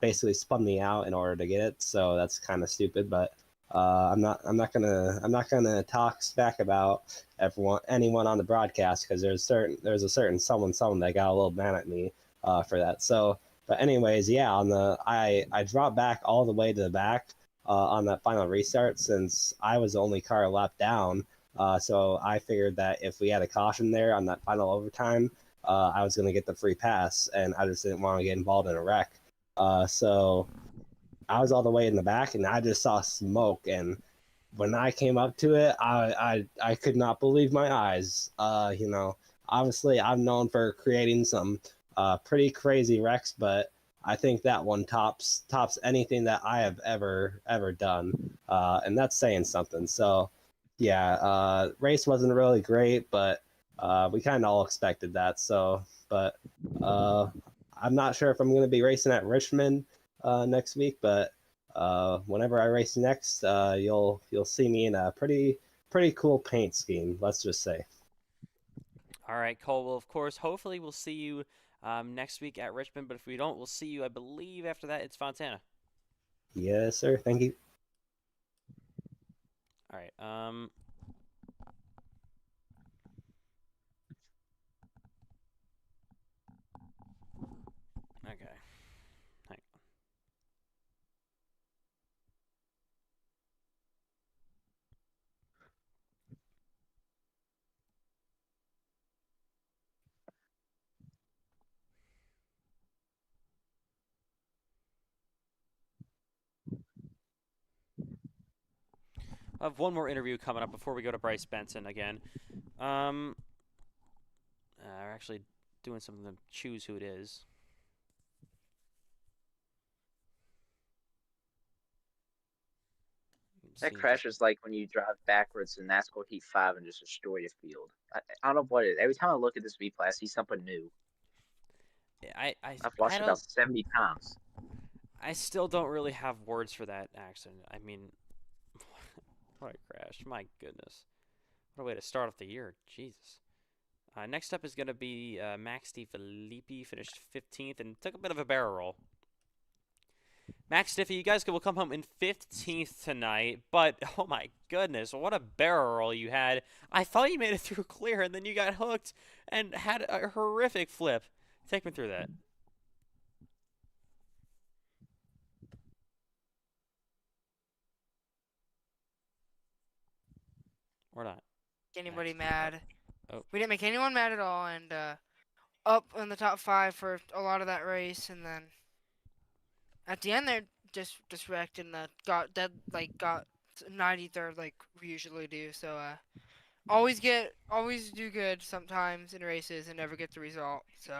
Speaker 18: basically spun me out in order to get it, so that's kind of stupid. But I'm not gonna talk smack about anyone on the broadcast, because there's a certain someone that got a little mad at me for that. So, but anyways, yeah, I dropped back all the way to the back on that final restart, since I was the only car a lap down. So I figured that if we had a caution there on that final overtime, I was going to get the free pass, and I just didn't want to get involved in a wreck. So I was all the way in the back, and I just saw smoke. And when I came up to it, I could not believe my eyes. Obviously, I'm known for creating some pretty crazy wrecks, but I think that one tops anything that I have ever done, and that's saying something. So, yeah, race wasn't really great, but we kind of all expected that. So, but I'm not sure if I'm going to be racing at Richmond next week, but whenever I race next, you'll see me in a pretty cool paint scheme. Let's just say.
Speaker 1: All right, Cole. Well, of course, hopefully we'll see you next week at Richmond. But if we don't, we'll see you, I believe, after that it's Fontana.
Speaker 18: Yes, sir. Thank you.
Speaker 1: All right. Okay. Hang on. I have one more interview coming up before we go to Bryce Benson again. We're actually doing something to choose who it is.
Speaker 5: That crash is like when you drive backwards in NASCAR Heat 5 and just destroy your field. I don't know what it is. Every time I look at this replay, I see something new. I've watched it about 70 times.
Speaker 1: I still don't really have words for that accident. I mean, what a crash. My goodness. What a way to start off the year. Jesus. Next up is going to be Max DeFilippi, finished 15th and took a bit of a barrel roll. Max Stiffy, you guys will come home in 15th tonight, but oh my goodness, what a barrel roll you had. I thought you made it through clear, and then you got hooked and had a horrific flip. Take me through that. Or not.
Speaker 11: Anybody mad?
Speaker 1: Oh.
Speaker 11: We didn't make anyone mad at all, and up in the top 5 for a lot of that race, and then at the end there just wrecked and got 93rd like we usually do. So always do good sometimes in races and never get the result. So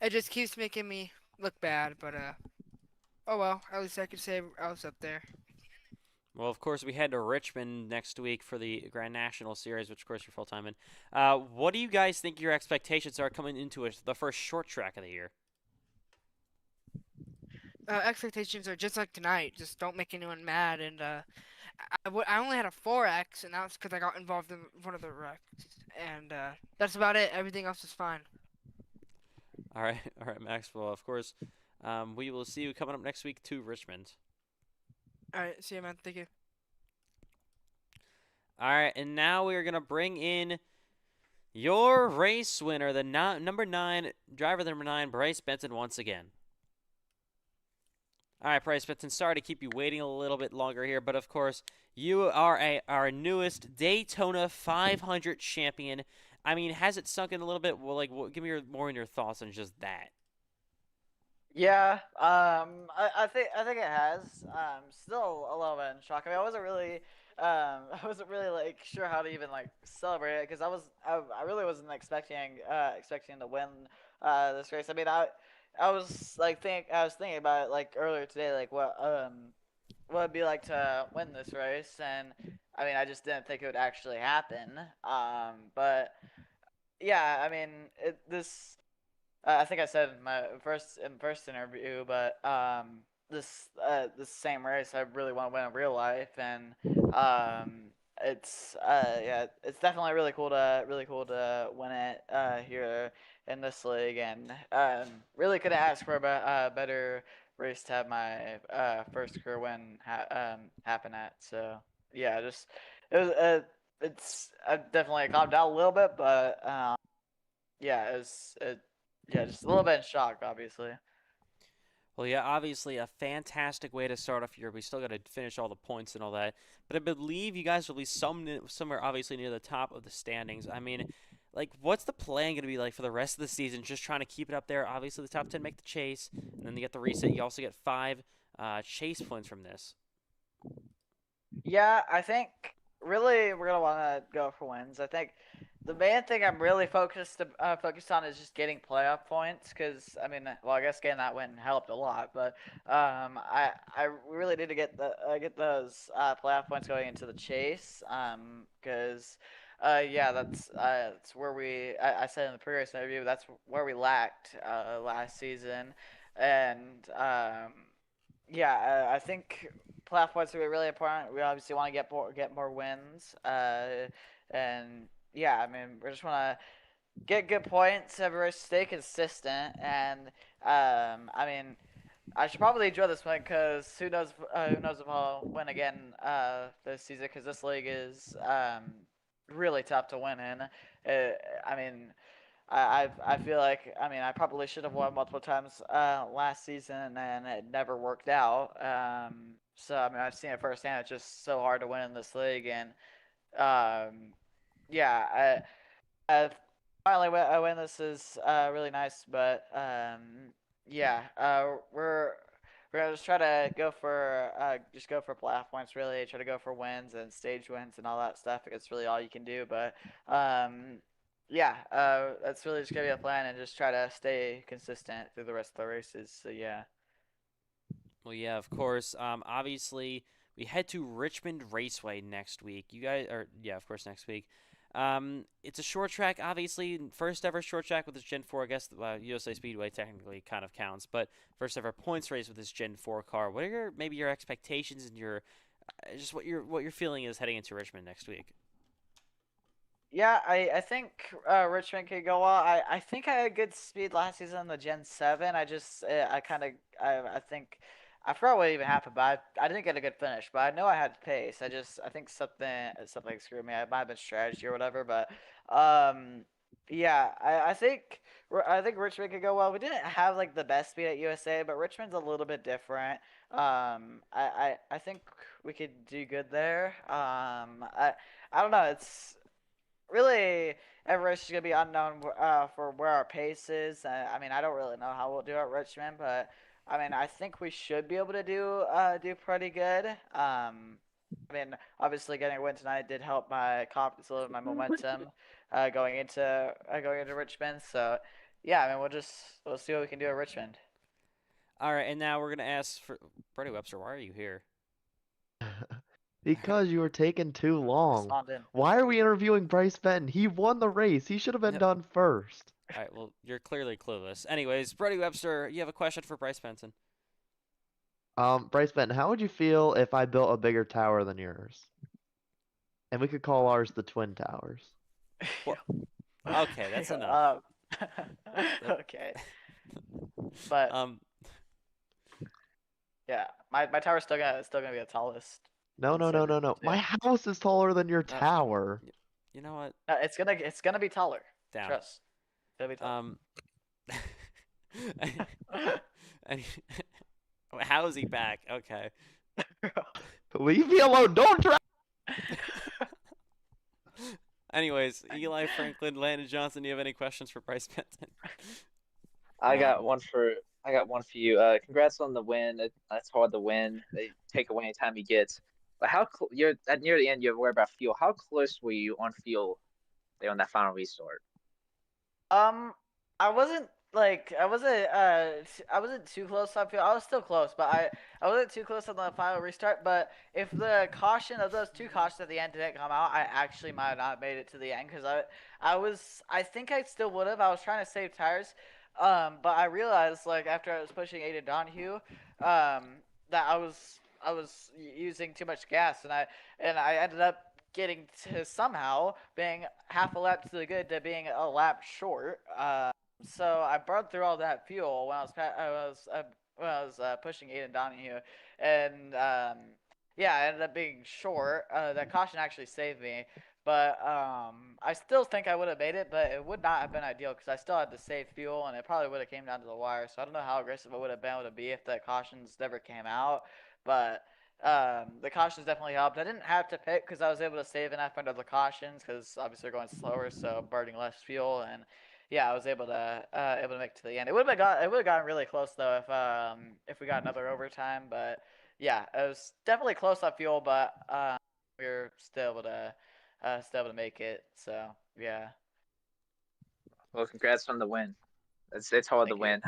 Speaker 11: it just keeps making me look bad, but oh well, at least I could say I was up there.
Speaker 1: Well, of course, we head to Richmond next week for the Grand National Series, which, of course, you're full-time in. What do you guys think your expectations are coming into the first short track of the year?
Speaker 11: Expectations are just like tonight. Just don't make anyone mad. And I only had a 4X, and that was because I got involved in one of the wrecks. And that's about it. Everything else is fine.
Speaker 1: All right, Max. Well, of course, we will see you coming up next week to Richmond.
Speaker 11: All right, see you, man. Thank you.
Speaker 1: All right, and now we are going to bring in your race winner, the number 9, driver number 9, Bryce Benton, once again. All right, Bryce Benton, sorry to keep you waiting a little bit longer here, but of course, you are our newest Daytona 500 champion. I mean, has it sunk in a little bit? Well, give me more in your thoughts on just that.
Speaker 14: Yeah, I think it has. Still a little bit in shock. I mean, I wasn't really like sure how to even like celebrate it because I really wasn't expecting to win this race. I mean, I was thinking about it like earlier today, like what it'd be like to win this race, and I mean, I just didn't think it would actually happen. But yeah, I mean, this. I think I said in my first interview, but this same race I really want to win in real life, and it's definitely really cool to win it here in this league, and really could have asked for a better race to have my first career win happen at. So yeah, just it was it's definitely calmed down a little bit, but yeah, yeah, just a little bit in shock, obviously.
Speaker 1: Well, yeah, obviously a fantastic way to start off your. We still got to finish all the points and all that, but I believe you guys will be somewhere obviously near the top of the standings. I mean, what's the plan going to be like for the rest of the season? Just trying to keep it up there. Obviously, the top 10 make the chase, and then you get the reset. You also get 5 chase points from this.
Speaker 14: Yeah, I think really we're gonna want to go for wins. I think the main thing I'm really focused on is just getting playoff points because I mean, well, I guess getting that win helped a lot, but I really need to get those playoff points going into the chase because yeah, that's where I said in the previous interview that's where we lacked last season, and yeah, I think playoff points are really important. We obviously want to get more wins, and yeah, I mean, we just want to get good points, everybody stay consistent, and I mean, I should probably enjoy this one because who knows if I'll win again this season because this league is really tough to win in. I mean. I feel like I probably should have won multiple times last season and it never worked out. So I mean I've seen it firsthand. It's just so hard to win in this league, and yeah, I finally I win. This is really nice, but yeah, we're gonna just try to go for playoff points. Really, try to go for wins and stage wins and all that stuff. It's really all you can do, but yeah, that's really just gonna be a plan and just try to stay consistent through the rest of the races. So yeah.
Speaker 1: Well, yeah, of course. Obviously, we head to Richmond Raceway next week. You guys are, yeah, of course, next week. It's a short track, obviously, first ever short track with this Gen 4. I guess USA Speedway technically kind of counts, but first ever points race with this Gen 4 car. What are maybe your expectations and your just what your feeling is heading into Richmond next week?
Speaker 14: Yeah, I think Richmond could go well. I think I had good speed last season in the Gen 7. I just I think I forgot what even happened, but I didn't get a good finish. But I know I had pace. I think something screwed me. It might have been strategy or whatever. But yeah, I think Richmond could go well. We didn't have like the best speed at USA, but Richmond's a little bit different. I think we could do good there. I don't know. It's really every race is gonna be unknown for where our pace is. I mean, I don't really know how we'll do at Richmond, but I mean, I think we should be able to do pretty good. I mean, obviously getting a win tonight did help my confidence a little, my momentum going into Richmond. So yeah, I mean, we'll see what we can do at Richmond.
Speaker 1: All right, and now we're gonna ask for Brady Webster. Why are you here?
Speaker 13: Because you were taking too long.
Speaker 14: Respond in.
Speaker 13: Why are we interviewing Bryce Benton? He won the race. He should have been
Speaker 1: Yep.
Speaker 13: done first.
Speaker 1: All right, well, you're clearly clueless. Anyways, Brady Webster, you have a question for Bryce Benson.
Speaker 13: Bryce Benton, how would you feel if I built a bigger tower than yours? And we could call ours the Twin Towers.
Speaker 1: Okay, that's enough.
Speaker 14: Okay. But yeah, my tower's still gonna be the tallest.
Speaker 13: No. My house is taller than your tower.
Speaker 1: You know what?
Speaker 14: It's gonna be taller.
Speaker 1: Down.
Speaker 14: Trust. It'll be taller.
Speaker 1: How is he back? Okay.
Speaker 13: Leave me alone. Don't try.
Speaker 1: Anyways, Eli Franklin, Landon Johnson, do you have any questions for Bryce Benton?
Speaker 5: I got one for you. Congrats on the win. That's hard to win. They take away any time he gets. But you're at near the end. You have to worry about fuel. How close were you on fuel there on that final restart?
Speaker 14: I wasn't too close on fuel. I was still close, but I wasn't too close on the final restart. But if the caution of those two cautions at the end didn't come out, I actually might have not made it to the end because I think I still would have. I was trying to save tires. But I realized like after I was pushing Aiden Donahue, that I was using too much gas, and I ended up getting to somehow being half a lap to the good to being a lap short. So I burned through all that fuel when I was pushing Aiden Donahue, and yeah, I ended up being short. That caution actually saved me. But I still think I would have made it, but it would not have been ideal because I still had to save fuel, and it probably would have came down to the wire. So I don't know how aggressive I would have been able to be if the cautions never came out. But the cautions definitely helped. I didn't have to pit because I was able to save enough under the cautions because obviously they're going slower, so burning less fuel. And yeah, I was able to make it to the end. It would have gotten really close though if we got another overtime. But yeah, it was definitely close on fuel, but we were still able to make it. So yeah.
Speaker 5: Well, congrats on the win. It's hard to win.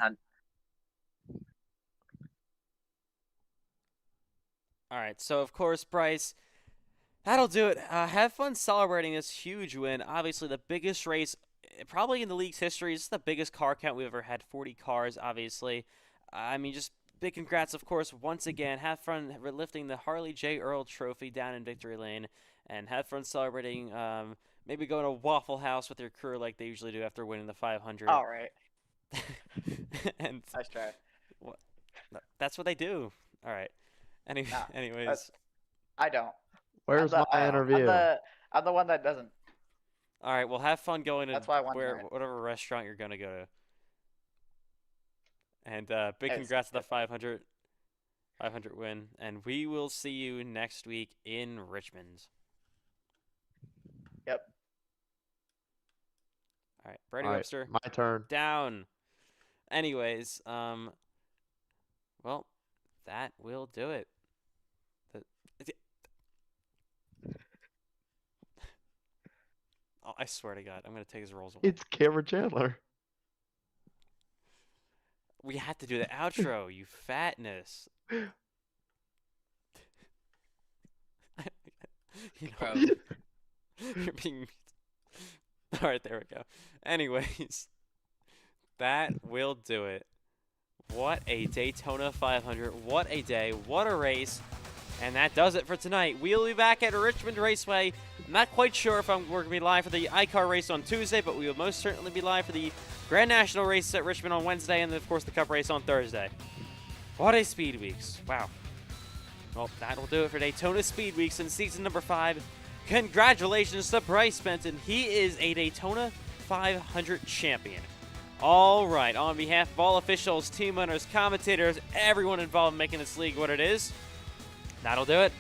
Speaker 1: All right, so of course, Bryce, that'll do it. Have fun celebrating this huge win. Obviously, the biggest race probably in the league's history. It's the biggest car count we've ever had, 40 cars, obviously. I mean, just big congrats, of course, once again. Have fun lifting the Harley J. Earl Trophy down in Victory Lane, and have fun celebrating, maybe going to Waffle House with your crew like they usually do after winning the 500.
Speaker 14: All right.
Speaker 1: And
Speaker 14: nice try.
Speaker 1: That's what they do. All right. Anyways.
Speaker 14: I don't.
Speaker 13: Where's my interview?
Speaker 14: I'm the one that doesn't.
Speaker 1: All right, well, have fun going to
Speaker 14: That's why I won
Speaker 1: whatever restaurant you're going to go to. And big congrats to the 500 win. And we will see you next week in Richmond.
Speaker 14: Yep.
Speaker 1: All right, Brady Webster.
Speaker 13: My turn.
Speaker 1: Down. Anyways, well, that will do it. Oh, I swear to God, I'm going to take his rolls away.
Speaker 13: It's Cameron Chandler.
Speaker 1: We had to do the outro, you fatness. You're being... All right, there we go. Anyways, that will do it. What a Daytona 500. What a day. What a race. And that does it for tonight. We'll be back at Richmond Raceway. I'm not quite sure if we're going to be live for the iCar race on Tuesday, but we will most certainly be live for the Grand National race at Richmond on Wednesday, and then, of course, the Cup race on Thursday. What a Speed Weeks. Wow. Well, that'll do it for Daytona Speed Weeks in season number 5. Congratulations to Bryce Benton. He is a Daytona 500 champion. All right, on behalf of all officials, team owners, commentators, everyone involved in making this league what it is, that'll do it.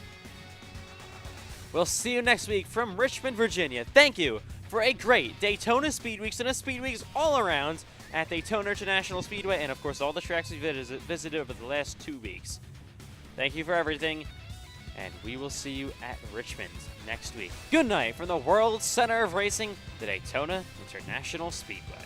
Speaker 1: We'll see you next week from Richmond, Virginia. Thank you for a great Daytona Speed Weeks and a Speed Weeks all around at Daytona International Speedway, and of course all the tracks we visited over the last 2 weeks. Thank you for everything, and we will see you at Richmond next week. Good night from the World Center of Racing, the Daytona International Speedway.